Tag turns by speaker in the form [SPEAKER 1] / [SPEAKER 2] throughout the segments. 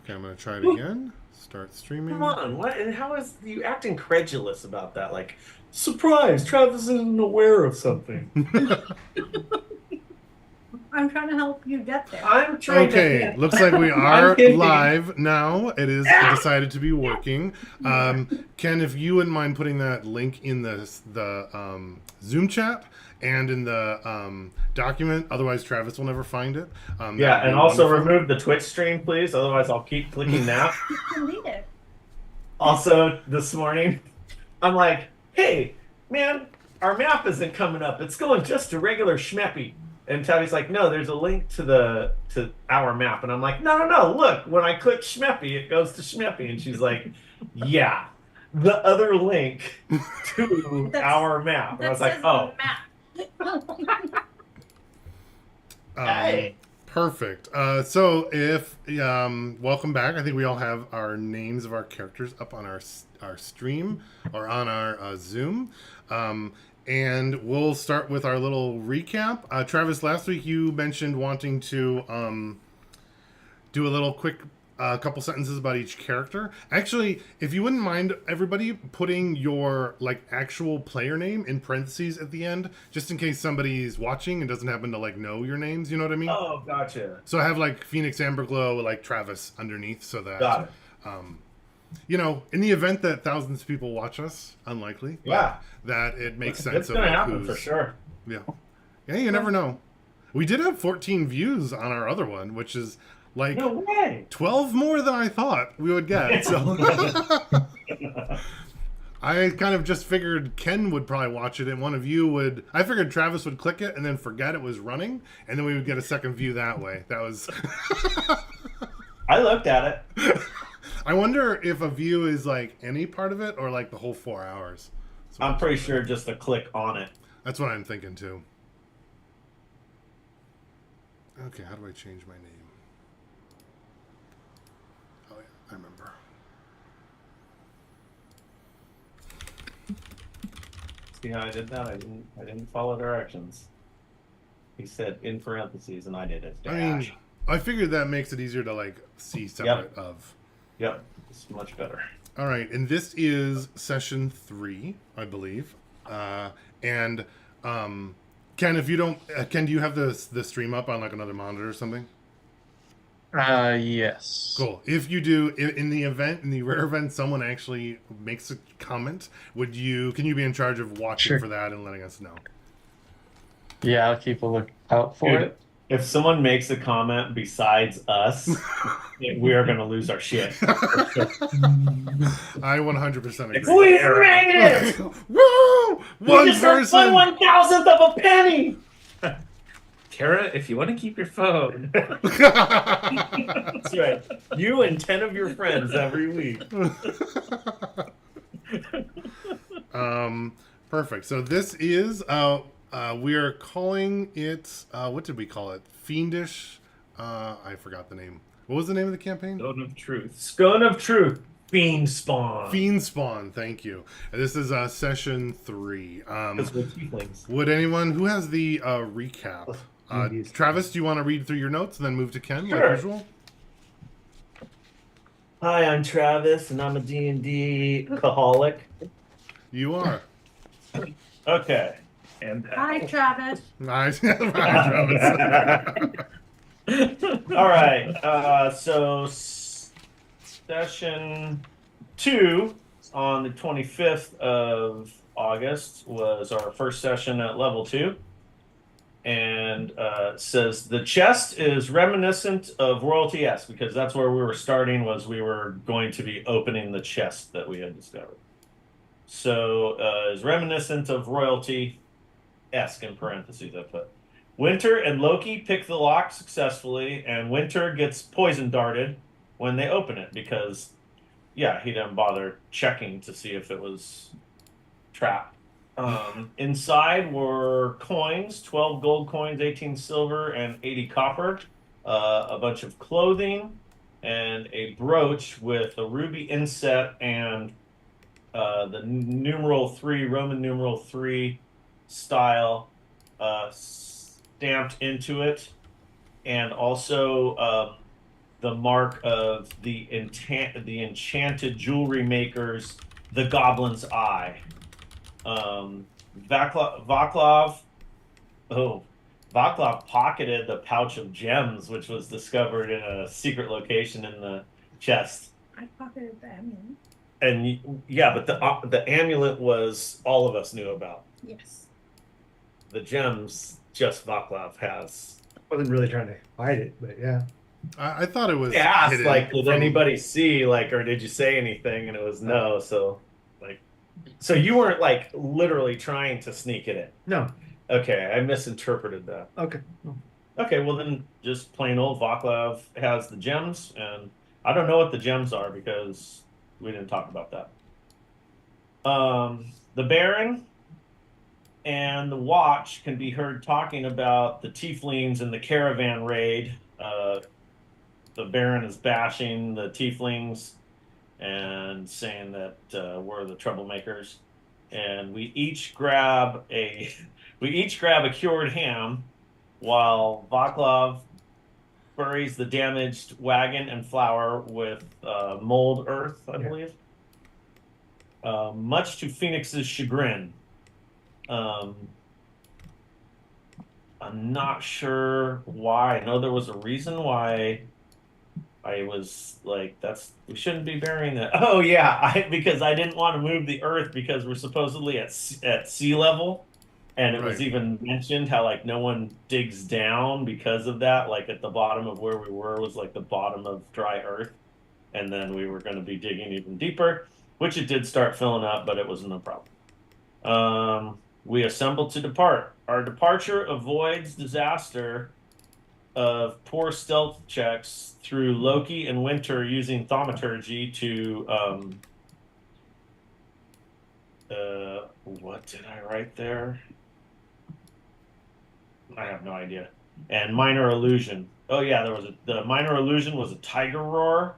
[SPEAKER 1] Okay, I'm gonna try it again. Start
[SPEAKER 2] Come
[SPEAKER 1] streaming.
[SPEAKER 2] on, what? And how is you act incredulous about that? Like, surprise, Travis isn't aware of something.
[SPEAKER 3] I'm trying to help you get there.
[SPEAKER 2] I'm trying to
[SPEAKER 1] Okay,
[SPEAKER 2] hint.
[SPEAKER 1] looks like we
[SPEAKER 2] I'm
[SPEAKER 1] are
[SPEAKER 2] hinting.
[SPEAKER 1] live now. It is
[SPEAKER 2] Ah!
[SPEAKER 1] decided to be working. Ken, if you wouldn't mind putting that link in the Zoom chat and in the document, otherwise Travis will never find it. That
[SPEAKER 2] Yeah,
[SPEAKER 1] would
[SPEAKER 2] and
[SPEAKER 1] be
[SPEAKER 2] also
[SPEAKER 1] wonderful.
[SPEAKER 2] remove the Twitch stream, please. Otherwise, I'll keep clicking that.
[SPEAKER 3] Delete it.
[SPEAKER 2] Also, this morning, I'm like, hey, man, our map isn't coming up. It's going just to regular Schmeppy. And Tabby's like, no, there's a link to our map. And I'm like, no. Look, when I click Schmeppy, it goes to Schmeppy. And she's like, yeah, the other link to our map. And I was like, oh,
[SPEAKER 3] map.
[SPEAKER 2] hey.
[SPEAKER 1] Perfect. So if welcome back. I think we all have our names of our characters up on our stream or on our Zoom. And we'll start with our little recap. Travis, last week you mentioned wanting to do a little quick couple sentences about each character. Actually, if you wouldn't mind, everybody putting your like actual player name in parentheses at the end, just in case somebody's watching and doesn't happen to like know your names. You know what I mean?
[SPEAKER 2] Oh, gotcha.
[SPEAKER 1] So I have like Phoenix Amberglow, like Travis underneath, so that
[SPEAKER 2] Got it.
[SPEAKER 1] you know, in the event that thousands of people watch us, unlikely,
[SPEAKER 2] Yeah.
[SPEAKER 1] that it makes sense.
[SPEAKER 2] It's
[SPEAKER 1] of
[SPEAKER 2] going to
[SPEAKER 1] like,
[SPEAKER 2] happen for sure.
[SPEAKER 1] Yeah, yeah, you never know. We did have 14 views on our other one, which is like
[SPEAKER 2] No way.
[SPEAKER 1] 12 more than I thought we would get. So I kind of just figured Ken would probably watch it and one of you would. I figured Travis would click it and then forget it was running, and then we would get a second view that way. That was.
[SPEAKER 2] I looked at it.
[SPEAKER 1] I wonder if a view is like any part of it or like the whole 4 hours. So
[SPEAKER 2] I'm pretty sure just a click on it.
[SPEAKER 1] that's what I'm thinking too. Okay, how do I change my name? Oh yeah, I remember.
[SPEAKER 2] See how I did that? I didn't follow directions. He said in parentheses, and I did it.
[SPEAKER 1] I mean, I figured that makes it easier to like see separate of.
[SPEAKER 2] Yep, it's much better.
[SPEAKER 1] All right, and this is session 3, I believe. And Ken, if you don't, Ken, do you have the stream up on like another monitor or something?
[SPEAKER 4] Yes.
[SPEAKER 1] Cool. If you do, in the event, in the rare event, someone actually makes a comment, can you be in charge of watching
[SPEAKER 4] Sure.
[SPEAKER 1] for that and letting us know?
[SPEAKER 4] Yeah, I'll keep a look out for
[SPEAKER 2] Dude,
[SPEAKER 4] it.
[SPEAKER 2] if someone makes a comment besides us, we are going to lose our shit.
[SPEAKER 1] I 100% agree.
[SPEAKER 2] We made it!
[SPEAKER 1] Woo! One
[SPEAKER 2] just
[SPEAKER 1] person!
[SPEAKER 2] won 1,000th of a penny! Tara, if you want to keep your phone. That's right. You and 10 of your friends every week.
[SPEAKER 1] Perfect. So this is we are calling it what did we call it? Fiendish. I forgot the name. What was the name of the campaign?
[SPEAKER 2] Scone of Truth. Scone of Truth. Fiend Spawn.
[SPEAKER 1] Fiend Spawn. Thank you. This is session 3.
[SPEAKER 2] Because we're tieflings.
[SPEAKER 1] Would anyone who has the recap? Travis, do you want to read through your notes and then move to Ken
[SPEAKER 2] Sure.
[SPEAKER 1] like usual?
[SPEAKER 2] Hi, I'm Travis, and I'm a D&D alcoholic.
[SPEAKER 1] You are.
[SPEAKER 2] Okay. And
[SPEAKER 3] Hi, Travis.
[SPEAKER 1] Nice. Travis.
[SPEAKER 2] all right. So session 2 on the 25th of August was our first session at level 2. And says the chest is reminiscent of Royalty S, because that's where we were starting, was we were going to be opening the chest that we had discovered. So is reminiscent of Royalty esque in parentheses I put. Winter and Loki pick the lock successfully, and Winter gets poison darted when they open it because, yeah, he didn't bother checking to see if it was trapped. Inside were coins, 12 gold coins, 18 silver, and 80 copper, a bunch of clothing, and a brooch with a ruby inset and the numeral 3, Roman numeral 3 style stamped into it, and also the mark of the enchanted jewelry makers, the Goblin's Eye. Vaclav, oh, Vaclav pocketed the pouch of gems, which was discovered in a secret location in the chest.
[SPEAKER 3] I pocketed the amulet.
[SPEAKER 2] And yeah, but the amulet was all of us knew about.
[SPEAKER 3] Yes.
[SPEAKER 2] The gems just Vaclav has.
[SPEAKER 5] Wasn't really trying to hide it, but yeah.
[SPEAKER 1] I thought it was
[SPEAKER 2] I asked,
[SPEAKER 1] hidden
[SPEAKER 2] like, did
[SPEAKER 1] from-
[SPEAKER 2] anybody see, like, or did you say anything? And it was no. So, like, so you weren't like literally trying to sneak it in.
[SPEAKER 5] No.
[SPEAKER 2] Okay, I misinterpreted that.
[SPEAKER 5] Okay.
[SPEAKER 2] Okay, well then, just plain old Vaclav has the gems, and I don't know what the gems are because we didn't talk about that. The Baron and the Watch can be heard talking about the Tieflings and the caravan raid. The Baron is bashing the Tieflings and saying that we're the troublemakers, and we each grab a cured ham, while Vaclav buries the damaged wagon and flour with mold earth, I believe. Much to Phoenix's chagrin. I'm not sure why. I know there was a reason why I was like, we shouldn't be burying that. Oh yeah, because I didn't want to move the earth because we're supposedly at sea level, and it was
[SPEAKER 1] Right.
[SPEAKER 2] even mentioned how like no one digs down because of that. Like at the bottom of where we were was like the bottom of dry earth, and then we were going to be digging even deeper, which it did start filling up, but it wasn't a problem. We assembled to depart. Our departure avoids disaster of poor stealth checks through Loki and Winter using thaumaturgy to what did I write there? I have no idea. And minor illusion. Oh yeah, the minor illusion was a tiger roar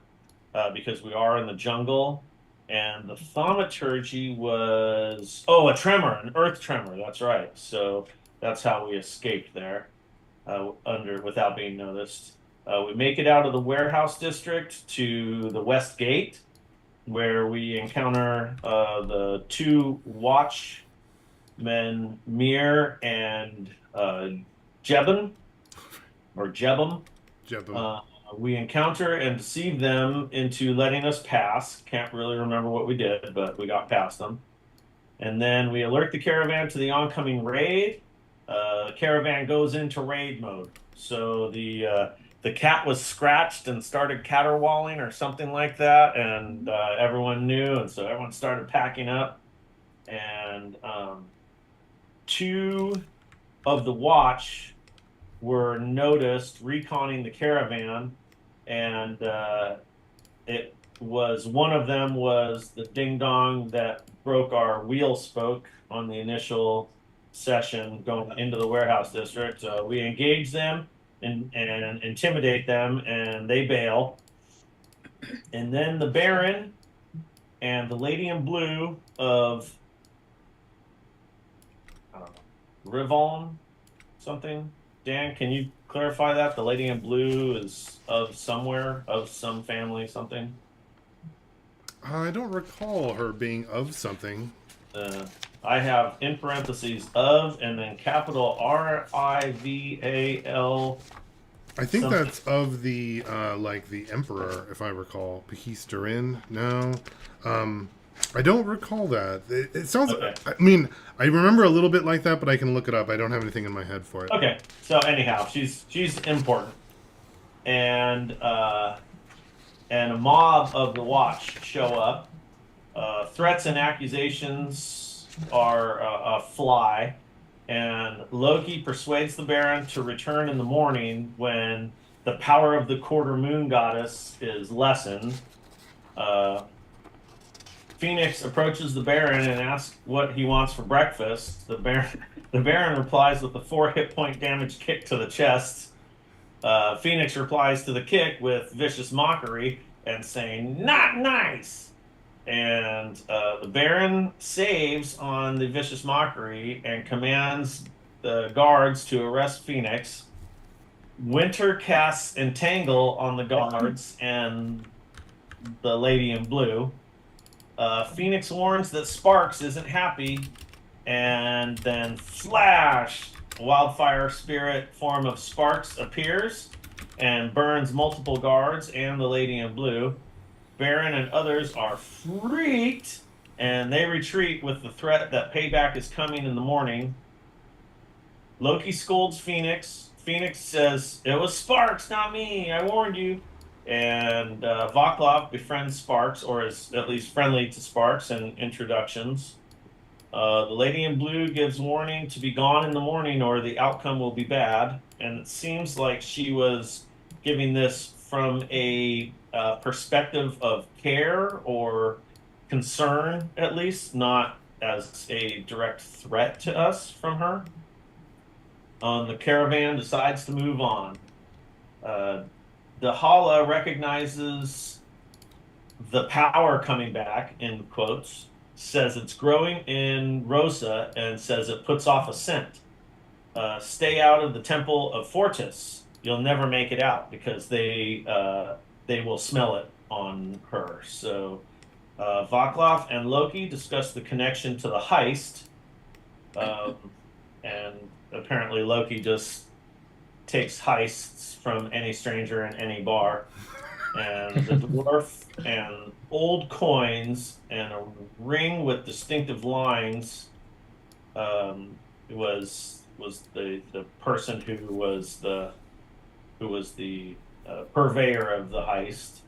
[SPEAKER 2] because we are in the jungle. And the thaumaturgy was a tremor, an earth tremor. That's right. So that's how we escaped there, without being noticed. We make it out of the warehouse district to the west gate, where we encounter the two watchmen, Mir and Jebin, or Jebum.
[SPEAKER 1] Jebum.
[SPEAKER 2] We encounter and deceive them into letting us pass. Can't really remember what we did, but we got past them. And then we alert the caravan to the oncoming raid. The caravan goes into raid mode. So the cat was scratched and started caterwauling or something like that, and everyone knew, and so everyone started packing up. And two of the watch were noticed reconning the caravan, and it was one of them was the ding dong that broke our wheel spoke on the initial session going into the warehouse district. We engage them and intimidate them, and they bail. And then the Baron and the Lady in Blue of Rivon something. Dan, can you clarify that? The Lady in Blue is of somewhere, of some family, something?
[SPEAKER 1] I don't recall her being of something.
[SPEAKER 2] I have in parentheses of and then capital RIVAL.
[SPEAKER 1] I think
[SPEAKER 2] Something.
[SPEAKER 1] that's of the like the Emperor, if I recall. Pihisterin? No. I don't recall that. It sounds.
[SPEAKER 2] Okay.
[SPEAKER 1] I mean, I remember a little bit like that, but I can look it up. I don't have anything in my head for it.
[SPEAKER 2] Okay, so anyhow, she's important, and a mob of the Watch show up. Threats and accusations are fly, and Loki persuades the Baron to return in the morning when the power of the quarter moon goddess is lessened. Phoenix approaches the Baron and asks what he wants for breakfast. The Baron replies with a 4 hit point damage kick to the chest. Phoenix replies to the kick with vicious mockery and saying, "Not nice!" And the Baron saves on the vicious mockery and commands the guards to arrest Phoenix. Winter casts Entangle on the guards and the lady in blue. Phoenix warns that Sparks isn't happy, and then flash, wildfire spirit form of Sparks appears and burns multiple guards and the lady in blue. Baron and others are freaked, and they retreat with the threat that payback is coming in the morning. Loki scolds Phoenix. Phoenix says, "It was Sparks, not me. I warned you." And Vaclav befriends Sparks, or is at least friendly to Sparks in introductions. The lady in blue gives warning to be gone in the morning, or the outcome will be bad. And it seems like she was giving this from a perspective of care or concern, at least, not as a direct threat to us from her. The caravan decides to move on. The Hala recognizes the power coming back, in quotes, says it's growing in Rosa, and says it puts off a scent. Stay out of the Temple of Fortis. You'll never make it out because they will smell it on her. So Vaclav and Loki discuss the connection to the heist. And apparently Loki just takes heists from any stranger in any bar. And the dwarf and old coins and a ring with distinctive lines was the person who was the purveyor of the heist.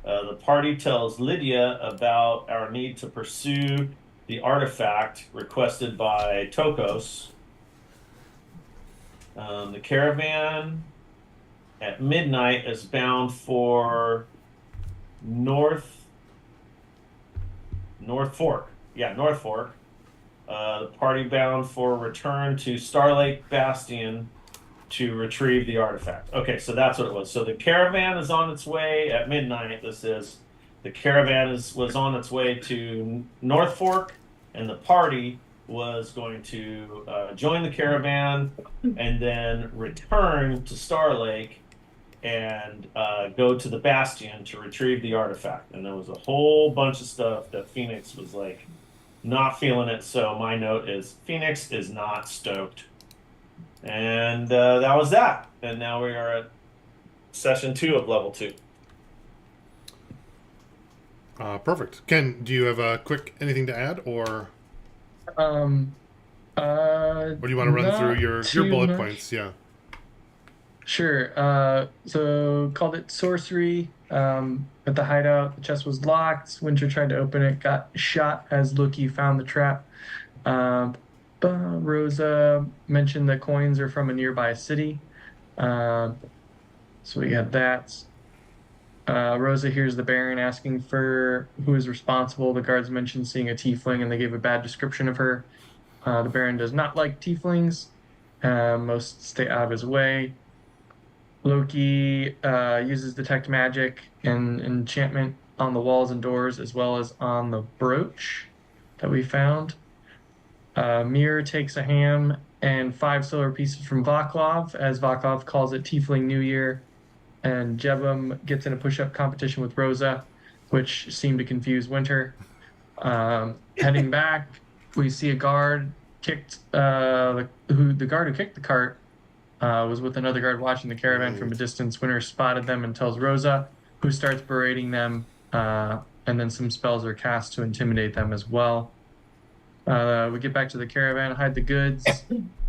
[SPEAKER 2] The party tells Lydia about our need to pursue the artifact requested by Tokos. The caravan at midnight is bound for North Fork. Yeah, North Fork. The party bound for return to Starlake Bastion to retrieve the artifact. Okay, so that's what it was. So the caravan is on its way at midnight. The caravan was on its way to North Fork, and the party was going to join the caravan and then return to Starlake and go to the Bastion to retrieve the artifact. And there was a whole bunch of stuff that Phoenix was like not feeling it. So my note is Phoenix is not stoked. And that was that. And now we are at session 2 of level 2.
[SPEAKER 1] Perfect. Ken, do you have a quick anything to add, or
[SPEAKER 4] Or
[SPEAKER 1] do you want to run through your bullet points? Yeah.
[SPEAKER 4] Sure. So called it sorcery. At the hideout, the chest was locked. Winter tried to open it, got shot as Loki found the trap. Rosa mentioned the coins are from a nearby city. So we got that. Rosa hears the Baron asking for who is responsible. The guards mentioned seeing a tiefling, and they gave a bad description of her. The Baron does not like tieflings. Most stay out of his way. Loki uses detect magic and enchantment on the walls and doors, as well as on the brooch that we found. Mir takes a ham and 5 silver pieces from Vaclav, as Vaclav calls it Tiefling New Year. And Jebum gets in a push-up competition with Rosa, which seemed to confuse Winter. Heading back, we see a guard kicked. The guard who kicked the cart was with another guard watching the caravan from a distance. Winter spotted them and tells Rosa, who starts berating them. And then some spells are cast to intimidate them as well. We get back to the caravan, hide the goods,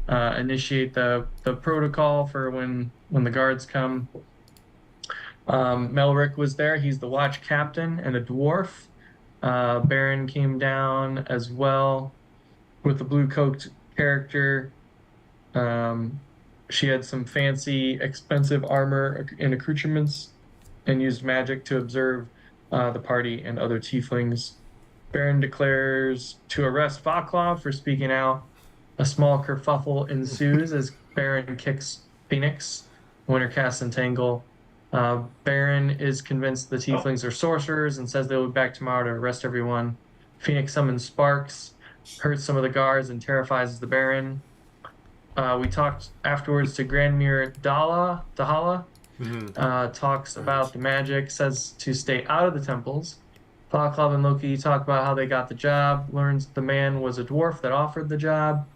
[SPEAKER 4] initiate the protocol for when the guards come. Melrick was there. He's the watch captain and a dwarf. Baron came down as well with the blue-coat character. She had some fancy, expensive armor and accoutrements and used magic to observe the party and other tieflings. Baron declares to arrest Vaclav for speaking out. A small kerfuffle ensues as Baron kicks Phoenix. Winter casts Entangle. Baron is convinced the tieflings are sorcerers and says they'll be back tomorrow to arrest everyone. Phoenix summons Sparks, hurts some of the guards, and terrifies the Baron. We talked afterwards to Grandmere Dahala.
[SPEAKER 1] Mhm.
[SPEAKER 4] Talks
[SPEAKER 1] Right.
[SPEAKER 4] about the magic, says to stay out of the temples. Falklov and Loki talk about how they got the job, learns the man was a dwarf that offered the job,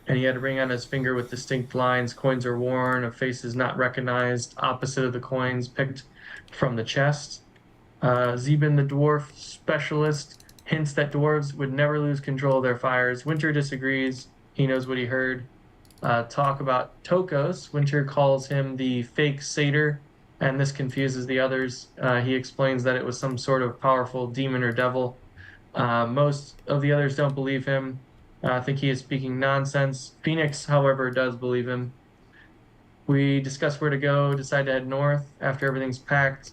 [SPEAKER 4] and he had a ring on his finger with distinct lines. Coins are worn, of faces not recognized, opposite of the coins picked from the chest. Zeben, the dwarf specialist, hints that dwarves would never lose control of their fires. Winter disagrees. He knows what he heard. Talk about Tokos. Winter calls him the fake satyr, and this confuses the others. He explains that it was some sort of powerful demon or devil. Most of the others don't believe him. Think he is speaking nonsense. Phoenix, however, does believe him. We discuss where to go, decide to head north after everything's packed.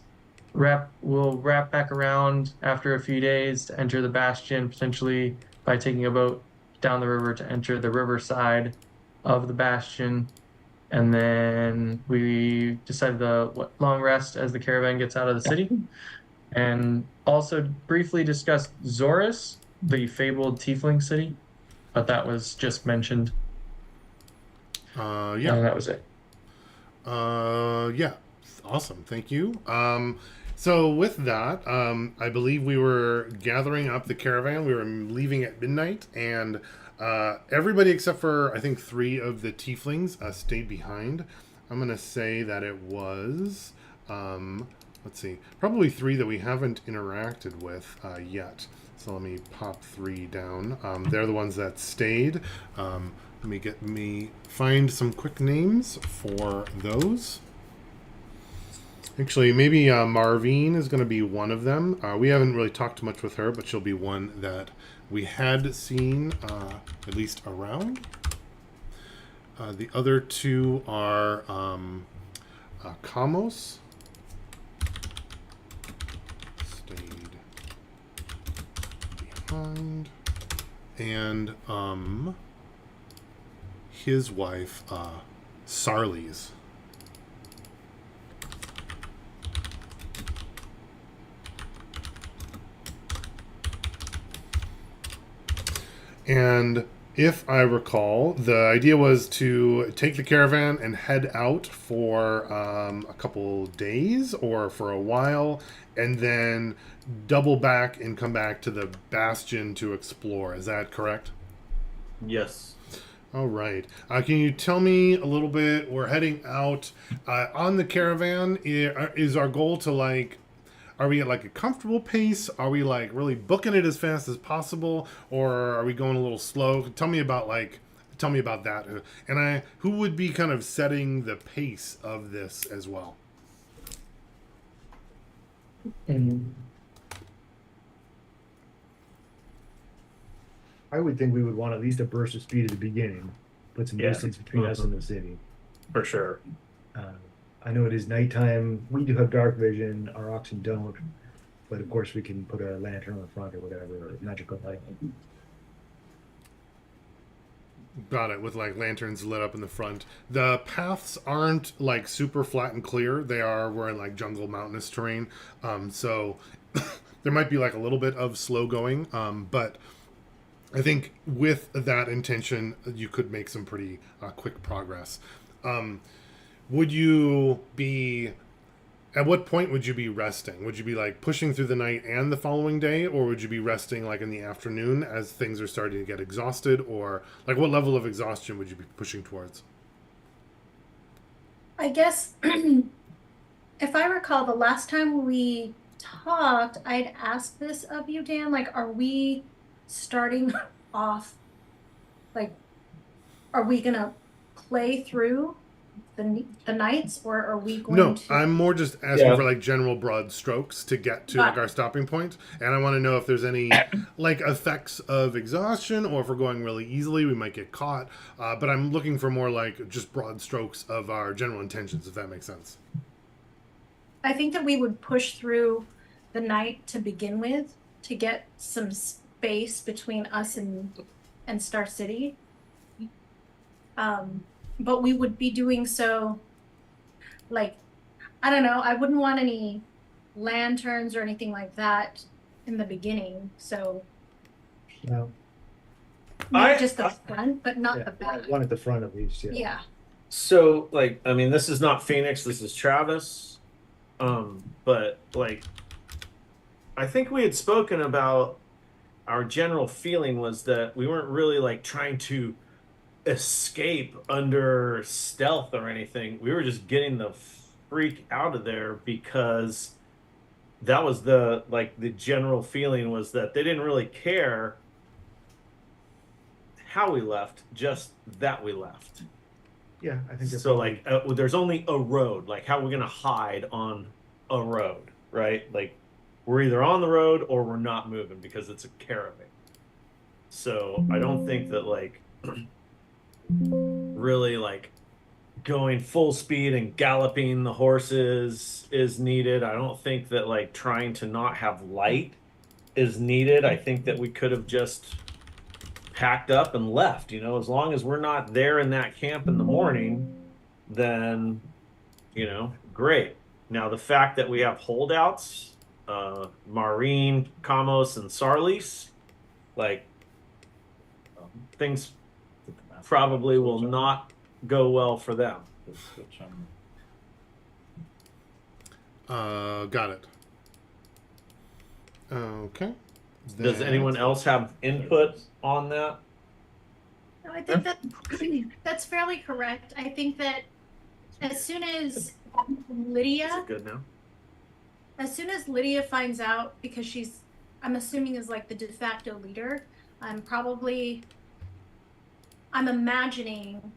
[SPEAKER 4] We'll wrap back around after a few days to enter the bastion, potentially by taking a boat down the river to enter the riverside of the bastion. And then we decide the long rest as the caravan gets out of the city. And also briefly discuss Zorus, the fabled tiefling city, but that was just mentioned.
[SPEAKER 1] Yeah.
[SPEAKER 4] And that was it.
[SPEAKER 1] Yeah. Awesome. Thank you. So with that, I believe we were gathering up the caravan. We were leaving at midnight, and everybody except for I think 3 of the tieflings stayed behind. I'm gonna say that it was, let's see, probably 3 that we haven't interacted with yet. So let me pop 3 down. They're the ones that stayed. Let me find some quick names for those. Actually, maybe Marvine is going to be one of them. We haven't really talked much with her, but she'll be one that we had seen at least around. The other 2 are Kamos. Stayed behind. And his wife, Sarlies. And if I recall, the idea was to take the caravan and head out for a couple days or for a while, and then double back and come back to the bastion to explore. Is that correct?
[SPEAKER 2] Yes.
[SPEAKER 1] All right. Can you tell me a little bit? We're heading out on the caravan. Is our goal to like? Are we at like a comfortable pace? Are we like really booking it as fast as possible, or are we going a little slow? Tell me about that. And who would be kind of setting the pace of this as well?
[SPEAKER 5] I would think we would want at least a burst of speed at the beginning, put some
[SPEAKER 2] Yeah.
[SPEAKER 5] distance between us and the city.
[SPEAKER 2] For sure.
[SPEAKER 5] I know it is nighttime. We do have dark vision. Our oxen don't, but of course we can put a lantern on the front or whatever, or magical light.
[SPEAKER 1] Got it, with like lanterns lit up in the front. The paths aren't like super flat and clear. We're in like jungle mountainous terrain. So there might be like a little bit of slow going. But I think with that intention, you could make some pretty quick progress. Would you be At what point would you be resting? Would you be like pushing through the night and the following day, or would you be resting like in the afternoon as things are starting to get exhausted, or like what level of exhaustion would you be pushing towards?
[SPEAKER 3] I guess if I recall, the last time we talked, I'd asked this of you, Dan. Like, are we starting off? Like, are we gonna play through the nights, or are we going
[SPEAKER 1] No,
[SPEAKER 3] to?
[SPEAKER 1] I'm more just asking
[SPEAKER 2] Yeah.
[SPEAKER 1] for like general broad strokes to get to
[SPEAKER 3] Got
[SPEAKER 1] like our stopping point, and I want to know if there's any like effects of exhaustion, or if we're going really easily, we might get caught. But I'm looking for more like just broad strokes of our general intentions, if that makes sense.
[SPEAKER 3] I think that we would push through the night to begin with to get some space between us and Star City. But we would be doing so, like, I don't know, I wouldn't want any lanterns or anything like that in the beginning. So
[SPEAKER 5] No.
[SPEAKER 3] Maybe
[SPEAKER 2] I-
[SPEAKER 3] just the
[SPEAKER 2] I-
[SPEAKER 3] front, but not
[SPEAKER 5] Yeah,
[SPEAKER 3] the back.
[SPEAKER 5] one at the front at least, yeah.
[SPEAKER 3] Yeah.
[SPEAKER 2] So, like, I mean, this is not Phoenix, this is Travis. But like, I think we had spoken about our general feeling was that we weren't really like trying to escape under stealth or anything. We were just getting the freak out of there because that was the general feeling was that they didn't really care how we left, just that we left.
[SPEAKER 5] Yeah, I think they're
[SPEAKER 2] So
[SPEAKER 5] probably-
[SPEAKER 2] like there's only a road. Like how are we gonna hide on a road, right? Like we're either on the road or we're not moving because it's a caravan. So I don't think that like really like going full speed and galloping the horses is needed. I don't think that like trying to not have light is needed. I think that we could have just packed up and left, you know, as long as we're not there in that camp in the morning, then, you know, great. Now, the fact that we have holdouts, Maureen, Kamos, and Sarlis, like, things probably will not go well for them.
[SPEAKER 1] Got it. Okay.
[SPEAKER 2] Does
[SPEAKER 1] Then-
[SPEAKER 2] anyone else have input on that?
[SPEAKER 3] No, I think that that's fairly correct. I think that as soon as Lydia,
[SPEAKER 2] Is it good now?
[SPEAKER 3] as soon as Lydia finds out, because she's, I'm assuming is like the de facto leader, I'm imagining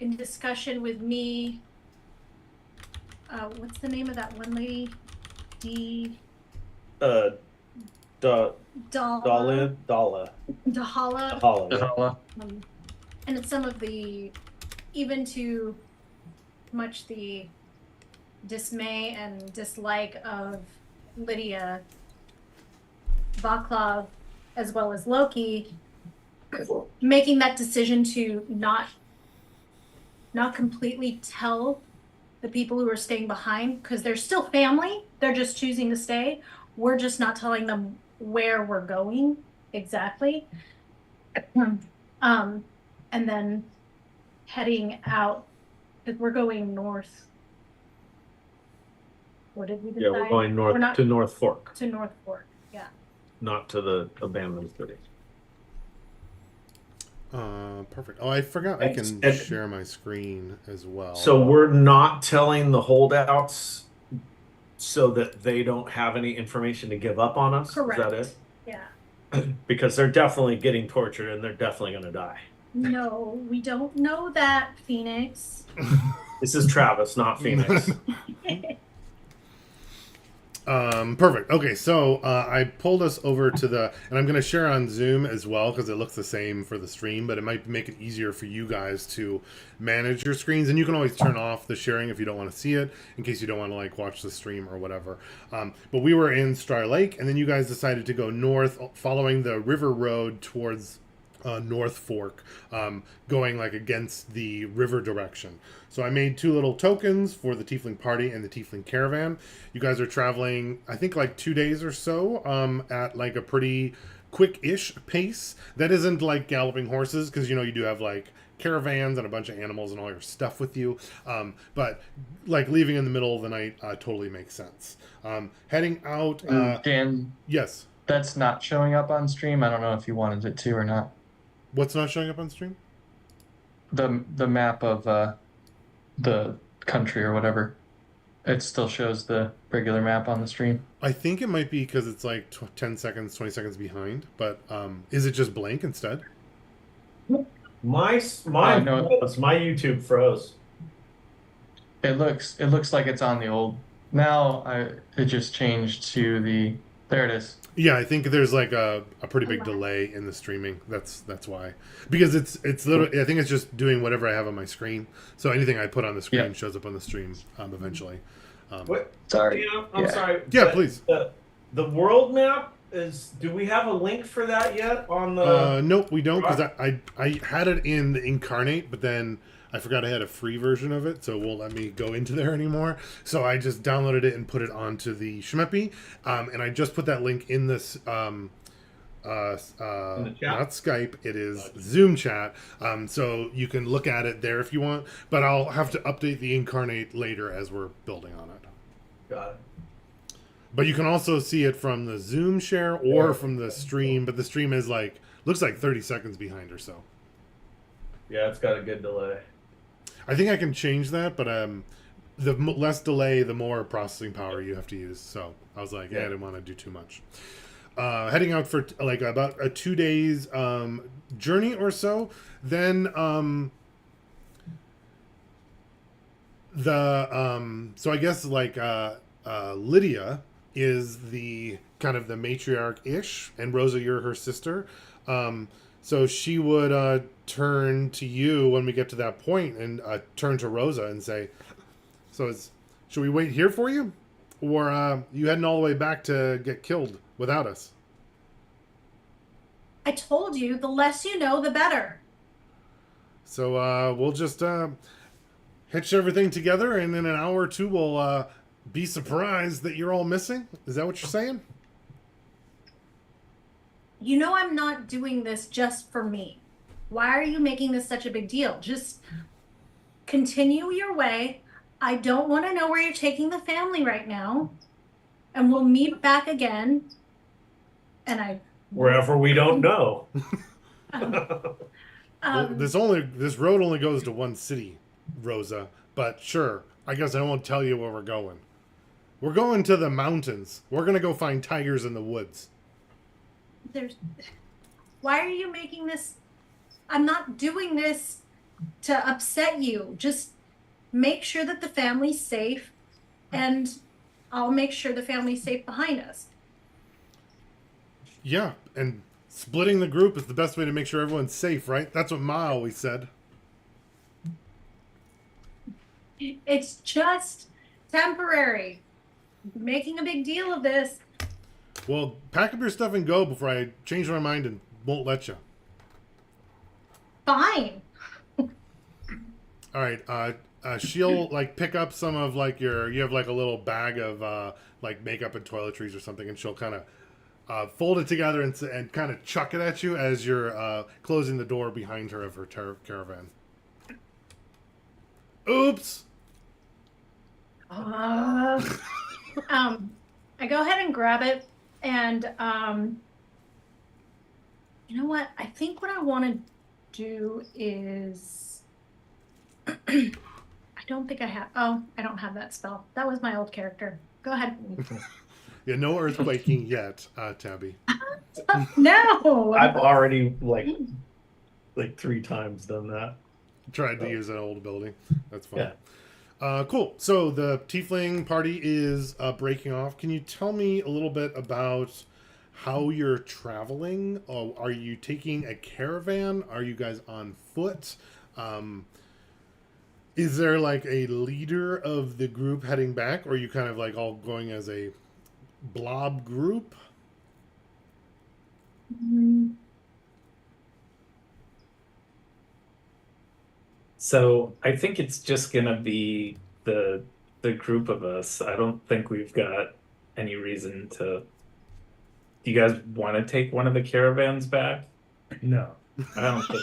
[SPEAKER 3] in discussion with me, what's the name of that one lady?
[SPEAKER 2] Da,
[SPEAKER 3] Dala.
[SPEAKER 2] Dala.
[SPEAKER 3] Dahala.
[SPEAKER 2] Dahala. Yeah.
[SPEAKER 4] Dahala.
[SPEAKER 3] And it's some of the, even to much the dismay and dislike of Lydia, Vaclav, as well as Loki, making that decision to not completely tell the people who are staying behind, because they're still family, they're just choosing to stay. We're just not telling them where we're going exactly. And then heading out, because we're going north. What did we decide?
[SPEAKER 2] Yeah, we're going north
[SPEAKER 3] We're not
[SPEAKER 2] to North Fork,
[SPEAKER 3] to North Fork. Yeah.
[SPEAKER 2] not to the abandoned city.
[SPEAKER 1] Perfect. Oh, I forgot I can
[SPEAKER 2] And-
[SPEAKER 1] share my screen as well.
[SPEAKER 2] So we're not telling the holdouts so that they don't have any information to give up on us?
[SPEAKER 3] Correct.
[SPEAKER 2] Is
[SPEAKER 3] Yeah.
[SPEAKER 2] that it? Because they're definitely getting tortured and they're definitely going to die.
[SPEAKER 3] No, we don't know that, Phoenix.
[SPEAKER 2] This is Travis, not Phoenix.
[SPEAKER 1] Perfect. Okay, so I pulled us over to the, and I'm going to share on Zoom as well because it looks the same for the stream, but it might make it easier for you guys to manage your screens. And you can always turn off the sharing if you don't want to see it, in case you don't want to like watch the stream or whatever. But we were in Star Lake, and then you guys decided to go north, following the river road towards North Fork, going like against the river direction. So I made 2 little tokens for the Tiefling party and the Tiefling caravan. You guys are traveling, I think, like 2 days or so, at like a pretty quick-ish pace. That isn't like galloping horses, because you know you do have like caravans and a bunch of animals and all your stuff with you. But like leaving in the middle of the night totally makes sense. Heading out.
[SPEAKER 4] Dan,
[SPEAKER 1] Yes.
[SPEAKER 4] that's not showing up on stream. I don't know if you wanted it to or not.
[SPEAKER 1] What's not showing up on stream?
[SPEAKER 4] The map of the country or whatever. It still shows the regular map on the stream.
[SPEAKER 1] I think it might be because it's like 10 seconds, 20 seconds behind. But is it just blank instead?
[SPEAKER 2] My
[SPEAKER 4] no.
[SPEAKER 2] froze. My YouTube froze.
[SPEAKER 4] It looks like it's on the old. Now it just changed to the. There it is.
[SPEAKER 1] Yeah, I think there's like a pretty big delay in the streaming. That's why. Because it's literally, I think it's just doing whatever I have on my screen. So anything I put on the screen
[SPEAKER 4] Yeah.
[SPEAKER 1] shows up on the stream eventually.
[SPEAKER 2] What?
[SPEAKER 4] Sorry.
[SPEAKER 2] You know, I'm
[SPEAKER 4] Yeah.
[SPEAKER 2] sorry.
[SPEAKER 1] Yeah,
[SPEAKER 2] but
[SPEAKER 1] please.
[SPEAKER 2] The world map is. Do we have a link for that yet on the?
[SPEAKER 1] Nope, we don't, because I had it in the Incarnate, but then I forgot I had a free version of it, so it won't let me go into there anymore. So I just downloaded it and put it onto the Shmepi, and I just put that link in this
[SPEAKER 2] In the chat?
[SPEAKER 1] not Skype. It is Zoom chat. So you can look at it there if you want. But I'll have to update the incarnate later as we're building on it.
[SPEAKER 2] Got it.
[SPEAKER 1] But you can also see it from the Zoom share or from the stream. But the stream is looks like 30 seconds behind or so.
[SPEAKER 2] Yeah, it's got a good delay.
[SPEAKER 1] I think I can change that, but the less delay, the more processing power you have to use. So I was like, I didn't want to do too much. Heading out for about a 2 days journey or so. Then so I guess Lydia is the kind of the matriarch-ish, and Rosa, you're her sister. So she would turn to you when we get to that point, and turn to Rosa and say, should we wait here for you? Or you heading all the way back to get killed without us?
[SPEAKER 3] I told you, the less you know, the better.
[SPEAKER 1] So we'll just hitch everything together, and in an hour or two we'll be surprised that you're all missing? Is that what you're saying?
[SPEAKER 3] You know I'm not doing this just for me. Why are you making this such a big deal? Just continue your way. I don't want to know where you're taking the family right now. And we'll meet back again. And
[SPEAKER 2] Wherever we don't know.
[SPEAKER 1] Well, this road only goes to one city, Rosa. But sure, I guess I won't tell you where we're going. We're going to the mountains. We're gonna go find tigers in the woods.
[SPEAKER 3] Why are you making this? I'm not doing this to upset you. Just make sure that the family's safe, and I'll make sure the family's safe behind us.
[SPEAKER 1] Yeah, and splitting the group is the best way to make sure everyone's safe, right? That's what Ma always said.
[SPEAKER 3] It's just temporary. Making a big deal of this.
[SPEAKER 1] Well, pack up your stuff and go before I change my mind and won't let you.
[SPEAKER 3] Fine.
[SPEAKER 1] All right. She'll pick up some of you have a little bag of makeup and toiletries or something, and she'll kind of fold it together and kind of chuck it at you as you're closing the door behind her of her caravan. Oops.
[SPEAKER 3] I go ahead and grab it, and you know what? I think what I want to do is I don't think I have. Oh, I don't have that spell. That was my old character. Go ahead.
[SPEAKER 1] Yeah, no earthquaking yet, Tabby.
[SPEAKER 3] No.
[SPEAKER 2] I've already like 3 times done that.
[SPEAKER 1] Tried to use an old ability. That's fine.
[SPEAKER 2] Yeah.
[SPEAKER 1] Cool. So the tiefling party is breaking off. Can you tell me a little bit about how you're traveling? Are you taking a caravan? Are you guys on foot? Is there a leader of the group heading back, or are you kind of all going as a blob group?
[SPEAKER 6] So I think it's just gonna be the group of us. I don't think we've got any reason to. Do you guys want to take one of the caravans back?
[SPEAKER 5] No.
[SPEAKER 6] I don't think.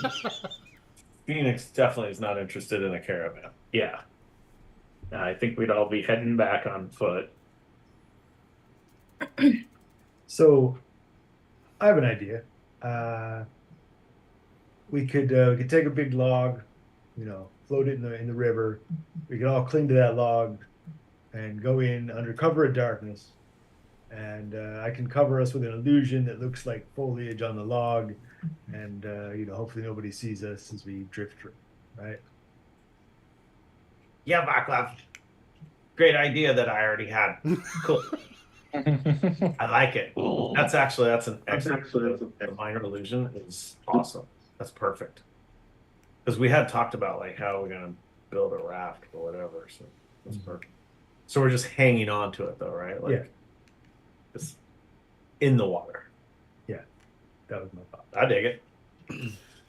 [SPEAKER 2] Phoenix definitely is not interested in a caravan.
[SPEAKER 6] Yeah. I think we'd all be heading back on foot.
[SPEAKER 5] So, I have an idea. We could take a big log, float it in the river. We could all cling to that log and go in under cover of darkness. And I can cover us with an illusion that looks like foliage on the log, and hopefully nobody sees us as we drift through, right?
[SPEAKER 2] Yeah, Vaclav. Great idea that I already had. Cool. I like it. That's an excellent. The minor illusion is awesome. That's perfect. Because we had talked about how we're gonna build a raft or whatever. So that's perfect. So we're just hanging on to it though, right?
[SPEAKER 5] Yeah.
[SPEAKER 2] Just in the water.
[SPEAKER 5] Yeah, that was my thought.
[SPEAKER 2] I dig it.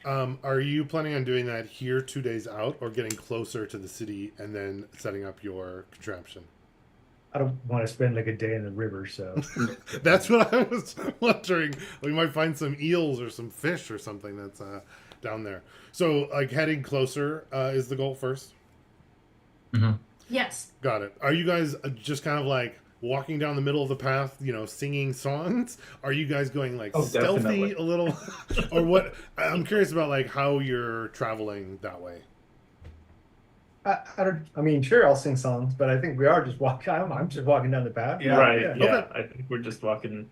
[SPEAKER 1] Are you planning on doing that here 2 days out, or getting closer to the city and then setting up your contraption?
[SPEAKER 5] I don't want to spend like a day in the river, so
[SPEAKER 1] That's what I was wondering. We might find some eels or some fish or something that's down there. So, like, heading closer is the goal first.
[SPEAKER 3] Yes.
[SPEAKER 1] Got it. Are you guys just kind of like walking down the middle of the path, singing songs? Are you guys going like
[SPEAKER 6] Oh,
[SPEAKER 1] stealthy
[SPEAKER 6] definitely.
[SPEAKER 1] a little, or what? I'm curious about like how you're traveling that way.
[SPEAKER 5] I don't. I mean, sure, I'll sing songs, but I think we are just walking. I'm just walking down the path.
[SPEAKER 6] Right.
[SPEAKER 5] Yeah.
[SPEAKER 6] Yeah.
[SPEAKER 1] Okay.
[SPEAKER 6] I think we're just walking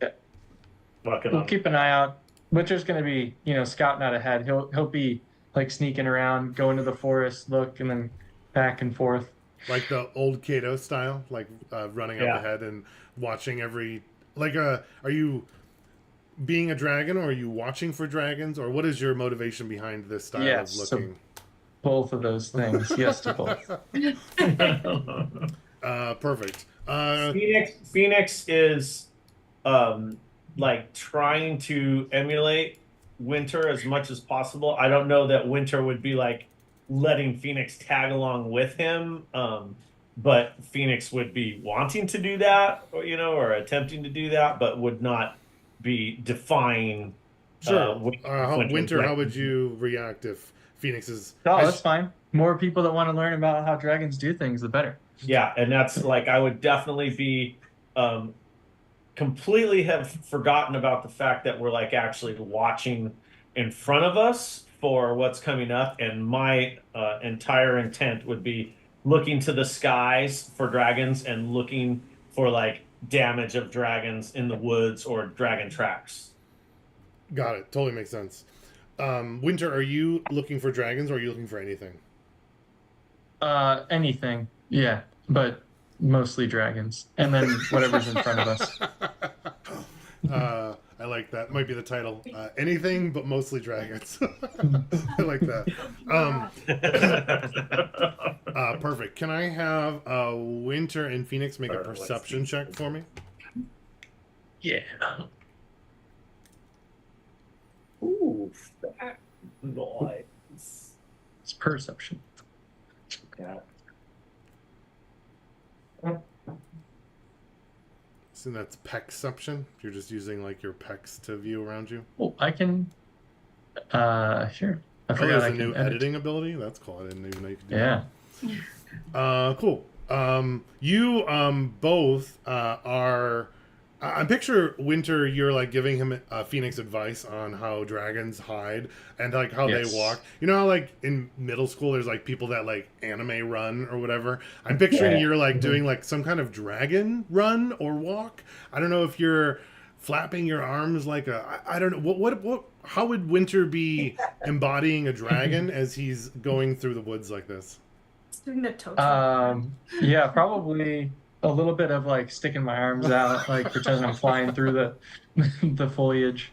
[SPEAKER 4] We'll
[SPEAKER 6] on.
[SPEAKER 4] keep an eye out. Winter's gonna be, scouting out ahead. He'll be like sneaking around, go into the forest, look, and then back and forth.
[SPEAKER 1] Like the old Cato style, like running up
[SPEAKER 2] Yeah.
[SPEAKER 1] ahead and watching every. Like, are you being a dragon, or are you watching for dragons, or what is your motivation behind this style
[SPEAKER 4] Yes,
[SPEAKER 1] of
[SPEAKER 4] so-
[SPEAKER 1] looking?
[SPEAKER 4] Both of those things. Yes to both.
[SPEAKER 1] Perfect.
[SPEAKER 2] Phoenix is like trying to emulate Winter as much as possible. I don't know that Winter would be like letting Phoenix tag along with him, but Phoenix would be wanting to do that, or attempting to do that, but would not be defying.
[SPEAKER 1] Sure.
[SPEAKER 2] Winter's
[SPEAKER 1] Winter, how
[SPEAKER 2] like-
[SPEAKER 1] would you react if Phoenix is?
[SPEAKER 4] Oh, that's fine. More people that want to learn about how dragons do things, the better.
[SPEAKER 2] Yeah, and that's like I would definitely be completely have forgotten about the fact that we're like actually watching in front of us for what's coming up, and my entire intent would be looking to the skies for dragons and looking for like damage of dragons in the woods or dragon tracks.
[SPEAKER 1] Got it. Totally makes sense. Winter, are you looking for dragons, or are you looking for anything?
[SPEAKER 4] Anything. Yeah, but mostly dragons. And then whatever's in front of us.
[SPEAKER 1] I like that. Might be the title. Anything but mostly dragons. I like that. Perfect. Can I have Winter and Phoenix make a perception check for me?
[SPEAKER 4] Yeah.
[SPEAKER 6] Ooh, that nice.
[SPEAKER 4] It's perception.
[SPEAKER 6] Yeah.
[SPEAKER 1] So that's pexception. You're just using like your pecs to view around you.
[SPEAKER 4] Oh, I can. Sure. I
[SPEAKER 1] Oh,
[SPEAKER 4] forgot
[SPEAKER 1] there's
[SPEAKER 4] I
[SPEAKER 1] a
[SPEAKER 4] can
[SPEAKER 1] new
[SPEAKER 4] edit.
[SPEAKER 1] editing ability. That's cool. I didn't even know you could do
[SPEAKER 4] Yeah.
[SPEAKER 1] that. Cool. You both are. I picture Winter. You're like giving him Phoenix advice on how dragons hide and like how
[SPEAKER 4] Yes.
[SPEAKER 1] they walk. You know how like in middle school there's like people that like anime run or whatever. I'm picturing
[SPEAKER 6] Yeah.
[SPEAKER 1] you're like
[SPEAKER 5] Mhm.
[SPEAKER 1] doing like some kind of dragon run or walk. I don't know if you're flapping your arms like I don't know what how would Winter be embodying a dragon as he's going through the woods like this?
[SPEAKER 3] It's doing the toe.
[SPEAKER 4] Yeah, probably a little bit of like sticking my arms out, like pretending I'm flying through the the foliage.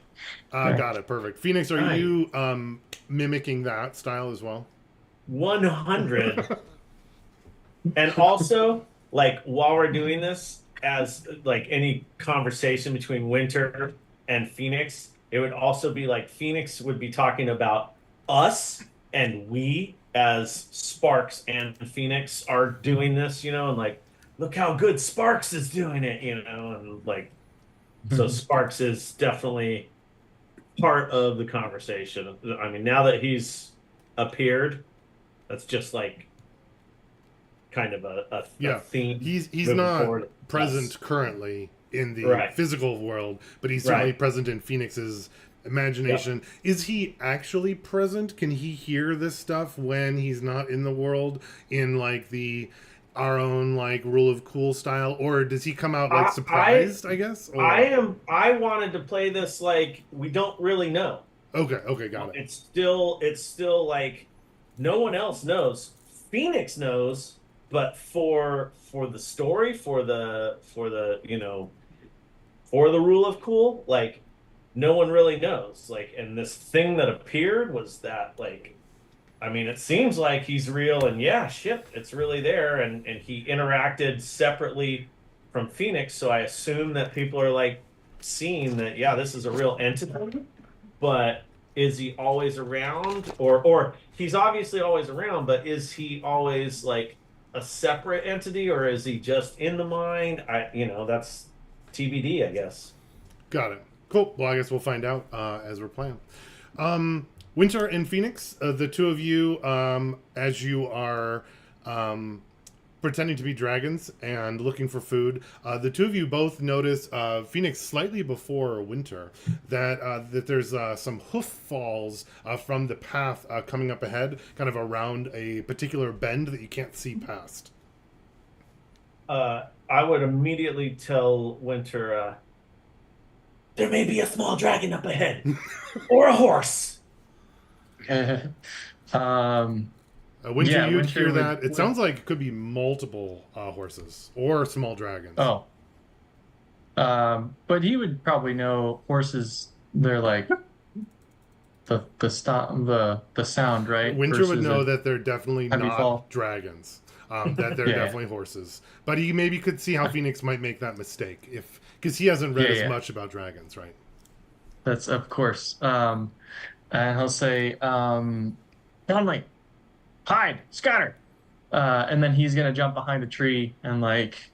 [SPEAKER 4] Right.
[SPEAKER 1] Got it. Perfect. Phoenix, are
[SPEAKER 2] Nice.
[SPEAKER 1] you mimicking that style as well?
[SPEAKER 2] 100. And also, like while we're doing this, as like any conversation between Winter and Phoenix, it would also be like Phoenix would be talking about us and we as Sparks and Phoenix are doing this, and like, look how good Sparks is doing it, and like, so Sparks is definitely part of the conversation. I mean, now that he's appeared, that's just like kind of a
[SPEAKER 1] Yeah.
[SPEAKER 2] theme.
[SPEAKER 1] He's
[SPEAKER 2] moving
[SPEAKER 1] not
[SPEAKER 2] forward.
[SPEAKER 1] present
[SPEAKER 2] Yes.
[SPEAKER 1] currently in the
[SPEAKER 2] Right.
[SPEAKER 1] physical world, but he's certainly
[SPEAKER 2] Right.
[SPEAKER 1] present in Phoenix's imagination. Is he actually present? Can he hear this stuff when he's not in the world in like our own like rule of cool style, or does he come out like surprised? I guess. Or...
[SPEAKER 2] I wanted to play this like we don't really know.
[SPEAKER 1] Okay, got it.
[SPEAKER 2] It's still like no one else knows. Phoenix knows, but for the story, for the for the rule of cool, like no one really knows. Like, and this thing that appeared was that like, I mean, it seems like he's real, and yeah, shit, it's really there, and he interacted separately from Phoenix, so I assume that people are like seeing that, yeah, this is a real entity. But is he always around, or he's obviously always around, but is he always like a separate entity, or is he just in the mine? That's TBD, I guess.
[SPEAKER 1] Got it. Cool. Well, I guess we'll find out as we're playing. Winter and Phoenix, the two of you, as you are pretending to be dragons and looking for food, the two of you both notice Phoenix slightly before Winter that there's some hoof falls from the path coming up ahead, kind of around a particular bend that you can't see past.
[SPEAKER 2] I would immediately tell Winter, there may be a small dragon up ahead, or a horse.
[SPEAKER 1] Winter,
[SPEAKER 4] Yeah,
[SPEAKER 1] you'd
[SPEAKER 4] Winter
[SPEAKER 1] hear
[SPEAKER 4] would-
[SPEAKER 1] that. It sounds like it could be multiple horses or small dragons.
[SPEAKER 4] Oh. But he would probably know horses. They're like the sound, right?
[SPEAKER 1] Winter would
[SPEAKER 4] Versus
[SPEAKER 1] know
[SPEAKER 4] a
[SPEAKER 1] that they're definitely
[SPEAKER 4] heavy
[SPEAKER 1] not
[SPEAKER 4] fall.
[SPEAKER 1] dragons. That they're
[SPEAKER 4] Yeah, yeah.
[SPEAKER 1] definitely horses. But he maybe could see how Phoenix might make that mistake because he hasn't read
[SPEAKER 4] Yeah,
[SPEAKER 1] as
[SPEAKER 4] yeah.
[SPEAKER 1] much about dragons, right?
[SPEAKER 4] That's of course. And he'll say, Conley, hide, scatter. And then he's gonna jump behind a tree and like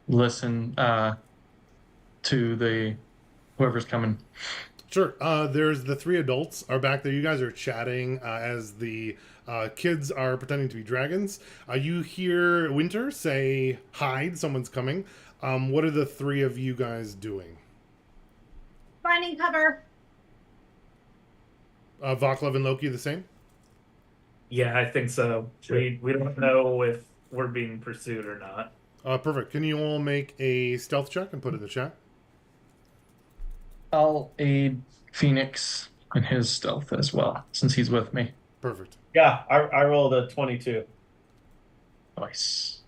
[SPEAKER 4] listen to the whoever's coming.
[SPEAKER 1] Sure. There's the three adults are back there. You guys are chatting as the kids are pretending to be dragons. You hear Winter say, hide, someone's coming. What are the three of you guys doing?
[SPEAKER 3] Finding cover.
[SPEAKER 1] Vaclav and Loki the same?
[SPEAKER 6] Yeah, I think so.
[SPEAKER 5] Sure.
[SPEAKER 6] We don't know if we're being pursued or not.
[SPEAKER 1] Perfect. Can you all make a stealth check and put it in the chat?
[SPEAKER 4] I'll aid Phoenix in his stealth as well, since he's with me.
[SPEAKER 1] Perfect.
[SPEAKER 2] Yeah, I rolled a 22.
[SPEAKER 4] Nice.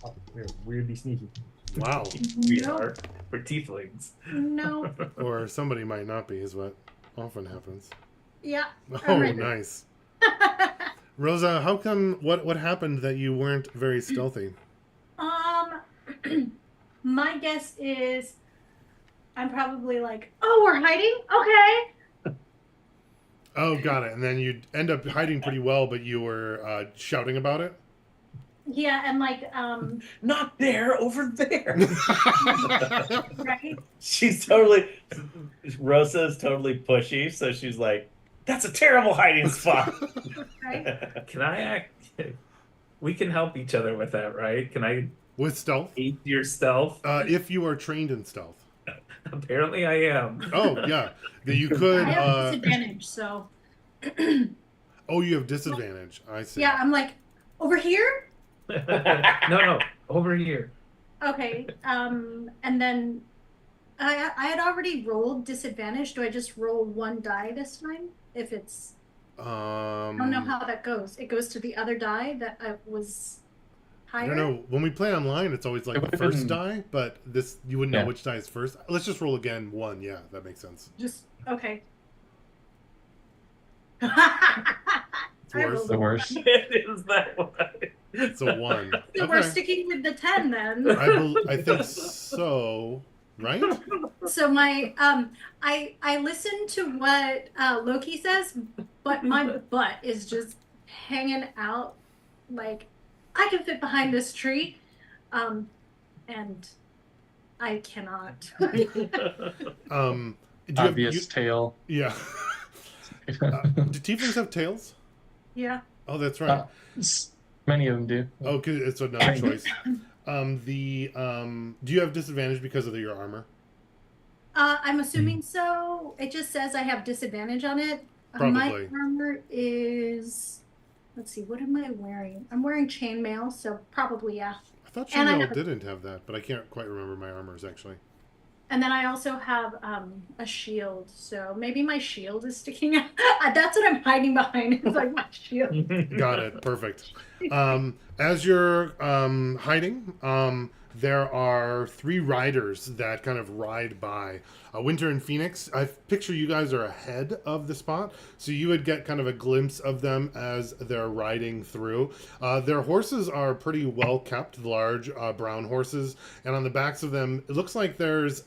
[SPEAKER 5] Oh, we're weirdly sneaky.
[SPEAKER 1] Wow.
[SPEAKER 6] We
[SPEAKER 3] Nope.
[SPEAKER 6] are. We're tieflings.
[SPEAKER 3] No.
[SPEAKER 1] Or somebody might not be, is what often happens.
[SPEAKER 3] Yeah.
[SPEAKER 1] Oh,
[SPEAKER 3] ready.
[SPEAKER 1] nice. Rosa, how come, what happened that you weren't very stealthy?
[SPEAKER 3] My guess is I'm probably like, oh, we're hiding? Okay.
[SPEAKER 1] Oh, got it. And then you end up hiding pretty well, but you were shouting about it?
[SPEAKER 3] Yeah, and like,
[SPEAKER 2] Not there, over there.
[SPEAKER 3] right?
[SPEAKER 2] She's Rosa is totally pushy, so she's like, that's a terrible hiding spot.
[SPEAKER 3] Right?
[SPEAKER 6] Can I act? We can help each other with that, right? Can I
[SPEAKER 1] With stealth?
[SPEAKER 6] aid your stealth?
[SPEAKER 1] If you are trained in stealth.
[SPEAKER 6] Apparently, I am.
[SPEAKER 1] Oh, yeah. That you could.
[SPEAKER 3] I have disadvantage, so
[SPEAKER 1] Oh, you have disadvantage. I see.
[SPEAKER 3] yeah, I'm like, over here?
[SPEAKER 6] No, over here.
[SPEAKER 3] Okay. And then I had already rolled disadvantage. Do I just roll one die this time? If it's I don't know how that goes. It goes to the other die that I was higher.
[SPEAKER 1] I don't know. When we play online, it's always like
[SPEAKER 4] It
[SPEAKER 1] the
[SPEAKER 4] would've
[SPEAKER 1] first
[SPEAKER 4] been-
[SPEAKER 1] die, but this you wouldn't know
[SPEAKER 4] Yeah.
[SPEAKER 1] which die is first. Let's just roll again. One. Yeah, that makes sense.
[SPEAKER 3] Just okay.
[SPEAKER 1] It's
[SPEAKER 3] I
[SPEAKER 1] worse.
[SPEAKER 3] rolled
[SPEAKER 4] The
[SPEAKER 3] a
[SPEAKER 4] worst.
[SPEAKER 6] It is that way.
[SPEAKER 1] It's a one.
[SPEAKER 3] So we're
[SPEAKER 1] Okay.
[SPEAKER 3] sticking with the 10 then.
[SPEAKER 1] I think so. Right?
[SPEAKER 3] So my I listen to what Loki says, but my butt is just hanging out like I can fit behind this tree. And I cannot.
[SPEAKER 1] Do you
[SPEAKER 4] Obvious tail.
[SPEAKER 1] yeah. Do tieflings have tails?
[SPEAKER 3] Yeah.
[SPEAKER 1] Oh, that's right.
[SPEAKER 4] Many of them do.
[SPEAKER 1] Oh, 'cause it's another choice. Do you have disadvantage because of your armor?
[SPEAKER 3] I'm assuming so. It just says I have disadvantage on it. My
[SPEAKER 1] Probably.
[SPEAKER 3] armor is. Let's see. What am I wearing? I'm wearing chainmail, so probably yeah.
[SPEAKER 1] I thought
[SPEAKER 3] And I
[SPEAKER 1] Chainmail
[SPEAKER 3] have a-
[SPEAKER 1] didn't have that, but I can't quite remember my armors actually.
[SPEAKER 3] And then I also have a shield, so maybe my shield is sticking out. That's what I'm hiding behind. Is like my shield.
[SPEAKER 1] Got it. Perfect. As you're hiding, there are 3 riders that kind of ride by. Winter and Phoenix, I picture you guys are ahead of the spot, so you would get kind of a glimpse of them as they're riding through. Their horses are pretty well kept, large brown horses, and on the backs of them, it looks like there's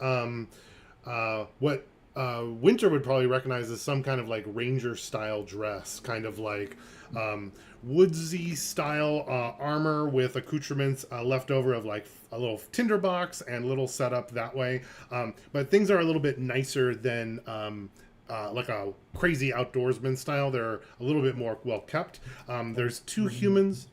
[SPEAKER 1] what Winter would probably recognize as some kind of like ranger style dress, kind of like woodsy style armor with accoutrements left over of like a little tinderbox and little setup that way. But things are a little bit nicer than like a crazy outdoorsman style. They're a little bit more well kept. There's 2 humans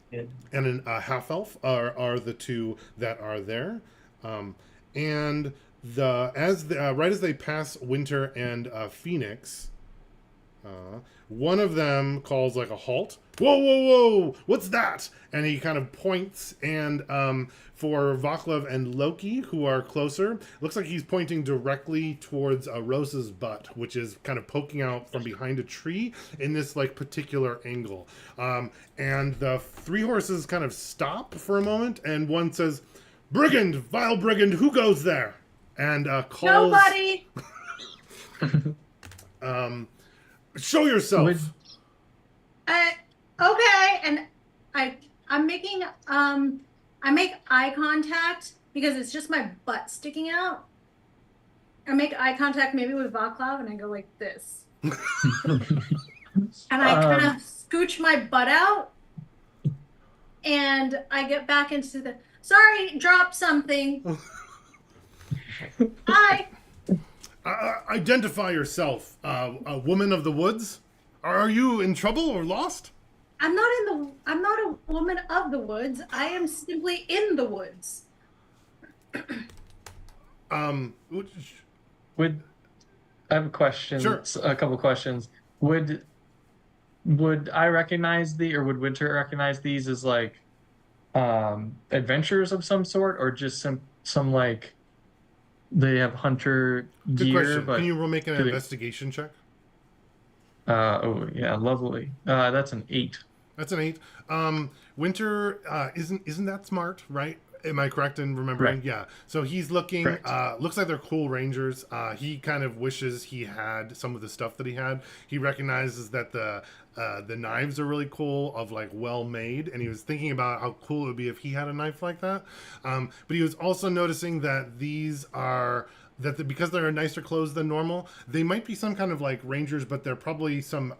[SPEAKER 1] and a half elf are the 2 that are there. And right as they pass Winter and Phoenix, one of them calls like a halt. Whoa, whoa, whoa! What's that? And he kind of points, and for Vaclav and Loki, who are closer, looks like he's pointing directly towards Rosa's butt, which is kind of poking out from behind a tree in this like particular angle. And the 3 horses kind of stop for a moment, and one says, "Brigand, vile brigand, who goes there?" And calls.
[SPEAKER 3] Nobody.
[SPEAKER 1] Show yourself.
[SPEAKER 3] Okay, and I'm making I make eye contact because it's just my butt sticking out. I make eye contact maybe with Vaclav, and I go like this, and I kind of scooch my butt out, and I get back into the. Sorry, drop something. Hi.
[SPEAKER 1] Identify yourself, a woman of the woods. Are you in trouble or lost?
[SPEAKER 3] I'm not a woman of the woods. I am simply in the woods.
[SPEAKER 4] Would I have a question?
[SPEAKER 1] Sure.
[SPEAKER 4] A couple questions. Would I recognize or would Winter recognize these as like adventures of some sort, or just some like they have hunter
[SPEAKER 1] Good
[SPEAKER 4] gear?
[SPEAKER 1] question.
[SPEAKER 4] But
[SPEAKER 1] Can you make an investigation check?
[SPEAKER 4] oh yeah, lovely. That's an 8.
[SPEAKER 1] That's an 8. Winter isn't that smart, right? Am I correct in remembering?
[SPEAKER 4] Right.
[SPEAKER 1] Yeah. So he's looking.
[SPEAKER 4] Correct.
[SPEAKER 1] Looks like they're cool rangers. He kind of wishes he had some of the stuff that he had. He recognizes that the knives are really cool, of like well made, and he was thinking about how cool it would be if he had a knife like that. But he was also noticing that these are. Because they're nicer clothes than normal, they might be some kind of like rangers, but they're probably some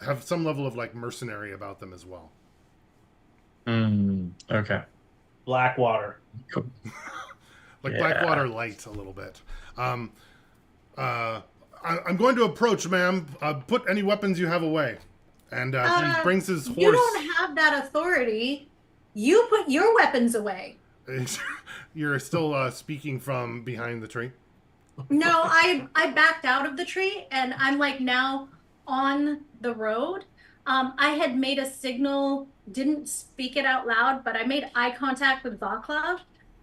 [SPEAKER 1] have some level of like mercenary about them as well.
[SPEAKER 4] Okay.
[SPEAKER 2] Blackwater.
[SPEAKER 4] Cool.
[SPEAKER 1] Like
[SPEAKER 4] Yeah.
[SPEAKER 1] Blackwater light a little bit. I'm going to approach, ma'am. Put any weapons you have away. And he brings his horse.
[SPEAKER 3] You don't have that authority. You put your weapons away.
[SPEAKER 1] You're still speaking from behind the tree.
[SPEAKER 3] No, I backed out of the tree, and I'm like now on the road. I had made a signal, didn't speak it out loud, but I made eye contact with Vaclav,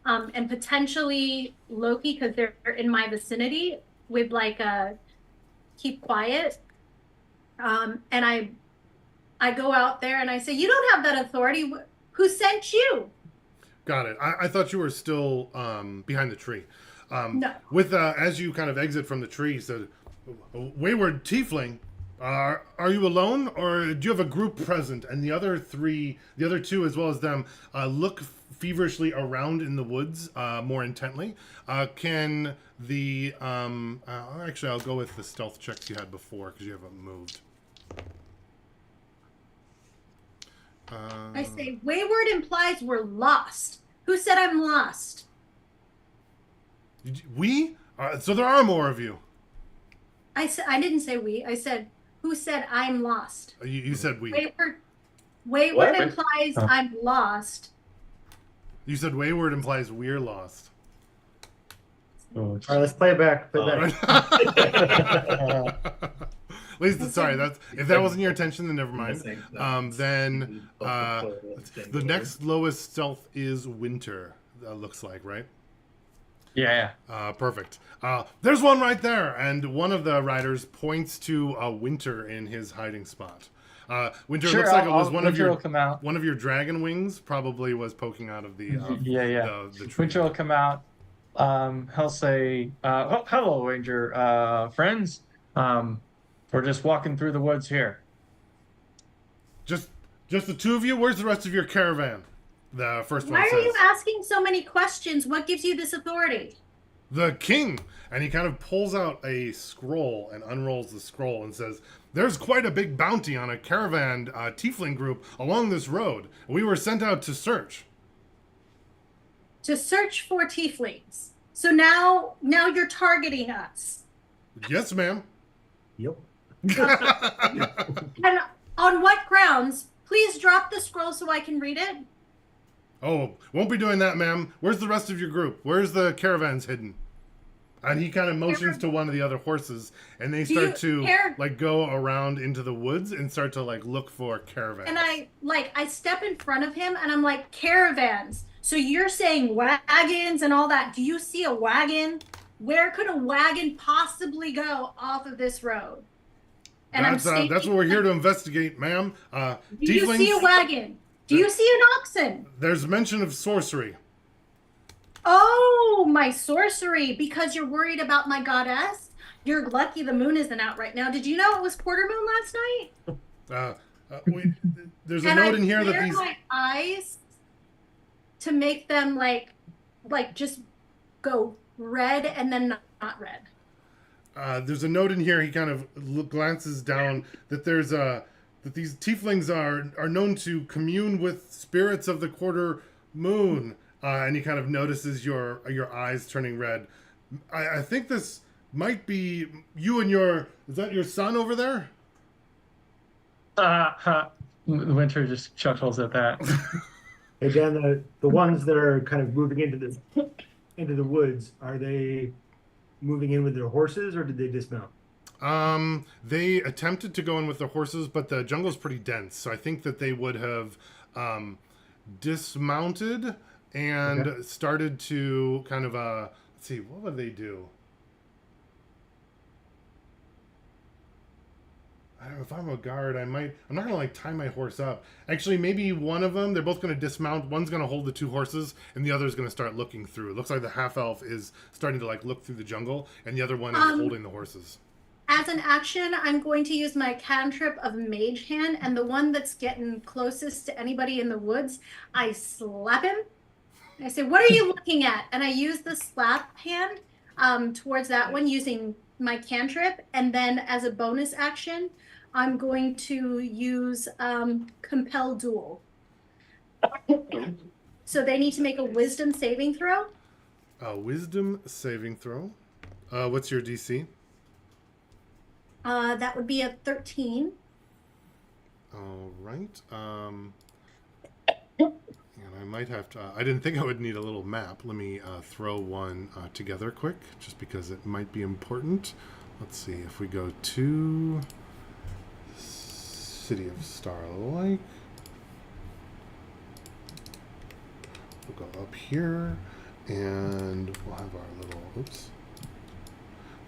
[SPEAKER 3] and potentially Loki, because they're in my vicinity, with like a keep quiet. And I go out there and I say, "You don't have that authority. Who sent you?"
[SPEAKER 1] Got it. I thought you were still behind the tree.
[SPEAKER 3] No.
[SPEAKER 1] With as you kind of exit from the tree, he said, "Wayward tiefling, are you alone, or do you have a group present?" And the other 2, as well as them, look feverishly around in the woods more intently. Can the actually, I'll go with the stealth checks you had before because you haven't moved.
[SPEAKER 3] I say, "Wayward implies we're lost. Who said I'm lost?"
[SPEAKER 1] We? So there are more of you.
[SPEAKER 3] I didn't say we. I said, "Who said I'm lost?"
[SPEAKER 1] You said we.
[SPEAKER 3] Wayward
[SPEAKER 6] What?
[SPEAKER 3] implies I'm lost.
[SPEAKER 1] You said wayward implies we're lost.
[SPEAKER 4] Oh,
[SPEAKER 5] All right, let's play it back. Play it back.
[SPEAKER 1] At least, sorry, that's if that wasn't your intention, then never mind. Then the next lowest stealth is Winter. Looks like, right?
[SPEAKER 4] yeah.
[SPEAKER 1] Perfect. There's one right there, and one of the riders points to Winter in his hiding spot. Winter, it
[SPEAKER 4] Sure,
[SPEAKER 1] looks like it was
[SPEAKER 4] Winter will come out.
[SPEAKER 1] one of your dragon wings probably was poking out of the
[SPEAKER 4] Yeah.
[SPEAKER 1] the tree.
[SPEAKER 4] Winter will come out. He'll say, "Hello, Ranger friends. We're just walking through the woods here."
[SPEAKER 1] Just the two of you. Where's the rest of your caravan? The first
[SPEAKER 3] Why
[SPEAKER 1] one
[SPEAKER 3] are
[SPEAKER 1] says.
[SPEAKER 3] you asking so many questions? What gives you this authority?
[SPEAKER 1] The king, and he kind of pulls out a scroll and unrolls the scroll and says, "There's quite a big bounty on a caravan tiefling group along this road. We were sent out to search."
[SPEAKER 3] To search for tieflings. So now you're targeting us.
[SPEAKER 1] Yes, ma'am.
[SPEAKER 5] Yep.
[SPEAKER 3] And on what grounds? Please drop the scroll so I can read it.
[SPEAKER 1] Oh, won't be doing that, ma'am. Where's the rest of your group? Where's the caravans hidden? And he kind of motions to one of the other horses, and they start to like go around into the woods and start to like look for caravans.
[SPEAKER 3] And I step in front of him and I'm like, caravans. So you're saying wagons and all that. Do you see a wagon? Where could a wagon possibly go off of this road? And
[SPEAKER 1] that's what we're here to investigate, ma'am.
[SPEAKER 3] Do you see a wagon? Do you see an oxen?
[SPEAKER 1] There's mention of sorcery.
[SPEAKER 3] Oh, my sorcery. Because you're worried about my goddess? You're lucky the moon isn't out right now. Did you know it was quarter moon last night?
[SPEAKER 1] There's a note in here that
[SPEAKER 3] these my eyes to make them like just go red and then not red.
[SPEAKER 1] There's a note in here. He kind of glances down that there's that these tieflings are known to commune with spirits of the quarter moon, and he kind of notices your eyes turning red. I think this might be you and is that your son over there?
[SPEAKER 4] Winter just chuckles at that.
[SPEAKER 5] Again, the ones that are kind of moving into the woods, are they moving in with their horses or did they dismount?
[SPEAKER 1] They attempted to go in with their horses, but the jungle's pretty dense, so I think that they would have dismounted and started to kind of let's see, what would they do? I don't know, if I'm a guard, I'm not gonna like tie my horse up. Actually, maybe one of them, they're both gonna dismount. One's gonna hold the two horses, and the other's gonna start looking through. It looks like the half elf is starting to like look through the jungle, and the other one is holding the horses.
[SPEAKER 3] As an action, I'm going to use my cantrip of Mage Hand, and the one that's getting closest to anybody in the woods, I slap him. I say, "What are you looking at?" And I use the slap hand towards that one using my cantrip, and then as a bonus action, I'm going to use Compel Duel. So they need to make a Wisdom saving throw.
[SPEAKER 1] Wisdom saving throw. What's your DC?
[SPEAKER 3] That would be a 13.
[SPEAKER 1] All right. And I might have to... I didn't think I would need a little map. Let me throw one together quick, just because it might be important. Let's see, if we go to City of Starlight. We'll go up here, and we'll have our little... Oops.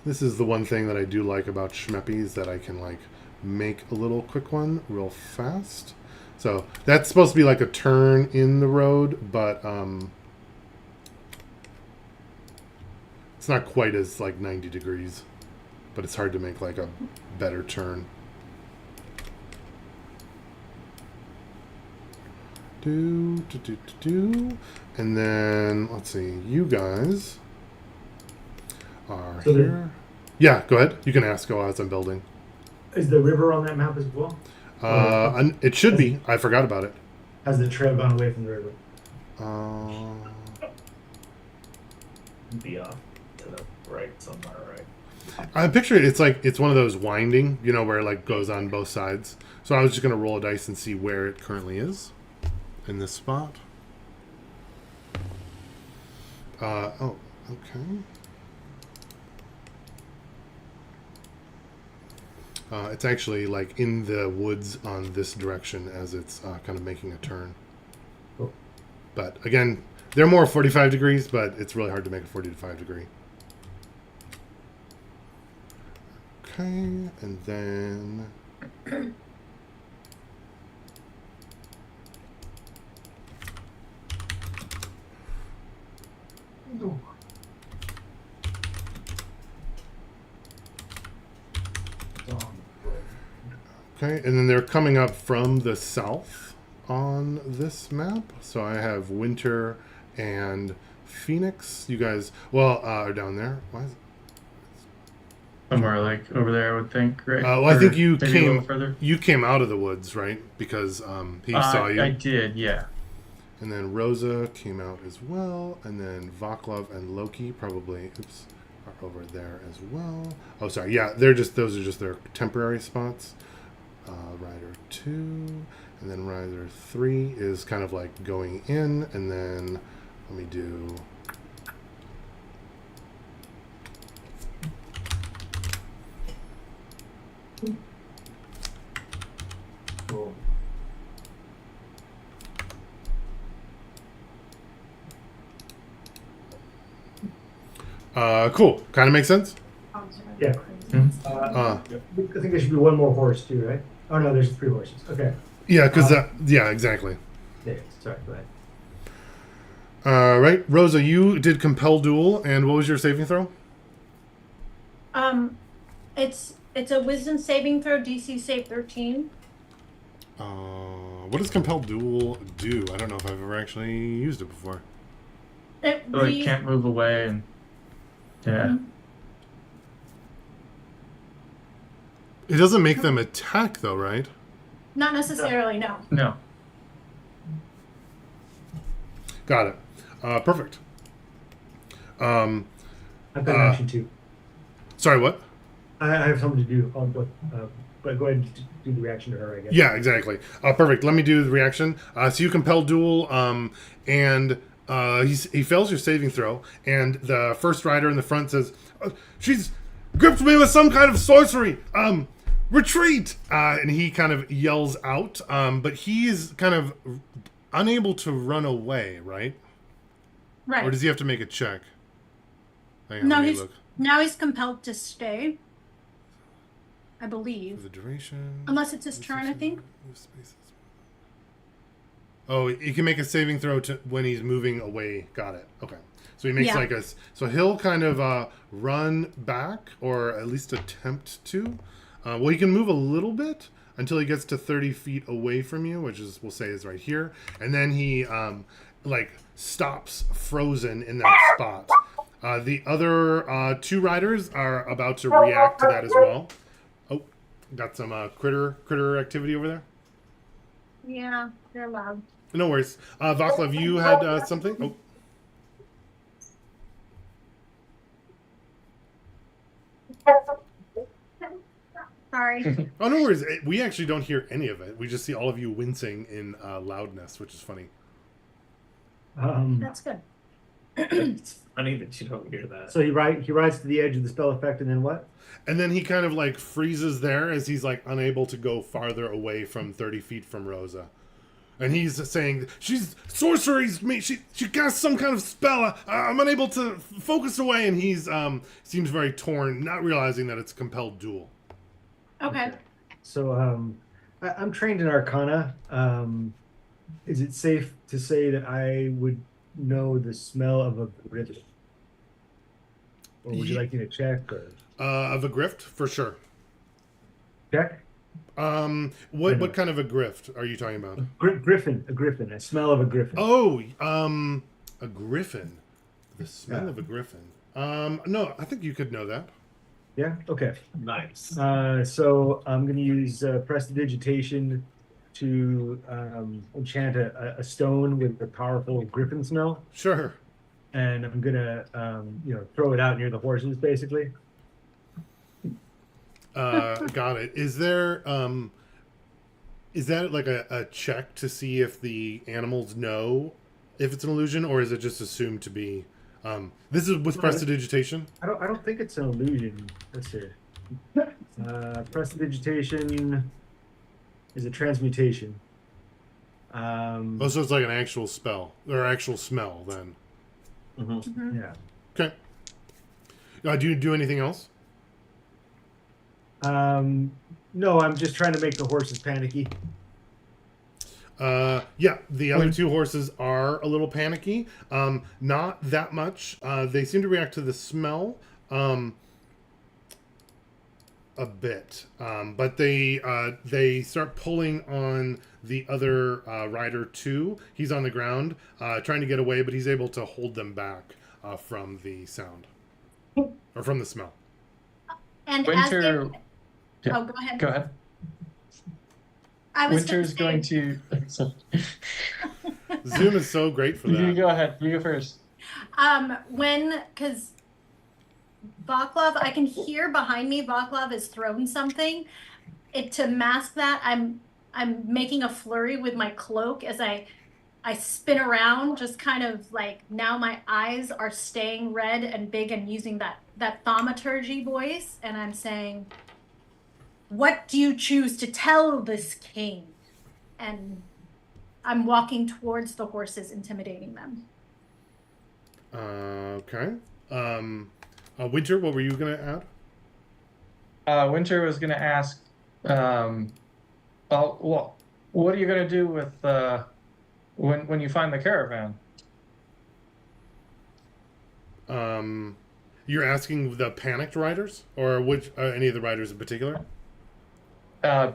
[SPEAKER 1] This is the one thing that I do like about Schmeppy, is that I can like make a little quick one real fast. So that's supposed to be like a turn in the road, but it's not quite as like 90 degrees, but it's hard to make like a better turn. And then let's see, you guys are here. Yeah, go ahead. You can ask as I'm building.
[SPEAKER 5] Is the river on that map as well?
[SPEAKER 1] It should be. I forgot about it.
[SPEAKER 5] Has the trail gone away from the river?
[SPEAKER 6] Be off to the right somewhere, right?
[SPEAKER 1] I picture it. It's one of those winding, where it like goes on both sides. So I was just gonna roll a dice and see where it currently is in this spot. Oh, okay. It's actually like in the woods on this direction as it's kind of making a turn.
[SPEAKER 5] Cool.
[SPEAKER 1] But again, they're more 45 degrees, but it's really hard to make a 45 degree. Okay, and then Okay, and then they're coming up from the south on this map. So I have Winter and Phoenix. You guys, are down there. Why is
[SPEAKER 4] Somewhere like over there, I would think, right?
[SPEAKER 1] well, I
[SPEAKER 4] Or
[SPEAKER 1] think you
[SPEAKER 4] maybe a little
[SPEAKER 1] came
[SPEAKER 4] further.
[SPEAKER 1] you came out of the woods, right? Because he saw you.
[SPEAKER 4] I did, yeah.
[SPEAKER 1] And then Rosa came out as well, and then Vaclav and Loki probably are over there as well. Oh, sorry, yeah, those are just their temporary spots. Rider 2, and then Rider 3 is kind of like going in, and then let me do.
[SPEAKER 2] Cool.
[SPEAKER 1] Cool. Kind of makes sense.
[SPEAKER 5] Yeah. I think there should be one more horse too, right? Oh no, there's 3 horses. Okay.
[SPEAKER 1] Yeah, because yeah, exactly.
[SPEAKER 5] Yeah, sorry, go ahead.
[SPEAKER 1] Right, Rosa, you did compel duel, and what was your saving throw?
[SPEAKER 3] It's a wisdom saving throw, DC save 13.
[SPEAKER 1] What does compel duel do? I don't know if I've ever actually used it before.
[SPEAKER 3] It
[SPEAKER 4] So it can't move away, and yeah.
[SPEAKER 1] It doesn't make them attack, though, right?
[SPEAKER 3] Not necessarily, no.
[SPEAKER 4] No.
[SPEAKER 1] Got it. Perfect.
[SPEAKER 5] I've got an action too.
[SPEAKER 1] Sorry, what?
[SPEAKER 5] I have something to do on but go ahead and do the reaction to her, I guess.
[SPEAKER 1] Yeah, exactly. Perfect. Let me do the reaction. So you compel duel, and he fails your saving throw, and the first rider in the front says, "She's gripped me with some kind of sorcery. Retreat!" And he kind of yells out, but he is kind of unable to run away, right?
[SPEAKER 3] Right.
[SPEAKER 1] Or does he have to make a check? Hang on,
[SPEAKER 3] No,
[SPEAKER 1] let me
[SPEAKER 3] he's
[SPEAKER 1] look.
[SPEAKER 3] now he's compelled to stay. I
[SPEAKER 1] For
[SPEAKER 3] believe.
[SPEAKER 1] the duration.
[SPEAKER 3] Unless it's his turn, I think.
[SPEAKER 1] Oh, he can make a saving throw when he's moving away. Got it. Okay. So he makes
[SPEAKER 3] Yeah.
[SPEAKER 1] So he'll kind of run back, or at least attempt to. Well, he can move a little bit until he gets to 30 feet away from you, which is, we'll say, is right here. And then he, stops frozen in that spot. The other 2 riders are about to react to that as well. Oh, got some critter activity over there.
[SPEAKER 3] Yeah, they're loud.
[SPEAKER 1] No worries. Vaclav, you had something? Oh.
[SPEAKER 3] Sorry.
[SPEAKER 1] Oh, no worries. We actually don't hear any of it. We just see all of you wincing in loudness, which is funny.
[SPEAKER 3] That's good.
[SPEAKER 6] It's funny that you don't hear that.
[SPEAKER 5] So he rides to the edge of the spell effect, and then what?
[SPEAKER 1] And then he kind of like freezes there as he's like unable to go farther away from 30 feet from Rosa. And he's saying, "She's sorceries me. She cast some kind of spell. I'm unable to focus away." And he's seems very torn, not realizing that it's a compelled duel.
[SPEAKER 3] Okay.
[SPEAKER 5] So I'm trained in Arcana. Is it safe to say that I would know the smell of a grift? Or would you like me to check? Or
[SPEAKER 1] Of a grift, for sure.
[SPEAKER 5] check?
[SPEAKER 1] What kind of a grift are you talking about?
[SPEAKER 5] Griffin, a griffin, a smell of a griffin.
[SPEAKER 1] Oh, a griffin. The smell of a griffin. No, I think you could know that.
[SPEAKER 5] Yeah. Okay.
[SPEAKER 6] Nice.
[SPEAKER 5] So I'm going to use prestidigitation to enchant a stone with a powerful griffin smell,
[SPEAKER 1] Sure.
[SPEAKER 5] and I'm going to throw it out near the horses, basically.
[SPEAKER 1] Got it. Is there is that like a check to see if the animals know if it's an illusion, or is it just assumed to be this is with prestidigitation?
[SPEAKER 5] I don't think it's an illusion. Let's see. Prestidigitation is a transmutation.
[SPEAKER 1] Oh, so it's like an actual spell or actual smell then.
[SPEAKER 2] Mm-hmm.
[SPEAKER 5] Yeah.
[SPEAKER 1] Okay. Do you do anything else?
[SPEAKER 5] No, I'm just trying to make the horses panicky.
[SPEAKER 1] Yeah, the other 2 horses are a little panicky. Not that much. They seem to react to the smell. a bit, but they start pulling on the other rider too. He's on the ground, trying to get away, but he's able to hold them back from the sound or from the smell.
[SPEAKER 3] And
[SPEAKER 4] Winter.
[SPEAKER 3] as they,
[SPEAKER 4] Yeah.
[SPEAKER 3] oh, go ahead.
[SPEAKER 4] Go ahead.
[SPEAKER 3] I was
[SPEAKER 4] Winter's going to.
[SPEAKER 1] Zoom is so great for
[SPEAKER 4] You
[SPEAKER 1] that.
[SPEAKER 4] go ahead. You go first.
[SPEAKER 3] Because Vaclav, I can hear behind me. Vaclav is throwing something. To mask that, I'm making a flurry with my cloak as I spin around, just kind of like now my eyes are staying red and big and using that thaumaturgy voice, and I'm saying, "What do you choose to tell this king?" And I'm walking towards the horses, intimidating them.
[SPEAKER 1] Okay. Winter, what were you going to add?
[SPEAKER 4] Winter was going to ask, well, what are you going to do with when you find the caravan?
[SPEAKER 1] You're asking the panicked riders, or which any of the riders in particular?
[SPEAKER 4] Yeah,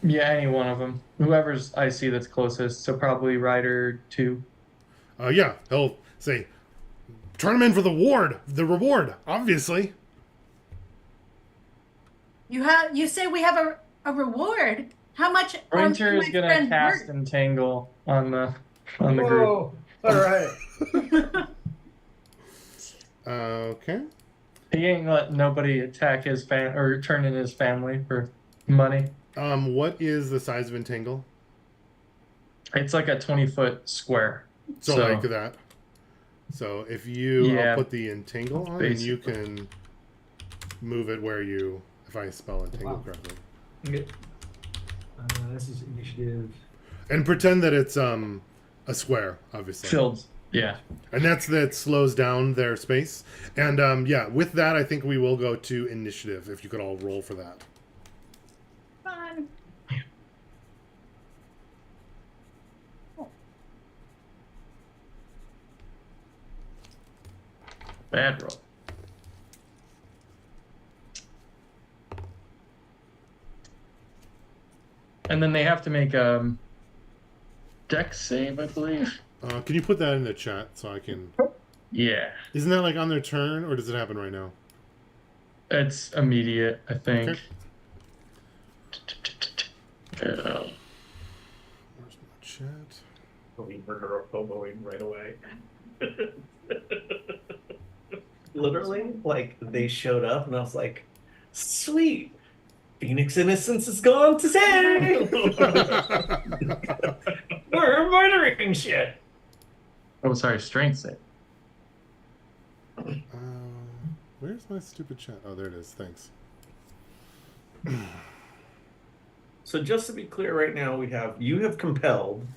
[SPEAKER 4] any one of them. Whoever's I see that's closest. So probably Rider 2.
[SPEAKER 1] Yeah, he'll say, "Turn him in for the reward, obviously."
[SPEAKER 3] You say we have a reward. How much?
[SPEAKER 4] Winter is gonna cast Entangle on the group.
[SPEAKER 5] Whoa! All right.
[SPEAKER 1] Okay.
[SPEAKER 4] He ain't let nobody attack his or turn in his family for money.
[SPEAKER 1] What is the size of Entangle?
[SPEAKER 4] It's like a 20-foot square.
[SPEAKER 1] So like that. So if you I'll put the Entangle on, and you can move it where you, if I spell Entangle correctly.
[SPEAKER 5] Okay. This is initiative.
[SPEAKER 1] And pretend that it's a square, obviously.
[SPEAKER 4] Filled. Yeah.
[SPEAKER 1] And that slows down their space. And yeah, with that, I think we will go to initiative. If you could all roll for that.
[SPEAKER 3] Fun.
[SPEAKER 4] Bad roll. And then they have to make a dex save, I believe.
[SPEAKER 1] Can you put that in the chat so I can...
[SPEAKER 4] Yeah.
[SPEAKER 1] Isn't that like on their turn, or does it happen right now?
[SPEAKER 4] It's immediate, I think.
[SPEAKER 1] Okay. Where's my chat?
[SPEAKER 6] We murder a hoboing right away. Literally, like, they showed up and I was like, sweet! Phoenix Innocence is gone today! We're murdering shit!
[SPEAKER 4] Oh, sorry, strength save.
[SPEAKER 1] Where's my stupid chat? Oh, there it is. Thanks.
[SPEAKER 2] So just to be clear, right now you have compelled.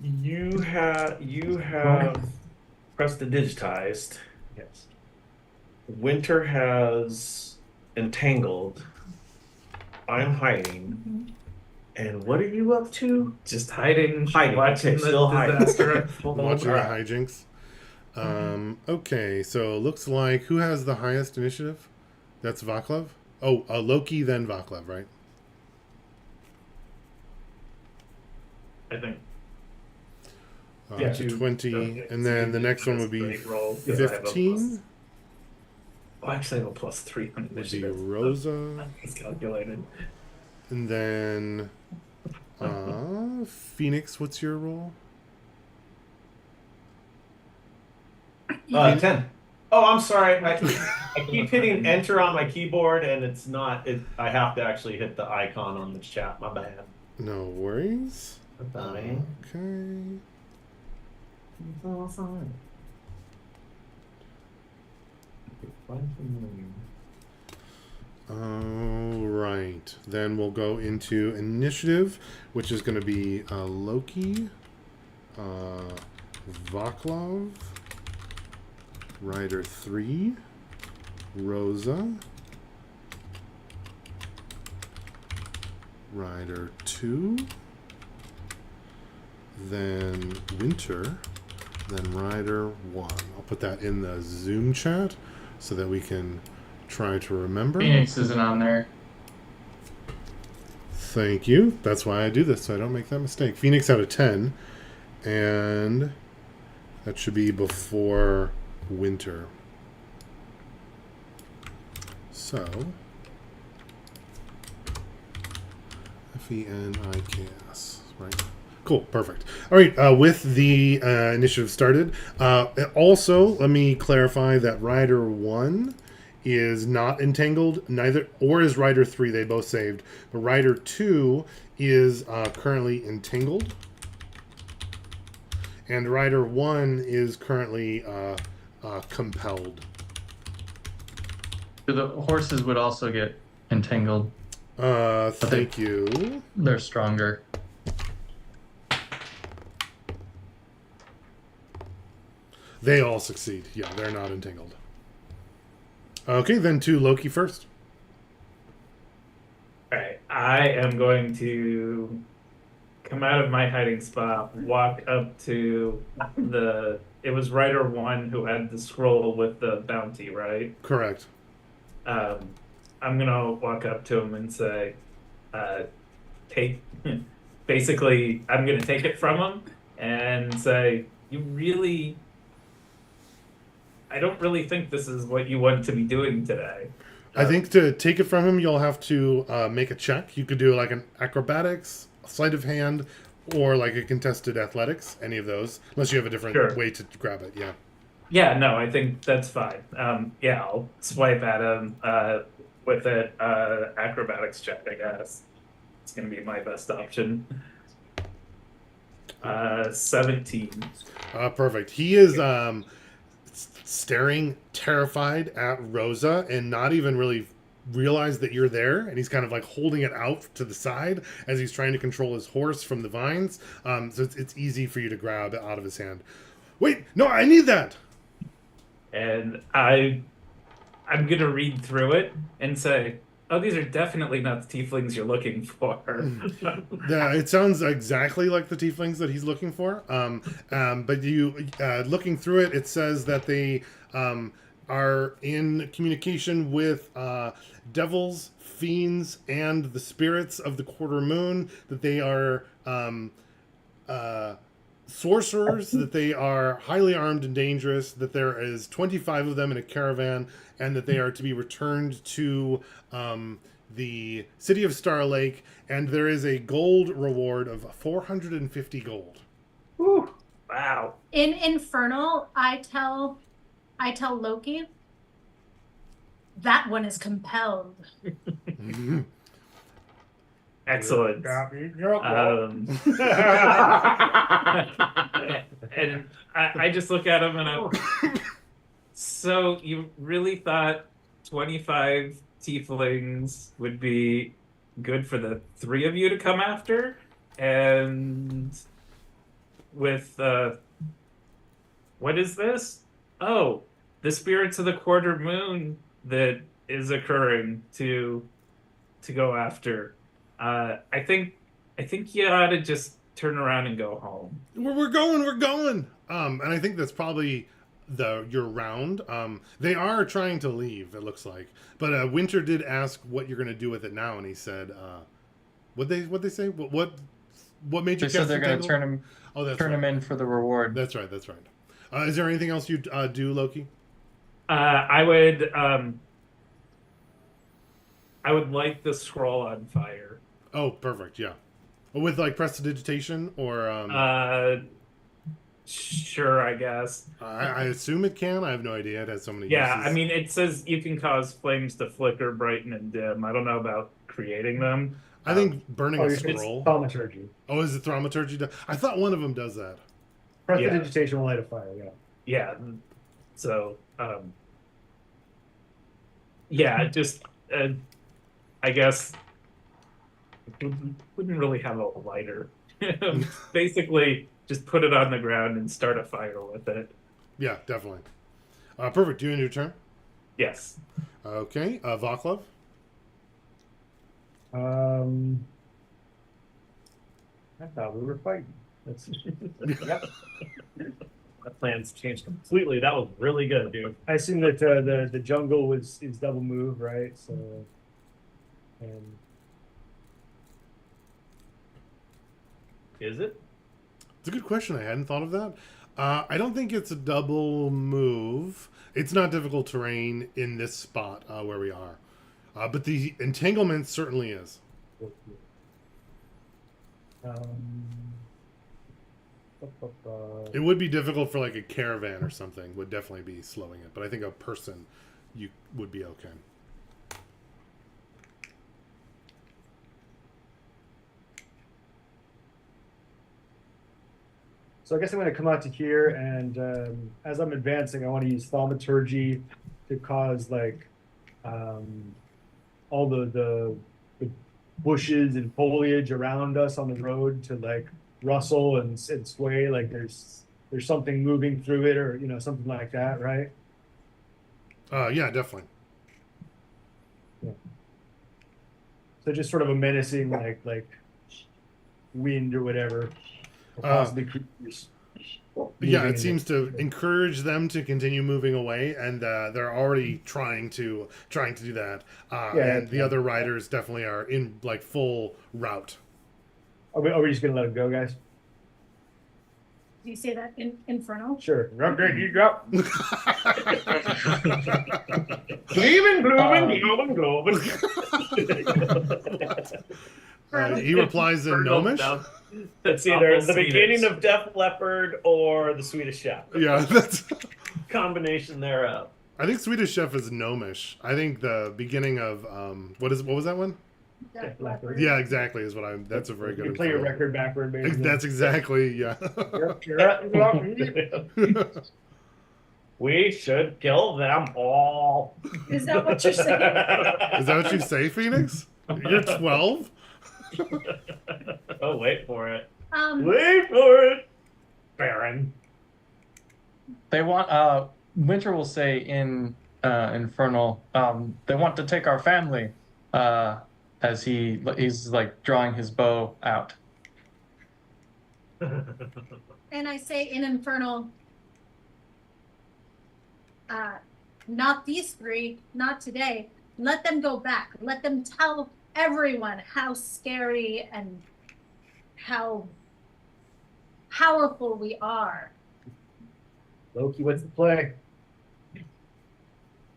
[SPEAKER 2] You have prestidigitized.
[SPEAKER 5] Yes.
[SPEAKER 2] Winter has entangled. I'm hiding. And what are you up to?
[SPEAKER 6] Just hiding,
[SPEAKER 2] Hiding,
[SPEAKER 6] watching
[SPEAKER 2] okay,
[SPEAKER 6] the
[SPEAKER 2] still hiding.
[SPEAKER 6] disaster unfold.
[SPEAKER 1] Watching the
[SPEAKER 2] Alright.
[SPEAKER 1] hijinks. Okay, so it looks like who has the highest initiative? That's Vaclav? Oh, Loki, then Vaclav, right?
[SPEAKER 6] I think.
[SPEAKER 2] Yeah,
[SPEAKER 1] 20,
[SPEAKER 6] okay,
[SPEAKER 1] and
[SPEAKER 6] so
[SPEAKER 1] then
[SPEAKER 6] you
[SPEAKER 1] the
[SPEAKER 6] did
[SPEAKER 1] next one
[SPEAKER 6] this
[SPEAKER 1] would be
[SPEAKER 6] great roll, 'cause I have a
[SPEAKER 1] 15.
[SPEAKER 6] Oh, actually, I have a +3 on
[SPEAKER 1] Would be
[SPEAKER 6] initiative.
[SPEAKER 1] Rosa,
[SPEAKER 6] It's calculated.
[SPEAKER 1] and then Phoenix. What's your roll?
[SPEAKER 2] 10. Oh, I'm sorry. I keep hitting enter on my keyboard, and it's not. I have to actually hit the icon on the chat. My bad.
[SPEAKER 1] No worries.
[SPEAKER 2] Dying.
[SPEAKER 1] Okay. All right. Then we'll go into initiative, which is going to be Loki, Vaclav, Rider 3, Rosa, Rider 2, then Winter, then Rider 1. I'll put that in the Zoom chat so that we can try to remember.
[SPEAKER 4] Phoenix isn't on there.
[SPEAKER 1] Thank you. That's why I do this, so I don't make that mistake. Phoenix out of 10. And that should be before winter. So, Feniks, right? Cool, perfect. All right, with the initiative started, also let me clarify that Rider 1 is not entangled, neither, or is Rider 3. They both saved, but Rider 2 is currently entangled, and Rider 1 is currently compelled.
[SPEAKER 4] The horses would also get entangled.
[SPEAKER 1] Thank you.
[SPEAKER 4] They're stronger.
[SPEAKER 1] They all succeed. Yeah, they're not entangled. Okay, then to Loki first.
[SPEAKER 6] All right, I am going to come out of my hiding spot, walk up to it was Rider 1 who had the scroll with the bounty, right?
[SPEAKER 1] Correct.
[SPEAKER 6] I'm gonna walk up to him and say, take, basically, I'm gonna take it from him and say, I don't really think this is what you want to be doing today.
[SPEAKER 1] I think to take it from him, you'll have to make a check. You could do like an acrobatics, sleight of hand, or like a contested athletics, any of those, unless you have a different way to grab it. Yeah.
[SPEAKER 6] Yeah, no, I think that's fine. Yeah, I'll swipe at him with it. Acrobatics check, I guess. It's going to be my best option. 17.
[SPEAKER 1] Perfect. He is staring terrified at Rosa and not even really realize that you're there, and he's kind of like holding it out to the side as he's trying to control his horse from the vines. So it's easy for you to grab it out of his hand. Wait, no, I need that.
[SPEAKER 6] And I'm going to read through it and say, oh, these are definitely not the tieflings you're looking for.
[SPEAKER 1] Yeah, it sounds exactly like the tieflings that he's looking for. But you, looking through it, it says that they are in communication with devils, fiends, and the spirits of the quarter moon, that they are sorcerers, that they are highly armed and dangerous, that there is 25 of them in a caravan, and that they are to be returned to the city of Star Lake, and there is a gold reward of 450 gold.
[SPEAKER 6] Whew. Wow.
[SPEAKER 3] In Infernal, I tell Loki that one is compelled.
[SPEAKER 6] Excellent. And I just look at him and so you really thought 25 tieflings would be good for the three of you to come after? And with, what is this? Oh, the spirits of the quarter moon that is occurring to go after. I think you ought to just turn around and go home.
[SPEAKER 1] We're going. And I think that's probably your round. They are trying to leave, it looks like. But Winter did ask what you're going to do with it now, and he said, what they say? What made you?
[SPEAKER 4] They said they're going to turn him.
[SPEAKER 1] Oh, that's
[SPEAKER 4] turn
[SPEAKER 1] right.
[SPEAKER 4] him in for the reward.
[SPEAKER 1] That's right. Is there anything else you do, Loki?
[SPEAKER 6] I would light the scroll on fire.
[SPEAKER 1] Oh, perfect. Yeah. With like prestidigitation or
[SPEAKER 6] sure, I guess.
[SPEAKER 1] I assume it can. I have no idea. It has so many
[SPEAKER 6] Yeah,
[SPEAKER 1] uses.
[SPEAKER 6] I mean, it says you can cause flames to flicker, brighten, and dim. I don't know about creating them.
[SPEAKER 1] I think burning a scroll.
[SPEAKER 5] Thaumaturgy.
[SPEAKER 1] Oh, is it thaumaturgy? I thought one of them does that.
[SPEAKER 5] Prestidigitation will light a fire, yeah.
[SPEAKER 6] Yeah. So, yeah, just, I guess, wouldn't really have a lighter. Basically, just put it on the ground and start a fire with it.
[SPEAKER 1] Yeah, definitely. Perfect. Do you end your turn?
[SPEAKER 6] Yes.
[SPEAKER 1] Okay. Vaclav?
[SPEAKER 5] I thought we were fighting. Yep.
[SPEAKER 2] That plan's changed completely. That was really good, dude.
[SPEAKER 5] I assume that the jungle is double move, right? So, and
[SPEAKER 2] Is it?
[SPEAKER 1] It's a good question. I hadn't thought of that. I don't think it's a double move. It's not difficult terrain in this spot where we are. But the entanglement certainly is.
[SPEAKER 5] um,
[SPEAKER 1] It would be difficult for like a caravan or something. Would definitely be slowing it. But I think a person, you would be okay.
[SPEAKER 5] So I guess I'm going to come out to here, and as I'm advancing, I want to use thaumaturgy to cause like all the bushes and foliage around us on the road to like rustle and sway, like there's something moving through it, or something like that, right?
[SPEAKER 1] Yeah, definitely.
[SPEAKER 5] So just sort of a menacing like wind or whatever, or possibly creatures.
[SPEAKER 1] Yeah,
[SPEAKER 5] moving
[SPEAKER 1] it seems to encourage them to continue moving away, and they're already trying to do that. And the other riders definitely are in like full route.
[SPEAKER 5] Are we just gonna let them go, guys?
[SPEAKER 3] Do you say that in Inferno?
[SPEAKER 5] Sure. Okay, you go.
[SPEAKER 2] Gleaming, blooming, glowing, glowing.
[SPEAKER 1] He replies in Gnomish.
[SPEAKER 2] That's either the
[SPEAKER 6] Swedish.
[SPEAKER 2] beginning of Def Leppard or the Swedish Chef.
[SPEAKER 1] Yeah, that's.
[SPEAKER 2] Combination thereof.
[SPEAKER 1] I think Swedish Chef is Gnomish. I think the beginning of what was that one?
[SPEAKER 3] Def
[SPEAKER 5] Leppard.
[SPEAKER 3] Leppard.
[SPEAKER 1] Yeah, exactly is what I'm. That's a very good.
[SPEAKER 5] You play your
[SPEAKER 1] example.
[SPEAKER 5] record backward, basically.
[SPEAKER 1] That's exactly yeah.
[SPEAKER 2] We should kill them all.
[SPEAKER 3] Is that what you're saying?
[SPEAKER 1] Is that what you say, Phoenix? You're 12.
[SPEAKER 2] Oh, wait for it.
[SPEAKER 3] Um,
[SPEAKER 2] Wait for it, Baron.
[SPEAKER 4] They want Winter will say in Infernal, they want to take our family, as he's like drawing his bow out.
[SPEAKER 3] and I say in Infernal, not these three, not today. Let them go back. Let them tell everyone how scary and how powerful we are.
[SPEAKER 5] Loki, what's the play?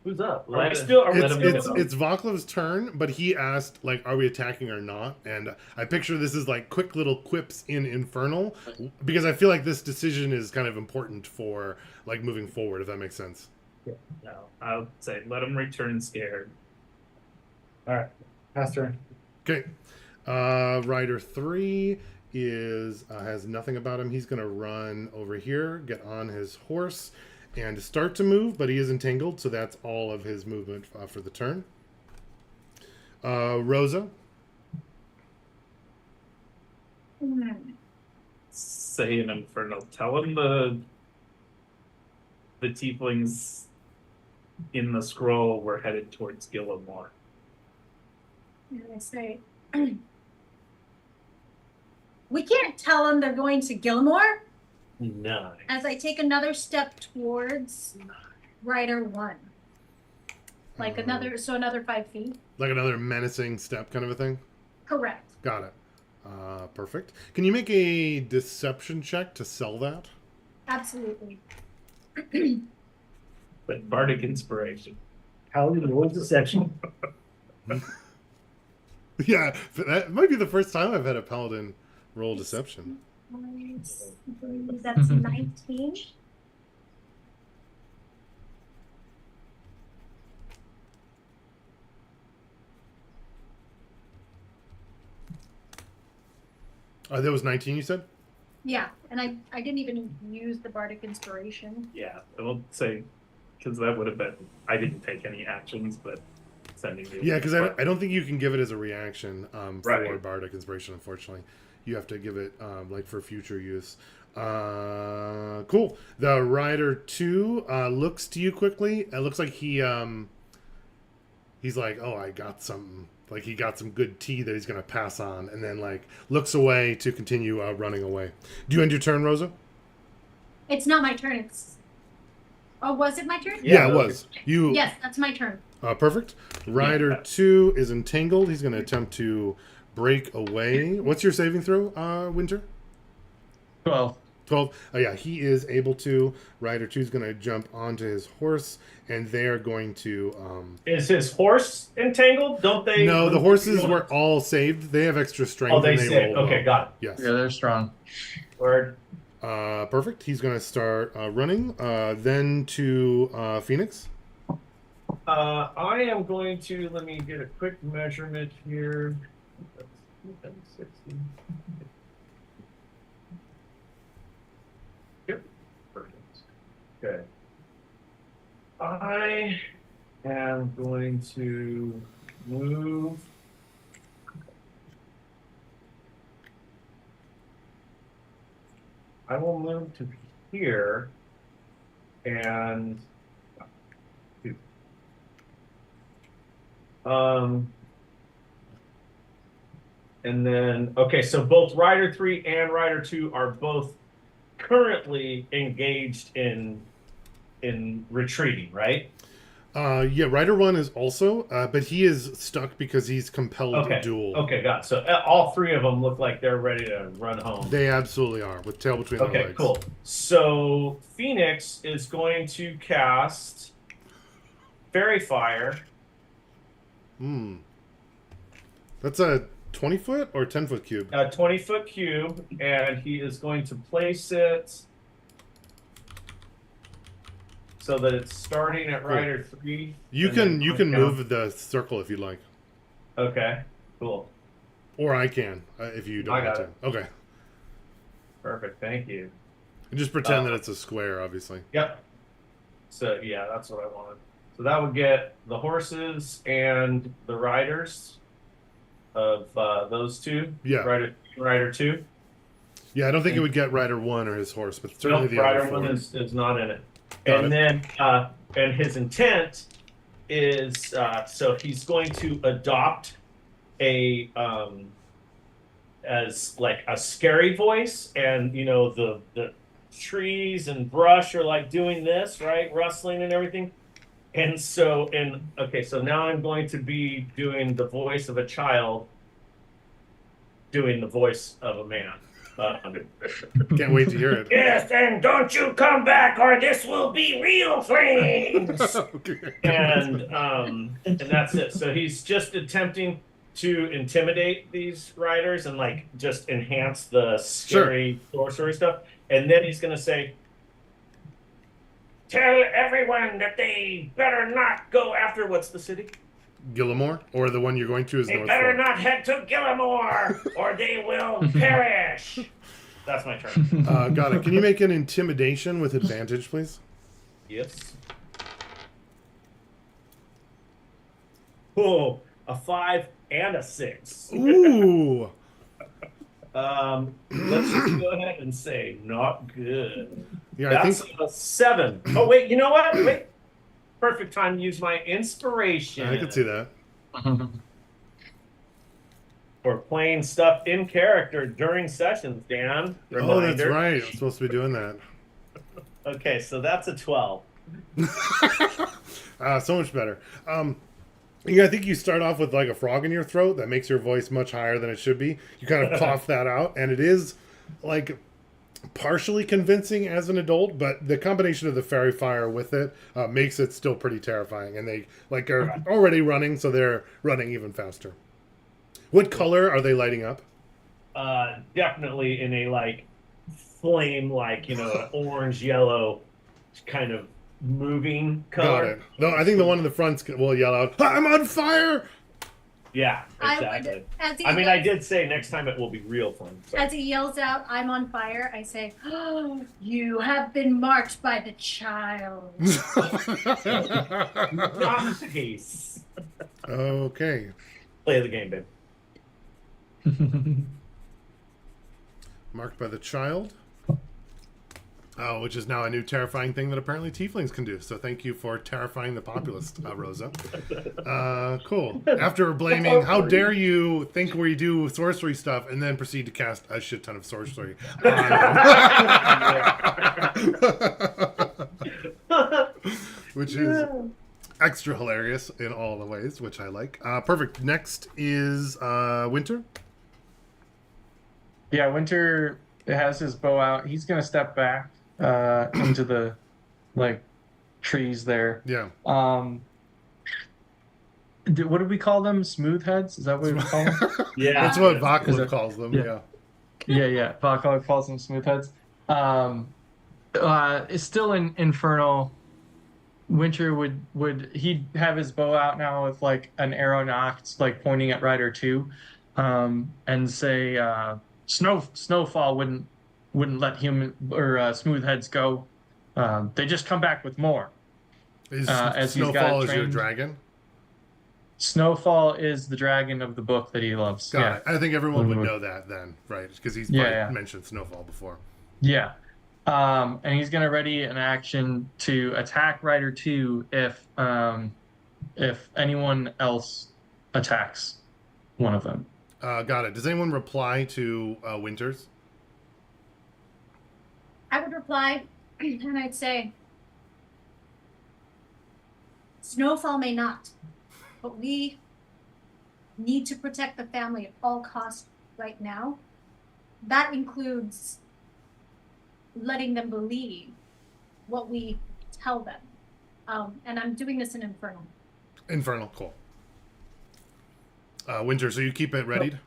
[SPEAKER 2] Who's up?
[SPEAKER 6] Let
[SPEAKER 2] Are we
[SPEAKER 6] it-
[SPEAKER 2] still? Are we
[SPEAKER 6] let him
[SPEAKER 2] still?
[SPEAKER 6] go.
[SPEAKER 1] It's Vaclav's turn, but he asked like, "Are we attacking or not?" And I picture this is like quick little quips in Infernal, because I feel like this decision is kind of important for like moving forward. If that makes sense.
[SPEAKER 6] No, I'll say let him return scared.
[SPEAKER 5] All right, pass turn.
[SPEAKER 1] Okay, Rider 3 is has nothing about him. He's gonna run over here, get on his horse, and start to move, but he is entangled, so that's all of his movement for the turn. Rosa.
[SPEAKER 6] Say an infernal. Tell him the tieflings in the scroll were headed towards Gillimore.
[SPEAKER 3] And I say, we can't tell them they're going to Gilmore.
[SPEAKER 2] 9.
[SPEAKER 3] As I take another step towards Rider 1. Like another 5 feet.
[SPEAKER 1] Like another menacing step kind of a thing?
[SPEAKER 3] Correct.
[SPEAKER 1] Got it. Perfect. Can you make a deception check to sell that?
[SPEAKER 3] Absolutely.
[SPEAKER 6] But bardic inspiration.
[SPEAKER 5] Paladin rolls deception.
[SPEAKER 1] Yeah, that might be the first time I've had a paladin roll deception.
[SPEAKER 3] That's 19.
[SPEAKER 1] That was 19, you said?
[SPEAKER 3] Yeah, and I didn't even use the bardic inspiration.
[SPEAKER 6] Yeah, I will say because that would have been. I didn't take any actions, but sending you.
[SPEAKER 1] Yeah, because I don't think you can give it as a reaction for
[SPEAKER 6] Right.
[SPEAKER 1] bardic inspiration, unfortunately. You have to give it like for future use. Cool. The rider 2 looks to you quickly. It looks like he's like, oh, I got something. Like he got some good tea that he's gonna pass on, and then like looks away to continue running away. Do you end your turn, Rosa?
[SPEAKER 3] It's not my turn. It's. Oh, was it my turn?
[SPEAKER 1] Yeah, it was. You.
[SPEAKER 3] Yes, that's my turn.
[SPEAKER 1] Perfect. Rider 2 is entangled. He's going to attempt to break away. What's your saving throw, Winter?
[SPEAKER 4] 12.
[SPEAKER 1] 12. Oh, yeah, he is able to. Rider 2 is going to jump onto his horse, and they are going to.
[SPEAKER 2] Is his horse entangled? Don't they?
[SPEAKER 1] No, the horses were all saved. They have extra strength.
[SPEAKER 2] Oh, they
[SPEAKER 1] and
[SPEAKER 2] saved.
[SPEAKER 1] roll
[SPEAKER 2] Okay,
[SPEAKER 1] well.
[SPEAKER 2] got it.
[SPEAKER 1] Yes.
[SPEAKER 4] Yeah, they're strong.
[SPEAKER 2] Word.
[SPEAKER 1] Perfect. He's going to start running. Then to Phoenix.
[SPEAKER 2] I am going to, let me get a quick measurement here. That's 60. Yep. Perfect. Okay. I am going to move. I will move to here and and then okay, so both Rider 3 and Rider 2 are both currently engaged in retreating, right?
[SPEAKER 1] Yeah, Rider 1 is also, but he is stuck because he's compelled
[SPEAKER 2] Okay.
[SPEAKER 1] duel.
[SPEAKER 2] Okay, got it. So all three of them look like they're ready to run home.
[SPEAKER 1] They absolutely are, with tail between their
[SPEAKER 2] Okay,
[SPEAKER 1] legs.
[SPEAKER 2] cool. So Phoenix is going to cast Fairy Fire.
[SPEAKER 1] That's a 20-foot or 10-foot cube?
[SPEAKER 2] A 20-foot cube, and he is going to place it so that it's starting at Rider 3.
[SPEAKER 1] You
[SPEAKER 2] and
[SPEAKER 1] can
[SPEAKER 2] then
[SPEAKER 1] move the circle if you'd like.
[SPEAKER 2] Okay, cool.
[SPEAKER 1] Or I can, if you don't
[SPEAKER 2] I
[SPEAKER 1] want
[SPEAKER 2] got
[SPEAKER 1] to. Okay.
[SPEAKER 2] Perfect, thank you.
[SPEAKER 1] And just pretend that it's a square, obviously.
[SPEAKER 2] Yep. So, yeah, that's what I wanted. So that would get the horses and the riders of those two.
[SPEAKER 1] Yeah.
[SPEAKER 2] Rider 2.
[SPEAKER 1] Yeah, I don't think it would get Rider 1 or his horse, but certainly the
[SPEAKER 2] Rider
[SPEAKER 1] other four.
[SPEAKER 2] 1 is not in it.
[SPEAKER 1] Got
[SPEAKER 2] And
[SPEAKER 1] it.
[SPEAKER 2] then, and his intent is, so he's going to adopt a, as like a scary voice, and you know, the trees and brush are like doing this, right? Rustling and everything. And so, okay, so now I'm going to be doing the voice of a child, doing the voice of a man.
[SPEAKER 1] Can't wait to hear it.
[SPEAKER 2] Yes, and don't you come back or this will be real flames.
[SPEAKER 1] Okay.
[SPEAKER 2] and that's it. So he's just attempting to intimidate these riders and like just enhance the scary sorcery stuff. And then he's gonna say, "Tell everyone that they better not go after what's the city?
[SPEAKER 1] Gillimore? Or the one you're going to is
[SPEAKER 2] They
[SPEAKER 1] North
[SPEAKER 2] better
[SPEAKER 1] Fork.
[SPEAKER 2] not head to Gillimore or they will perish." That's my turn.
[SPEAKER 1] Got it. Can you make an intimidation with advantage, please?
[SPEAKER 2] Yes. Oh, a 5 and a 6.
[SPEAKER 1] Ooh.
[SPEAKER 2] Let's just go ahead and say not good.
[SPEAKER 1] Yeah,
[SPEAKER 2] That's
[SPEAKER 1] I think
[SPEAKER 2] a 7. Oh wait, you know what? Wait. Perfect time to use my inspiration.
[SPEAKER 1] I can see that.
[SPEAKER 2] For playing stuff in character during sessions, Dan.
[SPEAKER 1] Oh, that's
[SPEAKER 2] Reminder.
[SPEAKER 1] right. I'm supposed to be doing that.
[SPEAKER 2] Okay, so that's a 12.
[SPEAKER 1] So much better. Yeah, I think you start off with like a frog in your throat that makes your voice much higher than it should be. You kind of cough that out, and it is like partially convincing as an adult, but the combination of the fairy fire with it makes it still pretty terrifying. And they like are already running, so they're running even faster. What color are they lighting up?
[SPEAKER 2] Definitely in a like flame, like, you know, an orange yellow kind of moving
[SPEAKER 1] Got
[SPEAKER 2] color.
[SPEAKER 1] it. No, I think the one in the front will yell out, "I'm on fire!"
[SPEAKER 2] Yeah,
[SPEAKER 3] I
[SPEAKER 2] exactly.
[SPEAKER 3] would, as he
[SPEAKER 2] I mean,
[SPEAKER 3] yells,
[SPEAKER 2] I did say next time it will be real fun. So.
[SPEAKER 3] as he yells out, "I'm on fire," I say, "Oh, you have been marked by the child."
[SPEAKER 2] Nice.
[SPEAKER 1] Okay.
[SPEAKER 2] Play the game, babe.
[SPEAKER 1] Marked by the child. which is now a new terrifying thing that apparently tieflings can do. So thank you for terrifying the populace, Rosa. Cool. After blaming, how dare you think we do sorcery stuff, and then proceed to cast a shit ton of sorcery on them. Which is extra hilarious in all the ways, which I like. Perfect. Next is Winter.
[SPEAKER 4] Yeah, Winter has his bow out. He's gonna step back into the trees there.
[SPEAKER 1] Yeah.
[SPEAKER 4] What did we call them? Smooth heads? Is that what we call them?
[SPEAKER 2] Yeah.
[SPEAKER 1] That's what
[SPEAKER 4] Is
[SPEAKER 1] Vaclav
[SPEAKER 4] it-
[SPEAKER 1] calls them.
[SPEAKER 4] yeah.
[SPEAKER 1] Yeah.
[SPEAKER 4] Yeah. Valkov calls them smooth heads. It's still in Infernal. Winter he'd have his bow out now with like an arrow nocked, like pointing at Rider 2, and say Snowfall wouldn't let human or smooth heads go. They just come back with more. As he's got
[SPEAKER 1] Snowfall is your
[SPEAKER 4] trained.
[SPEAKER 1] dragon?
[SPEAKER 4] Snowfall is the dragon of the book that he loves.
[SPEAKER 1] Got it. I think everyone would
[SPEAKER 4] Mhm.
[SPEAKER 1] know that then, right? Because he's
[SPEAKER 4] Yeah.
[SPEAKER 1] mentioned Snowfall before.
[SPEAKER 4] Yeah. And he's gonna ready an action to attack Rider 2 if anyone else attacks one of them.
[SPEAKER 1] Got it. Does anyone reply to Winters?
[SPEAKER 3] I would reply, and I'd say, Snowfall may not, but we need to protect the family at all costs right now. That includes letting them believe what we tell them. And I'm doing this in Infernal.
[SPEAKER 1] Infernal, cool. Winter, so you keep it readied?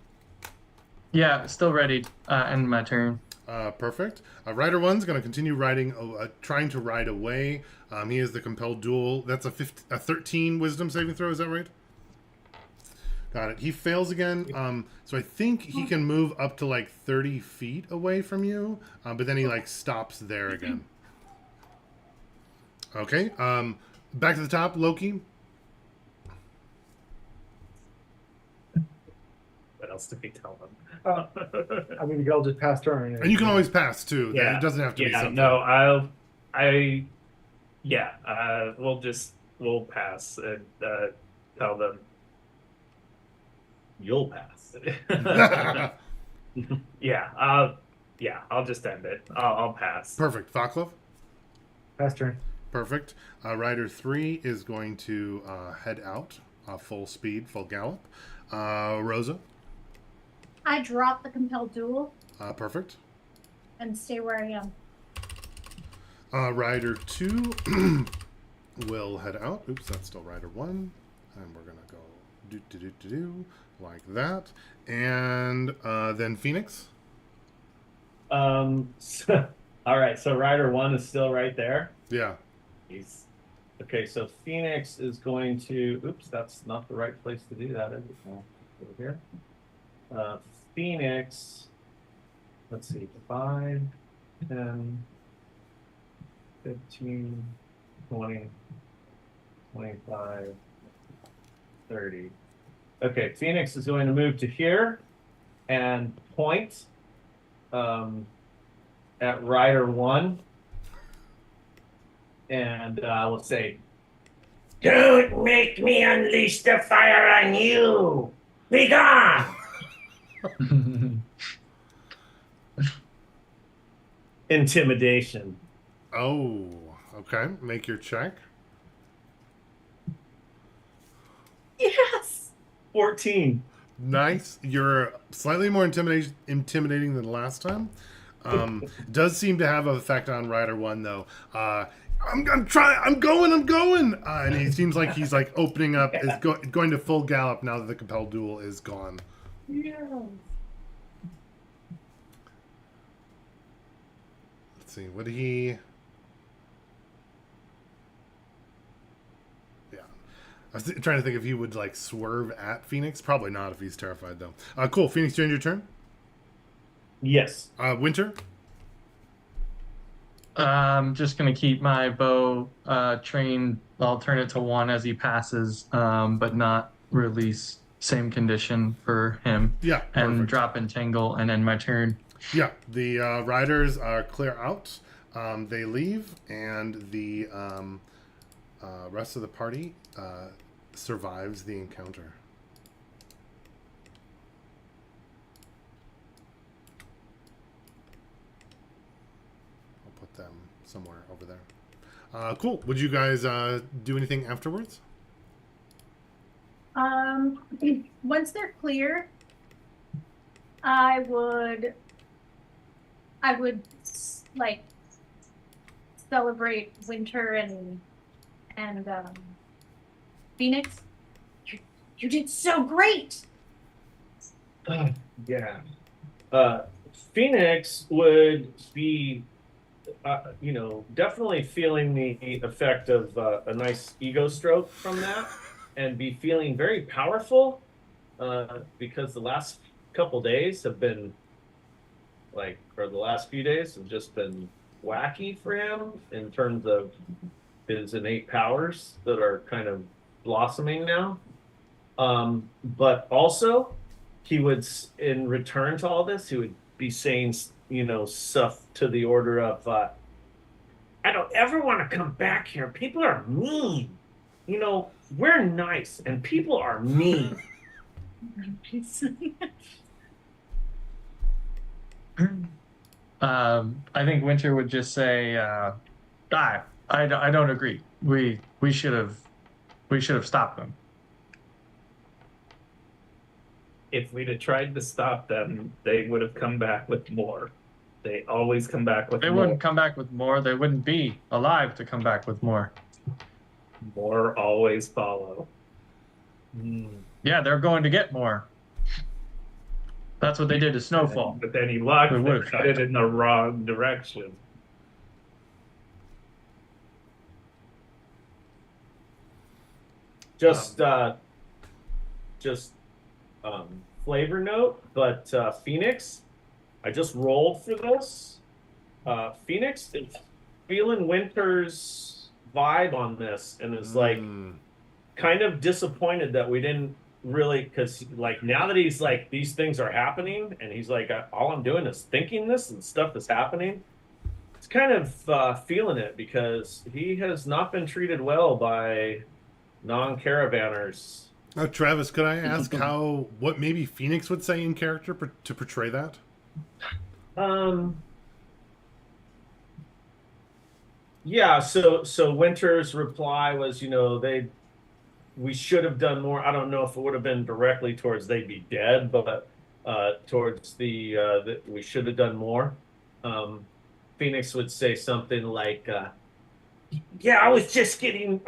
[SPEAKER 4] Yeah, still ready. End my turn.
[SPEAKER 1] Perfect. Rider 1's going to continue riding, trying to ride away. He has the compelled duel. That's a 13 wisdom saving throw, is that right? Got it. He fails again. So I think he can move up to like 30 feet away from you, but then he like stops there again. Okay. Back to the top, Loki.
[SPEAKER 6] What else did we tell them?
[SPEAKER 5] I mean, we could all just pass turn.
[SPEAKER 1] And you can always pass too.
[SPEAKER 6] Yeah.
[SPEAKER 1] It doesn't have to be
[SPEAKER 6] Yeah,
[SPEAKER 1] something.
[SPEAKER 6] no, we'll pass and tell them you'll pass. I'll just end it. I'll pass.
[SPEAKER 1] Perfect. Vaclav?
[SPEAKER 5] Pass turn.
[SPEAKER 1] Perfect. Rider 3 is going to head out, full speed, full gallop. Rosa?
[SPEAKER 3] I drop the compelled duel
[SPEAKER 1] Perfect.
[SPEAKER 3] and stay where I am.
[SPEAKER 1] Rider 2 will head out. Oops, that's still Rider 1. And we're going to go like that. And then Phoenix.
[SPEAKER 2] All right, so Rider 1 is still right there.
[SPEAKER 1] Yeah.
[SPEAKER 2] Okay, so Phoenix is going to. Oops, that's not the right place to do that, is it? No, over here. Phoenix. Let's see, 5, 10, 15, 20, 25, 30. Okay, Phoenix is going to move to here and point at Rider 1. And let's say, "Don't make me unleash the fire on you! Be gone!" Intimidation.
[SPEAKER 1] Oh, okay. Make your check.
[SPEAKER 3] Yes!
[SPEAKER 2] 14.
[SPEAKER 1] Nice. You're slightly more intimidating than last time. Does seem to have an effect on Rider 1, though. I'm trying. I'm going. And he seems like he's like opening up, is going to full gallop now that the compelled duel is gone.
[SPEAKER 3] Yeah.
[SPEAKER 1] Let's see. Would he? Yeah. I was trying to think if he would like swerve at Phoenix. Probably not if he's terrified though. Cool. Phoenix, you end your turn.
[SPEAKER 2] Yes.
[SPEAKER 1] Winter.
[SPEAKER 4] I'm just gonna keep my bow trained. I'll turn it to 1 as he passes, but not release. Same condition for him.
[SPEAKER 1] Yeah.
[SPEAKER 4] And
[SPEAKER 1] Perfect.
[SPEAKER 4] drop Entangle and end my turn.
[SPEAKER 1] Yeah, the riders are clear out. They leave, and the rest of the party survives the encounter. I'll put them somewhere over there. Cool. Would you guys do anything afterwards?
[SPEAKER 3] Once they're clear, I would like celebrate Winter and Phoenix. You did so great.
[SPEAKER 2] Yeah. Phoenix would be, definitely feeling the effect of a nice ego stroke from that, and be feeling very powerful because the last couple days have been or the last few days have just been wacky for him in terms of his innate powers that are kind of blossoming now. But also, he would, in return to all this, he would be saying, stuff to the order of, I don't ever want to come back here. People are mean. We're nice, and people are mean.
[SPEAKER 4] I think Winter would just say, I don't agree. We should have stopped them.
[SPEAKER 6] If we'd have tried to stop them, they would have come back with more. They always come back with
[SPEAKER 4] They
[SPEAKER 6] more.
[SPEAKER 4] wouldn't come back with more. They wouldn't be alive to come back with more.
[SPEAKER 6] More always follow.
[SPEAKER 4] Yeah, they're going to get more. That's what they did to Snowfall.
[SPEAKER 6] But then he locked
[SPEAKER 4] We would've
[SPEAKER 6] it in the wrong direction.
[SPEAKER 2] Just flavor note, but Phoenix, I just rolled for this. Phoenix is feeling Winter's vibe on this, and is like kind of disappointed that we didn't really, because now that he's like, these things are happening, and he's like, all I'm doing is thinking this and stuff is happening. It's kind of feeling it because he has not been treated well by non-caravanners.
[SPEAKER 1] Travis, could I ask what maybe Phoenix would say in character to portray that?
[SPEAKER 2] Yeah, so Winter's reply was, we should have done more. I don't know if it would have been directly towards they'd be dead, but towards the we should have done more. Phoenix would say something like, yeah, I was just getting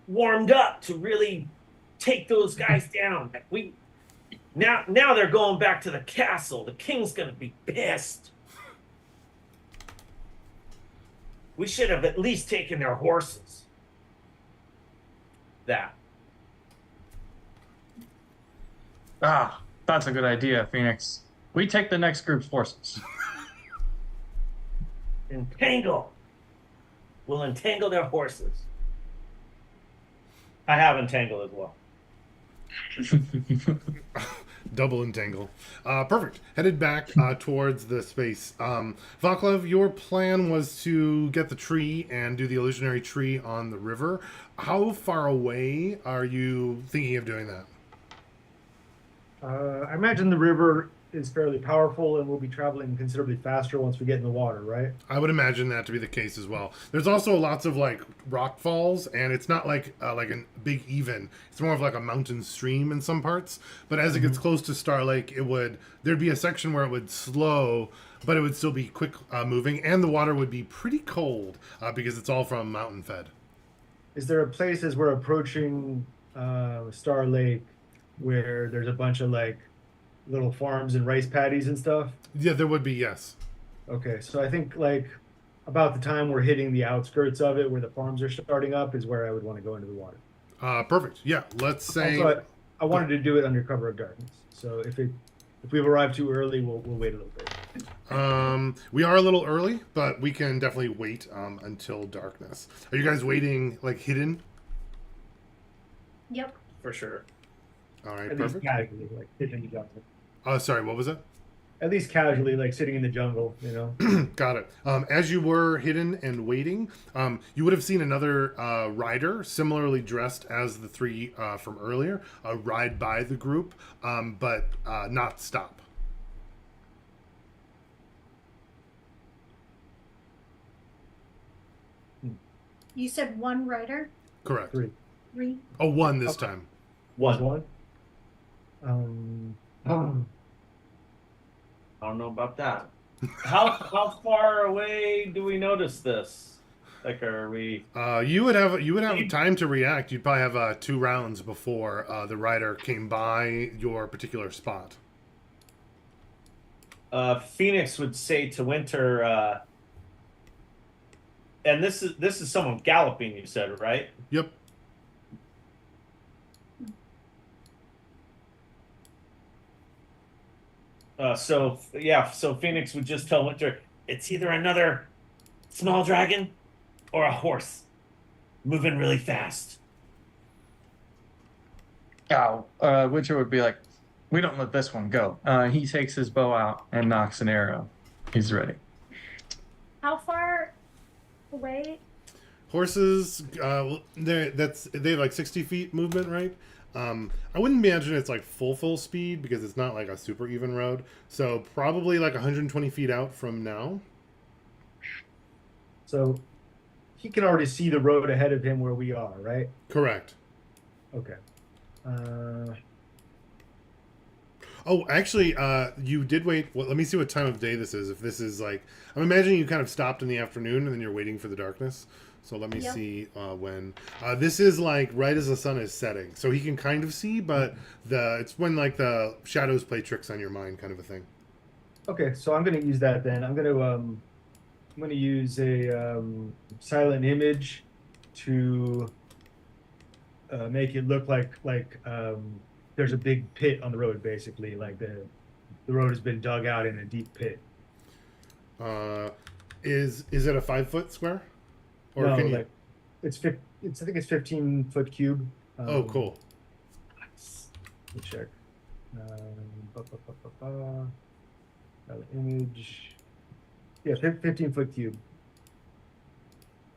[SPEAKER 2] warmed up to really take those guys down. Now they're going back to the castle. The king's gonna be pissed. We should have at least taken their horses. That.
[SPEAKER 4] That's a good idea, Phoenix. We take the next group's horses.
[SPEAKER 2] Entangle. We'll entangle their horses. I have entangle as well.
[SPEAKER 1] Double entangle. Perfect. Headed back towards the space. Vaclav, your plan was to get the tree and do the illusionary tree on the river. How far away are you thinking of doing that?
[SPEAKER 5] I imagine the river is fairly powerful and we'll be traveling considerably faster once we get in the water, right?
[SPEAKER 1] I would imagine that to be the case as well. There's also lots of rock falls, and it's not like a big even. It's more of like a mountain stream in some parts. But as it gets close to Star Lake, there'd be a section where it would slow, but it would still be quick moving, and the water would be pretty cold because it's all from mountain fed.
[SPEAKER 5] Is there a place as we're approaching Star Lake where there's a bunch of little farms and rice paddies and stuff?
[SPEAKER 1] Yeah, there would be, yes.
[SPEAKER 5] Okay, so I think about the time we're hitting the outskirts of it, where the farms are starting up, is where I would want to go into the water.
[SPEAKER 1] Perfect. Yeah, let's say.
[SPEAKER 5] Also, I wanted to do it under cover of darkness. So if we've arrived too early, we'll wait a little bit.
[SPEAKER 1] We are a little early, but we can definitely wait until darkness. Are you guys waiting hidden?
[SPEAKER 3] Yep.
[SPEAKER 2] For sure.
[SPEAKER 1] All right,
[SPEAKER 5] I think
[SPEAKER 1] perfect.
[SPEAKER 5] category, hidden darkness.
[SPEAKER 1] Sorry, what was that?
[SPEAKER 5] at least casually, like sitting in the jungle, you know.
[SPEAKER 1] Got it. As you were hidden and waiting, you would have seen another rider, similarly dressed as the three from earlier, ride by the group, but not stop.
[SPEAKER 3] You said one rider?
[SPEAKER 1] Correct.
[SPEAKER 5] 3.
[SPEAKER 3] 3?
[SPEAKER 1] Oh, one this
[SPEAKER 2] Okay.
[SPEAKER 1] time.
[SPEAKER 5] Was
[SPEAKER 2] One.
[SPEAKER 5] one.
[SPEAKER 2] I don't know about that. How far away do we notice this? Like, are we?
[SPEAKER 1] You would have time to react. You'd probably have 2 rounds before the rider came by your particular spot.
[SPEAKER 2] Phoenix would say to Winter, and this is someone galloping. You said, right?
[SPEAKER 1] Yep.
[SPEAKER 2] So Phoenix would just tell Winter, it's either another small dragon or a horse moving really fast.
[SPEAKER 4] Oh, Witcher would be like, we don't let this one go. He takes his bow out and knocks an arrow. He's ready.
[SPEAKER 3] How far away?
[SPEAKER 1] Horses, they have like 60 feet movement, right? I wouldn't imagine it's like full speed because it's not like a super even road. So probably like 120 feet out from now.
[SPEAKER 5] So he can already see the road ahead of him where we are, right?
[SPEAKER 1] Correct.
[SPEAKER 5] Okay.
[SPEAKER 1] Oh, actually, you did wait. Well, let me see what time of day this is. If this is like, I'm imagining you kind of stopped in the afternoon and then you're waiting for the darkness. So let me
[SPEAKER 3] Yep.
[SPEAKER 1] see when. This is like right as the sun is setting, so he can kind of see, but it's when like the shadows play tricks on your mind, kind of a thing.
[SPEAKER 5] Okay, so I'm gonna use that then. I'm gonna use a silent image to make it look like there's a big pit on the road, basically, like the road has been dug out in a deep pit.
[SPEAKER 1] Is it a 5-foot square? Or
[SPEAKER 5] No,
[SPEAKER 1] can you?
[SPEAKER 5] like it's I think it's 15-foot cube.
[SPEAKER 1] Oh, cool.
[SPEAKER 5] Let me check. Silent image. Yeah, 15-foot cube.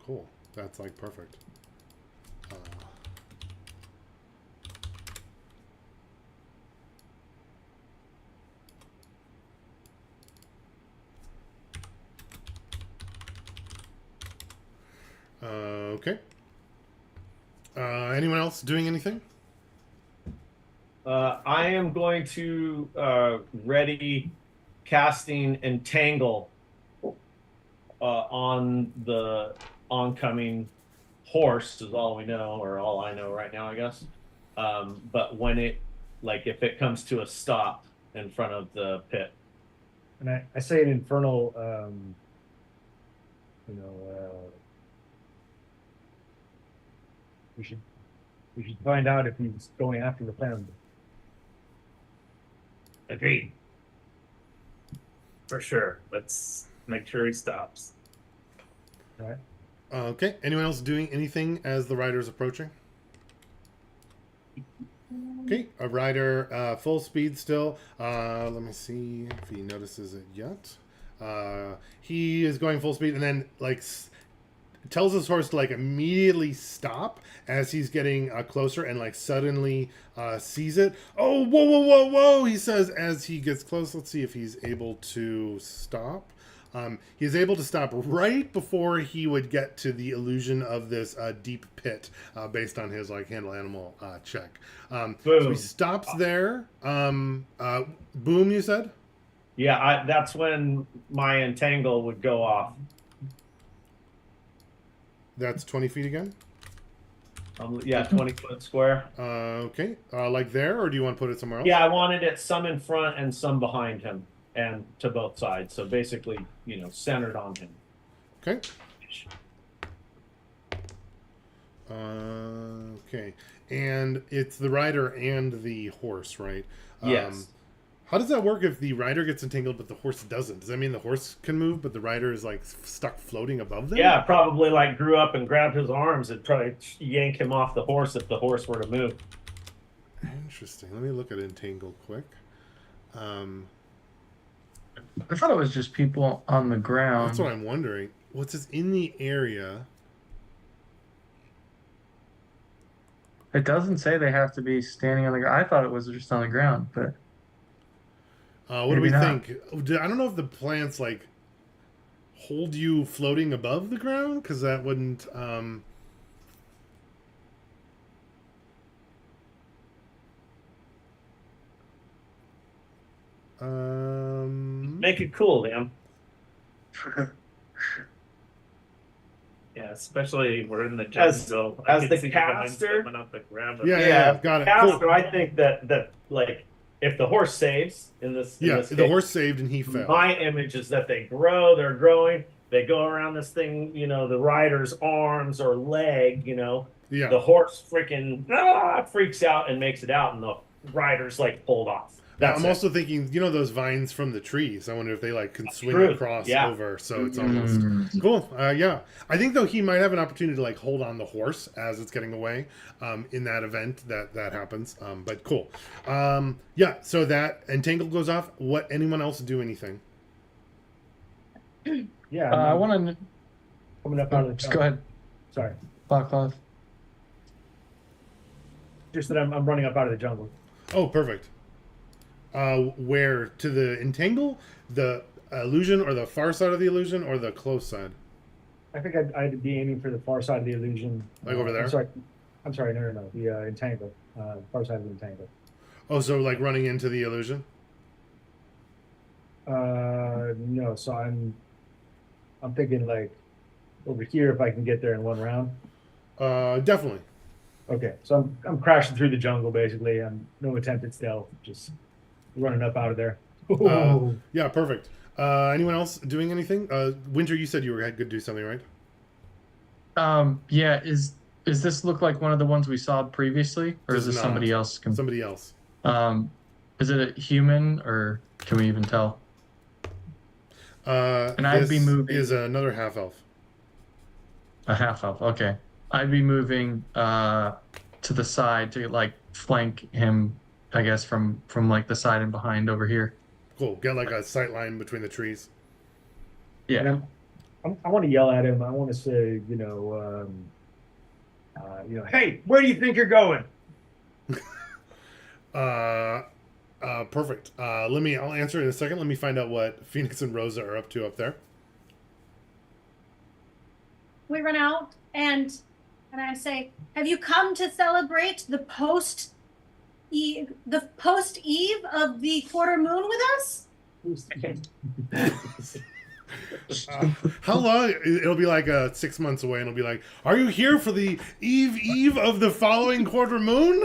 [SPEAKER 1] Cool. That's like perfect. Okay. Anyone else doing anything?
[SPEAKER 2] I am going to ready casting Entangle on the oncoming horse is all we know, or all I know right now, I guess. But when if it comes to a stop in front of the pit.
[SPEAKER 5] And I say an infernal, we should find out if he's going after the family.
[SPEAKER 6] Agreed. For sure. Let's make sure he stops.
[SPEAKER 5] All right.
[SPEAKER 1] Okay. Anyone else doing anything as the rider's approaching? Okay. A rider, full speed still. Let me see if he notices it yet. He is going full speed and then tells his horse to immediately stop as he's getting closer and suddenly sees it. Oh, whoa, he says as he gets close. Let's see if he's able to stop. He's able to stop right before he would get to the illusion of this deep pit based on his handle animal check. So he stops there. Boom, you said?
[SPEAKER 2] Yeah, that's when my Entangle would go off.
[SPEAKER 1] That's 20 feet again?
[SPEAKER 2] 20-foot square.
[SPEAKER 1] Okay. Like there, or do you want to put it somewhere else?
[SPEAKER 2] Yeah, I wanted it some in front and some behind him, and to both sides. So basically, centered on him.
[SPEAKER 1] Okay. Okay. And it's the rider and the horse, right?
[SPEAKER 2] Yes.
[SPEAKER 1] How does that work if the rider gets entangled but the horse doesn't? Does that mean the horse can move but the rider is stuck floating above them?
[SPEAKER 2] Yeah, probably grew up and grabbed his arms and probably yank him off the horse if the horse were to move.
[SPEAKER 1] Interesting. Let me look at entangle quick.
[SPEAKER 4] I thought it was just people on the ground.
[SPEAKER 1] That's what I'm wondering. What's this in the area?
[SPEAKER 4] It doesn't say they have to be standing on the ground. I thought it was just on the ground, but
[SPEAKER 1] What do
[SPEAKER 4] maybe
[SPEAKER 1] we
[SPEAKER 4] not.
[SPEAKER 1] think? I don't know if the plants like hold you floating above the ground because that wouldn't.
[SPEAKER 2] Make it cool, man.
[SPEAKER 6] Yeah, especially we're in the
[SPEAKER 2] As-
[SPEAKER 6] jungle.
[SPEAKER 2] as
[SPEAKER 6] I can
[SPEAKER 2] the
[SPEAKER 6] see vines
[SPEAKER 2] caster-
[SPEAKER 6] coming up the ground.
[SPEAKER 1] Yeah, got it. Cool.
[SPEAKER 2] So I think that like if the horse saves in this, in
[SPEAKER 1] Yeah,
[SPEAKER 2] this
[SPEAKER 1] the
[SPEAKER 2] case,
[SPEAKER 1] horse saved and he fell.
[SPEAKER 2] my image is that they grow, they're growing, they go around this thing, the rider's arms or leg,
[SPEAKER 1] Yeah.
[SPEAKER 2] the horse freaking freaks out and makes it out, and the rider's like pulled off. That's
[SPEAKER 1] I'm
[SPEAKER 2] it.
[SPEAKER 1] also thinking, those vines from the trees. I wonder if they like can swing
[SPEAKER 2] True.
[SPEAKER 1] across
[SPEAKER 2] Yeah.
[SPEAKER 1] over, so it's almost cool. Yeah, I think though he might have an opportunity to like hold on the horse as it's getting away. In that event that happens. But cool. Yeah. So that entangle goes off. What? Anyone else do anything?
[SPEAKER 5] Yeah,
[SPEAKER 4] I
[SPEAKER 5] I'm
[SPEAKER 4] want to.
[SPEAKER 5] coming up out of the
[SPEAKER 4] Just go ahead,
[SPEAKER 5] Sorry,
[SPEAKER 4] Baclav.
[SPEAKER 5] just that I'm running up out of the jungle.
[SPEAKER 1] Oh, perfect. Where to the entangle, the illusion, or the far side of the illusion, or the close side?
[SPEAKER 5] I think I'd be aiming for the far side of the illusion.
[SPEAKER 1] Like over there?
[SPEAKER 5] I'm sorry, no. The entangle, far side of the entangle.
[SPEAKER 1] Oh, so like running into the illusion.
[SPEAKER 5] No. So I'm thinking like over here if I can get there in one round.
[SPEAKER 1] Definitely.
[SPEAKER 5] Okay, so I'm crashing through the jungle basically. I'm no attempt at stealth, just running up out of there.
[SPEAKER 1] Yeah, perfect. Anyone else doing anything? Winter, you said you were good to do something, right?
[SPEAKER 4] Yeah. Is this look like one of the ones we saw previously, or is
[SPEAKER 1] Does
[SPEAKER 4] this
[SPEAKER 1] not.
[SPEAKER 4] somebody else?
[SPEAKER 1] Somebody else.
[SPEAKER 4] Is it a human, or can we even tell? And I'd be
[SPEAKER 1] this
[SPEAKER 4] moving-
[SPEAKER 1] is another half elf.
[SPEAKER 4] A half elf. Okay. I'd be moving to the side to like flank him, I guess, from like the side and behind over here.
[SPEAKER 1] Cool. Get like a sight line between the trees.
[SPEAKER 4] Yeah.
[SPEAKER 5] And I want to yell at him. I want to say, hey, where do you think you're going?
[SPEAKER 1] Perfect. I'll answer in a second. Let me find out what Phoenix and Rosa are up to up there.
[SPEAKER 3] We run out and I say, "Have you come to celebrate the post eve of the quarter moon with us?"
[SPEAKER 1] How long? It'll be like 6 months away, and it'll be like, "Are you here for the eve of the following quarter moon?"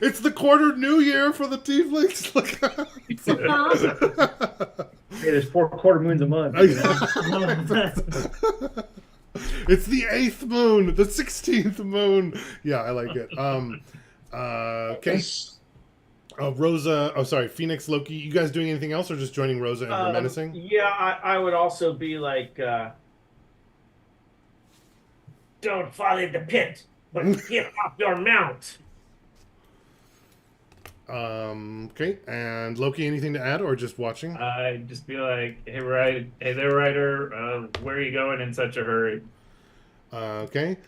[SPEAKER 1] It's the quarter new year for the tieflings.
[SPEAKER 5] Hey, there's 4 quarter moons a month.
[SPEAKER 1] It's the 8th moon, the 16th moon. Yeah, I like it. Okay. Rosa. Oh, sorry, Phoenix, Loki. You guys doing anything else, or just joining Rosa and her menacing?
[SPEAKER 2] Yeah, I would also be like, don't fall in the pit, but get off your mount.
[SPEAKER 1] Okay. And Loki, anything to add, or just watching?
[SPEAKER 6] I'd just be like, hey there, Ryder. Where are you going in such a hurry?
[SPEAKER 1] Okay.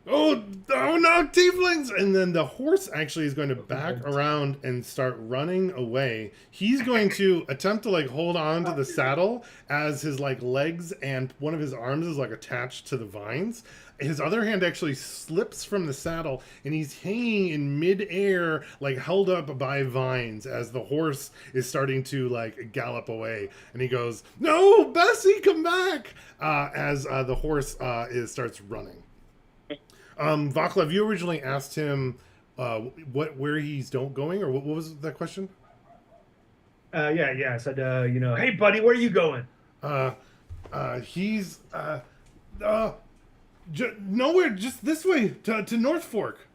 [SPEAKER 1] Oh no, tieflings! And then the horse actually is going to back around and start running away. He's going to attempt to like hold on to the saddle as his like legs and one of his arms is like attached to the vines. His other hand actually slips from the saddle and he's hanging in midair, like held up by vines as the horse is starting to like gallop away. And he goes, "No, Bessie, come back!" As the horse starts running. Vaclav, you originally asked him where he's going, or what was that question?
[SPEAKER 5] Yeah. I said, hey, buddy, where are you going?
[SPEAKER 1] He's nowhere, just this way to North Fork.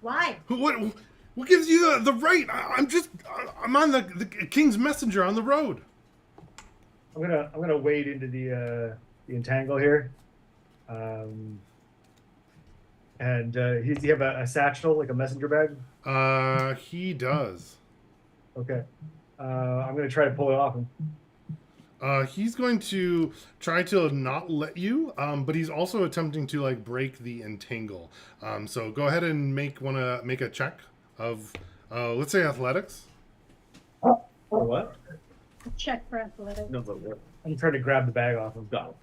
[SPEAKER 3] Why?
[SPEAKER 1] What gives you the right? I'm on the king's messenger on the road.
[SPEAKER 5] I'm gonna wade into the entangle here. And does he have a satchel, like a messenger bag?
[SPEAKER 1] He does.
[SPEAKER 5] Okay. I'm gonna try to pull it off him.
[SPEAKER 1] He's going to try to not let you, but he's also attempting to like break the entangle. So go ahead and make a check of, let's say athletics.
[SPEAKER 2] For what?
[SPEAKER 3] Check for athletics.
[SPEAKER 2] No, but what?
[SPEAKER 5] I'm trying to grab the bag off him.
[SPEAKER 2] No.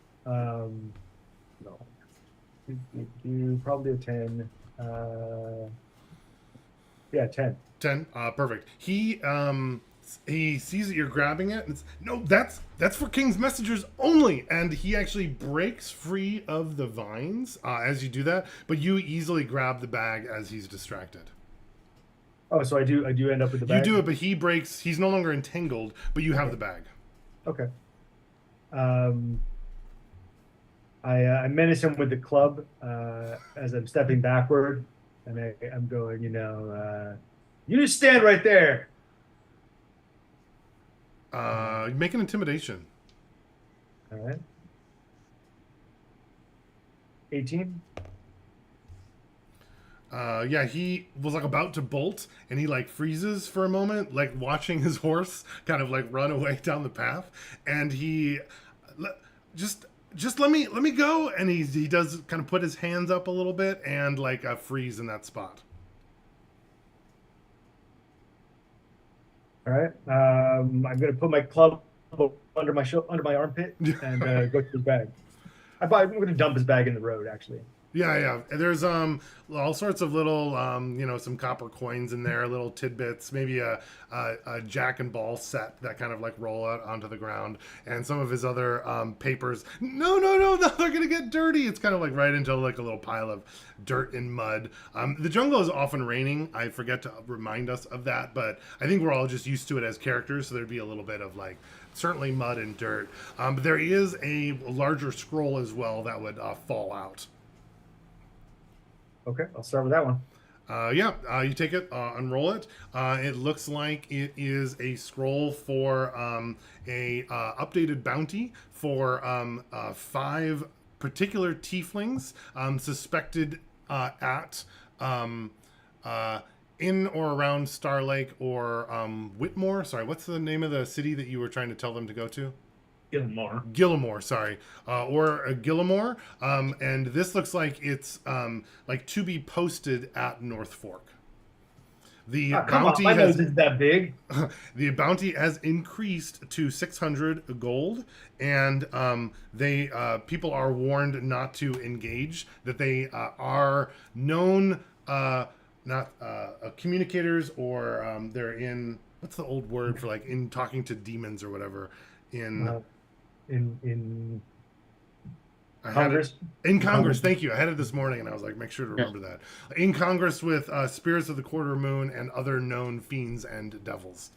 [SPEAKER 5] No. You probably a 10. Yeah, 10.
[SPEAKER 1] 10. Perfect. He sees that you're grabbing it. And it's, no, that's for King's messengers only. And he actually breaks free of the vines as you do that. But you easily grab the bag as he's distracted.
[SPEAKER 5] Oh, so I do end up with the
[SPEAKER 1] You
[SPEAKER 5] bag?
[SPEAKER 1] do it, but he breaks. He's no longer entangled, but you have
[SPEAKER 5] Okay.
[SPEAKER 1] the bag.
[SPEAKER 5] Okay. I menace him with the club as I'm stepping backward, and I'm going, you just stand right there.
[SPEAKER 1] Make an intimidation.
[SPEAKER 5] All right. 18.
[SPEAKER 1] Yeah, he was like about to bolt, and he like freezes for a moment, like watching his horse kind of like run away down the path, and he just let me go, and he does kind of put his hands up a little bit and like freeze in that spot.
[SPEAKER 5] All right. I'm gonna put my club under my armpit and go to his bag. I'm gonna dump his bag in the road, actually.
[SPEAKER 1] Yeah. There's all sorts of little some copper coins in there, little tidbits, maybe a jack and ball set that kind of like roll out onto the ground, and some of his other papers. No, they're gonna get dirty. It's kind of like right into like a little pile of dirt and mud. The jungle is often raining. I forget to remind us of that, but I think we're all just used to it as characters, so there'd be a little bit of like certainly mud and dirt. But there is a larger scroll as well that would fall out.
[SPEAKER 5] Okay, I'll start with that one.
[SPEAKER 1] You take it, unroll it. It looks like it is a scroll for a updated bounty for 5 particular tieflings suspected at in or around Star Lake or Whitmore. Sorry, what's the name of the city that you were trying to tell them to go to? Gillimore, sorry, or Gillimore, and this looks like it's like to be posted at North Fork. The
[SPEAKER 5] Come
[SPEAKER 1] bounty
[SPEAKER 5] on, my
[SPEAKER 1] has
[SPEAKER 5] nose is that big.
[SPEAKER 1] the bounty has increased to 600 gold, and they people are warned not to engage. That they are known not communicators, or they're in what's the old word for like in talking to demons or whatever in.
[SPEAKER 5] In
[SPEAKER 1] I had
[SPEAKER 5] Congress.
[SPEAKER 1] it in Congress. Thank you. I had it this morning, and I was like, make sure to remember that. In Congress with spirits of the quarter moon and other known fiends and devils.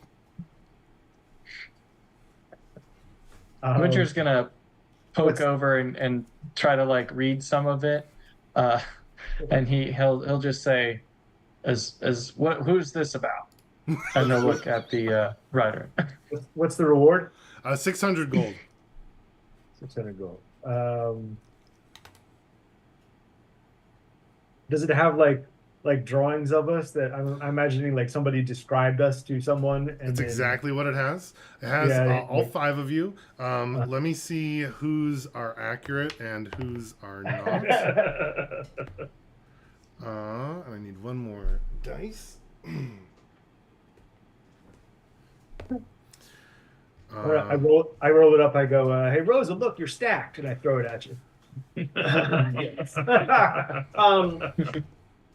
[SPEAKER 4] Winter's gonna poke
[SPEAKER 5] what's-
[SPEAKER 4] over and try to like read some of it, and he'll just say, "As what? Who's this about?" And he'll look at the rider.
[SPEAKER 5] What's the reward?
[SPEAKER 1] 600 gold.
[SPEAKER 5] 600 gold. Does it have like drawings of us that I'm imagining like somebody described us to someone? And
[SPEAKER 1] That's
[SPEAKER 5] then,
[SPEAKER 1] exactly what it has. It has all 5 of you. Let me see whose are accurate and whose are not. And I need one more dice.
[SPEAKER 5] I roll it up. I go, hey Rosa, look, you're stacked, and I throw it at you.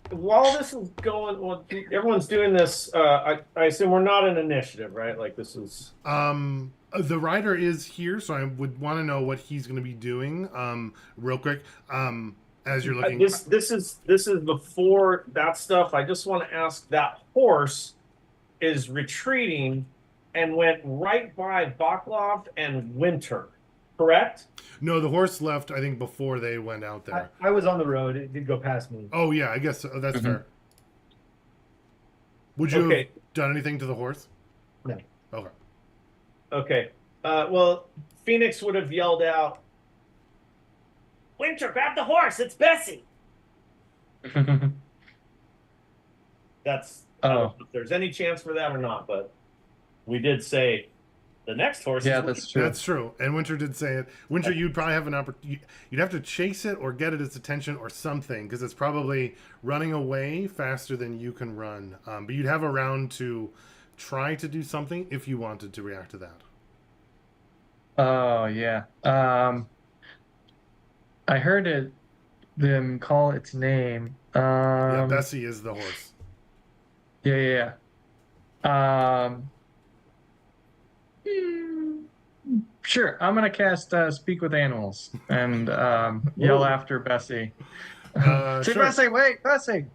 [SPEAKER 2] While this is going, well, everyone's doing this. I assume we're not an initiative, right? Like this is.
[SPEAKER 1] The rider is here, so I would want to know what he's going to be doing. Real quick, as you're looking.
[SPEAKER 2] This is before that stuff. I just want to ask, that horse is retreating and went right by Baklov and Winter, correct?
[SPEAKER 1] No, the horse left, I think, before they went out there.
[SPEAKER 5] I was on the road. It did go past me.
[SPEAKER 1] Oh, yeah, I guess that's fair. Would you have done anything to the horse?
[SPEAKER 5] No.
[SPEAKER 1] Okay.
[SPEAKER 2] Okay. Well, Phoenix would have yelled out, "Winter, grab the horse! It's Bessie!" That's. I don't know if there's any chance for that or not, but. we did say the next horse.
[SPEAKER 4] Yeah,
[SPEAKER 2] is
[SPEAKER 4] that's true.
[SPEAKER 1] That's true. And Winter did say it. Winter, you'd probably have an opportunity. You'd have to chase it or get its attention or something because it's probably running away faster than you can run. But you'd have a round to try to do something if you wanted to react to that.
[SPEAKER 4] Oh yeah. I heard them call its name.
[SPEAKER 1] Yeah, Bessie is the horse.
[SPEAKER 4] Yeah. Sure. I'm gonna cast Speak with Animals and yell after Bessie. Say,
[SPEAKER 1] Sure.
[SPEAKER 4] Bessie, wait, Bessie.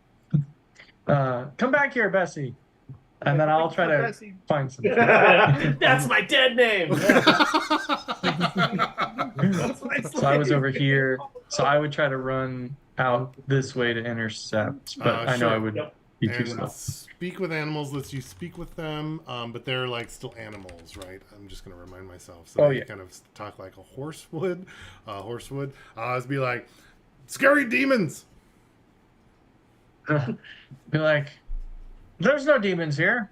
[SPEAKER 4] Come back here, Bessie. And then I'll try to find some.
[SPEAKER 2] That's my dead name.
[SPEAKER 4] So I was over here. So I would try to run out this way to intercept, but I know
[SPEAKER 1] sure.
[SPEAKER 4] I would be too
[SPEAKER 1] And
[SPEAKER 4] slow.
[SPEAKER 1] speak with animals lets you speak with them, but they're like still animals, right? I'm just gonna remind myself. So you kind of talk like a horse would. It'd be like, scary demons.
[SPEAKER 4] Be like, there's no demons here.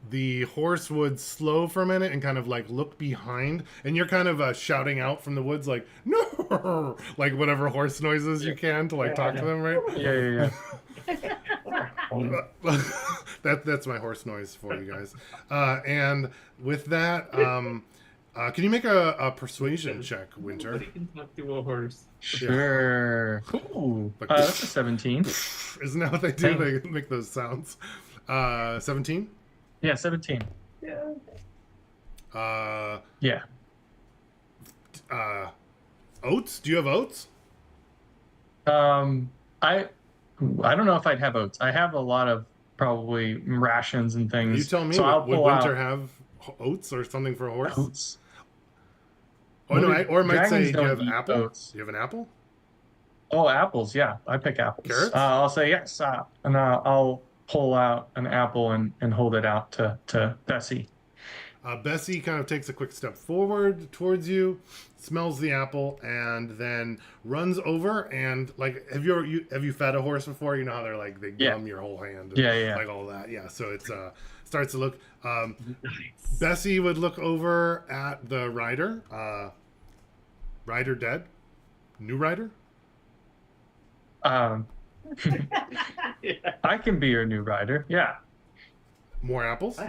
[SPEAKER 1] The horse would slow for a minute and kind of like look behind, and you're kind of shouting out from the woods like no, like whatever horse noises you can to like talk to them, right?
[SPEAKER 4] Yeah.
[SPEAKER 1] That's my horse noise for you guys. And with that, can you make a persuasion check, Winter?
[SPEAKER 6] Nobody can talk to a horse.
[SPEAKER 4] Sure. Ooh, that's a 17.
[SPEAKER 1] Isn't that what they do? They make those sounds. 17.
[SPEAKER 4] Yeah, 17.
[SPEAKER 2] Yeah.
[SPEAKER 4] Yeah.
[SPEAKER 1] Oats? Do you have oats?
[SPEAKER 4] I don't know if I'd have oats. I have a lot of probably rations and things.
[SPEAKER 1] You tell me.
[SPEAKER 4] So I'll
[SPEAKER 1] would
[SPEAKER 4] pull
[SPEAKER 1] Winter
[SPEAKER 4] out
[SPEAKER 1] have oats or something for a horse?
[SPEAKER 4] oats.
[SPEAKER 1] Oh no, or it might say,
[SPEAKER 4] Dragons
[SPEAKER 1] do you
[SPEAKER 4] don't
[SPEAKER 1] have
[SPEAKER 4] eat
[SPEAKER 1] apple?
[SPEAKER 4] oats.
[SPEAKER 1] Do you have an apple?
[SPEAKER 4] Oh, apples. Yeah, I pick apples.
[SPEAKER 1] Carrots?
[SPEAKER 4] I'll say yes, and I'll pull out an apple and hold it out to Bessie.
[SPEAKER 1] Bessie kind of takes a quick step forward towards you, smells the apple, and then runs over and like have you fed a horse before? You know how they're like they gum your whole hand, and
[SPEAKER 4] Yeah.
[SPEAKER 1] like all that. Yeah, so it's starts to look. Bessie would look over at the rider. Rider dead. New rider.
[SPEAKER 4] I can be your new rider. Yeah.
[SPEAKER 1] More apples.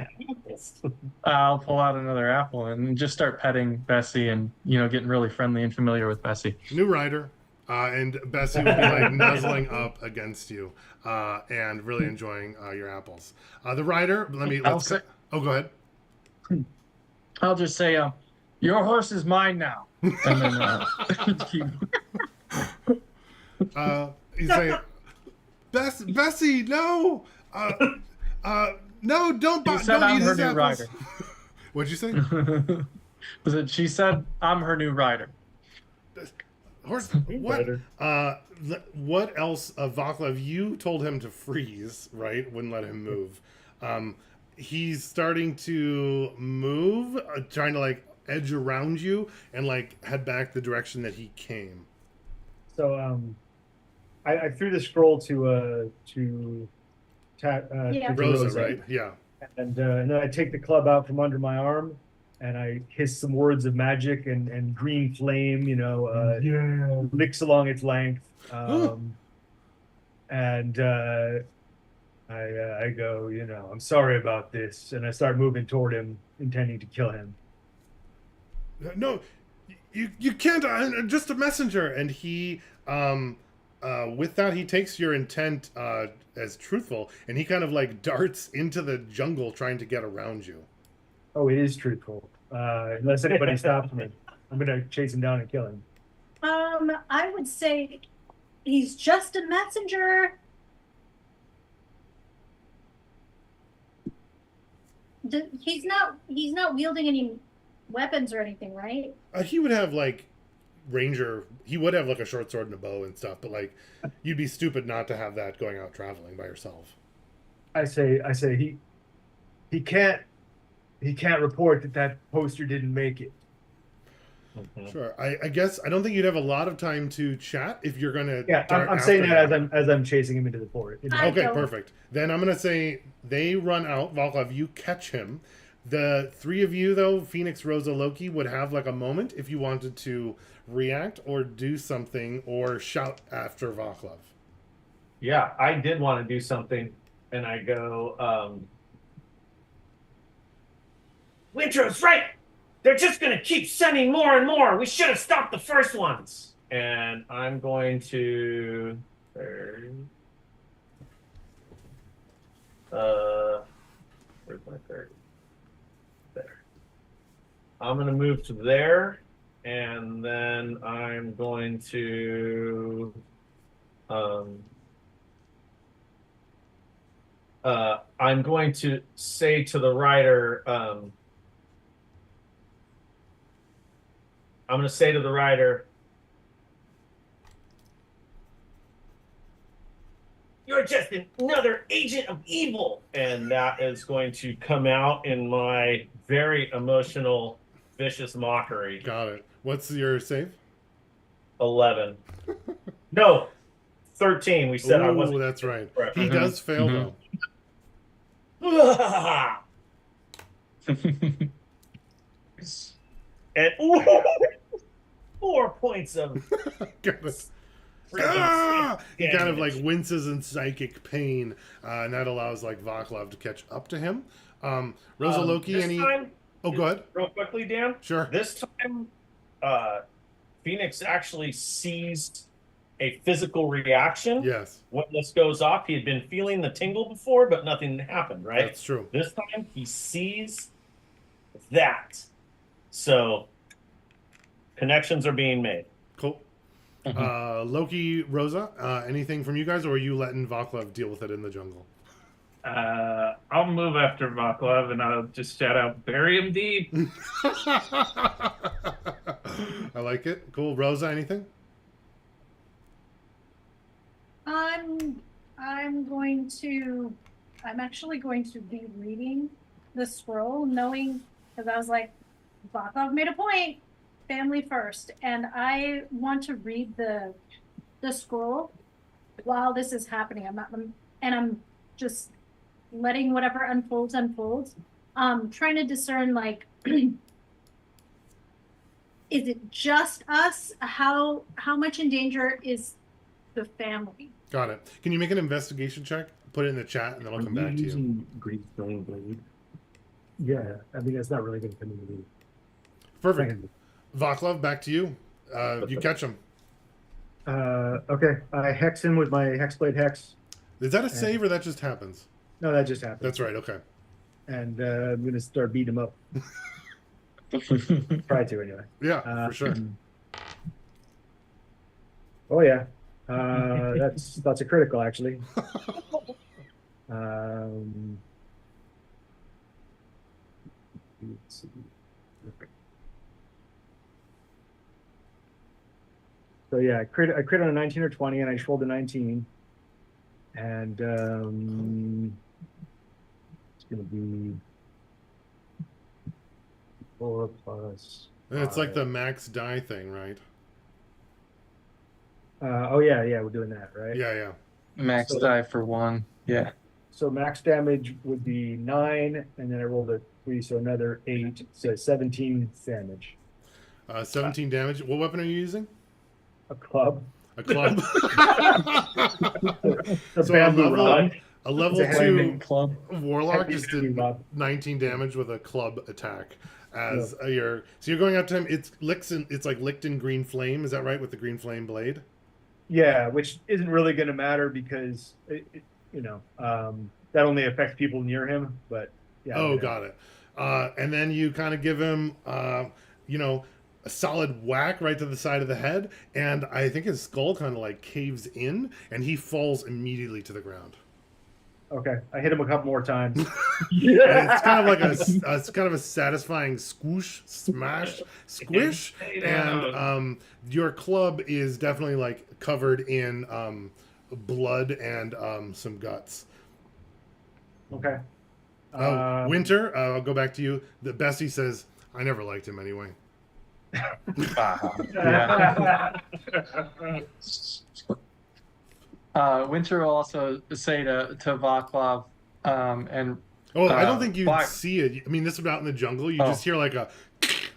[SPEAKER 4] I'll pull out another apple and just start petting Bessie and getting really friendly and familiar with Bessie.
[SPEAKER 1] New rider. And Bessie will be like nuzzling up against you and really enjoying your apples. The rider, oh, go ahead.
[SPEAKER 4] I'll just say, your horse is mine now. And then
[SPEAKER 1] You say, Bessie, no, no, don't buy.
[SPEAKER 4] She said I'm her new rider.
[SPEAKER 1] What'd you say?
[SPEAKER 4] She said I'm her new rider.
[SPEAKER 1] Horse. What? What else? Vaclav, you told him to freeze, right? Wouldn't let him move. He's starting to move, trying to like edge around you and like head back the direction that he came.
[SPEAKER 5] So I threw the scroll to
[SPEAKER 1] Rosa, right? Yeah.
[SPEAKER 5] And then I take the club out from under my arm, and I hiss some words of magic and green flame, licks along its length, and I go, I'm sorry about this, and I start moving toward him, intending to kill him.
[SPEAKER 1] No, you can't. I'm just a messenger, and he with that, he takes your intent as truthful, and he kind of like darts into the jungle trying to get around you.
[SPEAKER 5] Oh, it is truthful. Unless anybody stops me, I'm gonna chase him down and kill him.
[SPEAKER 3] I would say he's just a messenger. He's not wielding any weapons or anything, right?
[SPEAKER 1] He would have like ranger. He would have like a short sword and a bow and stuff, but like you'd be stupid not to have that going out traveling by yourself.
[SPEAKER 5] I say he can't report that poster didn't make it.
[SPEAKER 2] Mhm.
[SPEAKER 1] Sure. I guess I don't think you'd have a lot of time to chat if you're gonna.
[SPEAKER 5] Yeah,
[SPEAKER 1] dart
[SPEAKER 5] I'm saying
[SPEAKER 1] after
[SPEAKER 5] that
[SPEAKER 1] him.
[SPEAKER 5] as I'm chasing him into the forest.
[SPEAKER 3] I
[SPEAKER 1] Okay,
[SPEAKER 3] don't-
[SPEAKER 1] perfect. Then I'm gonna say they run out. Volkov, you catch him. The three of you, though, Phoenix, Rosa, Loki, would have like a moment if you wanted to react or do something or shout after Volkov.
[SPEAKER 2] Yeah, I did want to do something, and I go, Wintrow's right. They're just going to keep sending more and more. We should have stopped the first ones. And I'm going to. Where's my third? There. I'm going to move to there, and then I'm going to. I'm going to say to the rider, I'm going to say to the rider, you're just another agent of evil. And that is going to come out in my very emotional, vicious mockery.
[SPEAKER 1] Got it. What's your save?
[SPEAKER 2] 11. No, 13. We said I
[SPEAKER 1] Oh,
[SPEAKER 2] wasn't.
[SPEAKER 1] that's right.
[SPEAKER 2] Correct.
[SPEAKER 1] He does fail
[SPEAKER 4] Mhm.
[SPEAKER 1] though.
[SPEAKER 2] And 4 points of
[SPEAKER 1] Got it.
[SPEAKER 2] freaking
[SPEAKER 1] Ah! He kind of
[SPEAKER 2] damage.
[SPEAKER 1] like winces in psychic pain, and that allows like Vaclav to catch up to him. Rosa, Loki,
[SPEAKER 2] this
[SPEAKER 1] any?
[SPEAKER 2] time,
[SPEAKER 1] Oh, go ahead.
[SPEAKER 2] real quickly, Dan.
[SPEAKER 1] Sure.
[SPEAKER 2] This time, Phoenix actually sees a physical reaction
[SPEAKER 1] Yes,
[SPEAKER 2] when this goes off. He had been feeling the tingle before, but nothing happened, right?
[SPEAKER 1] that's true.
[SPEAKER 2] This time, he sees that. So, connections are being made.
[SPEAKER 1] Cool.
[SPEAKER 4] Mhm.
[SPEAKER 1] Loki, Rosa, anything from you guys, or are you letting Vaclav deal with it in the jungle?
[SPEAKER 6] I'll move after Vaclav and I'll just shout out, bury him deep.
[SPEAKER 1] I like it. Cool. Rosa, anything?
[SPEAKER 3] I'm actually going to be reading the scroll, knowing, because I was like, Bakov made a point, family first, and I want to read the scroll while this is happening. I'm just letting whatever unfolds. Trying to discern, like, is it just us? How much in danger is the family?
[SPEAKER 1] Got it. Can you make an investigation check? Put it in the chat, and then I'll come back to you.
[SPEAKER 5] Green flame blade? Yeah, I mean that's not really going to come into
[SPEAKER 1] Perfect. Vaclav, back to you. You catch him.
[SPEAKER 5] Okay, I hex him with my hexblade hex.
[SPEAKER 1] Is that a save or that just happens?
[SPEAKER 5] No, that just happened.
[SPEAKER 1] That's right. Okay.
[SPEAKER 5] And I'm gonna start beating him up. Try to anyway.
[SPEAKER 1] Yeah, for sure.
[SPEAKER 5] Oh yeah, that's a critical actually. Let's see. So yeah, I crit on a 19 or 20, and I just rolled a 19, and it's gonna be 4 plus.
[SPEAKER 1] And it's like
[SPEAKER 5] 5.
[SPEAKER 1] the max die thing, right?
[SPEAKER 5] Oh yeah, we're doing that, right?
[SPEAKER 1] Yeah.
[SPEAKER 4] Max
[SPEAKER 5] So-
[SPEAKER 4] die for 1. Yeah.
[SPEAKER 5] So max damage would be 9, and then I rolled a 3, so another 8, so 17 damage.
[SPEAKER 1] 17 damage. What weapon are you using?
[SPEAKER 5] A club.
[SPEAKER 1] A club.
[SPEAKER 5] A
[SPEAKER 1] So
[SPEAKER 5] bamboo rod.
[SPEAKER 1] a level
[SPEAKER 5] It's a
[SPEAKER 4] Flaming
[SPEAKER 1] 2
[SPEAKER 4] club.
[SPEAKER 1] warlock
[SPEAKER 5] Heavy
[SPEAKER 1] just did
[SPEAKER 5] bamboo rod.
[SPEAKER 1] 19 damage with a club attack. As you're going up to him, it's like licked in green flame. Is that right? With the green flame blade.
[SPEAKER 5] Yeah, which isn't really going to matter because that only affects people near him. But yeah.
[SPEAKER 1] Oh, got it. And then you kind of give him, a solid whack right to the side of the head, and I think his skull kind of like caves in, and he falls immediately to the ground.
[SPEAKER 5] Okay, I hit him a couple more times.
[SPEAKER 1] And it's kind of like it's kind of a satisfying squish, and your club is definitely like covered in blood and some guts.
[SPEAKER 5] Okay.
[SPEAKER 1] Winter, I'll go back to you. The Bessie says, I never liked him anyway.
[SPEAKER 4] Yeah. Winter will also say to Vaclav, and
[SPEAKER 1] Oh, I don't think you'd
[SPEAKER 4] why?
[SPEAKER 1] see it. I mean, this is out in the jungle. You
[SPEAKER 4] Oh.
[SPEAKER 1] just hear like a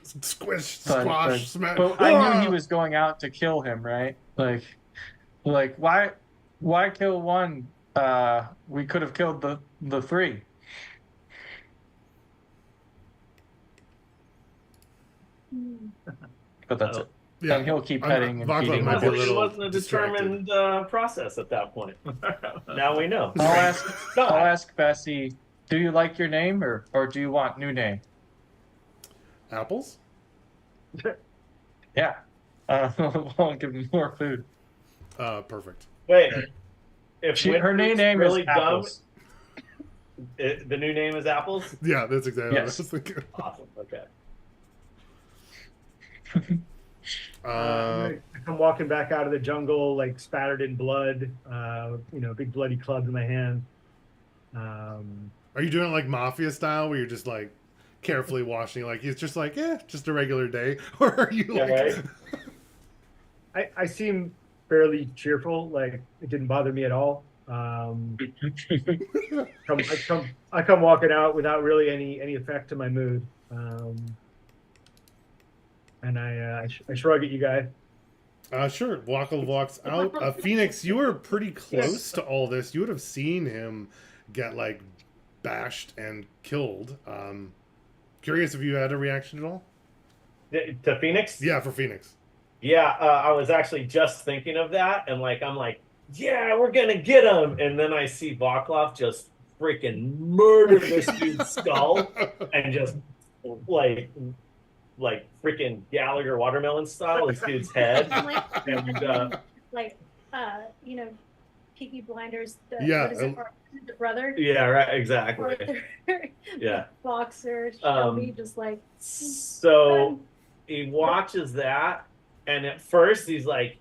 [SPEAKER 1] squish,
[SPEAKER 4] But,
[SPEAKER 1] squash, smash.
[SPEAKER 4] but I knew he was going out to kill him, right? Like why kill one? We could have killed the three. But that's it.
[SPEAKER 1] Yeah,
[SPEAKER 4] And he'll keep petting and
[SPEAKER 1] Vaclav
[SPEAKER 4] feeding.
[SPEAKER 1] might be a
[SPEAKER 2] It
[SPEAKER 1] little
[SPEAKER 2] wasn't a
[SPEAKER 1] distracted.
[SPEAKER 2] determined process at that point. Now we know.
[SPEAKER 4] I'll ask Bessie. Do you like your name, or do you want new name?
[SPEAKER 1] Apples?
[SPEAKER 4] Yeah. I'll give him more food.
[SPEAKER 1] Perfect.
[SPEAKER 2] Wait, if
[SPEAKER 4] Her
[SPEAKER 2] Winfrey's
[SPEAKER 4] name
[SPEAKER 2] really
[SPEAKER 4] is
[SPEAKER 2] dumb,
[SPEAKER 4] Apples.
[SPEAKER 2] the new name is Apples.
[SPEAKER 1] Yeah, that's exactly what I
[SPEAKER 4] Yes.
[SPEAKER 1] was thinking.
[SPEAKER 2] Awesome. Okay.
[SPEAKER 5] I come walking back out of the jungle, like spattered in blood. Big bloody clubs in my hand.
[SPEAKER 1] Are you doing it like mafia style, where you're just like carefully washing, like it's just like just a regular day, or are you like?
[SPEAKER 2] Right.
[SPEAKER 5] I seem fairly cheerful. Like it didn't bother me at all. I come walking out without really any effect to my mood. And I shrug at you guys.
[SPEAKER 1] Sure. Wackel walks out. Phoenix, you were pretty close to all this. You would have seen him get like bashed and killed. Curious if you had a reaction at all.
[SPEAKER 2] To Phoenix?
[SPEAKER 1] Yeah, for Phoenix.
[SPEAKER 2] Yeah, I was actually just thinking of that, and I'm like, yeah, we're gonna get him, and then I see Vaclav just freaking murder this dude's skull, and just like freaking Gallagher watermelon style, this dude's head, and
[SPEAKER 3] Peaky Blinders.
[SPEAKER 1] Yeah,
[SPEAKER 3] What is it? The brother.
[SPEAKER 2] yeah, right, exactly, yeah.
[SPEAKER 3] Boxer. Shelby just like.
[SPEAKER 2] So he watches that, and at first he's like,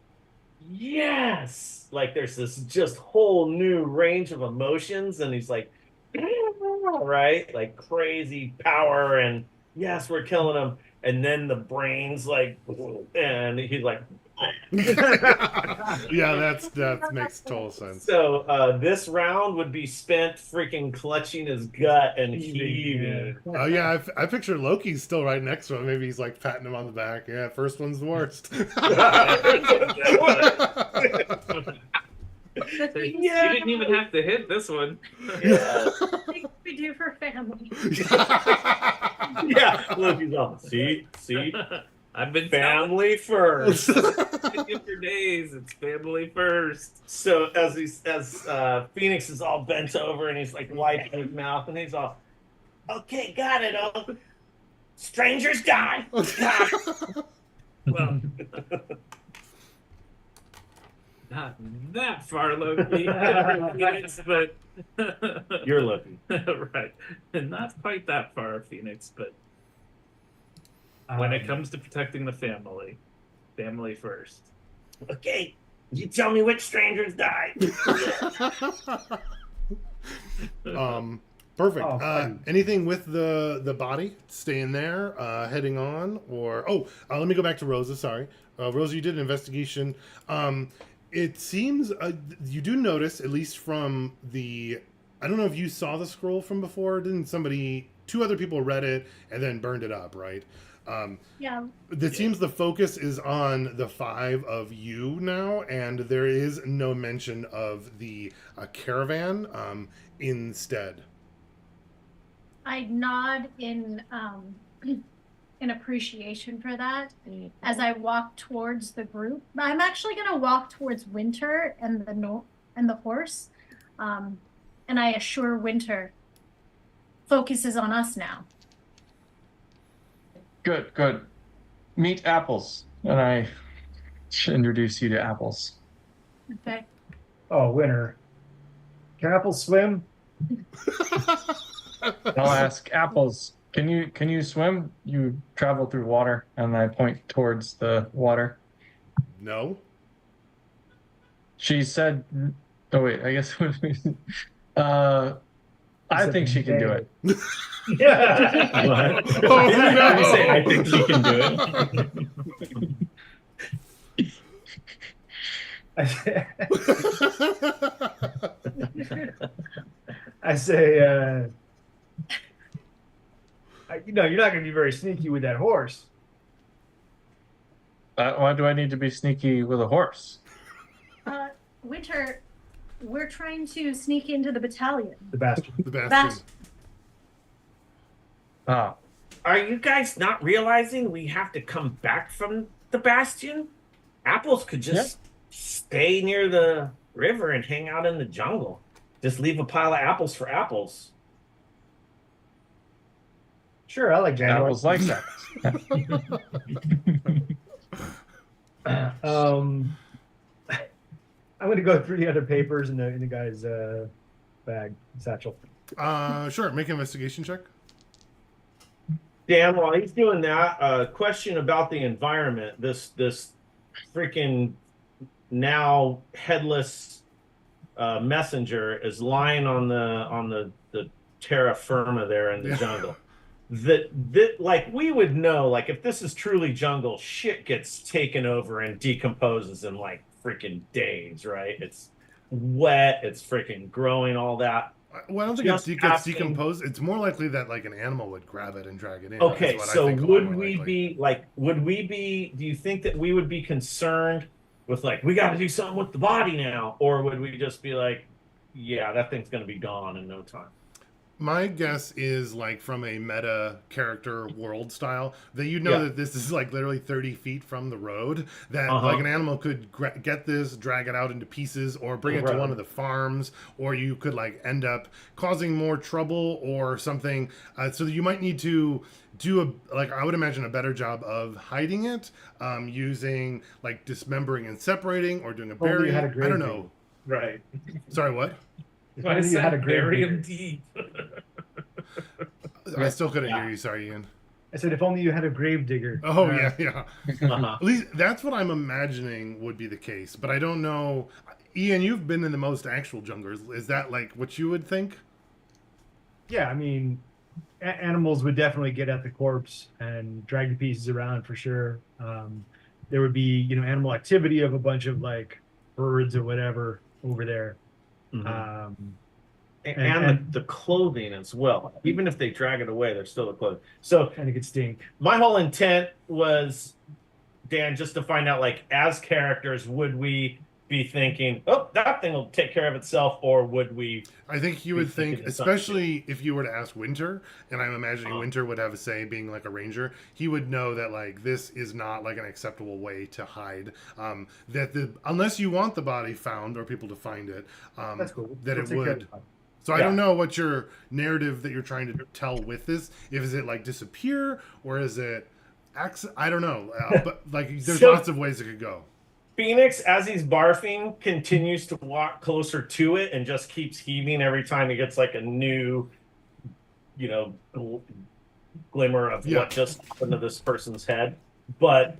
[SPEAKER 2] yes, like there's this just whole new range of emotions, and he's like, right, like crazy power, and yes, we're killing him, and then the brains and he's like.
[SPEAKER 1] Yeah, that makes total sense.
[SPEAKER 2] So this round would be spent freaking clutching his gut and heaving.
[SPEAKER 1] Oh yeah, I picture Loki's still right next to him. Maybe he's like patting him on the back. Yeah, first one's the worst.
[SPEAKER 6] You didn't even have to hit this one.
[SPEAKER 2] Yeah.
[SPEAKER 3] Things we do for family.
[SPEAKER 2] Yeah, Loki's all see.
[SPEAKER 6] I've been
[SPEAKER 2] Family first.
[SPEAKER 6] telling for days. It's family first.
[SPEAKER 2] So as Phoenix is all bent over and he's like wiping his mouth and he's all, okay, got it. Oh, strangers die.
[SPEAKER 6] Well, not that far, Loki. But
[SPEAKER 2] You're Loki.
[SPEAKER 6] right, and not quite that far, Phoenix. But when it comes to protecting the family first.
[SPEAKER 2] Okay, you tell me which strangers died.
[SPEAKER 1] Perfect.
[SPEAKER 5] Oh,
[SPEAKER 1] Anything with the body staying there, heading on, or let me go back to Rosa. Sorry, Rosa, you did an investigation. It seems you do notice, at least from I don't know if you saw the scroll from before. Didn't two other people read it and then burned it up, right?
[SPEAKER 3] Yeah.
[SPEAKER 1] It seems the focus is on the 5 of you now, and there is no mention of the caravan instead.
[SPEAKER 3] I nod in appreciation for that as I walk towards the group. I'm actually going to walk towards Winter and the horse, and I assure Winter, focus is on us now.
[SPEAKER 4] Good. Meet Apples, and I should introduce you to Apples.
[SPEAKER 3] Okay.
[SPEAKER 5] Oh, Winter. Can apples swim?
[SPEAKER 4] I'll ask Apples. Can you swim? You travel through water, and I point towards the water.
[SPEAKER 1] No.
[SPEAKER 4] She said, "Oh wait, I guess." I think she can do it.
[SPEAKER 5] Yeah.
[SPEAKER 6] What?
[SPEAKER 1] Oh,
[SPEAKER 6] Did you say
[SPEAKER 1] no.
[SPEAKER 6] I think she can do
[SPEAKER 5] I say, you're not going to be very sneaky with that horse.
[SPEAKER 4] Why do I need to be sneaky with a horse?
[SPEAKER 3] Winter, we're trying to sneak into the battalion.
[SPEAKER 5] The bastard.
[SPEAKER 1] The bastion.
[SPEAKER 4] Ah,
[SPEAKER 7] Are you guys not realizing we have to come back from the bastion? Apples could just stay near the river and hang out in the jungle. Just leave a pile of apples for apples.
[SPEAKER 5] Sure, I like
[SPEAKER 4] apples
[SPEAKER 5] Jaguars.
[SPEAKER 4] like apples.
[SPEAKER 5] I'm going to go through the other papers in the guy's bag, satchel.
[SPEAKER 1] Sure. Make an investigation check.
[SPEAKER 2] Dan, while he's doing that, question about the environment. This freaking now headless messenger is lying on the terra firma there in the jungle. That like we would know, like if this is truly jungle, shit gets taken over and decomposes in like freaking days, right? It's wet, it's freaking growing, all that.
[SPEAKER 1] Well, I don't think
[SPEAKER 2] Just
[SPEAKER 1] it gets
[SPEAKER 2] asking-
[SPEAKER 1] decomposed. It's more likely that like an animal would grab it and drag it in.
[SPEAKER 2] Okay,
[SPEAKER 1] That's what I
[SPEAKER 2] so
[SPEAKER 1] think a lot
[SPEAKER 2] would
[SPEAKER 1] more
[SPEAKER 2] we
[SPEAKER 1] likely.
[SPEAKER 2] be, do you think that we would be concerned with like, we got to do something with the body now? Or would we just be like, yeah, that thing's going to be gone in no time?
[SPEAKER 1] My guess is like from a meta character world style that you know that this is like literally 30 feet from the road, that like an animal could get this, drag it out into pieces, or bring it to one of the farms, or you could like end up causing more trouble or something. So that you might need to do I would imagine a better job of hiding it, using like dismembering and separating, or doing a
[SPEAKER 5] Only you
[SPEAKER 1] bury.
[SPEAKER 5] had a
[SPEAKER 1] I
[SPEAKER 5] grave
[SPEAKER 1] don't
[SPEAKER 5] digger.
[SPEAKER 1] know.
[SPEAKER 6] Right.
[SPEAKER 1] Sorry, what?
[SPEAKER 6] I
[SPEAKER 5] You had a
[SPEAKER 6] said
[SPEAKER 5] grave
[SPEAKER 6] bury
[SPEAKER 5] digger.
[SPEAKER 6] him deep.
[SPEAKER 1] I still couldn't hear you. Sorry, Ian.
[SPEAKER 5] I said, if only you had a grave digger.
[SPEAKER 1] Oh yeah.
[SPEAKER 2] Uh-huh.
[SPEAKER 1] At least that's what I'm imagining would be the case, but I don't know. Ian, you've been in the most actual jungles. Is that like what you would think?
[SPEAKER 5] Yeah, I mean, animals would definitely get at the corpse and drag the pieces around for sure. There would be, animal activity of a bunch of like birds or whatever over there.
[SPEAKER 2] And
[SPEAKER 5] And-
[SPEAKER 2] the clothing as well. Even if they drag it away, there's still the clothing. So
[SPEAKER 5] And it could stink.
[SPEAKER 2] my whole intent was, Dan, just to find out, like, as characters, would we be thinking, oh, that thing will take care of itself, or would we?
[SPEAKER 1] I think you would
[SPEAKER 2] Be
[SPEAKER 1] think,
[SPEAKER 2] thinking of something.
[SPEAKER 1] especially if you were to ask Winter, and I'm imagining Winter would have a say being like a ranger, he would know that like this is not like an acceptable way to hide. Unless you want the body found or people to find it,
[SPEAKER 5] That's cool.
[SPEAKER 1] that
[SPEAKER 5] We'll
[SPEAKER 1] it
[SPEAKER 5] take care of
[SPEAKER 1] would.
[SPEAKER 5] it.
[SPEAKER 1] So I
[SPEAKER 2] Yeah.
[SPEAKER 1] don't know what your narrative that you're trying to tell with this. If is it like disappear, or is it I don't know. But like there's
[SPEAKER 2] So-
[SPEAKER 1] lots of ways it could go.
[SPEAKER 2] Phoenix, as he's barfing, continues to walk closer to it and just keeps heaving every time he gets like a new, glimmer of
[SPEAKER 1] Yeah.
[SPEAKER 2] what just happened to this person's head. But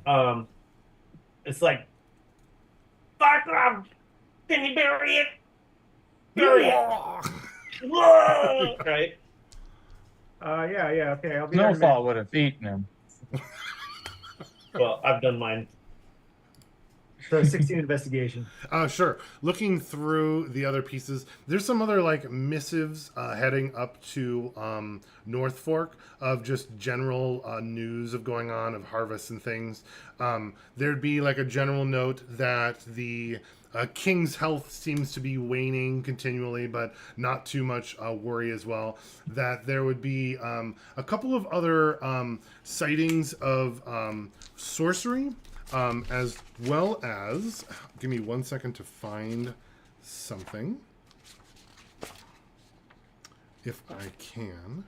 [SPEAKER 2] it's like, fuck off! Can you bury it? Bury it! Whoa! Right?
[SPEAKER 5] Yeah, okay. I'll be there in a minute.
[SPEAKER 4] Snowfall would have eaten him.
[SPEAKER 2] Well, I've done mine.
[SPEAKER 5] So 16 investigation.
[SPEAKER 1] Sure. Looking through the other pieces, there's some other like missives heading up to North Fork of just general news of going on, of harvests and things. There'd be like a general note that the King's health seems to be waning continually, but not too much worry as well. That there would be a couple of other sightings of sorcery. As well as, give me 1 second to find something, if I can.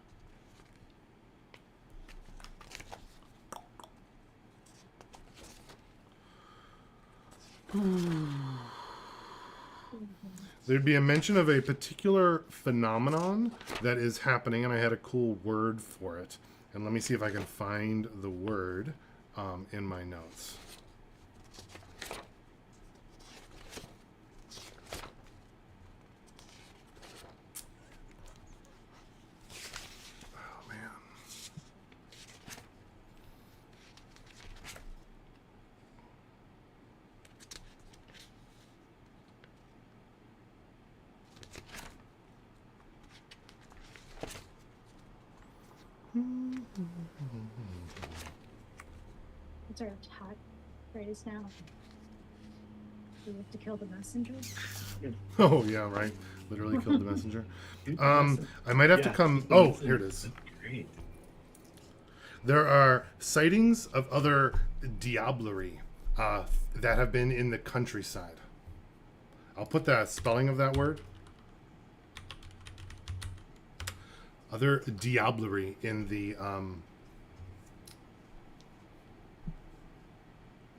[SPEAKER 1] There'd be a mention of a particular phenomenon that is happening, and I had a cool word for it. And let me see if I can find the word in my notes.
[SPEAKER 3] What's our attack phrase now? We have to kill the messenger.
[SPEAKER 1] Oh yeah, right. Literally killed the messenger. I might have to come. Oh, here it is.
[SPEAKER 6] Great.
[SPEAKER 1] There are sightings of other diablerie that have been in the countryside. I'll put the spelling of that word. Other diablerie in the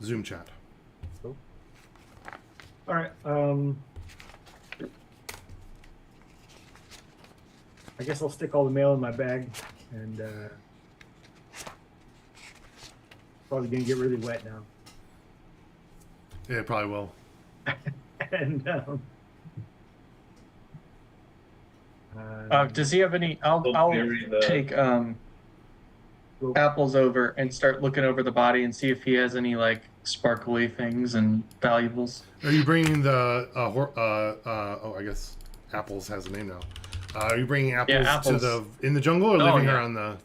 [SPEAKER 1] Zoom chat.
[SPEAKER 5] All right. I guess I'll stick all the mail in my bag, and probably gonna get really wet now.
[SPEAKER 1] Yeah, it probably will.
[SPEAKER 5] And
[SPEAKER 4] Does he have any? I'll
[SPEAKER 6] bury the-
[SPEAKER 4] take Apples over and start looking over the body and see if he has any like sparkly things and valuables.
[SPEAKER 1] Are you bringing the oh, I guess Apples has a name now. Are you bringing Apples,
[SPEAKER 4] Apples.
[SPEAKER 1] to the jungle or leaving her on the?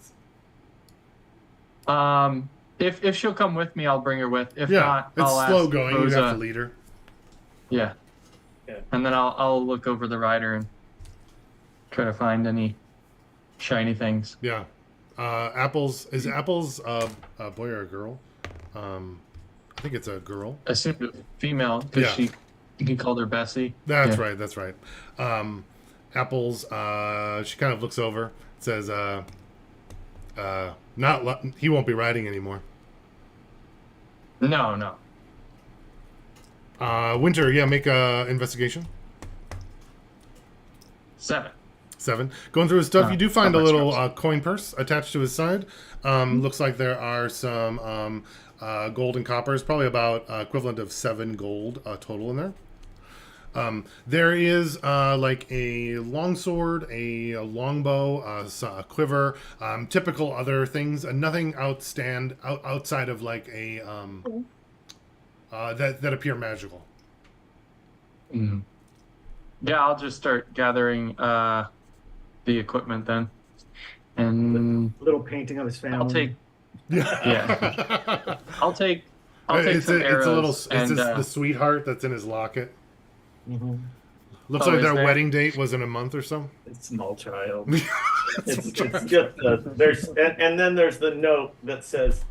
[SPEAKER 4] If she'll come with me, I'll bring her with. If
[SPEAKER 1] Yeah,
[SPEAKER 4] not,
[SPEAKER 1] it's
[SPEAKER 4] I'll
[SPEAKER 1] slow
[SPEAKER 4] ask
[SPEAKER 1] going.
[SPEAKER 4] Rosa.
[SPEAKER 1] You have to lead her.
[SPEAKER 4] Yeah.
[SPEAKER 6] Yeah.
[SPEAKER 4] And then I'll look over the rider and try to find any shiny things.
[SPEAKER 1] Yeah. Apples is Apples a boy or a girl? I think it's a girl.
[SPEAKER 4] Assumed female because
[SPEAKER 1] Yeah.
[SPEAKER 4] he called her Bessie.
[SPEAKER 1] That's
[SPEAKER 4] Yeah.
[SPEAKER 1] right. That's right. Apples. She kind of looks over. Says, he won't be riding anymore.
[SPEAKER 4] No.
[SPEAKER 1] Winter. Yeah, make a investigation.
[SPEAKER 4] 7.
[SPEAKER 1] 7. Going through his stuff, you do find a
[SPEAKER 4] not
[SPEAKER 1] little
[SPEAKER 4] much
[SPEAKER 1] coin purse attached to his side. Looks like there are some gold and coppers, probably about equivalent of 7 gold total in there. There is like a longsword, a longbow, a quiver, typical other things. Nothing outside of like a that appear magical.
[SPEAKER 4] Mm. Yeah, I'll just start gathering the equipment then, and
[SPEAKER 5] little painting of his family.
[SPEAKER 4] I'll take
[SPEAKER 1] Yeah.
[SPEAKER 4] I'll take
[SPEAKER 1] it's
[SPEAKER 4] some arrows.
[SPEAKER 1] a little. It's
[SPEAKER 4] and,
[SPEAKER 1] the sweetheart that's in his locket.
[SPEAKER 5] Mm-hmm.
[SPEAKER 1] Looks
[SPEAKER 4] Oh,
[SPEAKER 1] like
[SPEAKER 4] is
[SPEAKER 1] their
[SPEAKER 4] there?
[SPEAKER 1] wedding date was in a month or so.
[SPEAKER 6] Small child.
[SPEAKER 2] It's just there's and then there's the note that says,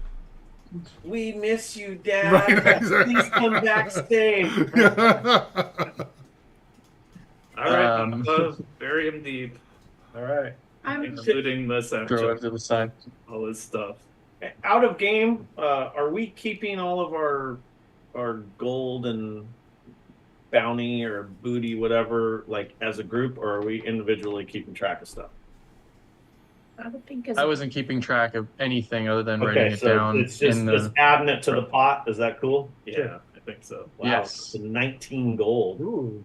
[SPEAKER 2] "We miss you, Dad.
[SPEAKER 1] Right, exactly.
[SPEAKER 2] Please come backstage."
[SPEAKER 6] All right,
[SPEAKER 4] Um,
[SPEAKER 6] bury him deep,
[SPEAKER 5] All right.
[SPEAKER 3] I'm
[SPEAKER 6] including the
[SPEAKER 4] throw it
[SPEAKER 6] satchel,
[SPEAKER 4] to the side.
[SPEAKER 6] all his stuff.
[SPEAKER 2] Out of game, are we keeping all of our gold and bounty or booty, whatever, like as a group, or are we individually keeping track of stuff?
[SPEAKER 3] I would think
[SPEAKER 4] I wasn't keeping track of anything other than
[SPEAKER 2] Okay,
[SPEAKER 4] writing it
[SPEAKER 2] so
[SPEAKER 4] down
[SPEAKER 2] it's just
[SPEAKER 4] in the.
[SPEAKER 2] just adding it to the pot. Is that cool?
[SPEAKER 6] Yeah, I think so.
[SPEAKER 2] Wow,
[SPEAKER 4] Yes.
[SPEAKER 2] it's 19 gold
[SPEAKER 5] Ooh.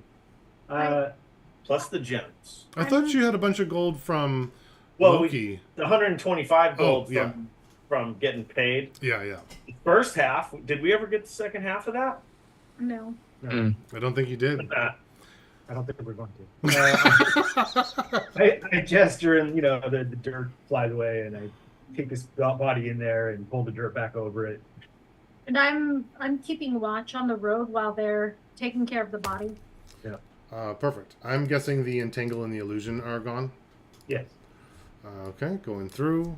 [SPEAKER 2] plus the gems.
[SPEAKER 1] I thought you had a bunch of gold from
[SPEAKER 2] Well,
[SPEAKER 1] Loki.
[SPEAKER 2] The 125 gold
[SPEAKER 1] yeah.
[SPEAKER 2] from getting paid.
[SPEAKER 1] Yeah.
[SPEAKER 2] First half, did we ever get the second half of that?
[SPEAKER 3] no.
[SPEAKER 1] I don't think you did.
[SPEAKER 5] I don't think we're going to. I gesture and the dirt flies away and I take this body in there and pull the dirt back over it.
[SPEAKER 3] And I'm keeping watch on the road while they're taking care of the body.
[SPEAKER 1] Perfect. I'm guessing the entangle and the illusion are gone.
[SPEAKER 5] Yes.
[SPEAKER 1] Okay, going through.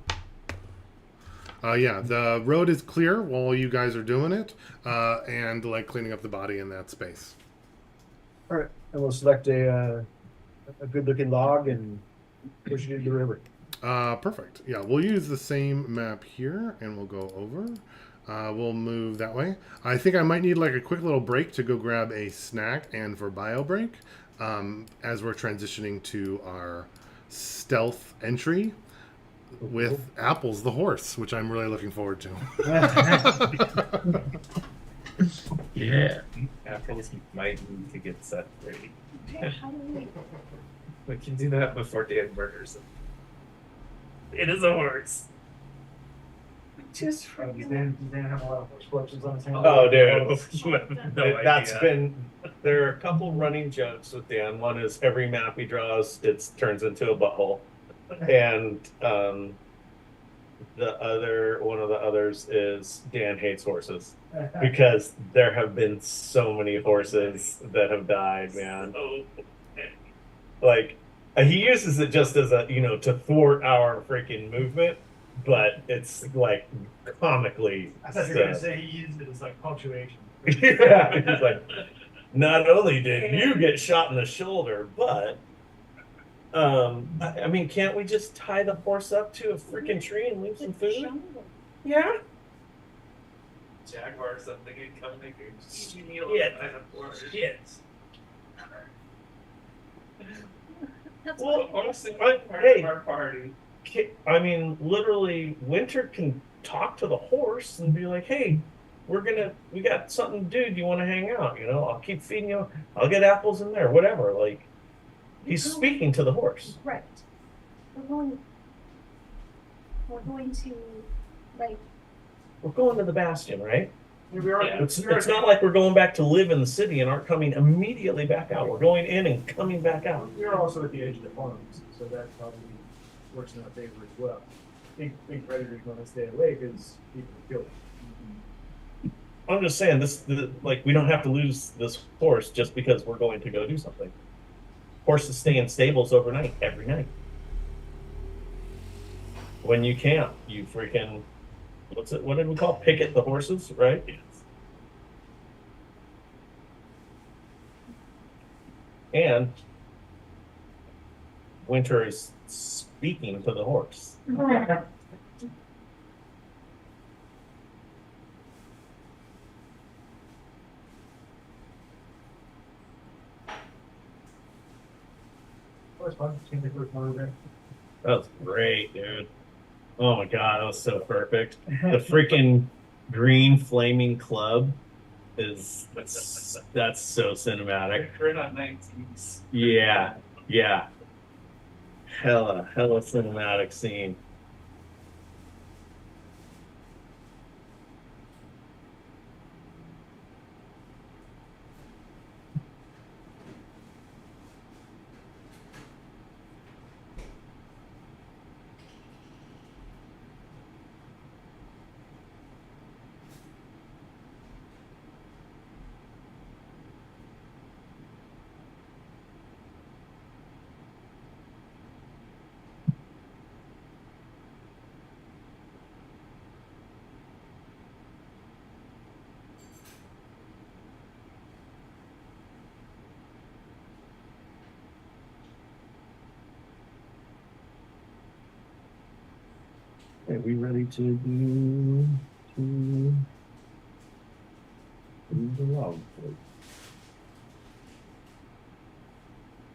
[SPEAKER 1] Yeah, the road is clear while you guys are doing it, and like cleaning up the body in that space.
[SPEAKER 5] All right. And we'll select a good looking log and push it into the river.
[SPEAKER 1] Perfect. Yeah, we'll use the same map here, and we'll go over. We'll move that way. I think I might need like a quick little break to go grab a snack and for bio break, as we're transitioning to our stealth entry with Apples the horse, which I'm really looking forward to.
[SPEAKER 4] Yeah.
[SPEAKER 6] Apples might need to get set free.
[SPEAKER 3] How do we?
[SPEAKER 6] We can do that before Dan murders him. It is a horse.
[SPEAKER 2] Just
[SPEAKER 5] Does Dan have a lot of horse collections on his hands?
[SPEAKER 2] Oh, dude.
[SPEAKER 6] You have no
[SPEAKER 2] That's
[SPEAKER 6] idea.
[SPEAKER 2] been there are a couple running jokes with Dan. One is every map he draws, it turns into a butthole, and one of the others is Dan hates horses because there have been so many horses that have died, man. Like he uses it just as a to thwart our freaking movement, but it's like comically.
[SPEAKER 5] I thought you were gonna say he used it as like punctuation.
[SPEAKER 2] Yeah, he's like, not only did you get shot in the shoulder, but I mean, can't we just tie the horse up to a freaking tree and leave some food? Yeah.
[SPEAKER 6] Jaguar or something and come make a
[SPEAKER 2] Shit.
[SPEAKER 3] That's
[SPEAKER 2] Well,
[SPEAKER 3] fine.
[SPEAKER 6] Honestly,
[SPEAKER 2] But,
[SPEAKER 6] part
[SPEAKER 2] hey.
[SPEAKER 6] of our party.
[SPEAKER 2] I mean, literally, Winter can talk to the horse and be like, "Hey, we got something to do. Do you want to hang out? I'll keep feeding you. I'll get apples in there, whatever." Like, he's speaking to the horse.
[SPEAKER 3] Right. We're going to, like,
[SPEAKER 2] We're going to the Bastion, right?
[SPEAKER 6] Yeah.
[SPEAKER 2] It's not like we're going back to live in the city and aren't coming immediately back out. We're going in and coming back out.
[SPEAKER 5] We're also at the edge of the farms, so that probably works in our favor as well. Big predators want to stay away because people kill them.
[SPEAKER 2] I'm just saying we don't have to lose this horse just because we're going to go do something. Horses stay in stables overnight, every night. When you camp, you freaking what did we call picket the horses, right? Yes. And Winter is speaking to the horse.
[SPEAKER 5] That was fun. Seems like we're fun there.
[SPEAKER 2] That was great, dude. Oh my god, that was so perfect. The freaking green flaming club that's so cinematic.
[SPEAKER 6] We're not 19s.
[SPEAKER 2] Yeah, yeah. Hella cinematic scene. Are we ready to do the log fleet?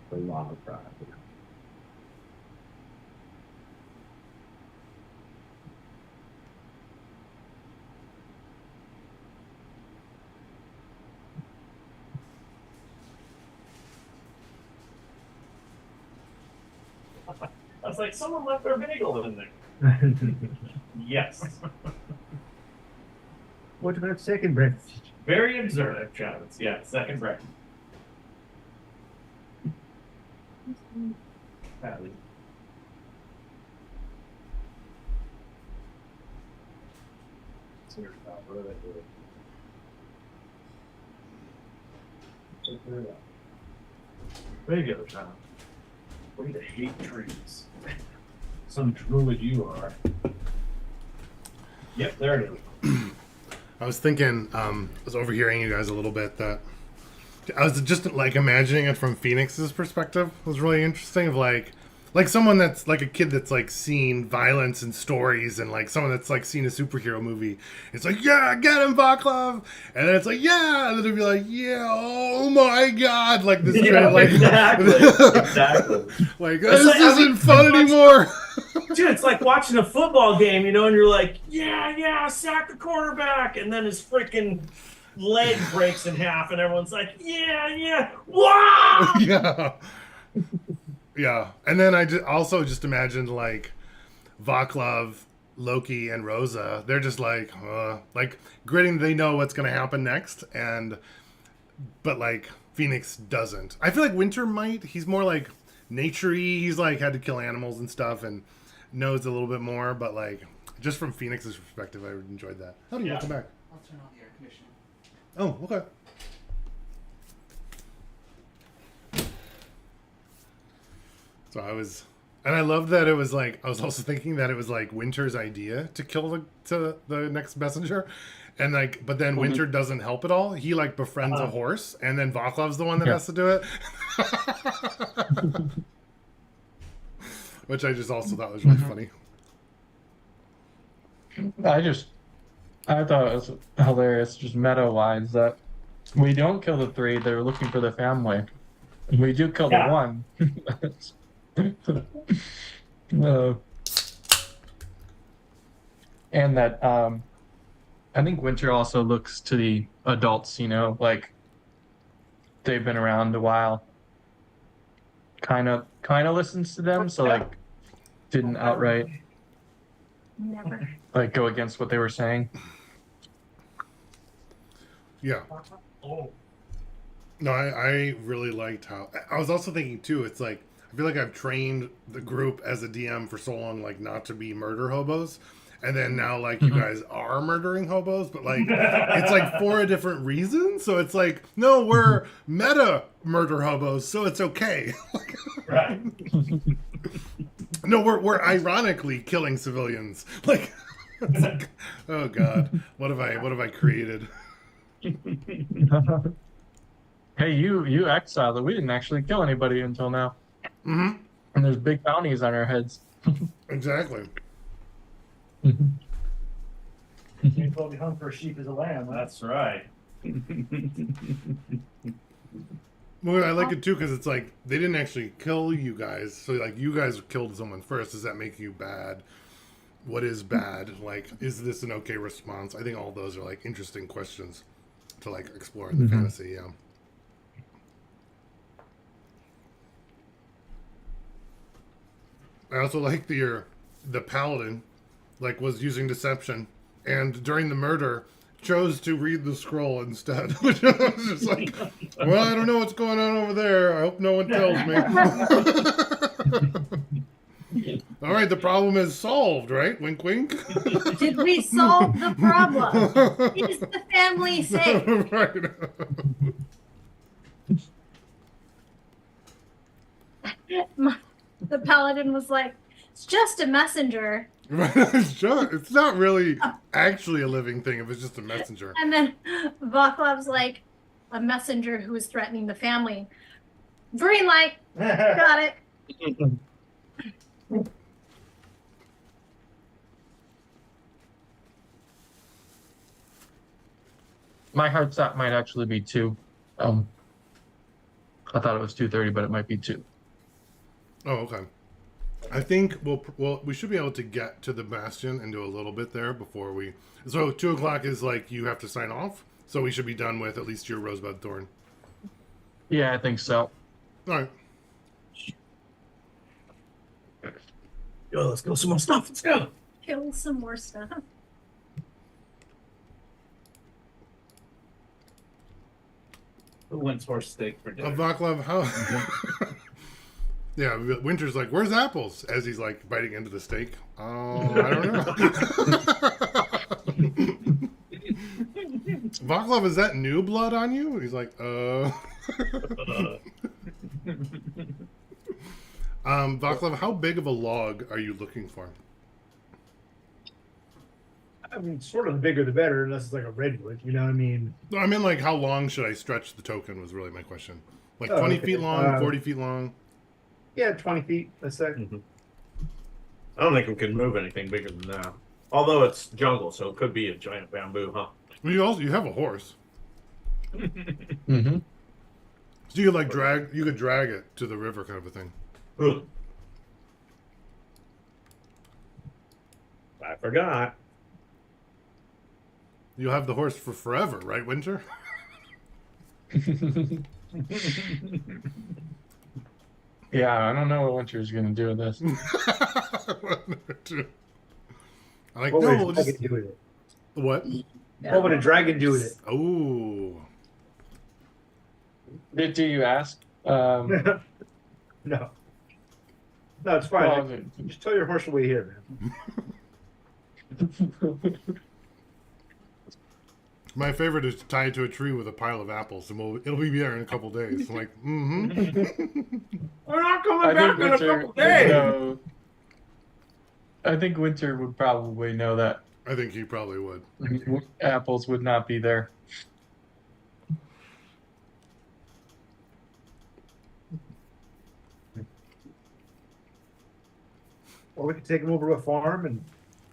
[SPEAKER 2] The log ride. I was like, someone left their bagel in there. Yes.
[SPEAKER 5] What about second breakfast?
[SPEAKER 2] Very observant, Travis. Yeah, second breakfast. Patty.
[SPEAKER 5] There you go, John. Way to hate trees. Some druid you are.
[SPEAKER 2] Yep, there it is.
[SPEAKER 1] I was thinking, I was overhearing you guys a little bit that I was just like imagining it from Phoenix's perspective. It was really interesting of like someone that's like a kid that's like seen violence and stories and like someone that's like seen a superhero movie. It's like, yeah, get him, Vaclav. And then it's like, yeah. And then it'd be like, yeah, oh my God. Like this, like,
[SPEAKER 2] Exactly.
[SPEAKER 1] like, this isn't fun anymore.
[SPEAKER 2] Dude, it's like watching a football game, and you're like, yeah, sack the quarterback. And then his freaking leg breaks in half, and everyone's like, yeah, wow!
[SPEAKER 1] Yeah. Yeah. And then I also just imagined like Vaclav, Loki, and Rosa. They're just like gritting. They know what's going to happen next. But like Phoenix doesn't. I feel like Winter might. He's more like nature-y. He's like had to kill animals and stuff and knows a little bit more. But like Just from Phoenix's perspective, I enjoyed that. How do you welcome back?
[SPEAKER 8] I'll turn on the air conditioning.
[SPEAKER 1] Oh, okay. So I loved that it was like, I was also thinking that it was like Winter's idea to kill the next messenger. And like, but then Winter doesn't help at all. He like befriends a horse, and then Vaclav's the one that has to do it. Which I just also thought was really funny.
[SPEAKER 4] I thought it was hilarious, just meta-wise, that we don't kill the 3, they're looking for the family. We do kill the 1. And that, I think Winter also looks to the adults, like they've been around a while. Kind of listens to them, so like didn't outright
[SPEAKER 3] Never.
[SPEAKER 4] like go against what they were saying.
[SPEAKER 1] Yeah.
[SPEAKER 2] Oh.
[SPEAKER 1] No, I really liked how. I was also thinking too. It's like I feel like I've trained the group as a DM for so long, like not to be murder hobos, and then now like you guys are murdering hobos, but like it's like for a different reason. So it's like no, we're meta murder hobos, so it's okay.
[SPEAKER 2] Right.
[SPEAKER 1] No, we're ironically killing civilians. Like, it's like, oh god, what have I created?
[SPEAKER 4] Hey, you exiled it. We didn't actually kill anybody until now.
[SPEAKER 1] Mm-hmm.
[SPEAKER 4] And there's big bounties on our heads.
[SPEAKER 1] Exactly.
[SPEAKER 5] You probably hung for a sheep as a lamb. Huh?
[SPEAKER 2] That's right.
[SPEAKER 1] Well, I like it too because it's like they didn't actually kill you guys. So like you guys killed someone first. Does that make you bad? What is bad? Like, is this an okay response? I think all those are like interesting questions to like explore in the fantasy. Yeah. I also like the paladin, like was using deception, and during the murder chose to read the scroll instead. Which I was just like, well, I don't know what's going on over there. I hope no one tells me. All right, the problem is solved, right? Wink, wink.
[SPEAKER 3] Did we solve the problem? Is the family safe?
[SPEAKER 1] Right.
[SPEAKER 3] The paladin was like, it's just a messenger.
[SPEAKER 1] Right. It's not really actually a living thing if it's just a messenger.
[SPEAKER 3] And then Vaclav's like, a messenger who is threatening the family. Green light. Got it.
[SPEAKER 4] My hard stop might actually be 2. I thought it was 2:30, but it might be 2.
[SPEAKER 1] Oh, okay. I think we should be able to get to the bastion and do a little bit there before we. So 2:00 is like you have to sign off. So we should be done with at least your Rosebud Thorn.
[SPEAKER 4] Yeah, I think so.
[SPEAKER 1] All right.
[SPEAKER 2] Yo, let's go some more stuff. Let's go.
[SPEAKER 3] Kill some more stuff.
[SPEAKER 2] Who wins horse steak for dinner?
[SPEAKER 1] Vaclav, how? Yeah, Winter's like, "Where's Apples?" As he's like biting into the steak. Oh, I don't know. Vaclav, is that new blood on you? He's like, Vaclav, how big of a log are you looking for?
[SPEAKER 5] I mean, sort of the bigger the better, unless it's like a redwood. You know what I mean?
[SPEAKER 1] No, I mean, like, how long should I stretch the token? Was really my question. Like 20
[SPEAKER 5] okay.
[SPEAKER 1] feet long, 40 feet long.
[SPEAKER 5] Yeah, 20 feet. Let's say.
[SPEAKER 2] I don't think we can move anything bigger than that. Although it's jungle, so it could be a giant bamboo, huh?
[SPEAKER 1] Well, you have a horse,
[SPEAKER 4] Mm-hmm.
[SPEAKER 1] so you could drag it to the river, kind of a thing.
[SPEAKER 2] Ugh. I forgot.
[SPEAKER 1] You'll have the horse for forever, right, Winter?
[SPEAKER 4] Yeah, I don't know what Winter's gonna do with this.
[SPEAKER 1] I like
[SPEAKER 5] What
[SPEAKER 1] no,
[SPEAKER 5] would
[SPEAKER 1] we'll
[SPEAKER 5] a
[SPEAKER 1] just
[SPEAKER 5] dragon do with it?
[SPEAKER 1] what?
[SPEAKER 5] What would a dragon do with it?
[SPEAKER 1] Oh,
[SPEAKER 4] Do you ask?
[SPEAKER 5] No. No, it's fine.
[SPEAKER 4] Well,
[SPEAKER 5] Just tell your horse to wait here, man.
[SPEAKER 1] My favorite is tied to a tree with a pile of apples, and it'll be there in a couple days. I'm like, mm-hmm.
[SPEAKER 7] We're not coming
[SPEAKER 4] I
[SPEAKER 7] back
[SPEAKER 4] think
[SPEAKER 7] in a
[SPEAKER 4] Winter
[SPEAKER 7] couple
[SPEAKER 4] would
[SPEAKER 7] days.
[SPEAKER 4] know. I think Winter would probably know that
[SPEAKER 1] I think he probably would.
[SPEAKER 4] apples would not be there.
[SPEAKER 5] Or we could take him over to a farm and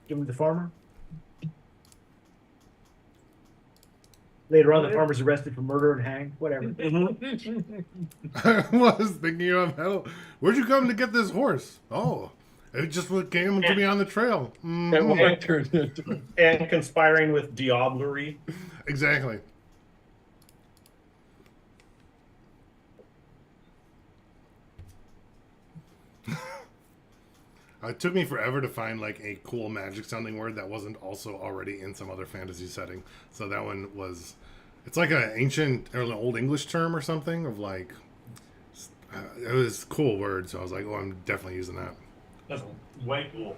[SPEAKER 5] give him to the farmer. Later on, the farmer's arrested for murder and hanged. Whatever.
[SPEAKER 1] I was thinking of where'd you come to get this horse? Oh, it just came to me on the trail.
[SPEAKER 4] And
[SPEAKER 1] Mhm.
[SPEAKER 4] Winter,
[SPEAKER 2] And conspiring with diablerie.
[SPEAKER 1] Exactly. It took me forever to find like a cool magic sounding word that wasn't also already in some other fantasy setting. So that one was, it's like an ancient or an old English term or something of like, it was a cool word. So I was like, oh, I'm definitely using that.
[SPEAKER 2] That's way cool.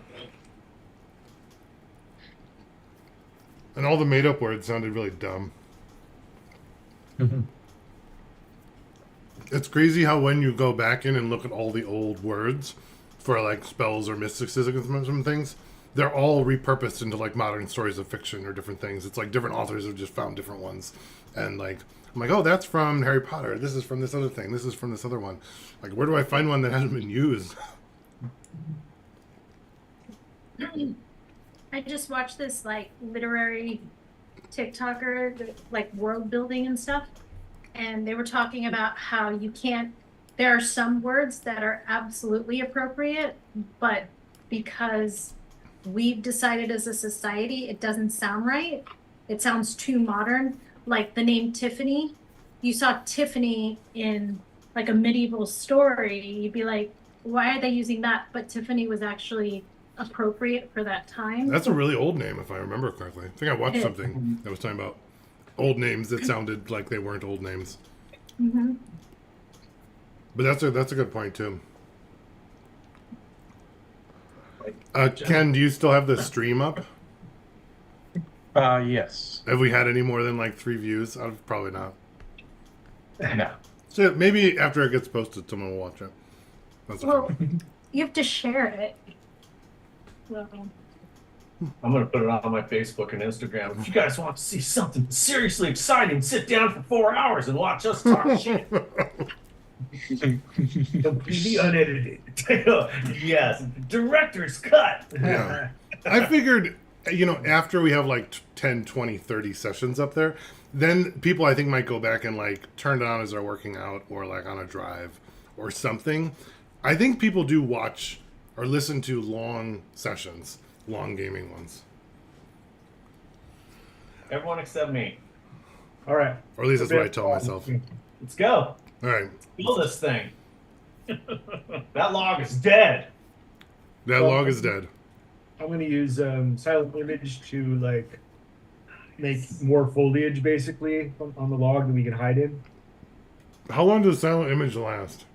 [SPEAKER 1] And all the made up words sounded really dumb. It's crazy how when you go back in and look at all the old words for like spells or mysticism and things, they're all repurposed into like modern stories of fiction or different things. It's like different authors have just found different ones. And like, I'm like, oh, that's from Harry Potter. This is from this other thing. This is from this other one. Like, where do I find one that hasn't been used?
[SPEAKER 3] I just watched this like literary TikToker, like world building and stuff, and they were talking about how you can't. There are some words that are absolutely appropriate, but because we've decided as a society it doesn't sound right, it sounds too modern. Like the name Tiffany, you saw Tiffany in like a medieval story, you'd be like, why are they using that? But Tiffany was actually appropriate for that time.
[SPEAKER 1] That's a really old name, if I remember correctly. I think I watched something that was talking about old names that sounded like they weren't old names.
[SPEAKER 3] Mm-hmm.
[SPEAKER 1] But that's a good point too. Ken, do you still have the stream up?
[SPEAKER 4] yes.
[SPEAKER 1] Have we had any more than like 3 views? Probably not.
[SPEAKER 4] No.
[SPEAKER 1] So maybe after it gets posted, someone will watch it. That's okay.
[SPEAKER 3] Well, you have to share it. Well,
[SPEAKER 2] I'm gonna put it on my Facebook and Instagram. If you guys want to see something seriously exciting, sit down for 4 hours and watch us talk shit.
[SPEAKER 5] Completely unedited.
[SPEAKER 2] Yes, director's cut.
[SPEAKER 1] Yeah. I figured, after we have like 10, 20, 30 sessions up there, then people I think might go back and like turn it on as they're working out or like on a drive or something. I think people do watch or listen to long sessions, long gaming ones.
[SPEAKER 2] Everyone except me.
[SPEAKER 5] All right.
[SPEAKER 1] Or at least that's what I tell myself.
[SPEAKER 2] Let's go.
[SPEAKER 1] All right.
[SPEAKER 2] Build this thing. That log is dead.
[SPEAKER 1] That log is dead.
[SPEAKER 5] I'm going to use silent image to like make more foliage basically on the log that we can hide in.
[SPEAKER 1] How long does silent image last?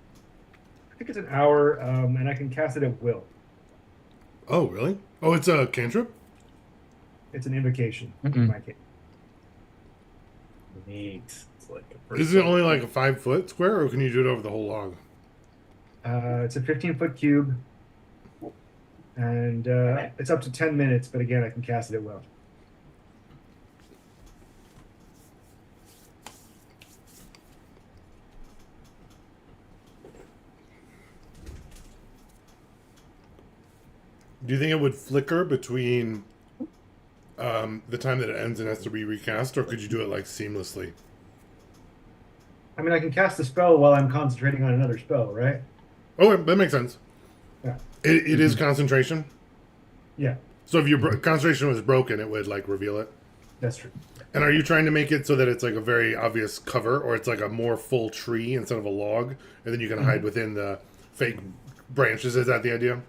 [SPEAKER 5] I think it's an hour, and I can cast it at will.
[SPEAKER 1] Oh, really? Oh, it's a cantrip?
[SPEAKER 5] It's an invocation
[SPEAKER 4] Mm-mm.
[SPEAKER 5] in my case.
[SPEAKER 2] Neat. It's like a
[SPEAKER 1] Is it only like a 5-foot square, or can you do it over the whole log?
[SPEAKER 5] It's a 15-foot cube, and it's up to 10 minutes. But again, I can cast it at will.
[SPEAKER 1] Do you think it would flicker between the time that it ends and has to be recast, or could you do it like seamlessly?
[SPEAKER 5] I mean, I can cast the spell while I'm concentrating on another spell, right?
[SPEAKER 1] Oh, that makes sense.
[SPEAKER 5] Yeah.
[SPEAKER 1] It is concentration.
[SPEAKER 5] Yeah,
[SPEAKER 1] So if your concentration was broken, it would like reveal it.
[SPEAKER 5] that's true.
[SPEAKER 1] And are you trying to make it so that it's like a very obvious cover, or it's like a more full tree instead of a log, and then you can hide within the fake branches? Is that the idea?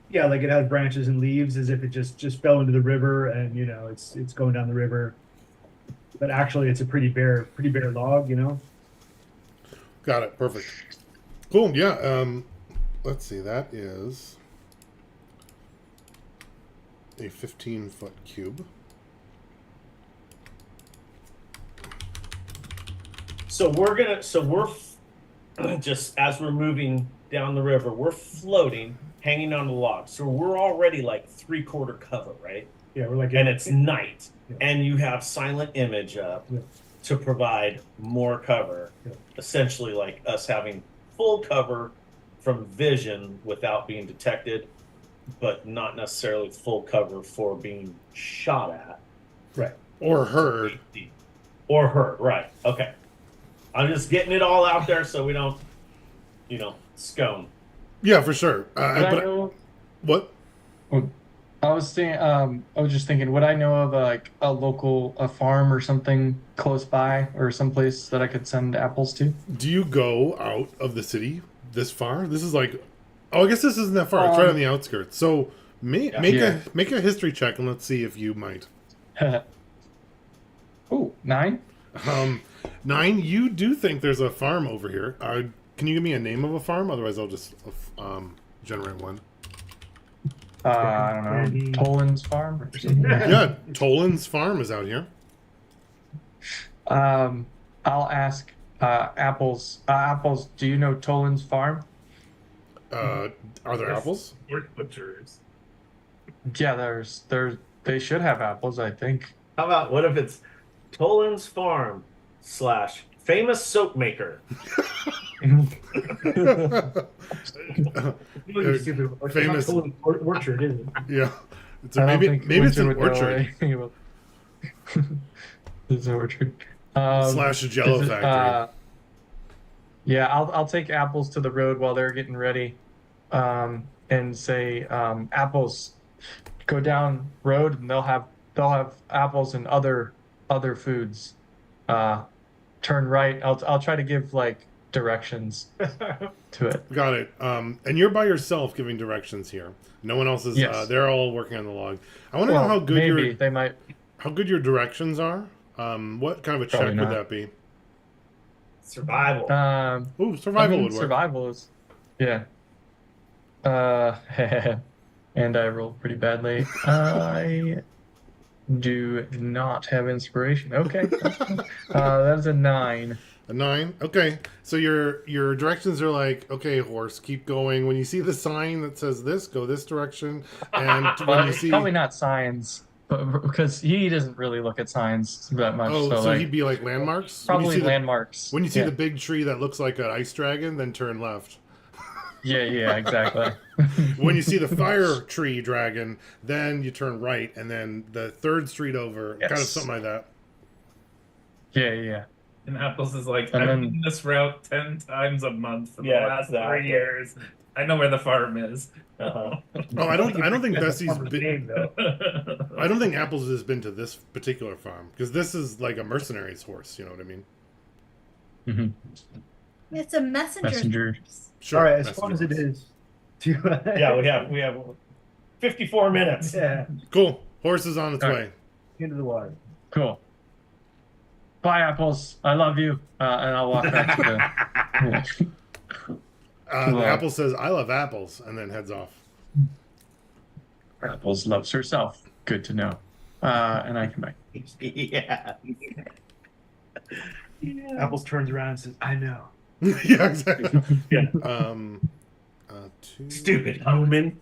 [SPEAKER 5] Yeah, like it has branches and leaves, as if it just fell into the river, and it's going down the river. But actually, it's a pretty bare log,
[SPEAKER 1] Got it. Perfect. Cool. Yeah. Let's see. That is a 15-foot cube.
[SPEAKER 2] So we're just as we're moving down the river, we're floating, hanging on the log. So we're already like 3/4 cover, right?
[SPEAKER 5] Yeah, we're like,
[SPEAKER 2] And it's night,
[SPEAKER 5] Yeah.
[SPEAKER 2] and you have silent image up
[SPEAKER 5] Yeah.
[SPEAKER 2] to provide more cover.
[SPEAKER 5] Yeah.
[SPEAKER 2] Essentially, like us having full cover from vision without being detected, but not necessarily full cover for being shot at.
[SPEAKER 5] right.
[SPEAKER 1] Or heard.
[SPEAKER 2] Or heard, right. Okay. I'm just getting it all out there so we don't, scone.
[SPEAKER 1] Yeah, for sure.
[SPEAKER 4] Would I know?
[SPEAKER 1] What?
[SPEAKER 4] I was saying, I was just thinking, would I know of a farm or something close by, or someplace that I could send apples to?
[SPEAKER 1] Do you go out of the city this far? This is like, oh, I guess this isn't that far. It's right on the outskirts. So make a history check and let's see if you might.
[SPEAKER 4] Oh, 9?
[SPEAKER 1] 9. You do think there's a farm over here. Can you give me a name of a farm? Otherwise, I'll just generate one.
[SPEAKER 4] I don't know, Tolan's farm or something.
[SPEAKER 1] Yeah, Tolan's farm is out here.
[SPEAKER 4] I'll ask Apples. Apples, do you know Tolan's farm?
[SPEAKER 1] Are there apples?
[SPEAKER 6] We're butchers.
[SPEAKER 4] Yeah, they should have apples, I think.
[SPEAKER 2] How about, what if it's Tolan's Farm / famous soap maker?
[SPEAKER 1] Famous
[SPEAKER 5] orchard, isn't it?
[SPEAKER 1] Yeah.
[SPEAKER 4] I don't
[SPEAKER 1] Maybe
[SPEAKER 4] think
[SPEAKER 1] it's an
[SPEAKER 4] Winter would know
[SPEAKER 1] orchard
[SPEAKER 4] anything it's an orchard.
[SPEAKER 1] / a Jello factory.
[SPEAKER 4] Yeah, I'll take Apples to the road while they're getting ready, and say, Apples, go down road and they'll have apples and other foods. Turn right. I'll try to give like directions to it.
[SPEAKER 1] Got it. And you're by yourself giving directions here. No one else is.
[SPEAKER 4] Yes.
[SPEAKER 1] They're all working on the log. I want to know how good
[SPEAKER 4] they might.
[SPEAKER 1] how good your directions are. What kind of a check
[SPEAKER 4] Probably
[SPEAKER 1] would
[SPEAKER 4] not.
[SPEAKER 1] that be?
[SPEAKER 2] Survival.
[SPEAKER 1] Ooh, survival would work.
[SPEAKER 4] Survival is, yeah. And I rolled pretty badly. I do not have inspiration. Okay, that's a 9.
[SPEAKER 1] A 9. Okay, so your directions are like, okay, horse, keep going. When you see the sign that says this, go this direction. And when you see,
[SPEAKER 4] probably not signs, but because he doesn't really look at signs that much.
[SPEAKER 1] oh,
[SPEAKER 4] so
[SPEAKER 1] so
[SPEAKER 4] like,
[SPEAKER 1] he'd be like landmarks.
[SPEAKER 4] probably landmarks.
[SPEAKER 1] When you see
[SPEAKER 4] Yeah.
[SPEAKER 1] the big tree that looks like an ice dragon, then turn left.
[SPEAKER 4] Yeah, exactly.
[SPEAKER 1] When you see the fire tree dragon, then you turn right, and then the third street over, kind of
[SPEAKER 4] Yes.
[SPEAKER 1] something like that.
[SPEAKER 4] Yeah.
[SPEAKER 6] And Apples is like,
[SPEAKER 4] And
[SPEAKER 6] I've
[SPEAKER 4] then-
[SPEAKER 6] been this route 10 times a month for the
[SPEAKER 2] Yeah,
[SPEAKER 6] last
[SPEAKER 2] exactly.
[SPEAKER 6] 3 years. I know where the farm is.
[SPEAKER 2] Uh-huh.
[SPEAKER 1] Oh, I don't think Bessie's
[SPEAKER 5] Farmer's
[SPEAKER 1] been.
[SPEAKER 5] name, though.
[SPEAKER 1] I don't think Apples has been to this particular farm because this is like a mercenary's horse. You know what I mean?
[SPEAKER 4] Mm-hmm.
[SPEAKER 3] It's a messenger.
[SPEAKER 1] Sure.
[SPEAKER 5] All right, as
[SPEAKER 1] that's
[SPEAKER 5] far
[SPEAKER 1] what
[SPEAKER 5] as it
[SPEAKER 1] was.
[SPEAKER 5] is. To,
[SPEAKER 2] Yeah, we have 54 minutes.
[SPEAKER 5] Yeah,
[SPEAKER 1] Cool. Horse is on its
[SPEAKER 4] All
[SPEAKER 1] way.
[SPEAKER 5] into the water.
[SPEAKER 4] Cool. Bye, Apples. I love you. And I'll walk back to the. Cool.
[SPEAKER 1] Apple says, "I love apples," and then heads off.
[SPEAKER 4] Apples loves herself. Good to know. And I come back.
[SPEAKER 2] Yeah.
[SPEAKER 5] Apples turns around and says, "I know."
[SPEAKER 1] Yeah, exactly.
[SPEAKER 2] Yeah. Stupid human.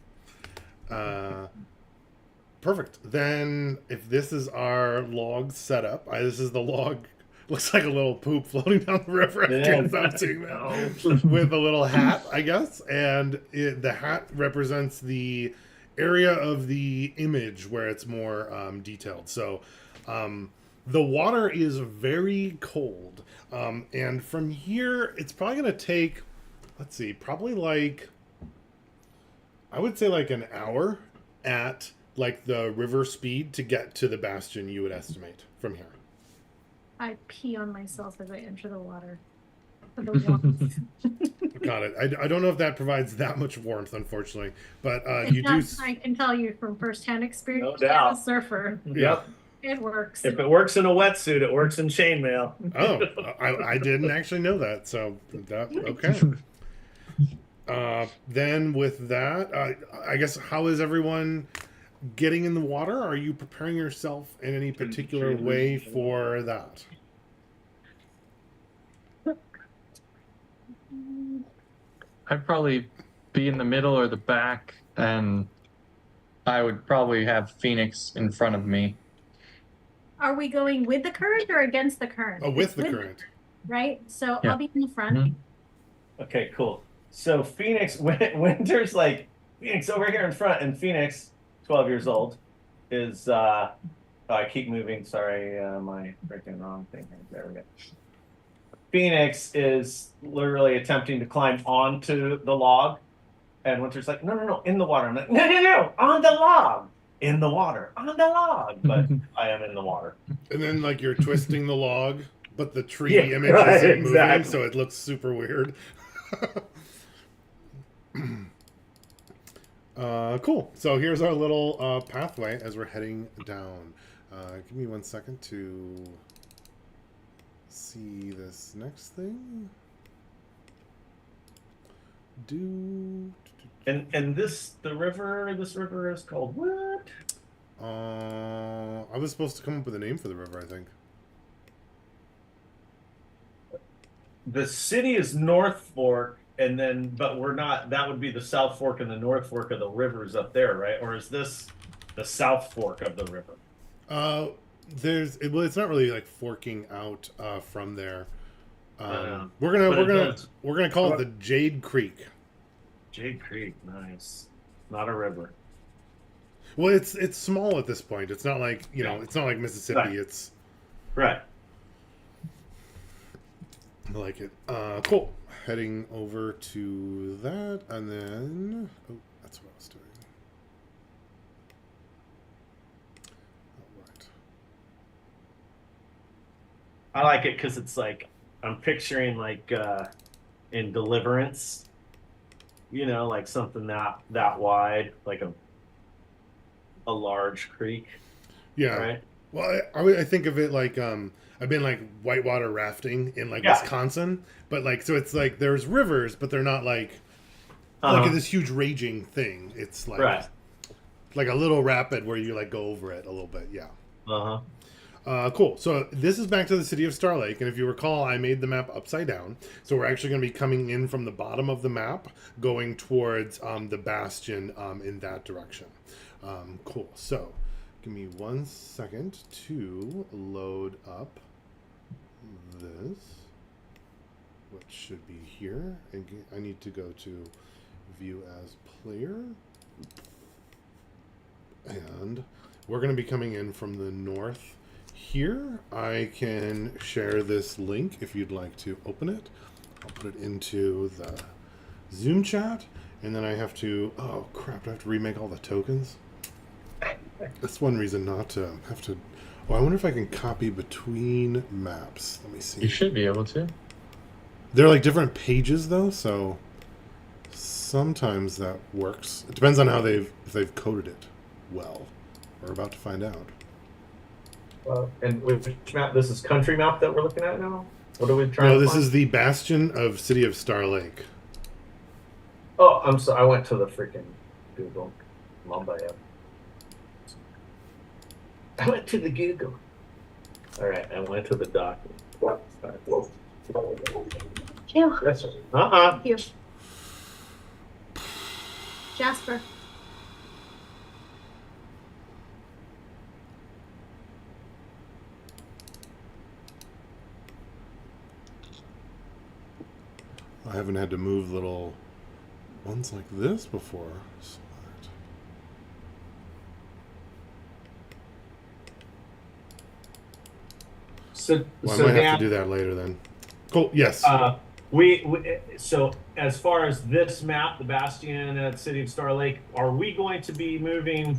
[SPEAKER 1] Perfect. Then, if this is our log setup, this is the log. Looks like a little poop floating down the river. I can't stop seeing that. With a little hat, I guess, and the hat represents the area of the image where it's more detailed. So, the water is very cold, and from here, it's probably going to take. Let's see, probably like. I would say like an hour at like the river speed to get to the bastion. You would estimate from here.
[SPEAKER 3] I pee on myself as I enter the water. For the warmth.
[SPEAKER 1] Got it. I don't know if that provides that much warmth, unfortunately, but
[SPEAKER 3] It
[SPEAKER 1] you do.
[SPEAKER 3] does, I can tell you from firsthand experience
[SPEAKER 2] No doubt.
[SPEAKER 3] as a surfer,
[SPEAKER 1] Yeah.
[SPEAKER 3] it works.
[SPEAKER 2] If it works in a wetsuit, it works in chainmail.
[SPEAKER 1] Oh, I didn't actually know that. So that okay. Then with that, I guess how is everyone getting in the water? Or are you preparing yourself in any particular way for that?
[SPEAKER 4] I'd probably be in the middle or the back, and I would probably have Phoenix in front of me.
[SPEAKER 3] Are we going with the current or against the current?
[SPEAKER 1] Oh, with
[SPEAKER 3] It's
[SPEAKER 1] the current.
[SPEAKER 3] right? So
[SPEAKER 4] Yeah.
[SPEAKER 3] I'll be in the front.
[SPEAKER 4] Mhm.
[SPEAKER 2] Okay, cool. So Phoenix, Winter's like Phoenix over here in front, and Phoenix, 12 years old, is oh, I keep moving. Sorry, my freaking wrong thing. There we go. Phoenix is literally attempting to climb onto the log, and Winter's like, no, in the water. I'm like, no, on the log, in the water, on the log. But I am in the water.
[SPEAKER 1] And then like you're twisting the log, but the tree
[SPEAKER 2] Yeah,
[SPEAKER 1] image
[SPEAKER 2] right,
[SPEAKER 1] isn't
[SPEAKER 2] exactly.
[SPEAKER 1] moving, so it looks super weird. Cool. So here's our little pathway as we're heading down. Give me 1 second to see this next thing.
[SPEAKER 2] And this river is called what?
[SPEAKER 1] I was supposed to come up with a name for the river, I think.
[SPEAKER 2] The city is North Fork, and then but we're not. That would be the South Fork and the North Fork of the rivers up there, right? Or is this the South Fork of the river?
[SPEAKER 1] It's not really like forking out from there.
[SPEAKER 2] But
[SPEAKER 1] We're
[SPEAKER 2] it
[SPEAKER 1] gonna
[SPEAKER 2] does.
[SPEAKER 1] call it the Jade Creek.
[SPEAKER 2] Jade Creek, nice. Not a river.
[SPEAKER 1] Well, it's small at this point. It's not like it's not like Mississippi.
[SPEAKER 2] Right.
[SPEAKER 1] It's
[SPEAKER 2] Right.
[SPEAKER 1] I like it. Cool. Heading over to that, and then that's what I was doing. All right.
[SPEAKER 2] I like it because it's like I'm picturing like in Deliverance, like something that wide, like a large creek,
[SPEAKER 1] Yeah.
[SPEAKER 2] right?
[SPEAKER 1] Well, I think of it like I've been like whitewater rafting in like
[SPEAKER 2] Yeah.
[SPEAKER 1] Wisconsin, but like so it's like there's rivers, but they're not like
[SPEAKER 2] Uh-huh.
[SPEAKER 1] this huge raging thing. It's like
[SPEAKER 2] Right.
[SPEAKER 1] like a little rapid where you like go over it a little bit. Yeah.
[SPEAKER 2] Uh-huh.
[SPEAKER 1] Cool. So this is back to the city of Star Lake, and if you recall, I made the map upside down. So we're actually going to be coming in from the bottom of the map, going towards the bastion in that direction. Cool. So give me 1 second to load up this, which should be here. And I need to go to view as player, and we're going to be coming in from the north. Here, I can share this link if you'd like to open it. I'll put it into the Zoom chat, and then I have to, oh crap, do I have to remake all the tokens? That's one reason not to have to, I wonder if I can copy between maps. Let me see.
[SPEAKER 4] You should be able to.
[SPEAKER 1] They're like different pages though, so sometimes that works. It depends on how if they've coded it well. We're about to find out.
[SPEAKER 2] And which map? This is country map that we're looking at now? What are we trying
[SPEAKER 1] No,
[SPEAKER 2] to
[SPEAKER 1] this
[SPEAKER 2] find?
[SPEAKER 1] is the bastion of City of Star Lake.
[SPEAKER 2] Oh, I'm sorry. I went to the freaking Google. Mumbai app. I went to the Google. All right, I went to the document.
[SPEAKER 3] Ew.
[SPEAKER 2] That's right.
[SPEAKER 3] You. Jasper.
[SPEAKER 1] I haven't had to move little ones like this before.
[SPEAKER 2] So,
[SPEAKER 1] Well, I
[SPEAKER 2] so
[SPEAKER 1] might
[SPEAKER 2] Dan,
[SPEAKER 1] have to do that later then. Cool. Yes.
[SPEAKER 2] so as far as this map, the Bastion at City of Star Lake, are we going to be moving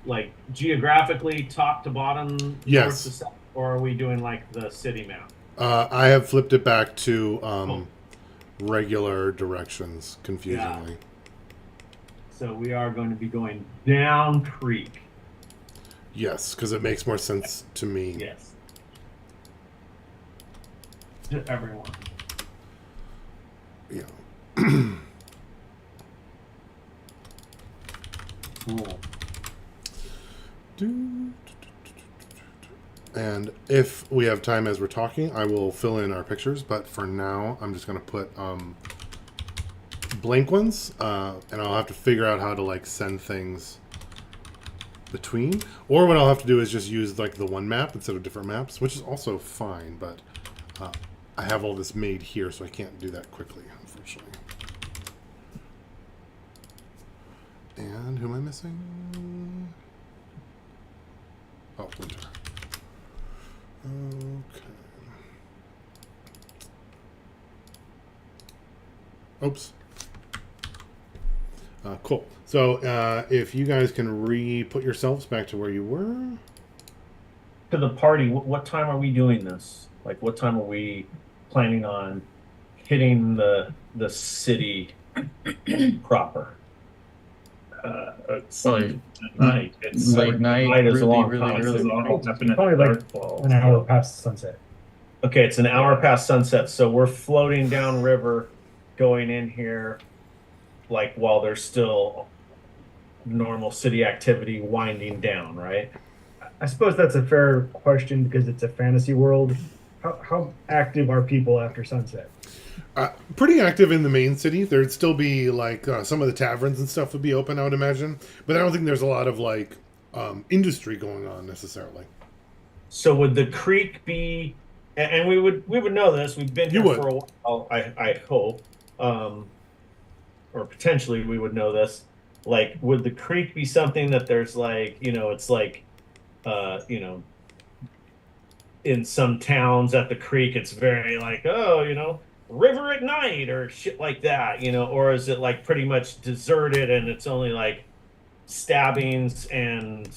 [SPEAKER 2] like geographically top to bottom,
[SPEAKER 1] Yes.
[SPEAKER 2] north to south, or are we doing like the city map?
[SPEAKER 1] I have flipped it back to regular directions, confusingly.
[SPEAKER 2] So we are going to be going down creek.
[SPEAKER 1] Yes, because it makes more sense to me.
[SPEAKER 2] Yes. To everyone.
[SPEAKER 1] Yeah.
[SPEAKER 2] Cool.
[SPEAKER 1] And if we have time as we're talking, I will fill in our pictures. But for now, I'm just going to put blank ones, and I'll have to figure out how to like send things between. Or what I'll have to do is just use like the one map instead of different maps, which is also fine. But I have all this made here, so I can't do that quickly, unfortunately. And who am I missing? Oh, Winter. Okay. Oops. Cool. So if you guys can re-put yourselves back to where you were.
[SPEAKER 2] To the party, what time are we doing this? Like, what time are we planning on hitting the city proper?
[SPEAKER 6] It's
[SPEAKER 4] Well,
[SPEAKER 6] night. It's
[SPEAKER 4] late night,
[SPEAKER 2] night is a
[SPEAKER 4] really,
[SPEAKER 2] long
[SPEAKER 4] really
[SPEAKER 2] time.
[SPEAKER 4] early.
[SPEAKER 6] This is all happening
[SPEAKER 5] Probably
[SPEAKER 6] at
[SPEAKER 5] like
[SPEAKER 6] darkfall.
[SPEAKER 5] an hour past sunset.
[SPEAKER 2] Okay, it's an hour
[SPEAKER 6] Yeah.
[SPEAKER 2] past sunset, so we're floating downriver, going in here, like while there's still normal city activity winding down, right?
[SPEAKER 5] I suppose that's a fair question because it's a fantasy world. How active are people after sunset?
[SPEAKER 1] Pretty active in the main city. There'd still be like some of the taverns and stuff would be open, I would imagine. But I don't think there's a lot of like industry going on necessarily.
[SPEAKER 2] So would the creek be? And we would know this. We've been
[SPEAKER 1] You
[SPEAKER 2] here
[SPEAKER 1] would.
[SPEAKER 2] for a while. I hope, or potentially we would know this. Like, would the creek be something that there's like, it's like, in some towns at the creek, it's very like, oh, river at night or shit like that, or is it like pretty much deserted and it's only like stabbings and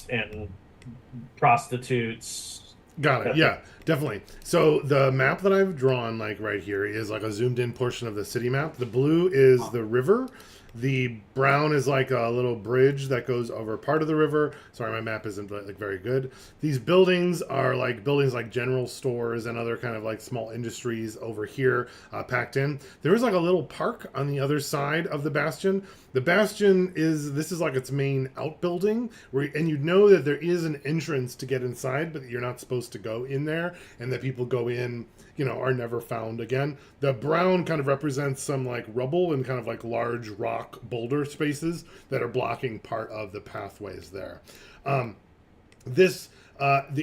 [SPEAKER 2] prostitutes?
[SPEAKER 1] Got it. Yeah, definitely. So the map that I've drawn, like right here, is like a zoomed in portion of the city map. The blue is the river. The brown is like a little bridge that goes over part of the river. Sorry, my map isn't like very good. These buildings are like buildings like general stores and other kind of like small industries over here packed in. There is like a little park on the other side of the bastion. The bastion this is like its main outbuilding, and you know that there is an entrance to get inside, but you're not supposed to go in there, and that people go in, are never found again. The brown kind of represents some like rubble and kind of like large rock boulder spaces that are blocking part of the pathways there. The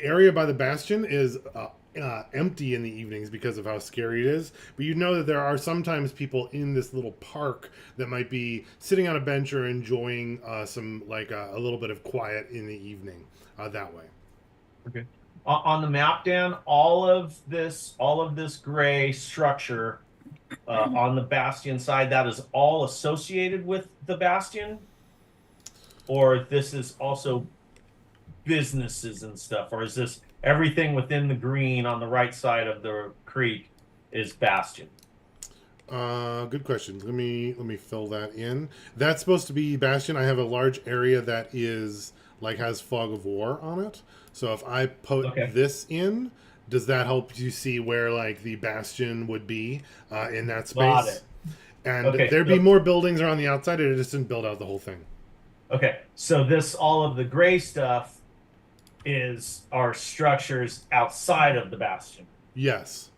[SPEAKER 1] area by the bastion is empty in the evenings because of how scary it is. But you know that there are sometimes people in this little park that might be sitting on a bench or enjoying some like a little bit of quiet in the evening that way.
[SPEAKER 2] Okay. On the map, Dan, all of this gray structure on the bastion side, that is all associated with the bastion, or this is also businesses and stuff, or is this everything within the green on the right side of the creek is bastion?
[SPEAKER 1] Good question. Let me fill that in. That's supposed to be bastion. I have a large area that is like has fog of war on it. So if I put this in, does that help you see where like the bastion would be in that space?
[SPEAKER 2] Got it.
[SPEAKER 1] And there'd be more buildings around the outside. It just didn't build out the whole thing.
[SPEAKER 2] Okay, so all of the gray stuff are structures outside of the bastion.
[SPEAKER 1] Yes.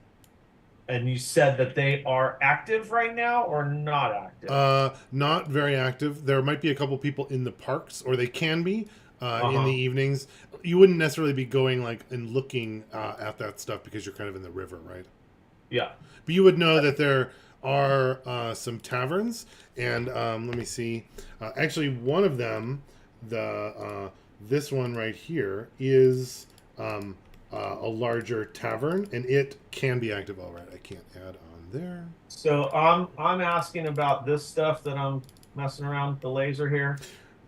[SPEAKER 2] And you said that they are active right now or not active?
[SPEAKER 1] Not very active. There might be a couple people in the parks, or they can be in the evenings. You wouldn't necessarily be going like and looking at that stuff because you're kind of in the river, right?
[SPEAKER 2] Yeah.
[SPEAKER 1] But you would know that there are some taverns, and let me see. Actually, one of them, this one right here, is a larger tavern, and it can be active. All right, I can't add on there.
[SPEAKER 2] So I'm asking about this stuff that I'm messing around with the laser here.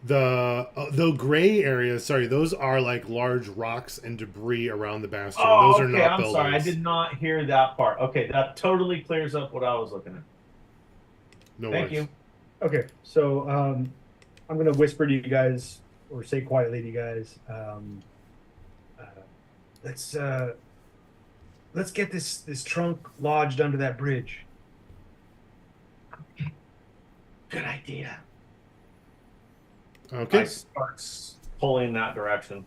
[SPEAKER 1] The gray areas, sorry, those are like large rocks and debris around the bastion.
[SPEAKER 2] Oh,
[SPEAKER 1] those are
[SPEAKER 2] okay.
[SPEAKER 1] not
[SPEAKER 2] I'm
[SPEAKER 1] buildings.
[SPEAKER 2] sorry, I did not hear that part. Okay, that totally clears up what I was looking at.
[SPEAKER 1] No
[SPEAKER 2] Thank
[SPEAKER 1] worries.
[SPEAKER 2] you.
[SPEAKER 5] Okay, so I'm gonna whisper to you guys, or say quietly to you guys. Let's get this trunk lodged under that bridge.
[SPEAKER 7] Good idea.
[SPEAKER 2] I
[SPEAKER 1] Okay.
[SPEAKER 2] start pulling that direction.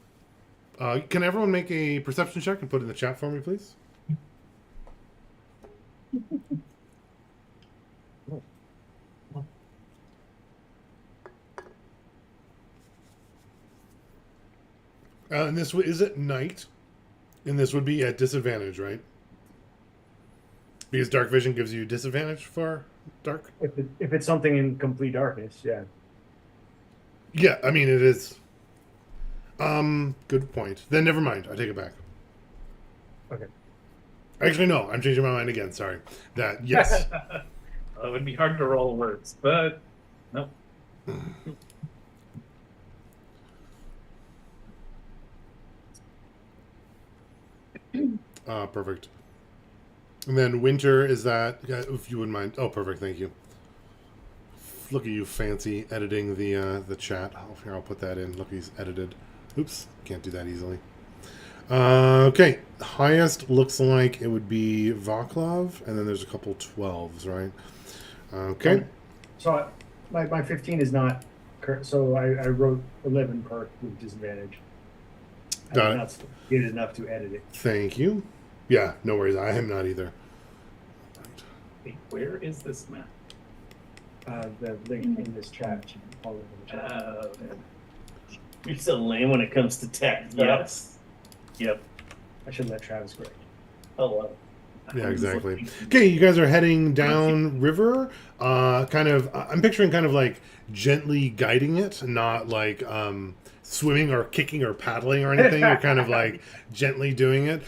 [SPEAKER 1] Can everyone make a perception check and put it in the chat for me, please? And this is at night, and this would be at disadvantage, right? Because dark vision gives you disadvantage for dark.
[SPEAKER 5] If it's something in complete darkness, yeah.
[SPEAKER 1] Yeah, I mean it is. Good point. Then never mind. I take it back.
[SPEAKER 5] Okay.
[SPEAKER 1] Actually, no. I'm changing my mind again. Sorry. That yes.
[SPEAKER 6] It would be hard to roll words, but nope.
[SPEAKER 1] Perfect. And then winter is that? If you wouldn't mind. Oh, perfect. Thank you. Look at you, fancy editing the chat. Oh, here, I'll put that in. Look, he's edited. Oops, can't do that easily. Okay, highest looks like it would be Vaclav, and then there's a couple 12s, right? Okay.
[SPEAKER 5] So my 15 is not current. So I wrote 11 perk with disadvantage.
[SPEAKER 1] Got
[SPEAKER 5] I'm
[SPEAKER 1] it.
[SPEAKER 5] not good enough to edit it.
[SPEAKER 1] Thank you. Yeah, no worries. I am not either.
[SPEAKER 6] Wait, where is this map?
[SPEAKER 5] The link in this chat. All in the chat.
[SPEAKER 2] You're so lame when it comes to tech.
[SPEAKER 6] Yes. Yep.
[SPEAKER 5] I should let Travis correct.
[SPEAKER 2] Hello.
[SPEAKER 1] Yeah, exactly. Okay, you guys are heading down river. Kind of, I'm picturing kind of like gently guiding it, not like swimming or kicking or paddling or anything. You're kind of like gently doing it.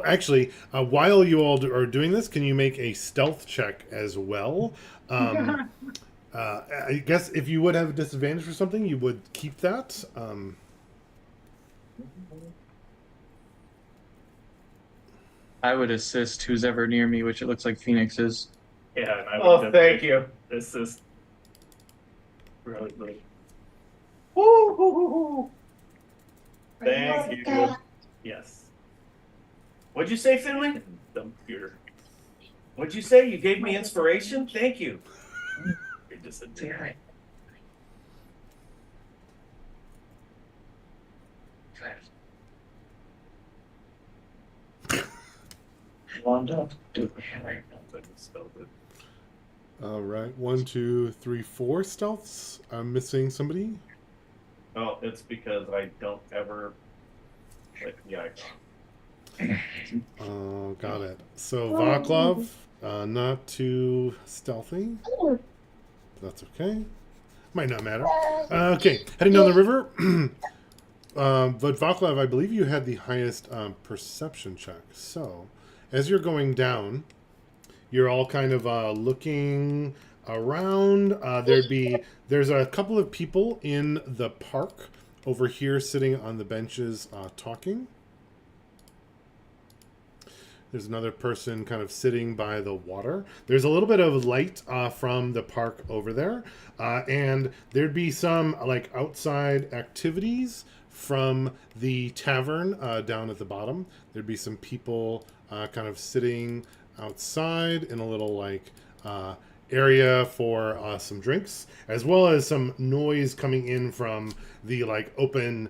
[SPEAKER 1] Actually, while you all are doing this, can you make a stealth check as well? I guess if you would have a disadvantage for something, you would keep that.
[SPEAKER 4] I would assist who's ever near me, which it looks like Phoenix is.
[SPEAKER 6] Yeah, and I would
[SPEAKER 2] Oh, thank you.
[SPEAKER 6] This is really good.
[SPEAKER 2] Woo! Thank you.
[SPEAKER 6] Yes.
[SPEAKER 2] What'd you say, Finley?
[SPEAKER 6] Dump your
[SPEAKER 2] What'd you say? You gave me inspiration? Thank you.
[SPEAKER 6] disadvantage.
[SPEAKER 1] All right, 1, 2, 3, 4 stealths. I'm missing somebody.
[SPEAKER 2] Oh, it's because I don't ever click the icon.
[SPEAKER 1] Got it. So Vaclav, not too stealthy. That's okay. Might not matter. Okay, heading down the river. But Vaclav, I believe you had the highest perception check. So, as you're going down, you're all kind of looking around. There's a couple of people in the park over here sitting on the benches talking. There's another person kind of sitting by the water. There's a little bit of light from the park over there. And there'd be some like outside activities from the tavern down at the bottom. There'd be some people kind of sitting outside in a little like area for some drinks, as well as some noise coming in from the like open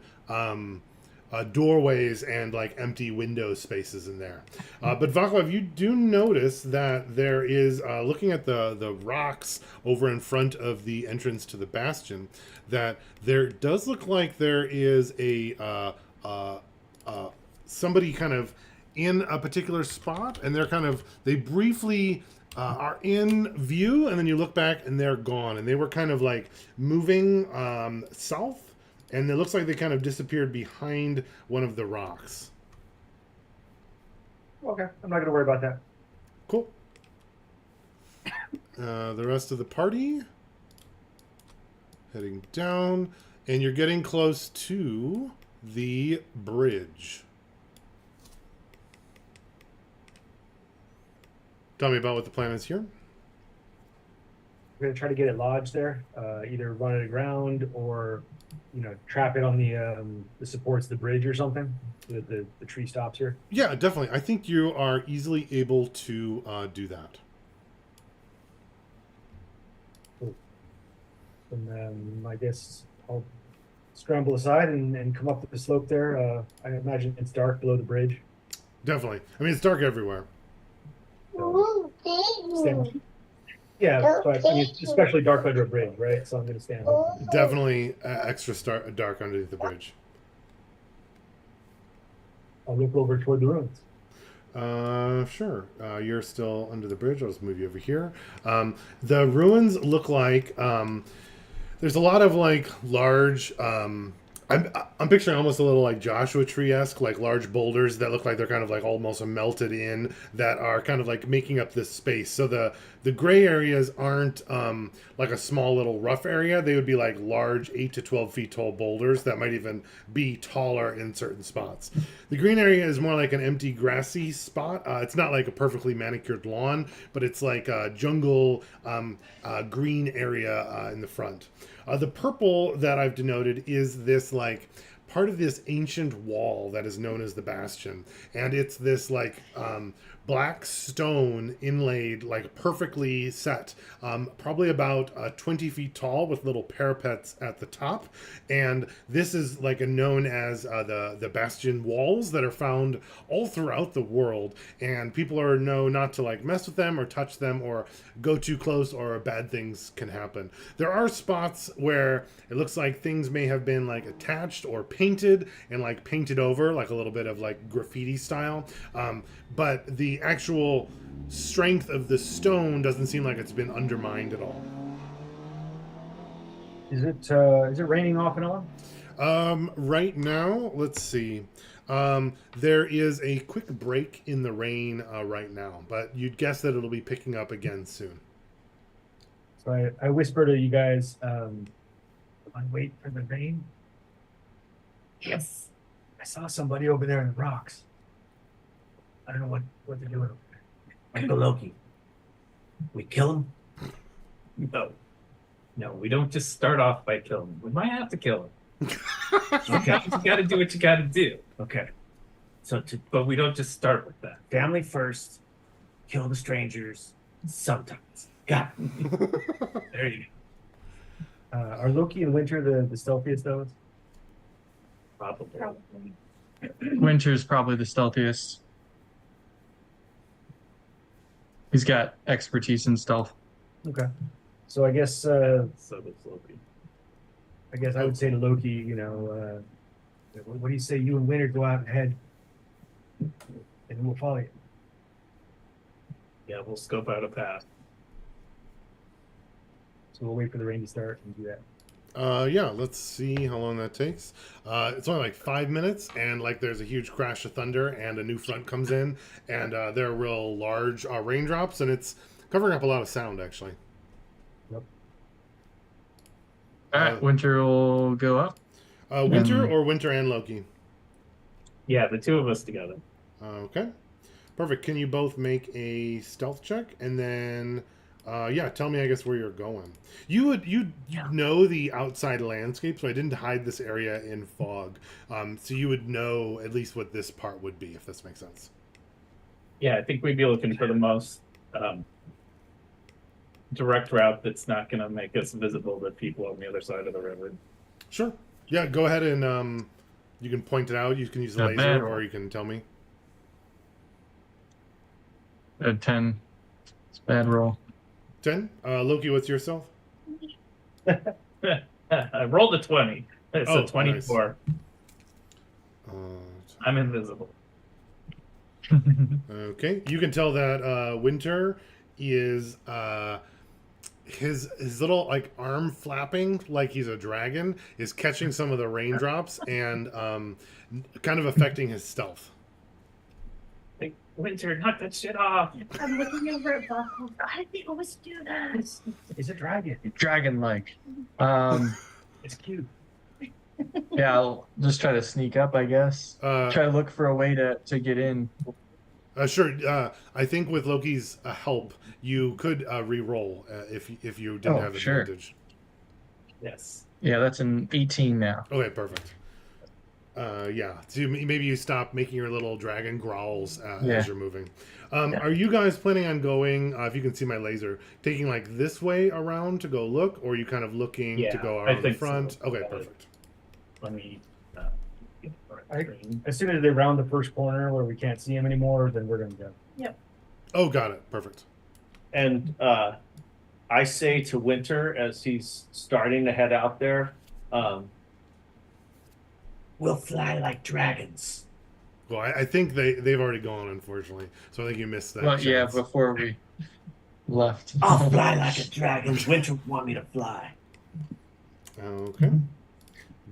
[SPEAKER 1] doorways and like empty window spaces in there. But Vaclav, you do notice that there is, looking at the rocks over in front of the entrance to the bastion, that there does look like there is a somebody kind of in a particular spot, and they briefly are in view, and then you look back and they're gone, and they were kind of like moving south. And it looks like they kind of disappeared behind one of the rocks.
[SPEAKER 5] Okay, I'm not gonna worry about that.
[SPEAKER 1] Cool. The rest of the party heading down, and you're getting close to the bridge. Tell me about what the plan is here.
[SPEAKER 5] We're gonna try to get it lodged there, either run it aground or, trap it on the supports of the bridge or something, so that the tree stops here.
[SPEAKER 1] Yeah, definitely. I think you are easily able to do that.
[SPEAKER 5] Cool. And I guess I'll scramble aside and come up the slope there. I imagine it's dark below the bridge.
[SPEAKER 1] Definitely. I mean, it's dark everywhere.
[SPEAKER 5] So yeah, but I mean, especially dark under a bridge, right? So I'm going to stand.
[SPEAKER 1] Definitely dark underneath the bridge.
[SPEAKER 5] I'll look over toward the ruins.
[SPEAKER 1] Sure. You're still under the bridge. I'll just move you over here. The ruins look like there's a lot of like large. I'm picturing almost a little like Joshua Tree-esque, like large boulders that look like they're kind of like almost melted in, that are kind of like making up this space. So the gray areas aren't like a small little rough area. They would be like large 8 to 12 feet tall boulders that might even be taller in certain spots. The green area is more like an empty grassy spot. It's not like a perfectly manicured lawn, but it's like a jungle green area in the front. The purple that I've denoted is this like part of this ancient wall that is known as the Bastion, and it's this like black stone inlaid, like perfectly set, probably about 20 feet tall with little parapets at the top. And this is like known as the Bastion walls that are found all throughout the world. And people are known not to like mess with them or touch them or go too close, or bad things can happen. There are spots where it looks like things may have been like attached or painted and like painted over, like a little bit of like graffiti style. But the actual strength of the stone doesn't seem like it's been undermined at all.
[SPEAKER 5] Is it raining off and on?
[SPEAKER 1] Right now, let's see. There is a quick break in the rain right now, but you'd guess that it'll be picking up again soon.
[SPEAKER 5] So I whisper to you guys, I wait for the rain. Yes. I saw somebody over there in the rocks. I don't know what they're doing over there.
[SPEAKER 7] Uncle Loki. We kill him?
[SPEAKER 6] No, we don't just start off by killing him. We might have to kill him.
[SPEAKER 7] Okay.
[SPEAKER 6] You gotta do what you gotta do.
[SPEAKER 7] Okay. So
[SPEAKER 6] But we don't just start with that.
[SPEAKER 7] family first, kill the strangers sometimes. Got it. There you go.
[SPEAKER 5] Are Loki and Winter the stealthiest of us?
[SPEAKER 6] Probably.
[SPEAKER 4] Winter's probably the stealthiest. He's got expertise in stealth.
[SPEAKER 5] Okay. So I guess
[SPEAKER 6] So does Loki.
[SPEAKER 5] I would say to Loki, you know, what do you say? You and Winter go out ahead, and then we'll follow you.
[SPEAKER 6] Yeah, we'll scope out a path.
[SPEAKER 5] So we'll wait for the rain to start and do that.
[SPEAKER 1] Yeah, let's see how long that takes. It's only like 5 minutes, and like there's a huge crash of thunder, and a new front comes in, and there are real large raindrops, and it's covering up a lot of sound actually.
[SPEAKER 5] Yep.
[SPEAKER 4] All right, Winter will go up.
[SPEAKER 1] Winter or Winter and Loki?
[SPEAKER 6] Yeah, the two of us together.
[SPEAKER 1] Okay, perfect. Can you both make a stealth check, and then yeah, tell me I guess where you're going. You know the outside landscape, so I didn't hide this area in fog. So you would know at least what this part would be, if this makes sense.
[SPEAKER 6] Yeah, I think we'd be looking for the most direct route that's not going to make us visible to people on the other side of the river.
[SPEAKER 1] Sure. Yeah, go ahead and you can point it out. You can use the
[SPEAKER 4] Not
[SPEAKER 1] laser,
[SPEAKER 4] bad.
[SPEAKER 1] or you can tell me.
[SPEAKER 4] 10. It's a bad roll.
[SPEAKER 1] 10. Loki, what's your stealth?
[SPEAKER 6] I rolled a 20. It's
[SPEAKER 1] Oh,
[SPEAKER 6] a 24. I'm invisible.
[SPEAKER 1] Okay, you can tell that Winter is his little like arm flapping like he's a dragon is catching some of the raindrops and kind of affecting his stealth.
[SPEAKER 6] Like, Winter, knock that shit off.
[SPEAKER 3] I'm looking over at Buckle. Why did they always do that?
[SPEAKER 5] It's a dragon.
[SPEAKER 4] Dragon-like.
[SPEAKER 5] It's cute.
[SPEAKER 4] Yeah, I'll just try to sneak up, I guess. Try to look for a way to get in.
[SPEAKER 1] Sure. I think with Loki's help, you could re-roll if you didn't have
[SPEAKER 4] sure.
[SPEAKER 1] advantage.
[SPEAKER 6] Yes.
[SPEAKER 4] Yeah, that's an 18 now.
[SPEAKER 1] Okay, perfect. Yeah. So maybe you stop making your little dragon growls as you're moving. Are you guys planning on going? If you can see my laser, taking like this way around to go look, or are you kind of looking to go
[SPEAKER 6] I
[SPEAKER 1] around the
[SPEAKER 6] think
[SPEAKER 1] front?
[SPEAKER 6] so.
[SPEAKER 1] Okay, perfect.
[SPEAKER 6] Let me. Get the right
[SPEAKER 5] I-
[SPEAKER 6] screen.
[SPEAKER 5] As soon as they round the first corner where we can't see him anymore, then we're gonna go.
[SPEAKER 1] Oh, got it. Perfect.
[SPEAKER 2] And I say to Winter as he's starting to head out there, we'll fly like dragons.
[SPEAKER 1] Well, I think they've already gone, unfortunately. So I think you missed that.
[SPEAKER 4] Well, yeah,
[SPEAKER 1] chance.
[SPEAKER 4] before we left.
[SPEAKER 7] I'll fly like a dragon. Winter would want me to fly.
[SPEAKER 1] Okay.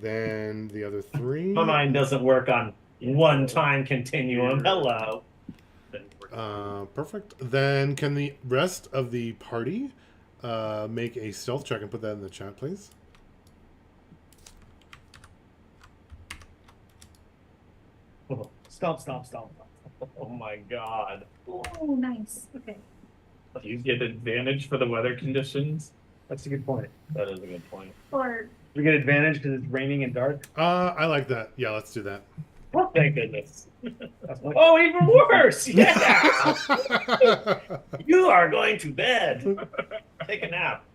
[SPEAKER 1] Then the other three.
[SPEAKER 2] My mind doesn't work on one time continuum. Hello.
[SPEAKER 6] Then we're-
[SPEAKER 1] Perfect. Then can the rest of the party make a stealth check and put that in the chat, please?
[SPEAKER 2] Stop. Oh my god.
[SPEAKER 3] Oh, nice. Okay.
[SPEAKER 6] You get advantage for the weather conditions.
[SPEAKER 5] That's a good point.
[SPEAKER 2] That is a good point.
[SPEAKER 3] Or
[SPEAKER 5] We get advantage because it's raining and dark.
[SPEAKER 1] I like that. Yeah, let's do that.
[SPEAKER 2] Oh, thank goodness.
[SPEAKER 5] That's like,
[SPEAKER 2] Oh, even worse. Yeah. You are going to bed. Take a nap.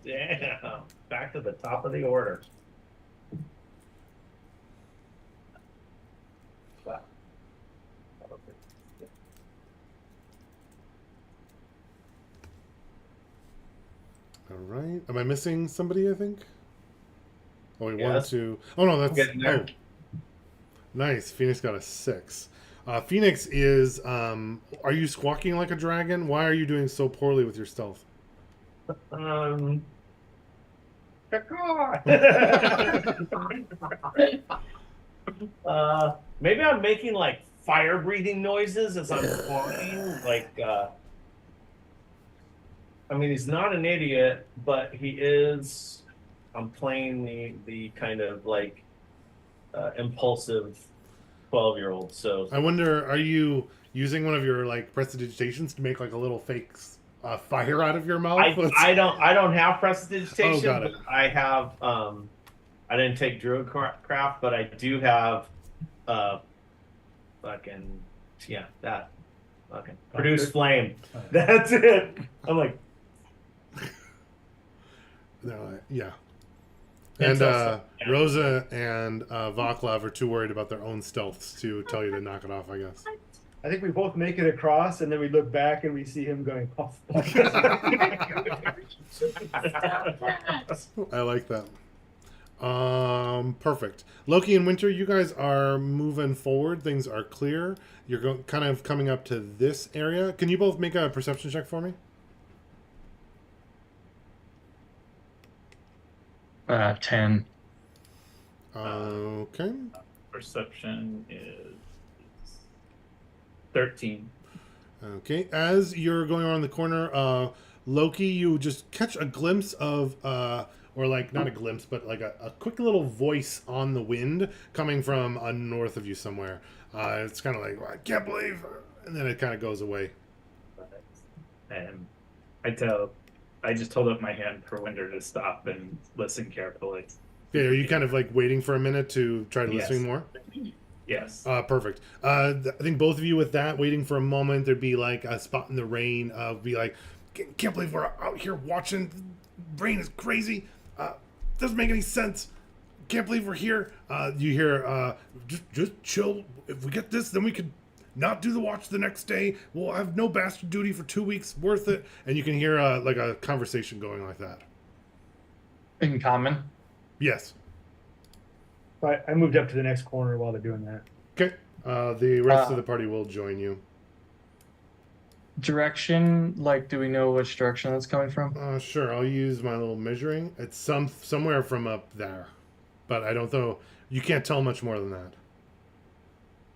[SPEAKER 2] Damn. Back to the top of the order. Wow.
[SPEAKER 1] All right. Am I missing somebody? I think. Oh, wait, one,
[SPEAKER 2] Yes.
[SPEAKER 1] two. Oh no, that's
[SPEAKER 2] Getting there.
[SPEAKER 1] nice. Phoenix got a 6. Phoenix is. Are you squawking like a dragon? Why are you doing so poorly with your stealth?
[SPEAKER 2] Maybe I'm making like fire breathing noises as I'm walking. Like, I mean, he's not an idiot, but he is. I'm playing the kind of like impulsive 12-year-old. So
[SPEAKER 1] I wonder, are you using one of your like prestidigitations to make like a little fake fire out of your mouth?
[SPEAKER 2] I don't have prestidigitation.
[SPEAKER 1] Oh, got it.
[SPEAKER 2] But I have I didn't take druidcraft, but I do have fucking that fucking produce flame. That's it. I'm like,
[SPEAKER 1] No, yeah.
[SPEAKER 2] And
[SPEAKER 1] And
[SPEAKER 2] so- yeah.
[SPEAKER 1] Rosa and Vaclav are too worried about their own stealths to tell you to knock it off, I guess.
[SPEAKER 5] I think we both make it across, and then we look back and we see him going off.
[SPEAKER 1] I like that. Perfect. Loki and Winter, you guys are moving forward. Things are clear. You're kind of coming up to this area. Can you both make a perception check for me?
[SPEAKER 4] 10.
[SPEAKER 1] Okay.
[SPEAKER 6] Perception is 13.
[SPEAKER 1] Okay. As you're going around the corner, Loki, you just catch a glimpse of, or like not a glimpse, but like a quick little voice on the wind coming from north of you somewhere. It's kind of like, I can't believe, and then it kind of goes away.
[SPEAKER 6] And I just hold up my hand for Winder to stop and listen carefully.
[SPEAKER 1] Yeah, are you kind of like waiting for a minute to try to
[SPEAKER 6] Yes.
[SPEAKER 1] listen more?
[SPEAKER 6] Yes.
[SPEAKER 1] Perfect. I think both of you with that, waiting for a moment, there'd be like a spot in the rain. Be like, can't believe we're out here watching. Rain is crazy. Doesn't make any sense. Can't believe we're here. You hear, just chill. If we get this, then we could not do the watch the next day. We'll have no bastard duty for 2 weeks. Worth it. And you can hear like a conversation going like that.
[SPEAKER 4] In common.
[SPEAKER 1] Yes.
[SPEAKER 5] I moved up to the next corner while they're doing that.
[SPEAKER 1] Okay. The rest of the party will join you.
[SPEAKER 4] Direction, like, do we know which direction that's coming from?
[SPEAKER 1] Sure, I'll use my little measuring. It's somewhere from up there, but I don't know. You can't tell much more than that.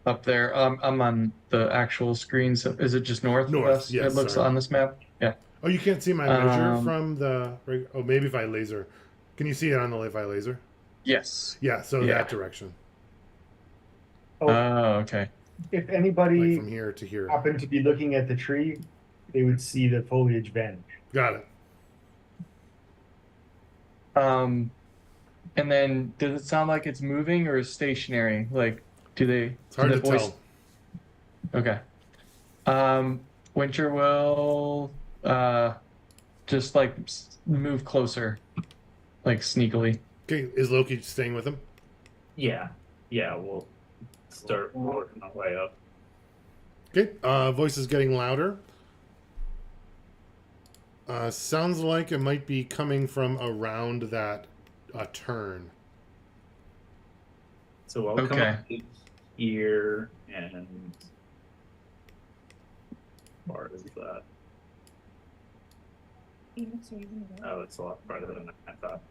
[SPEAKER 4] Up there. I'm on the actual screen. So is it just north
[SPEAKER 1] North,
[SPEAKER 4] of us?
[SPEAKER 1] yes,
[SPEAKER 4] It looks
[SPEAKER 1] sorry.
[SPEAKER 4] on this map. Yeah.
[SPEAKER 1] Oh, you can't see my measure
[SPEAKER 4] Um,
[SPEAKER 1] from the. Oh, maybe if I laser. Can you see it on the if I laser?
[SPEAKER 4] Yes.
[SPEAKER 1] Yeah, so
[SPEAKER 4] Yeah.
[SPEAKER 1] that direction,
[SPEAKER 4] Oh, okay.
[SPEAKER 5] If
[SPEAKER 1] like
[SPEAKER 5] anybody
[SPEAKER 1] from here to here.
[SPEAKER 5] happened to be looking at the tree, they would see the foliage vanish.
[SPEAKER 1] Got it.
[SPEAKER 4] And then does it sound like it's moving or is stationary? Like, do they?
[SPEAKER 1] It's hard
[SPEAKER 4] do
[SPEAKER 1] to
[SPEAKER 4] the voice-
[SPEAKER 1] tell.
[SPEAKER 4] Okay. Winter will just like move closer, like sneakily.
[SPEAKER 1] Okay, is Loki staying with him?
[SPEAKER 6] Yeah, we'll start working our way up.
[SPEAKER 1] Okay, voice is getting louder. Sounds like it might be coming from around that turn.
[SPEAKER 6] So I'll come
[SPEAKER 4] Okay.
[SPEAKER 6] up to here and far is that?
[SPEAKER 3] Phoenix, are you gonna go?
[SPEAKER 6] Oh, it's a lot farther than I thought.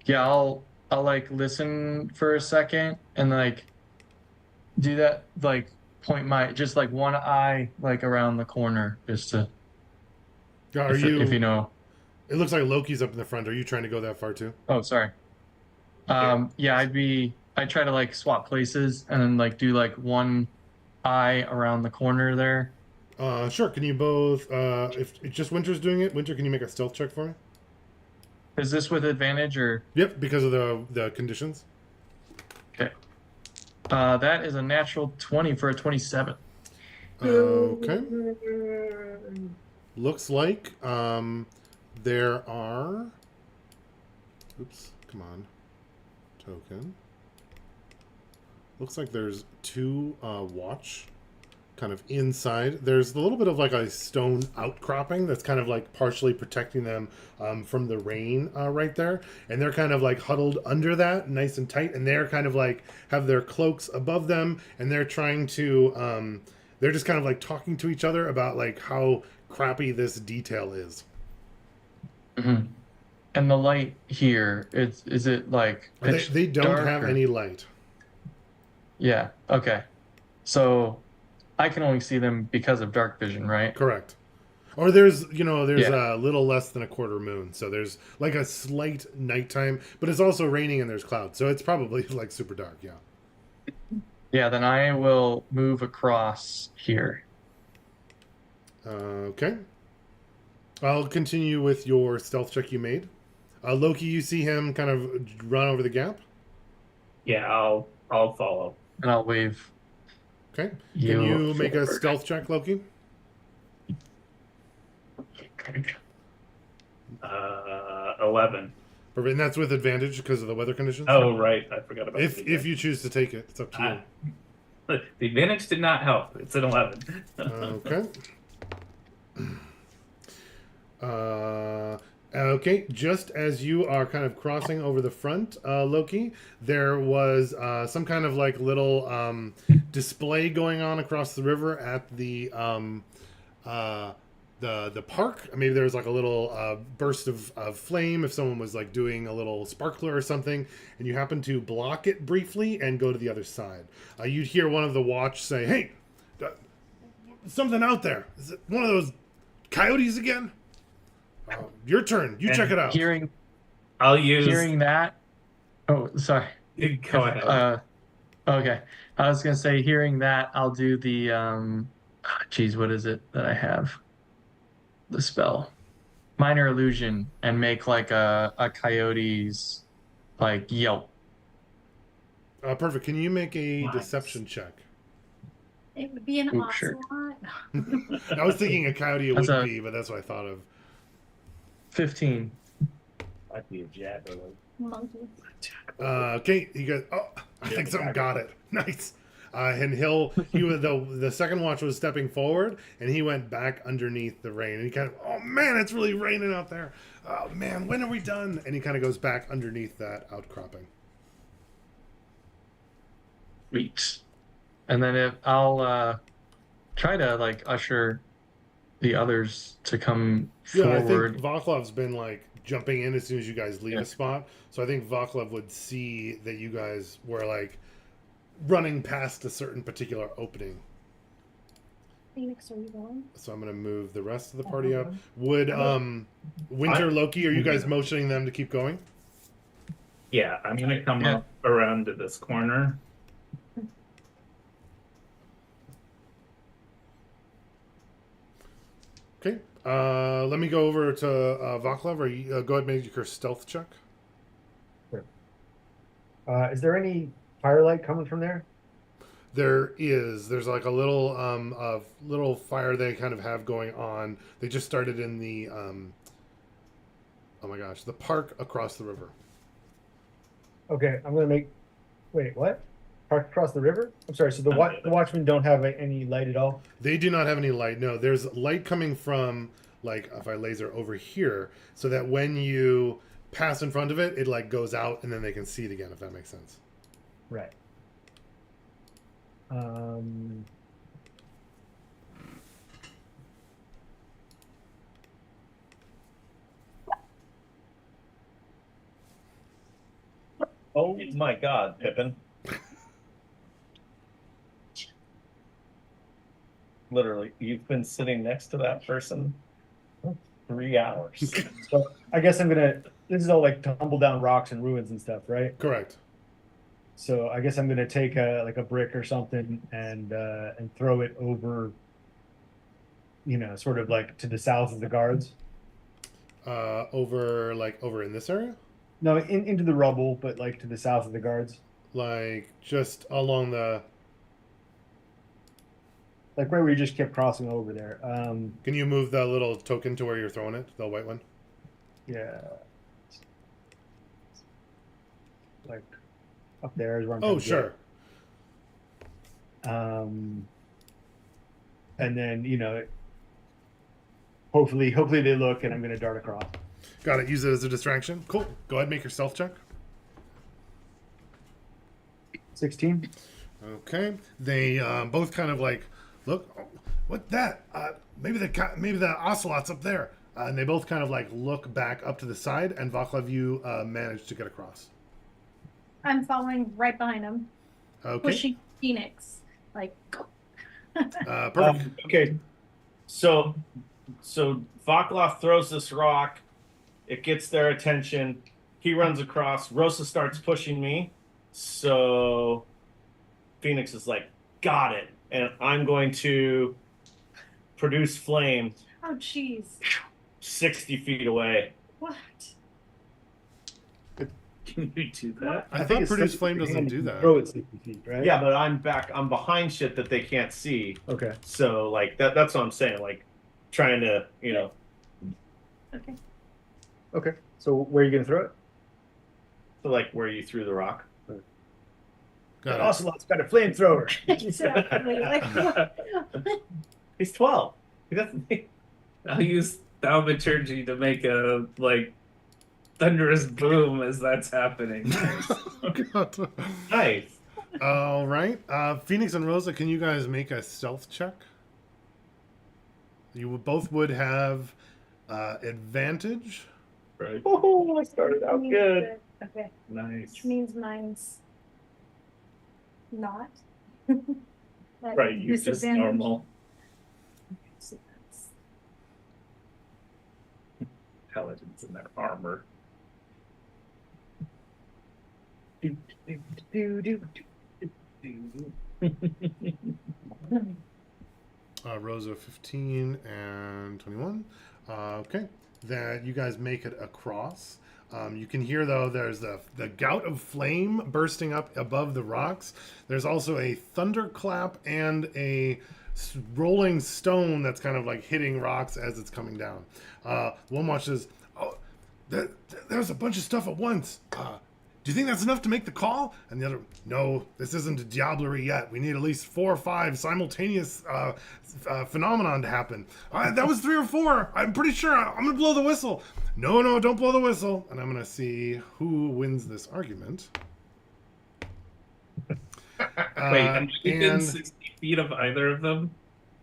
[SPEAKER 4] Yeah, I'll like listen for a second and like do that, like point my just like one eye like around the corner just to
[SPEAKER 1] Are
[SPEAKER 4] if you know.
[SPEAKER 1] It looks like Loki's up in the front. Are you trying to go that far too?
[SPEAKER 4] Oh, sorry. Yeah, I try to like swap places and then like do like one eye around the corner there.
[SPEAKER 1] Sure. Can you both? If just Winter's doing it, Winter, can you make a stealth check for me?
[SPEAKER 4] Is this with advantage or
[SPEAKER 1] Yep, because of the conditions.
[SPEAKER 4] okay? That is a natural 20 for a 27.
[SPEAKER 1] Okay. Looks like there are. Oops, come on. Token. Looks like there's two watch kind of inside. There's a little bit of like a stone outcropping that's kind of like partially protecting them from the rain right there. And they're kind of like huddled under that, nice and tight. And they're kind of like have their cloaks above them. And they're trying to, they're just kind of like talking to each other about like how crappy this detail is.
[SPEAKER 4] Mm-hmm. And the light here, is it like pitch
[SPEAKER 1] They don't
[SPEAKER 4] dark
[SPEAKER 1] have
[SPEAKER 4] or-
[SPEAKER 1] any light.
[SPEAKER 4] Yeah. Okay. So I can only see them because of dark vision, right?
[SPEAKER 1] Correct. Or there's
[SPEAKER 4] Yeah.
[SPEAKER 1] a little less than a quarter moon, so there's like a slight nighttime, but it's also raining and there's clouds, so it's probably like super dark. Yeah.
[SPEAKER 4] Yeah. Then I will move across here.
[SPEAKER 1] Okay. I'll continue with your stealth check you made. Loki, you see him kind of run over the gap.
[SPEAKER 6] Yeah, I'll follow.
[SPEAKER 4] And I'll wave.
[SPEAKER 1] Okay. Can you make a
[SPEAKER 4] forward.
[SPEAKER 1] stealth check, Loki?
[SPEAKER 6] 11.
[SPEAKER 1] Perfect. And that's with advantage because of the weather conditions.
[SPEAKER 6] Oh, right, I forgot about
[SPEAKER 1] If you choose to take it, it's up to you.
[SPEAKER 6] The advantage did not help. It's an 11.
[SPEAKER 1] Okay. Okay, just as you are kind of crossing over the front, Loki, there was some kind of like little display going on across the river at the park. Maybe there was like a little burst of flame if someone was like doing a little sparkler or something, and you happen to block it briefly and go to the other side. You'd hear one of the watch say, "Hey, something out there. Is it one of those coyotes again? Your turn. You check it out."
[SPEAKER 6] I'll use.
[SPEAKER 4] Hearing that. Oh, sorry.
[SPEAKER 6] Go ahead.
[SPEAKER 4] Okay. I was gonna say, hearing that, I'll do the geez, what is it that I have? The spell, minor illusion, and make like a coyote's like yelp.
[SPEAKER 1] Perfect. Can you make a
[SPEAKER 6] Nice.
[SPEAKER 1] deception check?
[SPEAKER 3] It would be an
[SPEAKER 4] Ooh, sure.
[SPEAKER 3] ocelot.
[SPEAKER 1] I was thinking a coyote it
[SPEAKER 4] That's
[SPEAKER 1] would
[SPEAKER 4] a-
[SPEAKER 1] be, but that's what I thought of.
[SPEAKER 4] 15.
[SPEAKER 6] Might be a jackal.
[SPEAKER 3] Monkey.
[SPEAKER 1] Okay, he goes. Oh, I think something got it. Nice. And the second watch was stepping forward, and he went back underneath the rain. And he kind of, oh man, it's really raining out there. Oh man, when are we done? And he kind of goes back underneath that outcropping.
[SPEAKER 4] Sweet. And then if I'll try to like usher the others to come
[SPEAKER 1] Yeah, I
[SPEAKER 4] forward.
[SPEAKER 1] think Vaclav's been like jumping in as soon as you guys leave
[SPEAKER 4] Yeah.
[SPEAKER 1] a spot. So I think Vaclav would see that you guys were like running past a certain particular opening.
[SPEAKER 3] Phoenix, are you going?
[SPEAKER 1] So I'm gonna move the rest of the party up. Would Winter, Loki, are you guys motioning them to keep going?
[SPEAKER 6] Yeah, I'm gonna come
[SPEAKER 4] Yeah.
[SPEAKER 6] up around to this corner.
[SPEAKER 1] Okay. Let me go over to Vaclav. Or you, go ahead and make your stealth check.
[SPEAKER 5] Is there any firelight coming from there?
[SPEAKER 1] There's like a little fire they kind of have going on. They just started in the Oh my gosh, the park across the river.
[SPEAKER 5] Okay, I'm gonna make. Wait, what? Park across the river? I'm sorry. So the watchmen don't have any light at all.
[SPEAKER 1] They do not have any light. No, there's light coming from, like, if I laser over here, so that when you pass in front of it, it like goes out and then they can see it again, if that makes sense.
[SPEAKER 5] Right.
[SPEAKER 2] Oh my God, Pippin! Literally, you've been sitting next to that person for 3 hours.
[SPEAKER 5] So I guess I'm gonna. This is all like tumble down rocks and ruins and stuff, right?
[SPEAKER 1] Correct.
[SPEAKER 5] So I guess I'm gonna take a brick or something and throw it over. Sort of like to the south of the guards.
[SPEAKER 1] Over in this area,
[SPEAKER 5] No, into the rubble, but like to the south of the guards.
[SPEAKER 1] like just along the.
[SPEAKER 5] Like where we just kept crossing over there.
[SPEAKER 1] Can you move the little token to where you're throwing it, the white one?
[SPEAKER 5] Yeah. Like up there is where I'm
[SPEAKER 1] Oh,
[SPEAKER 5] trying to
[SPEAKER 1] sure.
[SPEAKER 5] get. And then, hopefully they look and I'm gonna dart across.
[SPEAKER 1] Got it. Use it as a distraction. Cool. Go ahead, make your stealth check.
[SPEAKER 5] 16.
[SPEAKER 1] Okay. They both kind of like look. Oh, what that? Maybe the ocelot's up there. And they both kind of like look back up to the side. And Vaclav, you managed to get across.
[SPEAKER 3] I'm following right behind him,
[SPEAKER 1] Okay.
[SPEAKER 3] pushing Phoenix. Like, go.
[SPEAKER 1] Perfect.
[SPEAKER 2] Okay, so Vaclav throws this rock. It gets their attention. He runs across. Rosa starts pushing me. So Phoenix is like, got it. And I'm going to produce flame
[SPEAKER 3] Oh, jeez.
[SPEAKER 2] 60 feet away.
[SPEAKER 3] What?
[SPEAKER 6] Can you do that?
[SPEAKER 1] I thought
[SPEAKER 5] it's
[SPEAKER 1] produce
[SPEAKER 5] such a
[SPEAKER 1] flame
[SPEAKER 5] big
[SPEAKER 1] doesn't
[SPEAKER 5] hand,
[SPEAKER 1] do
[SPEAKER 5] you can
[SPEAKER 1] that.
[SPEAKER 5] Throw it 60 feet, right?
[SPEAKER 2] Yeah, but I'm behind shit that they can't see.
[SPEAKER 5] Okay.
[SPEAKER 2] So like that's what I'm saying. Like trying to,
[SPEAKER 3] Okay.
[SPEAKER 5] Okay. So where are you gonna throw it?
[SPEAKER 2] so like where you threw the rock.
[SPEAKER 1] Got it.
[SPEAKER 5] Ocelot's got a flamethrower.
[SPEAKER 3] Exactly. Like, what?
[SPEAKER 2] He's 12. He doesn't.
[SPEAKER 6] I'll use thaumaturgy to make a thunderous boom as that's happening.
[SPEAKER 1] Oh, God.
[SPEAKER 2] Nice.
[SPEAKER 1] All right. Phoenix and Rosa, can you guys make a stealth check? You both would have advantage.
[SPEAKER 6] Right.
[SPEAKER 2] Oh, I started out good.
[SPEAKER 3] Okay.
[SPEAKER 6] Nice.
[SPEAKER 3] Which means mine's not. That
[SPEAKER 6] Right, you just
[SPEAKER 3] disadvantage.
[SPEAKER 6] normal.
[SPEAKER 3] So that's-
[SPEAKER 6] Intelligence in their armor.
[SPEAKER 1] Rosa 15 and 21. Okay. That you guys make it across. You can hear, though, there's the gout of flame bursting up above the rocks. There's also a thunderclap and a rolling stone that's kind of like hitting rocks as it's coming down. One watches, oh, there's a bunch of stuff at once. Do you think that's enough to make the call? And the other, no, this isn't a diablerie yet. We need at least 4 or 5 simultaneous phenomenon to happen. That was 3 or 4. I'm pretty sure. I'm going to blow the whistle. No, don't blow the whistle. And I'm going to see who wins this argument.
[SPEAKER 6] Wait, am I within
[SPEAKER 1] and
[SPEAKER 6] 60 feet of either of them?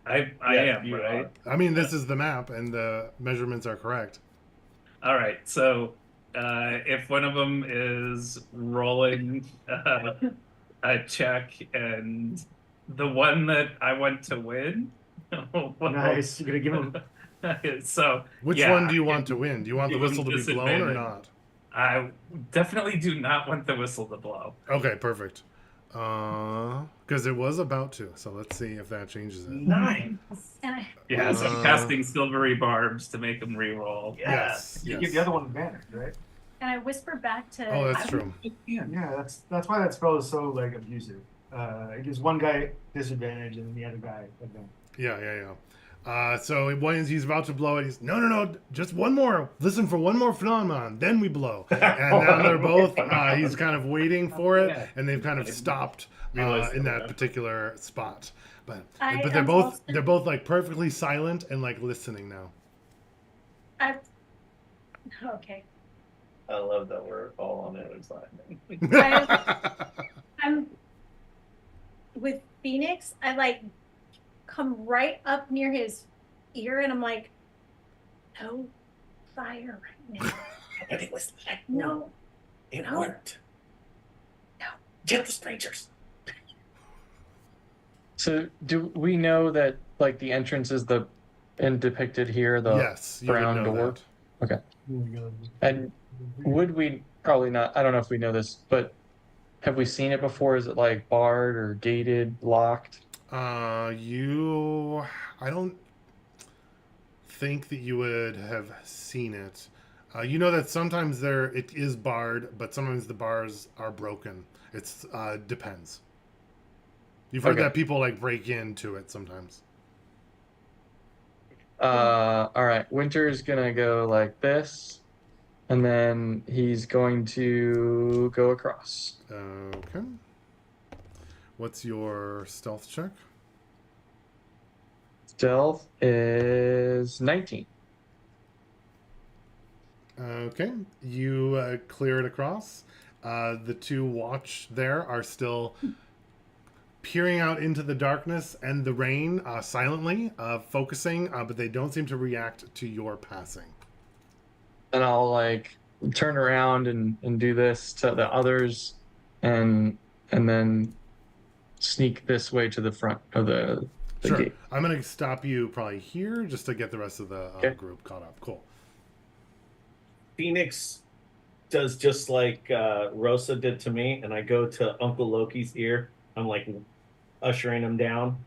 [SPEAKER 6] I
[SPEAKER 2] Yeah,
[SPEAKER 6] am,
[SPEAKER 2] you
[SPEAKER 6] right?
[SPEAKER 1] I mean, this is the map, and the measurements are correct.
[SPEAKER 6] All right, so if one of them is rolling a check and the one that I want to win, well,
[SPEAKER 5] Nice. You're gonna give him.
[SPEAKER 6] so
[SPEAKER 1] Which
[SPEAKER 6] yeah,
[SPEAKER 1] one do you want to win? Do you want the
[SPEAKER 6] give him
[SPEAKER 1] whistle to be blown or
[SPEAKER 6] disadvantage.
[SPEAKER 1] not?
[SPEAKER 6] I definitely do not want the whistle to blow.
[SPEAKER 1] Okay, perfect. Because it was about to. So let's see if that changes it.
[SPEAKER 2] Nice.
[SPEAKER 3] And I,
[SPEAKER 6] Yeah, so I'm casting silvery barbs to make them re-roll.
[SPEAKER 1] Yes.
[SPEAKER 5] You
[SPEAKER 1] yes.
[SPEAKER 5] give the other one advantage, right?
[SPEAKER 3] and I whisper back to.
[SPEAKER 1] Oh, that's true.
[SPEAKER 5] Yeah, that's why that spell is so like abusive. It gives one guy disadvantage and the other guy advantage.
[SPEAKER 1] Yeah. So when he's about to blow it, he's no, just one more. Listen for one more phenomenon, then we blow. And now they're both. He's kind of waiting for it, and they've kind of stopped in that particular spot. But they're both like perfectly silent and like listening now.
[SPEAKER 3] Okay.
[SPEAKER 2] I love that we're all on the other side.
[SPEAKER 3] I'm with Phoenix. I like come right up near his ear, and I'm like, no fire right now.
[SPEAKER 7] But it was like,
[SPEAKER 3] No.
[SPEAKER 7] it
[SPEAKER 3] No.
[SPEAKER 7] worked.
[SPEAKER 3] No.
[SPEAKER 7] Gentle strangers.
[SPEAKER 4] So do we know that like the entrance is and depicted here, the
[SPEAKER 1] Yes, you would
[SPEAKER 4] brown
[SPEAKER 1] know
[SPEAKER 4] door?
[SPEAKER 1] that.
[SPEAKER 4] Okay. And would we probably not, I don't know if we know this, but have we seen it before? Is it like barred or gated, locked?
[SPEAKER 1] I don't think that you would have seen it. You know that sometimes it is barred, but sometimes the bars are broken. It's depends. You've heard
[SPEAKER 4] Okay.
[SPEAKER 1] that people like break into it sometimes.
[SPEAKER 4] All right. Winter's gonna go like this, and then he's going to go across.
[SPEAKER 1] Okay. What's your stealth check?
[SPEAKER 4] Stealth is 19.
[SPEAKER 1] Okay. You clear it across. The two watch there are still peering out into the darkness and the rain silently, focusing, but they don't seem to react to your passing.
[SPEAKER 4] And I'll like turn around and do this to the others, and then sneak this way to the front of the
[SPEAKER 1] Sure.
[SPEAKER 4] gate.
[SPEAKER 1] I'm going to stop you probably here just to get the rest of the
[SPEAKER 4] Okay.
[SPEAKER 1] group caught up. Cool.
[SPEAKER 2] Phoenix does just like Rosa did to me, and I go to Uncle Loki's ear. I'm like ushering him down.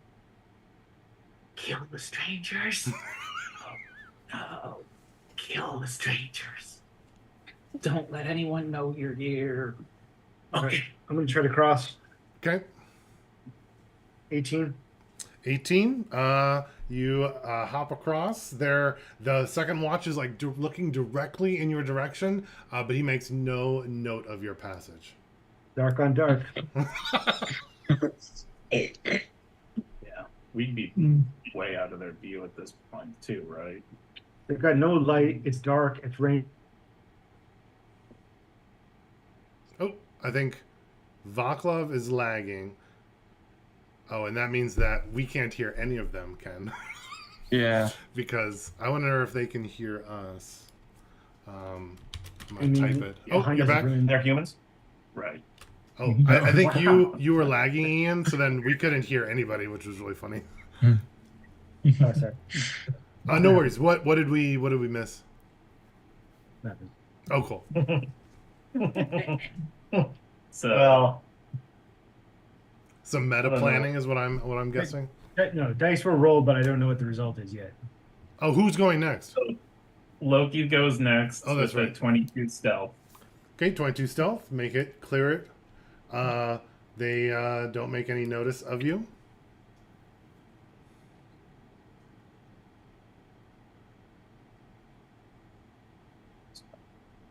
[SPEAKER 7] Kill the strangers. No. Kill the strangers. Don't let anyone know you're here. Okay.
[SPEAKER 5] I'm gonna try to cross.
[SPEAKER 1] Okay.
[SPEAKER 5] 18.
[SPEAKER 1] 18. You hop across there. The second watch is like looking directly in your direction, but he makes no note of your passage.
[SPEAKER 5] Dark on dark.
[SPEAKER 6] Yeah, we'd be way out of their view at this point too, right?
[SPEAKER 5] They've got no light. It's dark. It's rain.
[SPEAKER 1] Oh, I think Vaclav is lagging. Oh, and that means that we can't hear any of them, Ken.
[SPEAKER 4] Yeah.
[SPEAKER 1] Because I wonder if they can hear us. I'm
[SPEAKER 5] I
[SPEAKER 1] gonna
[SPEAKER 5] mean,
[SPEAKER 1] type it. Oh,
[SPEAKER 5] behind
[SPEAKER 1] you're
[SPEAKER 5] us is
[SPEAKER 1] back?
[SPEAKER 5] rain.
[SPEAKER 2] They're humans.
[SPEAKER 6] Right.
[SPEAKER 1] Oh, I think you were lagging, Ian, so then we couldn't hear anybody, which was really funny.
[SPEAKER 5] Oh, sorry.
[SPEAKER 1] No worries. What did we miss?
[SPEAKER 5] Nothing.
[SPEAKER 1] Oh, cool.
[SPEAKER 6] So
[SPEAKER 2] Well,
[SPEAKER 1] Some meta
[SPEAKER 2] I don't
[SPEAKER 1] planning is what I'm guessing.
[SPEAKER 5] No, dice were rolled, but I don't know what the result is yet.
[SPEAKER 1] Oh, who's going next?
[SPEAKER 6] Loki goes next
[SPEAKER 1] Oh, that's
[SPEAKER 6] with
[SPEAKER 1] right.
[SPEAKER 6] a 22 stealth.
[SPEAKER 1] Okay, 22 stealth. Make it, clear it. They don't make any notice of you.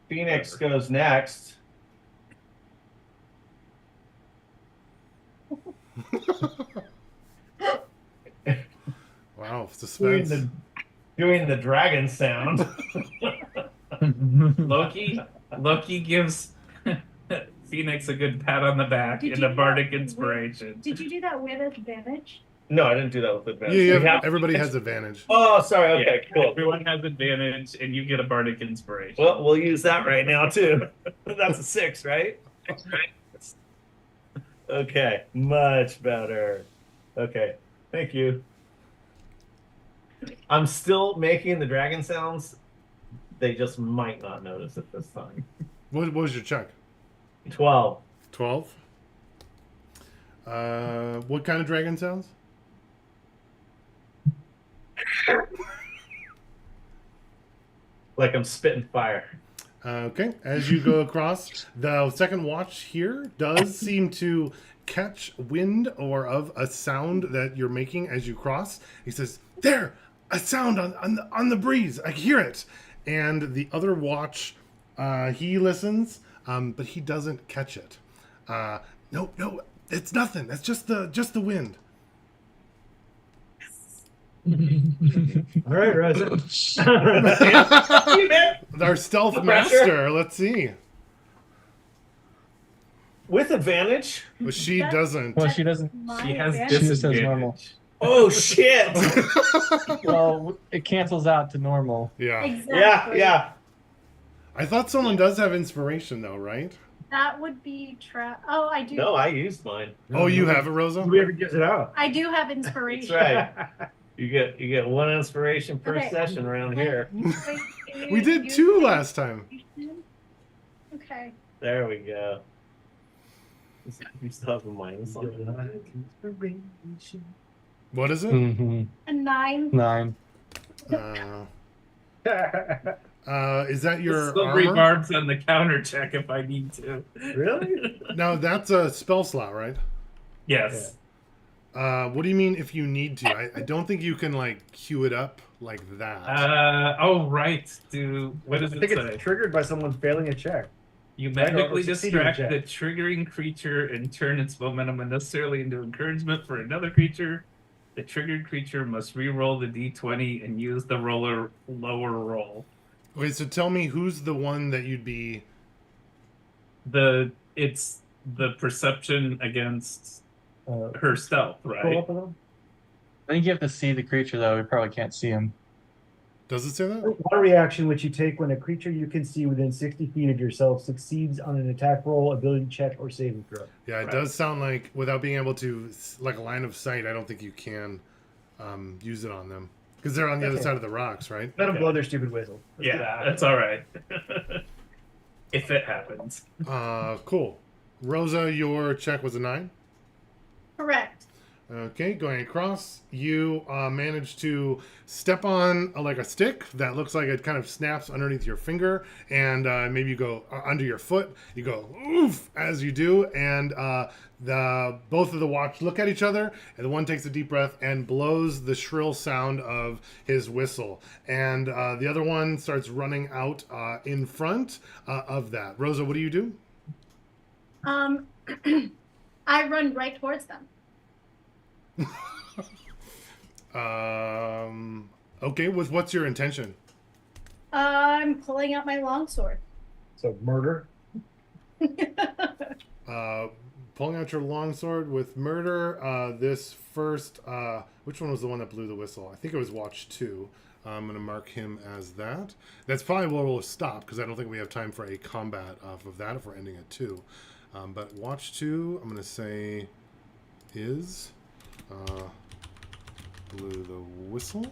[SPEAKER 2] Phoenix goes next.
[SPEAKER 1] Wow, suspense.
[SPEAKER 2] Doing the dragon sound.
[SPEAKER 6] Loki gives Phoenix a good pat on the back
[SPEAKER 3] Did
[SPEAKER 6] and
[SPEAKER 3] you
[SPEAKER 6] a bardic
[SPEAKER 3] do that
[SPEAKER 6] inspiration.
[SPEAKER 3] Did you do that with advantage?
[SPEAKER 2] No, I didn't do that with advantage.
[SPEAKER 1] Yeah,
[SPEAKER 2] We have-
[SPEAKER 1] everybody has advantage.
[SPEAKER 2] Oh, sorry. Okay,
[SPEAKER 6] Yeah,
[SPEAKER 2] cool.
[SPEAKER 6] Everyone has advantage, and you get a bardic inspiration.
[SPEAKER 2] Well, we'll use that right now too. That's a 6, right? Okay, much better. Okay, thank you. I'm still making the dragon sounds. They just might not notice it this time.
[SPEAKER 1] What was your check?
[SPEAKER 2] 12.
[SPEAKER 1] 12. What kind of dragon sounds?
[SPEAKER 2] Like I'm spitting fire.
[SPEAKER 1] Okay, as you go across, the second watch here does seem to catch wind or of a sound that you're making as you cross. He says, "There, a sound on the breeze. I hear it. And the other watch, he listens, but he doesn't catch it. No, it's nothing. It's just the wind.
[SPEAKER 5] All right, Rosa.
[SPEAKER 1] Our stealth
[SPEAKER 2] No pressure.
[SPEAKER 1] master. Let's see.
[SPEAKER 2] With advantage.
[SPEAKER 1] But she
[SPEAKER 3] That's-
[SPEAKER 1] doesn't.
[SPEAKER 4] Well, she doesn't.
[SPEAKER 3] My
[SPEAKER 6] She has
[SPEAKER 3] advantage.
[SPEAKER 4] She just says normal.
[SPEAKER 6] disadvantage.
[SPEAKER 2] Oh shit!
[SPEAKER 4] Well, it cancels out to normal.
[SPEAKER 1] Yeah.
[SPEAKER 3] Exactly.
[SPEAKER 2] Yeah.
[SPEAKER 1] I thought someone does have inspiration though, right?
[SPEAKER 3] That would be Oh, I do.
[SPEAKER 2] No, I used mine.
[SPEAKER 1] Oh, you have it, Rosa?
[SPEAKER 5] Nobody ever gets it out.
[SPEAKER 3] I do have
[SPEAKER 2] That's
[SPEAKER 3] inspiration.
[SPEAKER 2] right. You get one inspiration per
[SPEAKER 3] Okay.
[SPEAKER 2] session around here.
[SPEAKER 1] We did 2 last time.
[SPEAKER 3] Okay.
[SPEAKER 2] There we go. You still have a minus on it.
[SPEAKER 1] What is it?
[SPEAKER 4] Mm-hmm.
[SPEAKER 3] A 9.
[SPEAKER 4] 9.
[SPEAKER 1] Is that your
[SPEAKER 6] Still
[SPEAKER 1] armor?
[SPEAKER 6] rebarbs on the counter check if I need to.
[SPEAKER 5] Really?
[SPEAKER 1] No, that's a spell slot, right?
[SPEAKER 6] Yes.
[SPEAKER 1] What do you mean if you need to? I don't think you can like queue it up like that.
[SPEAKER 6] Oh right. What does
[SPEAKER 5] I
[SPEAKER 6] it
[SPEAKER 5] think
[SPEAKER 6] say?
[SPEAKER 5] it's triggered by someone failing a check.
[SPEAKER 6] You
[SPEAKER 5] Right, or
[SPEAKER 6] magically
[SPEAKER 5] succeeding
[SPEAKER 6] distract
[SPEAKER 5] check.
[SPEAKER 6] the triggering creature and turn its momentum unnecessarily into encouragement for another creature. The triggered creature must re-roll the d20 and use the lower roll.
[SPEAKER 1] Okay, so tell me who's the one that you'd be.
[SPEAKER 6] It's the perception against her stealth,
[SPEAKER 5] Roll
[SPEAKER 6] right?
[SPEAKER 5] up with them?
[SPEAKER 4] I think you have to see the creature though. We probably can't see him.
[SPEAKER 1] Does it say that?
[SPEAKER 5] One reaction which you take when a creature you can see within 60 feet of yourself succeeds on an attack roll, ability check, or saving throw.
[SPEAKER 1] Yeah, it
[SPEAKER 6] Right.
[SPEAKER 1] does sound like without being able to like a line of sight. I don't think you can use it on them because they're on the other
[SPEAKER 5] Okay.
[SPEAKER 1] side of the rocks, right?
[SPEAKER 5] Let them
[SPEAKER 6] Okay.
[SPEAKER 5] blow their stupid whistle. Let's do
[SPEAKER 6] Yeah,
[SPEAKER 5] that.
[SPEAKER 6] that's all right. If it happens.
[SPEAKER 1] Cool. Rosa, your check was a 9.
[SPEAKER 3] Correct.
[SPEAKER 1] Okay, going across, you manage to step on like a stick that looks like it kind of snaps underneath your finger, and maybe you go under your foot. You go oof as you do, and both of the watch look at each other, and the one takes a deep breath and blows the shrill sound of his whistle, and the other one starts running out in front of that. Rosa, what do you do?
[SPEAKER 3] I run right towards them.
[SPEAKER 1] Okay, what's your intention?
[SPEAKER 3] I'm pulling out my longsword.
[SPEAKER 5] So murder.
[SPEAKER 1] Pulling out your longsword with murder. This first, which one was the one that blew the whistle? I think it was Watch 2. I'm going to mark him as that. That's probably where we'll stop because I don't think we have time for a combat off of that if we're ending at 2. But Watch 2, I'm going to say is blew the whistle.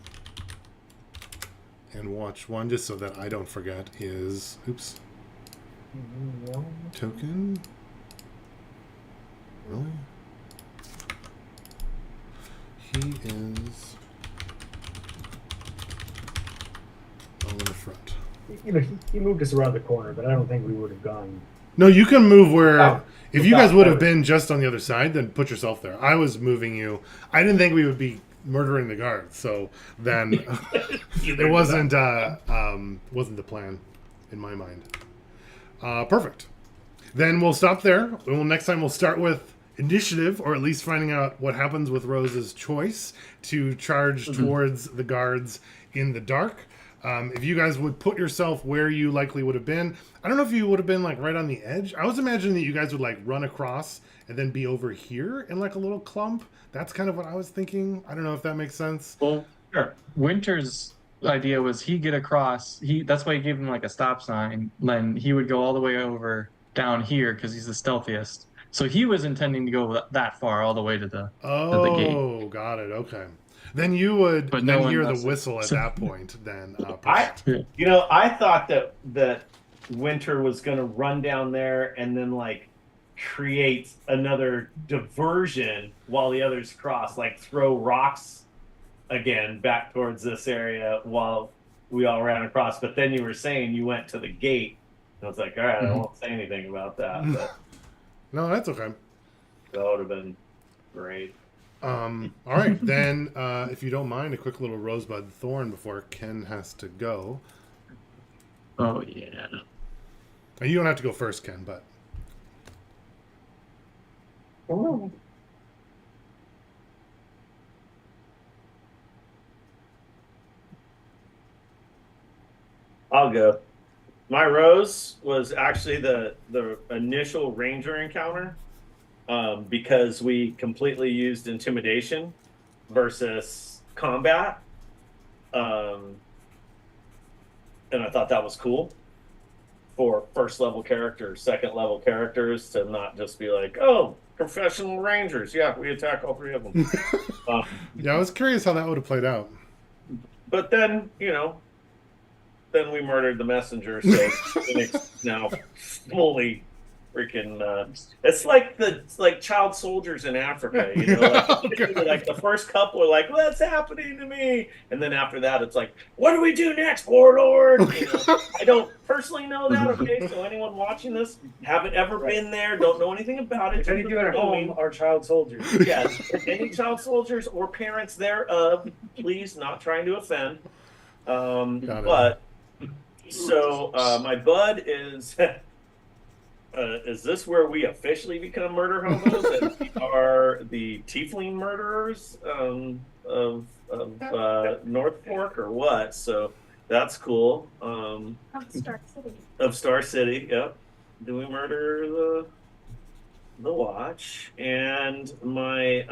[SPEAKER 1] And Watch 1, just so that I don't forget, is, oops, token. Really? He is on the front.
[SPEAKER 5] You know, he moved us around the corner, but I don't think we would have gone.
[SPEAKER 1] No, you can move where.
[SPEAKER 5] Oh,
[SPEAKER 1] if you guys would have
[SPEAKER 5] forward.
[SPEAKER 1] been just on the other side, then put yourself there. I was moving you. I didn't think we would be murdering the guards, so then it wasn't the plan in my mind. Perfect. Then we'll stop there. Next time we'll start with initiative, or at least finding out what happens with Rose's choice to charge towards the guards in the dark. If you guys would put yourself where you likely would have been, I don't know if you would have been like right on the edge. I was imagining that you guys would like run across and then be over here in like a little clump. That's kind of what I was thinking. I don't know if that makes sense.
[SPEAKER 4] Well,
[SPEAKER 6] Sure.
[SPEAKER 4] Winter's idea was he'd get across. That's why he gave him like a stop sign. Then he would go all the way over down here because he's the stealthiest. So he was intending to go that far, all the way to the gate.
[SPEAKER 1] Oh, got it. Okay. Then you would
[SPEAKER 4] But no
[SPEAKER 1] then
[SPEAKER 4] one
[SPEAKER 1] hear the
[SPEAKER 4] does it.
[SPEAKER 1] whistle at that point. Then
[SPEAKER 2] I thought that Winter was going to run down there and then like create another diversion while the others cross, like throw rocks again back towards this area while we all ran across. But then you were saying you went to the gate. And I was like, all right, I won't say anything about that. But
[SPEAKER 1] no, that's okay.
[SPEAKER 2] that would have been great.
[SPEAKER 1] All right, then, if you don't mind, a quick little rosebud thorn before Ken has to go.
[SPEAKER 4] Oh yeah.
[SPEAKER 1] And you don't have to go first, Ken, but
[SPEAKER 2] I'll go. My rose was actually the initial ranger encounter, because we completely used intimidation versus combat, and I thought that was cool for first level characters, second level characters to not just be like, oh, professional rangers, yeah, we attack all three of them.
[SPEAKER 1] yeah, I was curious how that would have played out.
[SPEAKER 2] But then then we murdered the messenger, so Phoenix now fully freaking. It's like child soldiers in Africa, Like,
[SPEAKER 1] Oh, God.
[SPEAKER 2] like the first couple are like, "What's happening to me?" And then after that, it's like, "What do we do next, warlord?" I don't personally know that. Okay, so anyone watching this haven't ever been there, don't know anything about it.
[SPEAKER 5] If any of you at home are child soldiers,
[SPEAKER 2] Yeah, any child soldiers or parents thereof, please, not trying to offend.
[SPEAKER 1] Got it.
[SPEAKER 2] But so my bud is this where we officially become murder hobos and we are the tiefling murderers of North Fork or what? So that's cool.
[SPEAKER 3] Of Stark City.
[SPEAKER 2] Of Star City, yep. Do we murder the watch? And my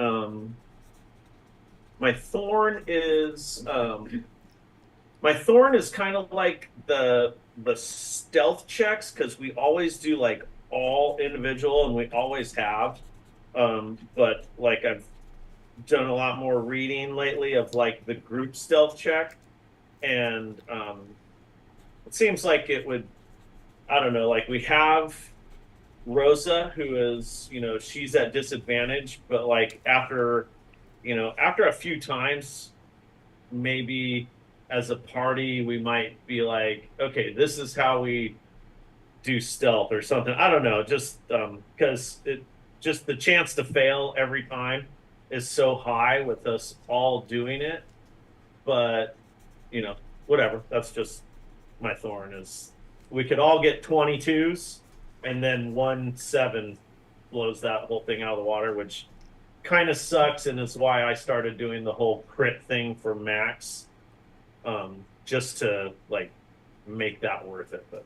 [SPEAKER 2] my thorn is kind of like the stealth checks, because we always do like all individual and we always have. But like I've done a lot more reading lately of like the group stealth check, and it seems like it would, I don't know, like we have Rosa, who is, she's at disadvantage, but like after a few times, maybe as a party, we might be like, okay, this is how we do stealth or something. I don't know, just because just the chance to fail every time is so high with us all doing it. But whatever. That's just my thorn is we could all get 22s, and then 1-7 blows that whole thing out of the water, which kind of sucks, and is why I started doing the whole crit thing for Max. Just to like make that worth it. But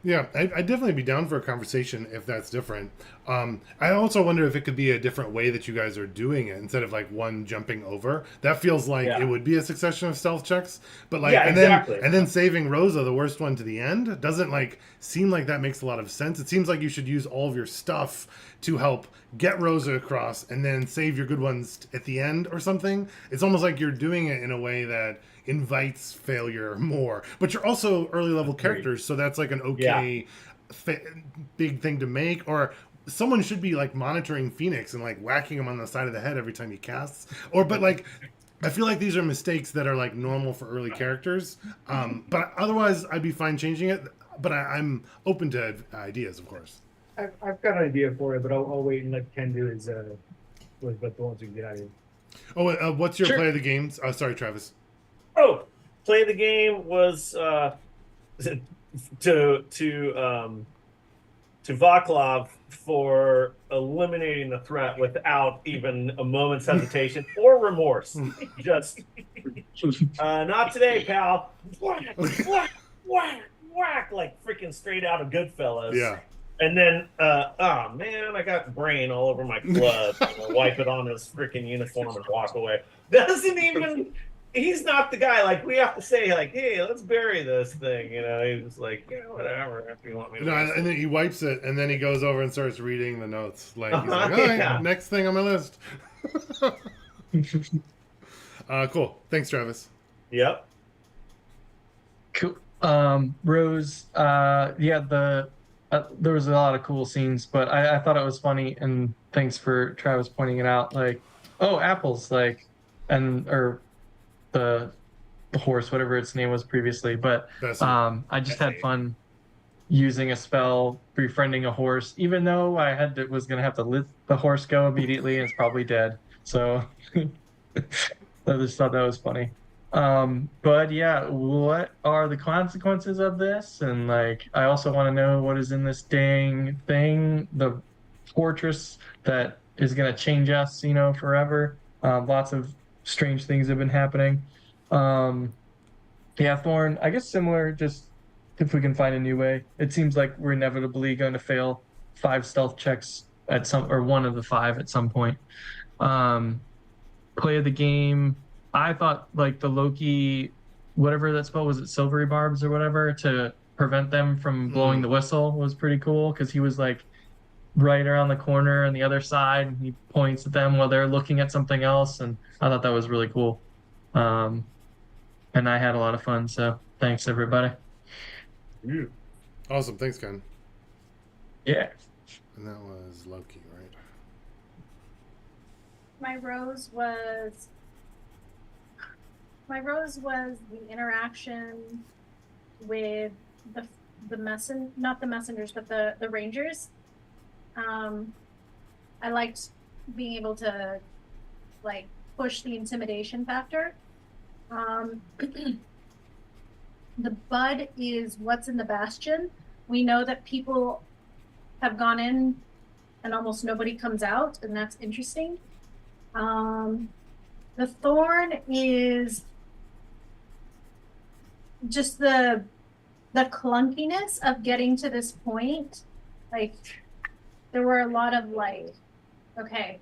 [SPEAKER 1] Yeah, I'd definitely be down for a conversation if that's different. I also wonder if it could be a different way that you guys are doing it instead of like one jumping over. That feels like it would be a succession of stealth checks, but like,
[SPEAKER 2] exactly.
[SPEAKER 1] And then saving Rosa, the worst one, to the end doesn't like seem like that makes a lot of sense. It seems like you should use all of your stuff to help get Rosa across, and then save your good ones at the end or something. It's almost like you're doing it in a way that invites failure more, but you're also early level characters, so that's like an okay big thing to make. Or someone should be like monitoring Phoenix and like whacking him on the side of the head every time he casts, but like I feel like these are mistakes that are like normal for early characters, but otherwise I'd be fine changing it, but I'm open to ideas, of course.
[SPEAKER 5] I've got an idea for it, but I'll wait and let Ken do his but the ones we can get out of here.
[SPEAKER 1] Oh, what's your play of the games? Oh, sorry, Travis.
[SPEAKER 2] Oh, play of the game was to Vaclav for eliminating the threat without even a moment's hesitation or remorse. Just not today, pal. Whack, whack, whack, whack, like freaking straight out of Goodfellas.
[SPEAKER 1] Yeah.
[SPEAKER 2] And then, oh man, I got brain all over my glove. Wipe it on his freaking uniform and walk away. Doesn't even. He's not the guy. Like we have to say, like, hey, let's bury this thing. He's like, yeah, whatever. If you want me to.
[SPEAKER 1] No, and then he wipes it, and then he goes over and starts reading the notes. Like he's like, all right, next thing on my list. Cool. Thanks, Travis.
[SPEAKER 2] Yep.
[SPEAKER 4] Cool. Rose. There was a lot of cool scenes, but I thought it was funny, and thanks for Travis pointing it out. Like, oh, apples, like, or the horse, whatever its name was previously. But I just had fun using a spell, befriending a horse, even though was gonna have to let the horse go immediately and it's probably dead. So I just thought that was funny. But yeah, what are the consequences of this? And like, I also want to know what is in this dang thing, the fortress that is going to change us, forever. Lots of strange things have been happening. Um, yeah, Thorn, I guess similar, just if we can find a new way. It seems like we're inevitably going to fail 5 stealth checks at or one of the 5 at some point. Um, Play of the game. I thought like the Loki, whatever that spell was, it silvery barbs or whatever, to prevent them from blowing the whistle was pretty cool because he was like right around the corner on the other side and he points at them while they're looking at something else, and I thought that was really cool. Um, and I had a lot of fun. So thanks everybody.
[SPEAKER 1] Awesome. Thanks, Ken.
[SPEAKER 4] Yeah.
[SPEAKER 1] And that was Loki, right?
[SPEAKER 3] My rose was the interaction with not the messengers, but the rangers. I liked being able to like push the intimidation factor. The bud is what's in the bastion. We know that people have gone in and almost nobody comes out, and that's interesting. The thorn is just the clunkiness of getting to this point. Like, there were a lot of like, okay,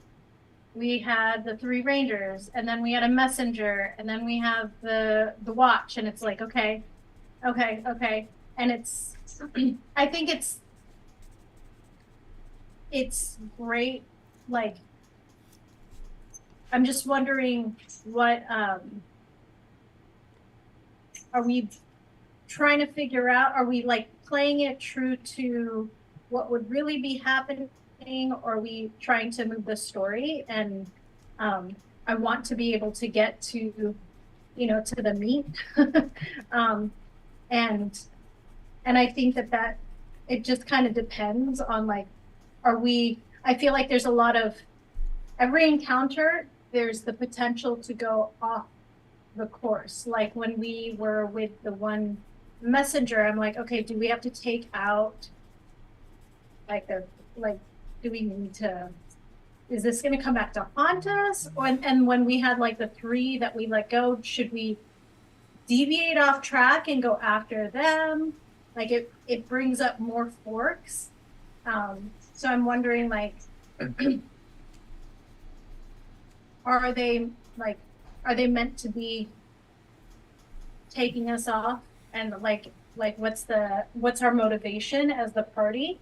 [SPEAKER 3] we had the 3 rangers, and then we had a messenger, and then we have the watch, and it's like, okay, and it's I think it's great. Like, I'm just wondering what are we trying to figure out? Are we like playing it true to what would really be happening, or are we trying to move the story? And I want to be able to get to to the meat. And I think that it just kind of depends on like, I feel like there's a lot of, every encounter there's the potential to go off the course. Like when we were with the one messenger, I'm like, okay, do we have to take out do we need to, is this going to come back to haunt us? And when we had like the 3 that we let go, should we deviate off track and go after them? Like it brings up more forks. So I'm wondering, like, are they meant to be taking us off? And like what's our motivation as the party?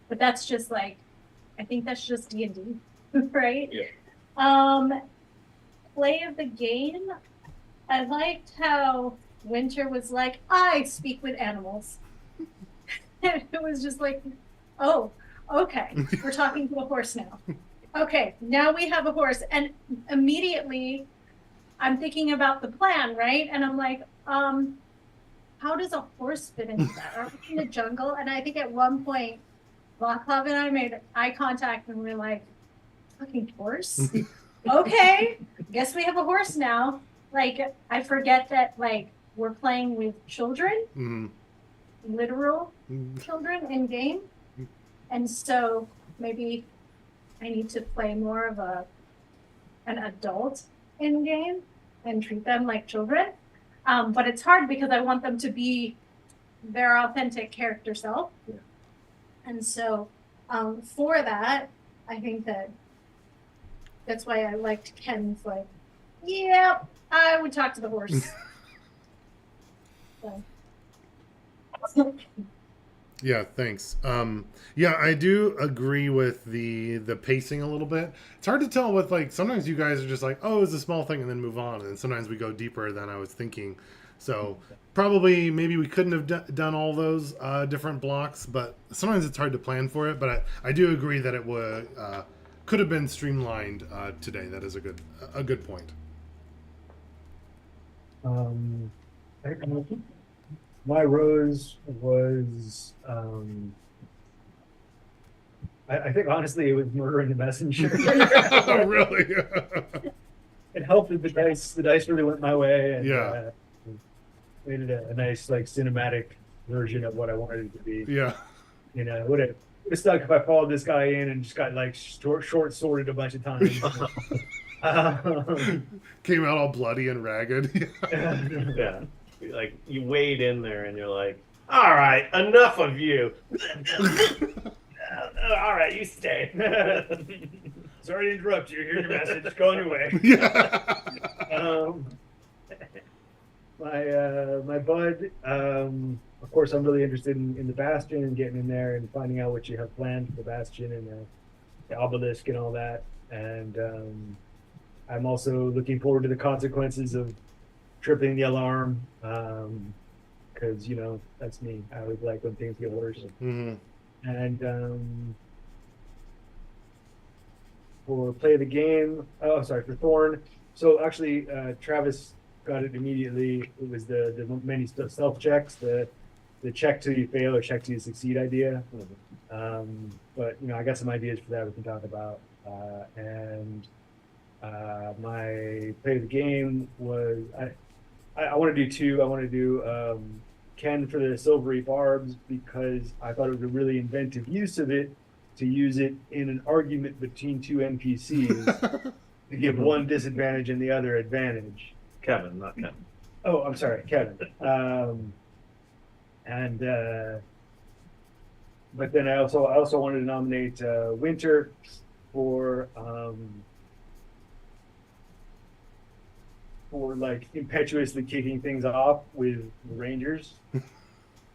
[SPEAKER 3] But that's just like, I think that's just D&D, right?
[SPEAKER 6] Yeah.
[SPEAKER 3] Play of the game. I liked how Winter was like, I speak with animals. And it was just like, oh, okay, we're talking to a horse now. Okay, now we have a horse. And immediately I'm thinking about the plan, right? And I'm like, how does a horse fit into that? Are we in the jungle? And I think at one point, Vaclav and I made eye contact and we were like, fucking horse? Okay, guess we have a horse now. Like, I forget that, like, we're playing with children, literal children in game. And so maybe I need to play more of an adult in game and treat them like children. But it's hard because I want them to be their authentic character self.
[SPEAKER 5] Yeah.
[SPEAKER 3] And so for that, I think that's why I liked Ken's like, yeah, I would talk to the horse. So.
[SPEAKER 1] Yeah, thanks. Yeah, I do agree with the pacing a little bit. It's hard to tell with, like, sometimes you guys are just like, oh, it's a small thing, and then move on, and sometimes we go deeper than I was thinking. So probably maybe we couldn't have done all those different blocks, but sometimes it's hard to plan for it. But I do agree that it would could have been streamlined today. That is a good point.
[SPEAKER 5] my rose was, I think honestly it was murdering the messenger.
[SPEAKER 1] Really?
[SPEAKER 5] It helped that the dice really went my way, and
[SPEAKER 1] Yeah.
[SPEAKER 5] made it a nice like cinematic version of what I wanted it to be.
[SPEAKER 1] Yeah.
[SPEAKER 5] You know, would have stuck if I followed this guy in and just got like short sorted a bunch of times.
[SPEAKER 1] Came out all bloody and ragged.
[SPEAKER 7] Yeah. Like you wade in there and you're like, all right, enough of you. All right, you stay.
[SPEAKER 5] Sorry to interrupt you. Here's your message. Go on your way.
[SPEAKER 1] Yeah.
[SPEAKER 5] My bud. Of course, I'm really interested in the Bastion and getting in there and finding out what you have planned for the Bastion and the obelisk and all that. And I'm also looking forward to the consequences of tripling the alarm. Because that's me. I always like when things get worse.
[SPEAKER 1] Mhm.
[SPEAKER 5] And for play of the game, for Thorn. So actually, Travis got it immediately. It was the many self checks, the check till you fail or check till you succeed idea. But I got some ideas for that we can talk about. And my play of the game was I want to do two. I want to do Ken for the silvery barbs because I thought it was a really inventive use of it to use it in an argument between two NPCs to give one disadvantage and the other advantage.
[SPEAKER 7] Kevin, not Kevin.
[SPEAKER 5] Oh, I'm sorry, Kevin. But then I also wanted to nominate Winter for like impetuously kicking things off with the Rangers,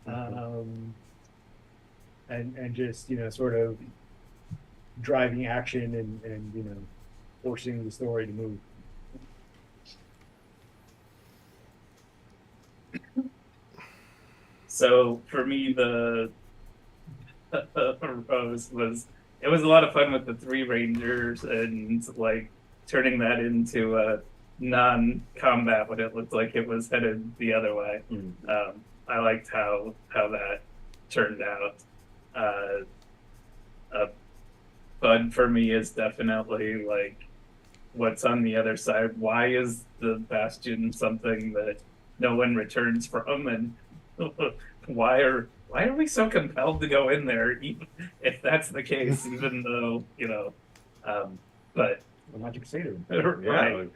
[SPEAKER 5] and just sort of driving action and forcing the story to move.
[SPEAKER 6] So for me, the Rose was it was a lot of fun with the three Rangers and like turning that into a non-combat when it looked like it was headed the other way. I liked how that turned out. Bud for me is definitely like what's on the other side. Why is the Bastion something that no one returns from, and why are we so compelled to go in there, even if that's the case? Even though but
[SPEAKER 5] The magic satyr.
[SPEAKER 6] right,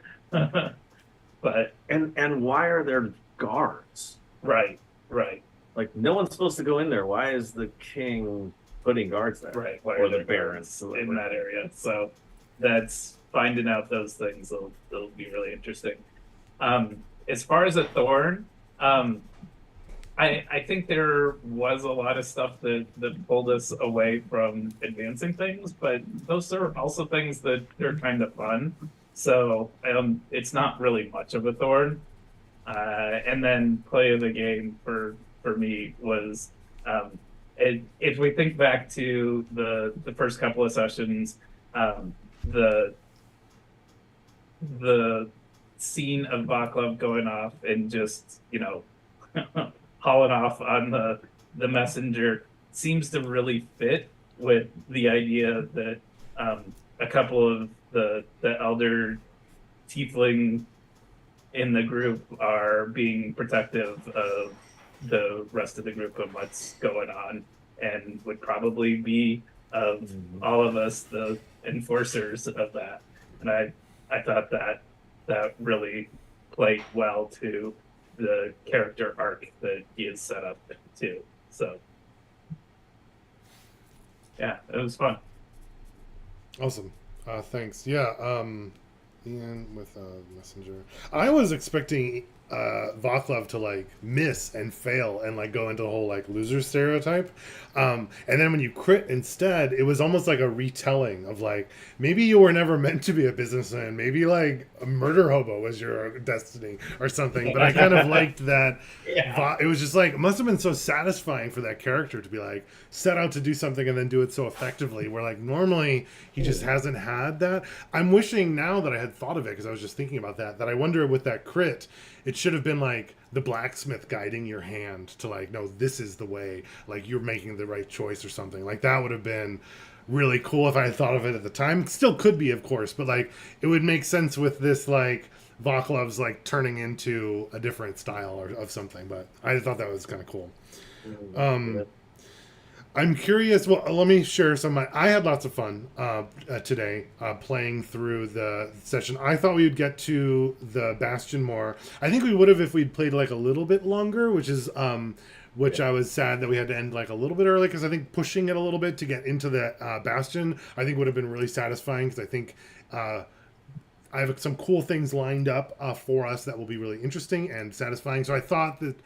[SPEAKER 6] but
[SPEAKER 7] And why are there guards?
[SPEAKER 6] right,
[SPEAKER 7] Like no one's supposed to go in there. Why is the king putting guards there?
[SPEAKER 6] right. Why
[SPEAKER 7] Or
[SPEAKER 6] are
[SPEAKER 7] the
[SPEAKER 6] there
[SPEAKER 7] barons
[SPEAKER 6] guards in that area? So that's finding out those things. It'll be really interesting. As far as a thorn, I think there was a lot of stuff that pulled us away from advancing things, but those are also things that are kind of fun. So it's not really much of a thorn. And then play of the game for me was if we think back to the first couple of sessions, the scene of Vaclav going off and just hauling off on the messenger seems to really fit with the idea that a couple of the elder tiefling in the group are being protective of the rest of the group and what's going on, and would probably be of all of us the enforcers of that. And I thought that really played well to the character arc that he has set up too. So yeah, it was fun.
[SPEAKER 1] Awesome. Thanks. Yeah. Ian with Messenger. I was expecting Vaclav to like miss and fail and like go into the whole like loser stereotype. And then when you crit instead, it was almost like a retelling of like maybe you were never meant to be a businessman. Maybe like a murder hobo was your destiny or something. But I kind of liked that.
[SPEAKER 7] Yeah.
[SPEAKER 1] It was just like it must have been so satisfying for that character to be like set out to do something and then do it so effectively. Where like normally he just hasn't had that. I'm wishing now that I had thought of it because I was just thinking about that. That I wonder with that crit it should have been like the blacksmith guiding your hand to like, no, this is the way, like you're making the right choice or something. Like that would have been really cool if I had thought of it at the time. It still could be, of course, but like it would make sense with this like Vaclav's like turning into a different style or of something. But I thought that was kind of cool. I'm curious. Well, let me share some. I had lots of fun today playing through the session. I thought we would get to the Bastion more. I think we would have if we'd played like a little bit longer, which I was sad that we had to end like a little bit early because I think pushing it a little bit to get into the Bastion, I think would have been really satisfying because I think I have some cool things lined up for us that will be really interesting and satisfying. So I thought that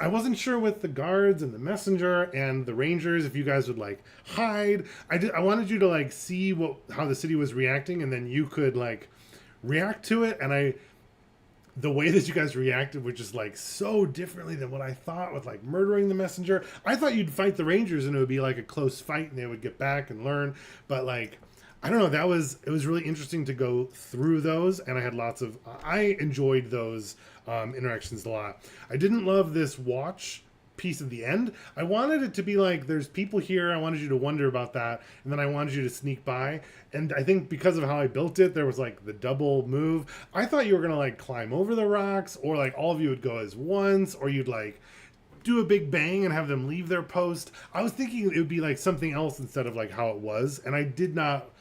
[SPEAKER 1] I wasn't sure with the guards and the messenger and the rangers if you guys would like hide. I wanted you to like see how the city was reacting, and then you could like react to it. And the way that you guys reacted was just like so differently than what I thought with like murdering the messenger. I thought you'd fight the rangers and it would be like a close fight and they would get back and learn. But like, I don't know, it was really interesting to go through those, and I enjoyed those interactions a lot. I didn't love this watch piece at the end. I wanted it to be like, there's people here, I wanted you to wonder about that, and then I wanted you to sneak by. And I think because of how I built it, there was like the double move. I thought you were gonna like climb over the rocks, or like all of you would go as once, or you'd like do a big bang and have them leave their post. I was thinking it would be like something else instead of like how it was, and I did not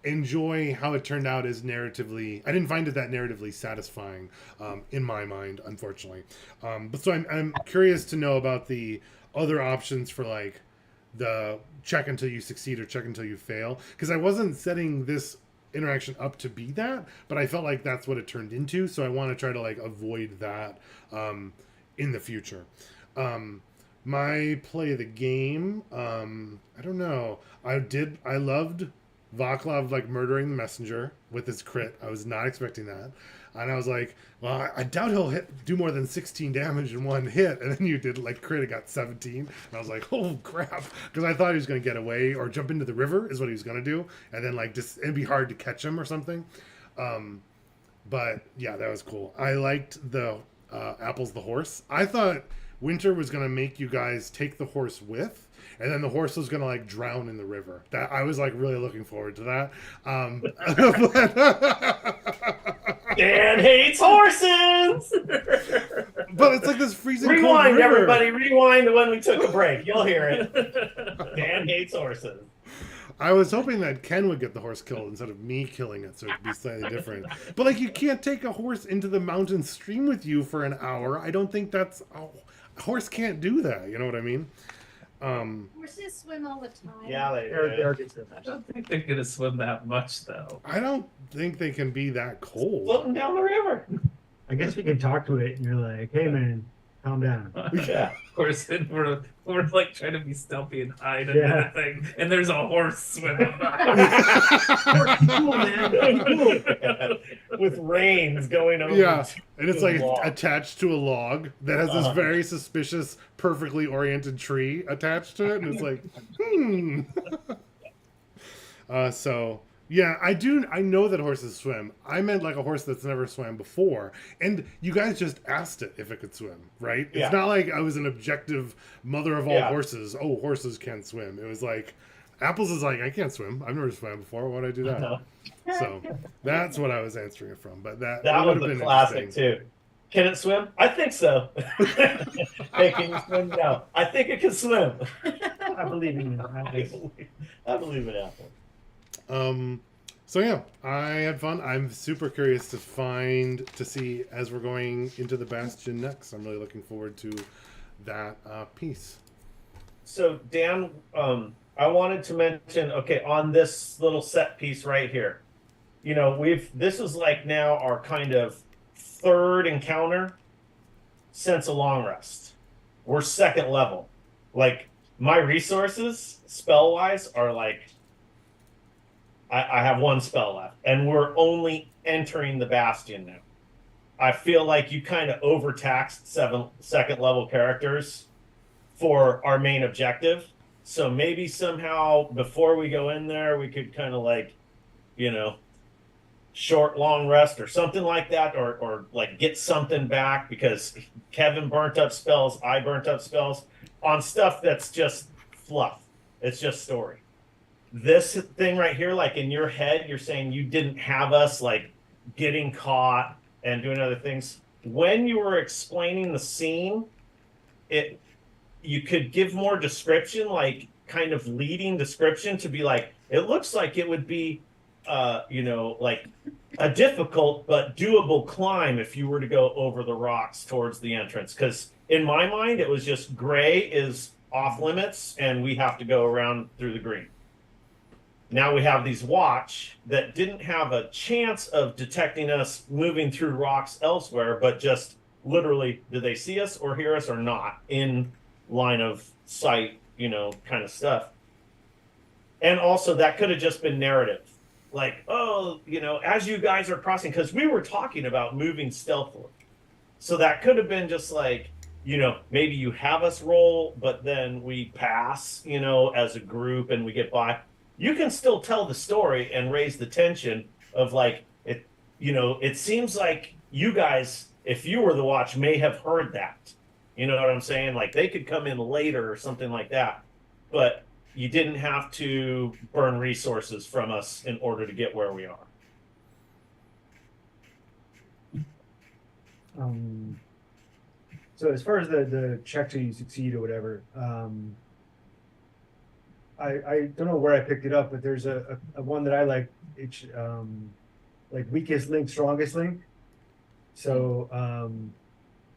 [SPEAKER 1] enjoy how it turned out as narratively. I didn't find it that narratively satisfying in my mind, unfortunately. But so I'm curious to know about the other options for like the check until you succeed or check until you fail, because I wasn't setting this interaction up to be that, but I felt like that's what it turned into. So I want to try to like avoid that in the future. My play of the game, I don't know. I loved Vaclav like murdering the messenger with his crit. I was not expecting that. And I was like, well, I doubt he'll do more than 16 damage in one hit. And then you did like crit, it got 17. And I was like, oh crap. Because I thought he was going to get away or jump into the river is what he was going to do. And then like just, it'd be hard to catch him or something. But yeah, that was cool. I liked the Apples the horse. I thought Winter was going to make you guys take the horse with, and then the horse was gonna like drown in the river. That I was like really looking forward to that.
[SPEAKER 2] Dan hates horses.
[SPEAKER 1] But it's like this freezing cold
[SPEAKER 2] Rewind,
[SPEAKER 1] river.
[SPEAKER 2] everybody. Rewind to when we took a break. You'll hear it. Dan hates horses.
[SPEAKER 1] I was hoping that Ken would get the horse killed instead of me killing it, so it'd be slightly different. But like, you can't take a horse into the mountain stream with you for an hour. I don't think a horse can't do that. You know what I mean?
[SPEAKER 3] Horses swim all the time.
[SPEAKER 2] Yeah, they
[SPEAKER 6] I don't think they're gonna swim that much though.
[SPEAKER 1] I don't think they can be that cold.
[SPEAKER 2] floating down the river.
[SPEAKER 5] I guess you can talk to it and you're like, hey man, calm down.
[SPEAKER 2] Yeah.
[SPEAKER 6] Of course, and we're like trying to be stealthy and hide under
[SPEAKER 5] Yeah.
[SPEAKER 6] the thing, and there's a horse swimming by.
[SPEAKER 5] Cool, man. Cool.
[SPEAKER 2] With reins going over.
[SPEAKER 1] Yeah, and it's
[SPEAKER 2] to
[SPEAKER 1] like
[SPEAKER 2] the log.
[SPEAKER 1] attached to a log that has this
[SPEAKER 2] Uh-huh.
[SPEAKER 1] very suspicious, perfectly oriented tree attached to it, and it's like, So yeah, I know that horses swim. I meant like a horse that's never swam before, and you guys just asked it if it could swim, right?
[SPEAKER 2] Yeah.
[SPEAKER 1] It's not like I was an objective mother of all
[SPEAKER 2] Yeah.
[SPEAKER 1] horses. Oh, horses can't swim. It was like Apples is like, I can't swim. I've never swam before. Why'd I do that? So that's what I was answering it from. But that
[SPEAKER 2] That
[SPEAKER 1] would
[SPEAKER 2] was
[SPEAKER 1] have
[SPEAKER 2] a
[SPEAKER 1] been
[SPEAKER 2] classic
[SPEAKER 1] interesting.
[SPEAKER 2] too. Can it swim? I think so. Hey, can you swim? No. I think it can swim.
[SPEAKER 5] I believe in you.
[SPEAKER 2] I believe in Apple.
[SPEAKER 1] So yeah, I had fun. I'm super curious to see as we're going into the Bastion next. I'm really looking forward to that piece.
[SPEAKER 2] So Dan, I wanted to mention, okay, on this little set piece right here, you know, this is like now our kind of third encounter since a long rest. We're second level. Like my resources spell wise are like I have one spell left, and we're only entering the Bastion now. I feel like you kind of overtaxed second level characters for our main objective. So maybe somehow before we go in there, we could kind of like, you know, short, long rest or something like that, or like get something back because Kevin burnt up spells, I burnt up spells on stuff that's just fluff. It's just story. This thing right here, like in your head, you're saying you didn't have us like getting caught and doing other things. When you were explaining the scene, it you could give more description, like kind of leading description to be like, it looks like it would be like a difficult but doable climb if you were to go over the rocks towards the entrance. Because in my mind, it was just gray is off limits and we have to go around through the green. Now we have these watch that didn't have a chance of detecting us moving through rocks elsewhere, but just literally, did they see us or hear us or not in line of sight, kind of stuff. And also, that could have just been narrative. Like, oh, as you guys are crossing, because we were talking about moving stealthily. So that could have been just like, maybe you have us roll, but then we pass, as a group and we get by. You can still tell the story and raise the tension of like, it seems like you guys, if you were the watch, may have heard that. You know what I'm saying? Like they could come in later or something like that. But you didn't have to burn resources from us in order to get where we are.
[SPEAKER 5] So as far as the check till you succeed or whatever, I don't know where I picked it up, but there's a one that I like. It's like weakest link, strongest link. So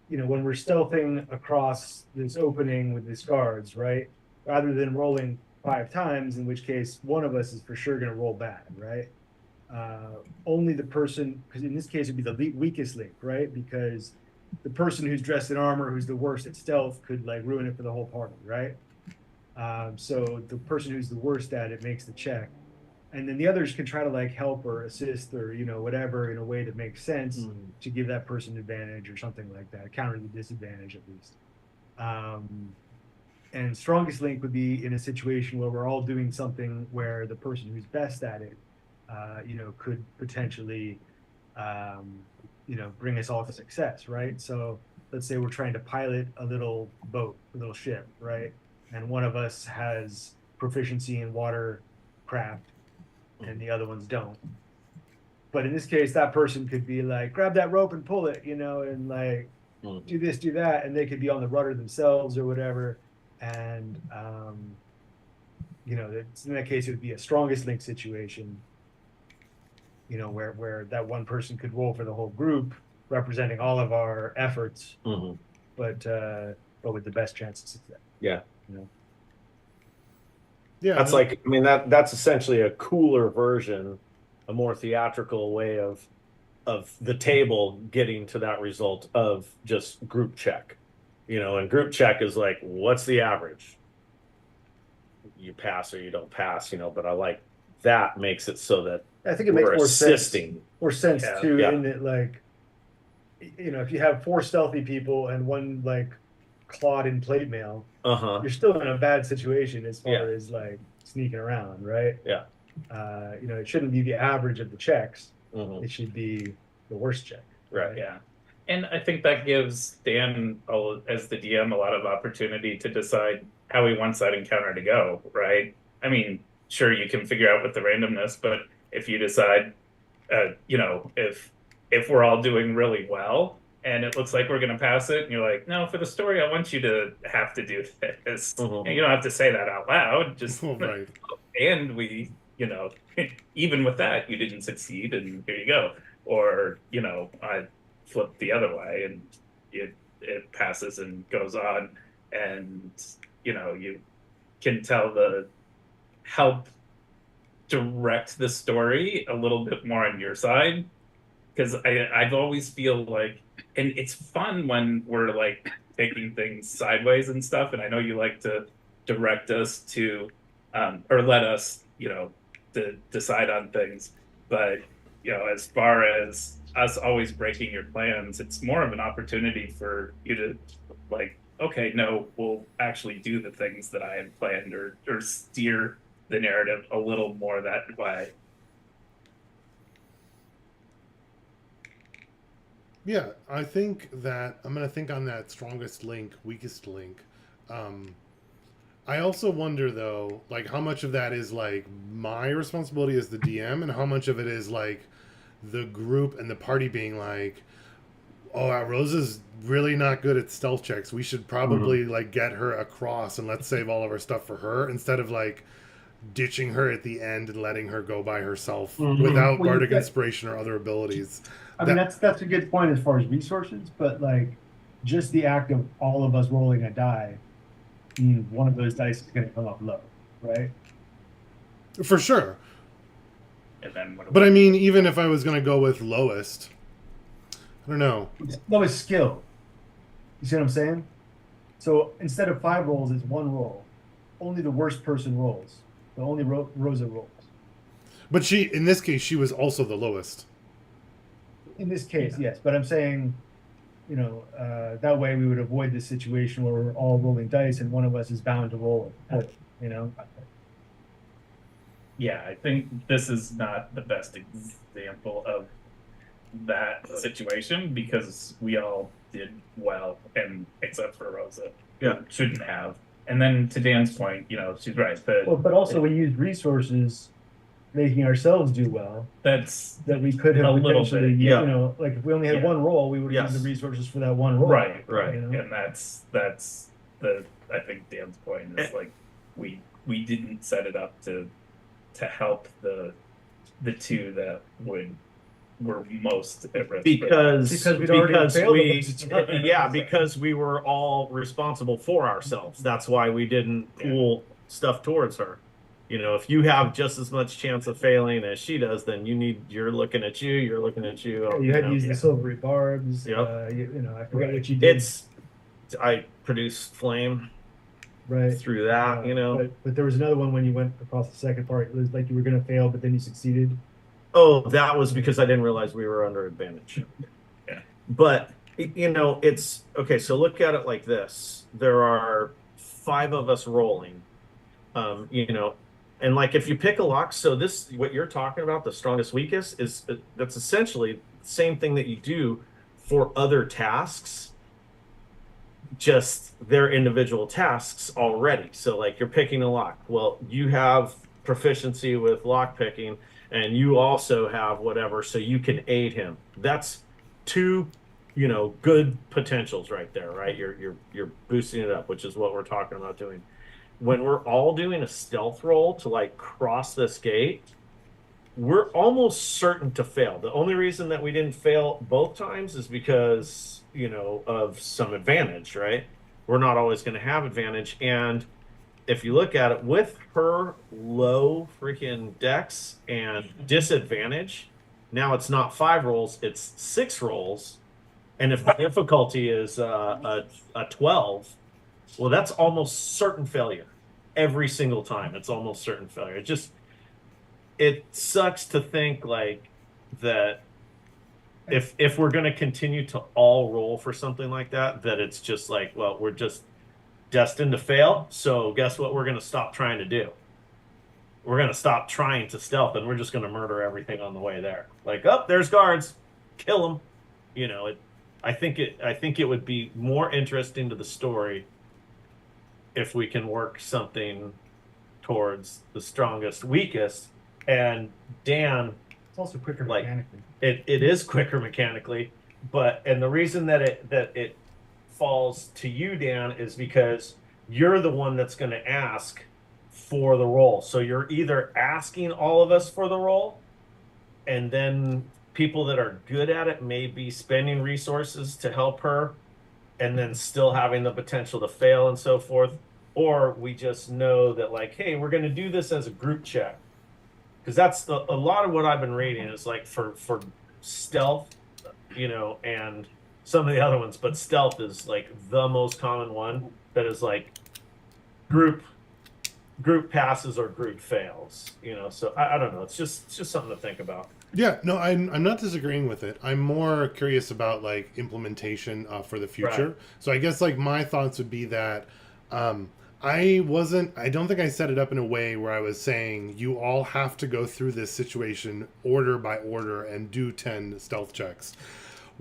[SPEAKER 5] when we're stealthing across this opening with these guards, right? Rather than rolling 5 times, in which case one of us is for sure going to roll bad, right? Only the person, because in this case it'd be the weakest link, right? Because the person who's dressed in armor, who's the worst at stealth, could like ruin it for the whole party, right? So the person who's the worst at it makes the check, and then the others can try to like help or assist or whatever in a way that makes sense to give that person advantage or something like that, counter the disadvantage at least. And strongest link would be in a situation where we're all doing something where the person who's best at it, could potentially, bring us all to success, right? So let's say we're trying to pilot a little boat, a little ship, right? And one of us has proficiency in watercraft and the other ones don't. But in this case, that person could be like, grab that rope and pull it, and like do this, do that, and they could be on the rudder themselves or whatever. And in that case, it would be a strongest link situation, where that one person could roll for the whole group, representing all of our efforts, but with the best chance of success.
[SPEAKER 2] Yeah.
[SPEAKER 1] Yeah,
[SPEAKER 2] That's that's essentially a cooler version, a more theatrical way of the table getting to that result of just group check. And group check is like, what's the average? You pass or you don't pass, but I like that makes it so that
[SPEAKER 5] I think it makes
[SPEAKER 2] we're
[SPEAKER 5] more
[SPEAKER 2] assisting.
[SPEAKER 5] sense too,
[SPEAKER 2] Yeah.
[SPEAKER 5] in that like, if you have 4 stealthy people and one like clawed in plate mail, you're still in a bad situation as far as like sneaking around, right?
[SPEAKER 2] Yeah.
[SPEAKER 5] It shouldn't be the average of the checks. It should be the worst check.
[SPEAKER 2] Right.
[SPEAKER 6] Yeah. And I think that gives Dan, as the DM, a lot of opportunity to decide how he wants that encounter to go, right? I mean, sure, you can figure out with the randomness, but if you decide, if we're all doing really well and it looks like we're going to pass it, and you're like, no, for the story, I want you to have to do this. And you don't have to say that out loud, just
[SPEAKER 1] right.
[SPEAKER 6] And we, even with that, you didn't succeed, and here you go. Or, I flipped the other way, and it passes and goes on, and you can tell the help direct the story a little bit more on your side, because I've always feel like, and it's fun when we're like taking things sideways and stuff, and I know you like to direct us to or let us to decide on things, but as far as us always breaking your plans, it's more of an opportunity for you to like, okay, no, we'll actually do the things that I had planned, or steer the narrative a little more that way.
[SPEAKER 1] Yeah, I think that I'm gonna think on that strongest link, weakest link. Um, I also wonder though, like how much of that is like my responsibility as the DM, and how much of it is like the group and the party being like, "Oh, Rosa's really not good at stealth checks. We should probably like get her across and let's save all of our stuff for her instead of like ditching her at the end and letting her go by herself without
[SPEAKER 5] Well,
[SPEAKER 1] bardic inspiration or other abilities."
[SPEAKER 5] I mean, that's a good point as far as resources, but like just the act of all of us rolling a die means one of those dice is going to come up low, right?
[SPEAKER 1] For sure.
[SPEAKER 6] And then what
[SPEAKER 1] But I mean, even if I was going to go with lowest, I don't know.
[SPEAKER 5] Lowest skill. You see what I'm saying? So instead of 5 rolls, it's 1 roll. Only the worst person rolls. The only Rosa rolls.
[SPEAKER 1] But she, in this case, she was also the lowest.
[SPEAKER 5] In this case, yes, but I'm saying, that way we would avoid this situation where we're all rolling dice and one of us is bound to roll it.
[SPEAKER 6] Yeah, I think this is not the best example of that situation because we all did well, and except for Rosa, shouldn't have. And then to Dan's point, she's right.
[SPEAKER 5] But also we used resources, making ourselves do well.
[SPEAKER 6] That's
[SPEAKER 5] that we could have
[SPEAKER 6] a little
[SPEAKER 5] potentially,
[SPEAKER 6] bit,
[SPEAKER 5] like if we only had 1 roll, we would have used the resources for that 1 roll.
[SPEAKER 6] Right. And that's the I think Dan's point is like we didn't set it up to help the two that were most at risk
[SPEAKER 2] because
[SPEAKER 5] we'd already failed
[SPEAKER 2] because we were all responsible for ourselves. That's why we didn't pool stuff towards her. If you have just as much chance of failing as she does, then you're looking at you.
[SPEAKER 5] You had to use the silvery barbs.
[SPEAKER 2] Yep.
[SPEAKER 5] I forgot what you did.
[SPEAKER 2] I produced flame
[SPEAKER 5] right
[SPEAKER 2] through that,
[SPEAKER 5] But there was another one when you went across the second part. It was like you were going to fail, but then you succeeded.
[SPEAKER 2] Oh, that was because I didn't realize we were under advantage.
[SPEAKER 6] Yeah.
[SPEAKER 2] But, it's okay. So look at it like this. There are 5 of us rolling, and like if you pick a lock, so this, what you're talking about, the strongest, weakest, is that's essentially the same thing that you do for other tasks, just their individual tasks already. So like you're picking a lock. Well, you have proficiency with lock picking, and you also have whatever, so you can aid him. That's 2, good potentials right there, right? You're boosting it up, which is what we're talking about doing. When we're all doing a stealth roll to like cross this gate, we're almost certain to fail. The only reason that we didn't fail both times is because, of some advantage, right? We're not always going to have advantage. And if you look at it with her low freaking dex and disadvantage, now it's not 5 rolls, it's 6 rolls. And if the difficulty is a 12, well, that's almost certain failure. Every single time, it's almost certain failure. It sucks to think like that if we're going to continue to all roll for something like that it's just like, well, we're just destined to fail. So guess what we're going to stop trying to do? We're going to stop trying to stealth, and we're just going to murder everything on the way there. Like, oh, there's guards, kill them. I think it would be more interesting to the story if we can work something towards the strongest, weakest. And Dan,
[SPEAKER 5] It's also quicker
[SPEAKER 2] like,
[SPEAKER 5] mechanically.
[SPEAKER 2] it is quicker mechanically, and the reason that it falls to you, Dan, is because you're the one that's going to ask for the roll. So you're either asking all of us for the roll, and then people that are good at it may be spending resources to help her, and then still having the potential to fail and so forth. Or we just know that, like, hey, we're going to do this as a group check. Because that's a lot of what I've been reading is like for stealth, and some of the other ones. But stealth is like the most common one that is like group passes or group fails. So I don't know. It's just something to think about.
[SPEAKER 1] Yeah, no, I'm not disagreeing with it. I'm more curious about like implementation for the future.
[SPEAKER 2] Right.
[SPEAKER 1] So I guess like my thoughts would be that I don't think I set it up in a way where I was saying you all have to go through this situation order by order and do 10 stealth checks.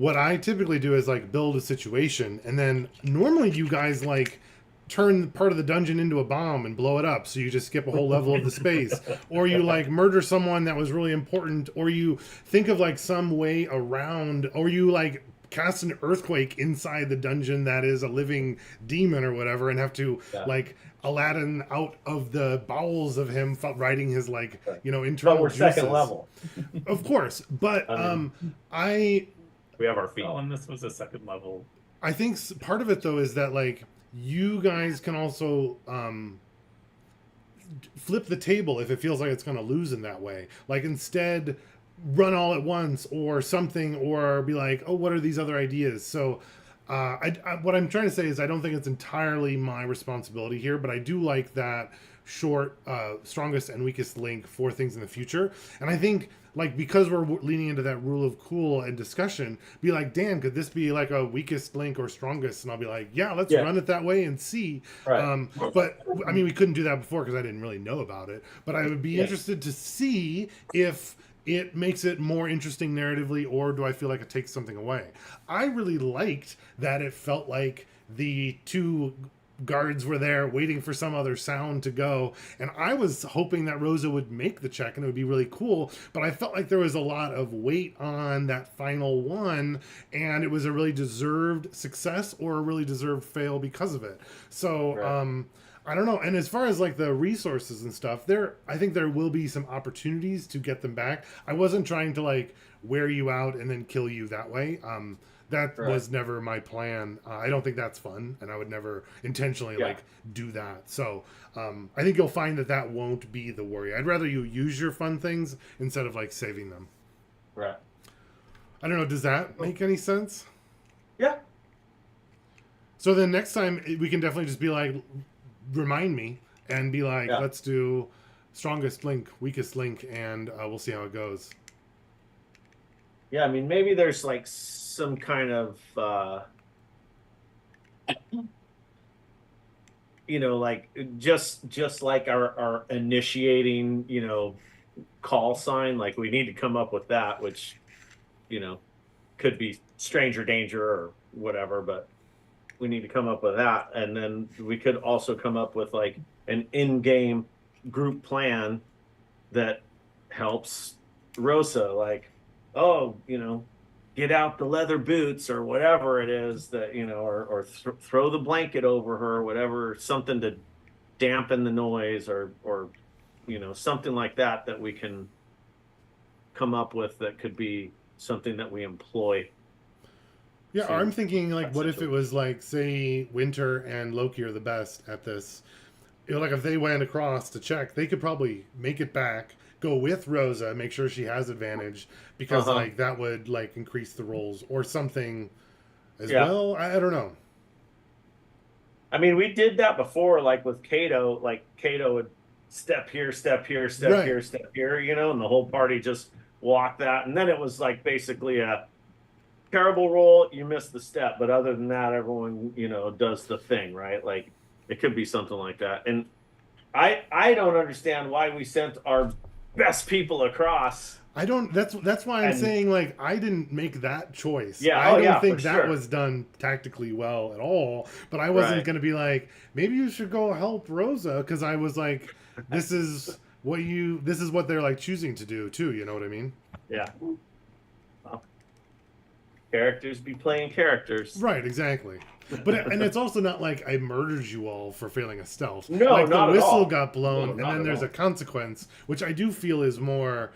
[SPEAKER 1] what I typically do is like build a situation, and then normally you guys like turn part of the dungeon into a bomb and blow it up, so you just skip a whole level of the space, or you like murder someone that was really important, or you think of like some way around, or you like cast an earthquake inside the dungeon that is a living demon or whatever, and have to like Aladdin out of the bowels of him riding his like internal
[SPEAKER 2] But we're
[SPEAKER 1] juices.
[SPEAKER 2] second level.
[SPEAKER 1] Of course, but I
[SPEAKER 2] We have our feet.
[SPEAKER 6] Oh, and this was a second level.
[SPEAKER 1] I think part of it though is that like you guys can also flip the table if it feels like it's going to lose in that way. Like instead run all at once or something, or be like, oh, what are these other ideas? So what I'm trying to say is I don't think it's entirely my responsibility here, but I do like that short strongest and weakest link for things in the future. And I think like because we're leaning into that rule of cool and discussion, be like, Dan, could this be like a weakest link or strongest? And I'll be like, yeah, let's run it that way and see.
[SPEAKER 2] Right.
[SPEAKER 1] But I mean, we couldn't do that before because I didn't really know about it, but I would be interested to see if it makes it more interesting narratively, or do I feel like it takes something away? I really liked that it felt like the two guards were there waiting for some other sound to go, and I was hoping that Rosa would make the check and it would be really cool, but I felt like there was a lot of weight on that final one, and it was a really deserved success or a really deserved fail because of it. So I don't know. And as far as like the resources and stuff, I think there will be some opportunities to get them back. I wasn't trying to like wear you out and then kill you that way. That was never my plan. I don't think that's fun, and I would never intentionally like do that. So I think you'll find that won't be the worry. I'd rather you use your fun things instead of like saving them.
[SPEAKER 2] Right.
[SPEAKER 1] I don't know. Does that make any sense?
[SPEAKER 2] Yeah.
[SPEAKER 1] So then next time we can definitely just be like, remind me and be like, let's do strongest link, weakest link, and we'll see how it goes.
[SPEAKER 2] Yeah, I mean, maybe there's like some kind of, like just like our initiating, call sign. Like we need to come up with that, which, could be stranger danger or whatever, but we need to come up with that. And then we could also come up with like an in-game group plan that helps Rosa, like, oh, get out the leather boots or whatever it is that, or throw the blanket over her or whatever, something to dampen the noise or something like that we can come up with that could be something that we employ.
[SPEAKER 1] Yeah, I'm thinking like, what if it was like, say, Winter and Loki are the best at this? Like if they went across to check, they could probably make it back, go with Rosa, make sure she has advantage, because like that would like increase the rolls or something as well. I don't know.
[SPEAKER 2] I mean, we did that before, like with Kato. Like Kato would step here, step here, step here, step here, and the whole party just walked that, and then it was like basically a terrible roll, you missed the step, but other than that, everyone does the thing, right? Like it could be something like that. And I don't understand why we sent our best people across.
[SPEAKER 1] I don't. That's why I'm saying like I didn't make that choice.
[SPEAKER 2] Yeah,
[SPEAKER 1] I don't think that was done tactically well at all. But I wasn't going to be like, maybe you should go help Rosa, because I was like, this is what they're like choosing to do too. You know what I mean?
[SPEAKER 2] Yeah. Well, characters be playing characters.
[SPEAKER 1] Right. Exactly. But and it's also not like I murdered you all for failing a stealth.
[SPEAKER 2] No,
[SPEAKER 1] like
[SPEAKER 2] not
[SPEAKER 1] the
[SPEAKER 2] at
[SPEAKER 1] whistle
[SPEAKER 2] all.
[SPEAKER 1] got blown,
[SPEAKER 2] No,
[SPEAKER 1] and then there's a consequence, which I do feel is more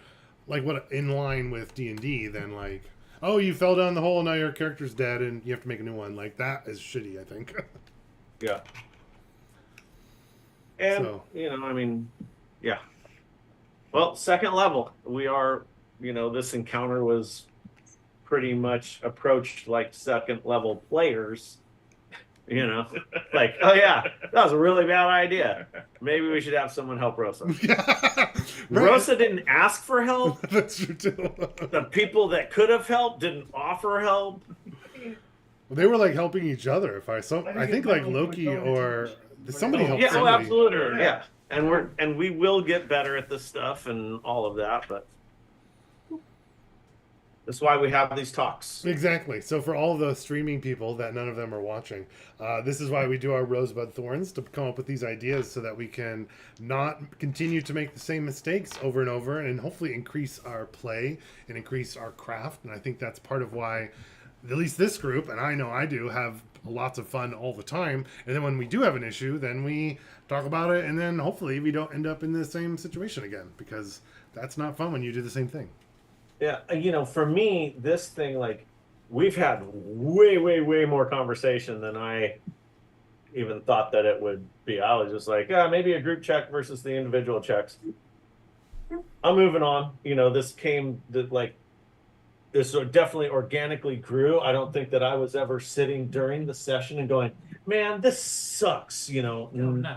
[SPEAKER 1] like what in line with D&D than like, oh, you fell down the hole, now your character's dead, and you have to make a new one. Like that is shitty, I think.
[SPEAKER 2] Yeah. And I mean, yeah. Well, second level, we are. This encounter was pretty much approached like second level players. Like, oh yeah, that was a really bad idea. Maybe we should have someone help Rosa.
[SPEAKER 1] Right.
[SPEAKER 2] Rosa didn't ask for help.
[SPEAKER 1] That's true too.
[SPEAKER 2] The people that could have helped didn't offer help.
[SPEAKER 1] Well, they were like helping each other. I think like Loki or somebody helped.
[SPEAKER 2] Yeah,
[SPEAKER 1] somebody.
[SPEAKER 2] Absolutely. Yeah, and we will get better at this stuff and all of that, but That's why we have these talks.
[SPEAKER 1] Exactly. So for all the streaming people that none of them are watching, this is why we do our Rosebud Thorns, to come up with these ideas so that we can not continue to make the same mistakes over and over, and hopefully increase our play and increase our craft. And I think that's part of why, at least this group, and I know I do, have lots of fun all the time. And then when we do have an issue, then we talk about it, and then hopefully we don't end up in the same situation again, because that's not fun when you do the same thing.
[SPEAKER 2] Yeah, for me, this thing, like, we've had way, way, way more conversation than I even thought that it would be. I was just like, yeah, maybe a group check versus the individual checks. I'm moving on. This definitely organically grew. I don't think that I was ever sitting during the session and going, man, this sucks.
[SPEAKER 6] No.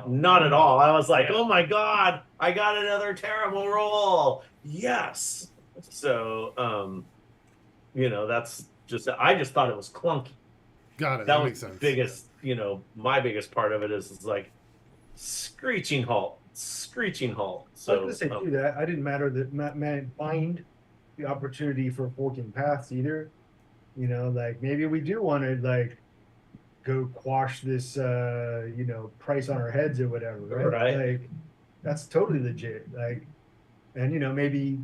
[SPEAKER 2] Not at all. I was like, oh my God, I got another terrible roll. Yes. So, that's just, I just thought it was clunky.
[SPEAKER 1] Got it.
[SPEAKER 2] That
[SPEAKER 1] makes
[SPEAKER 2] was
[SPEAKER 1] sense.
[SPEAKER 2] the biggest, my biggest part of it is like screeching halt. So,
[SPEAKER 5] I was gonna say too that I didn't mind the opportunity for forking paths either. Like maybe we do want to like go quash this price on our heads or whatever, right?
[SPEAKER 2] Right.
[SPEAKER 5] Like that's totally legit. Like, and maybe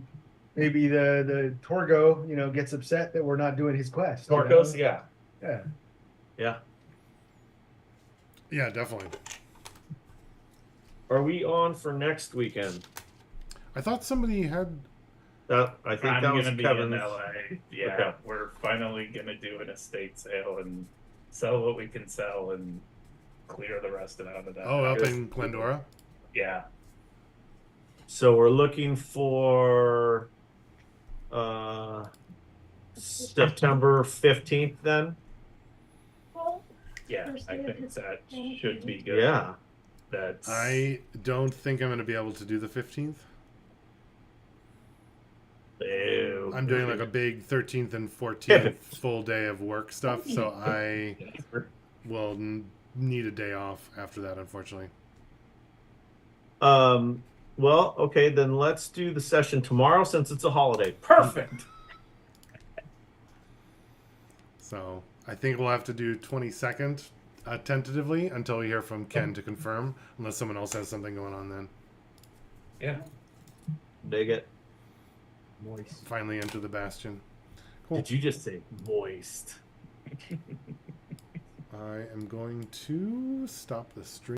[SPEAKER 5] the Torgo gets upset that we're not doing his quest.
[SPEAKER 2] Torcos, yeah.
[SPEAKER 5] Yeah.
[SPEAKER 1] Yeah, definitely.
[SPEAKER 2] Are we on for next weekend?
[SPEAKER 1] I thought somebody had.
[SPEAKER 2] I think
[SPEAKER 6] I'm
[SPEAKER 2] that was
[SPEAKER 6] gonna be
[SPEAKER 2] Kevin's.
[SPEAKER 6] in LA. Yeah,
[SPEAKER 2] Okay.
[SPEAKER 6] we're finally gonna do an estate sale and sell what we can sell and clear the rest of it out of that.
[SPEAKER 1] Oh, up in Glendora.
[SPEAKER 6] Yeah.
[SPEAKER 2] So we're looking for September 15th then?
[SPEAKER 6] Yeah, I think that should be good.
[SPEAKER 2] Yeah.
[SPEAKER 6] That's
[SPEAKER 1] I don't think I'm going to be able to do the 15th.
[SPEAKER 2] Ew.
[SPEAKER 1] I'm doing like a big 13th and 14th full day of work stuff, so I will need a day off after that, unfortunately.
[SPEAKER 2] Well, okay, then let's do the session tomorrow since it's a holiday. Perfect.
[SPEAKER 1] So I think we'll have to do 22nd tentatively until we hear from Ken to confirm, unless someone else has something going on then.
[SPEAKER 6] yeah.
[SPEAKER 2] Dig it.
[SPEAKER 5] Moist.
[SPEAKER 1] Finally enter the Bastion. Cool.
[SPEAKER 2] Did you just say moist?
[SPEAKER 1] I am going to stop the stream.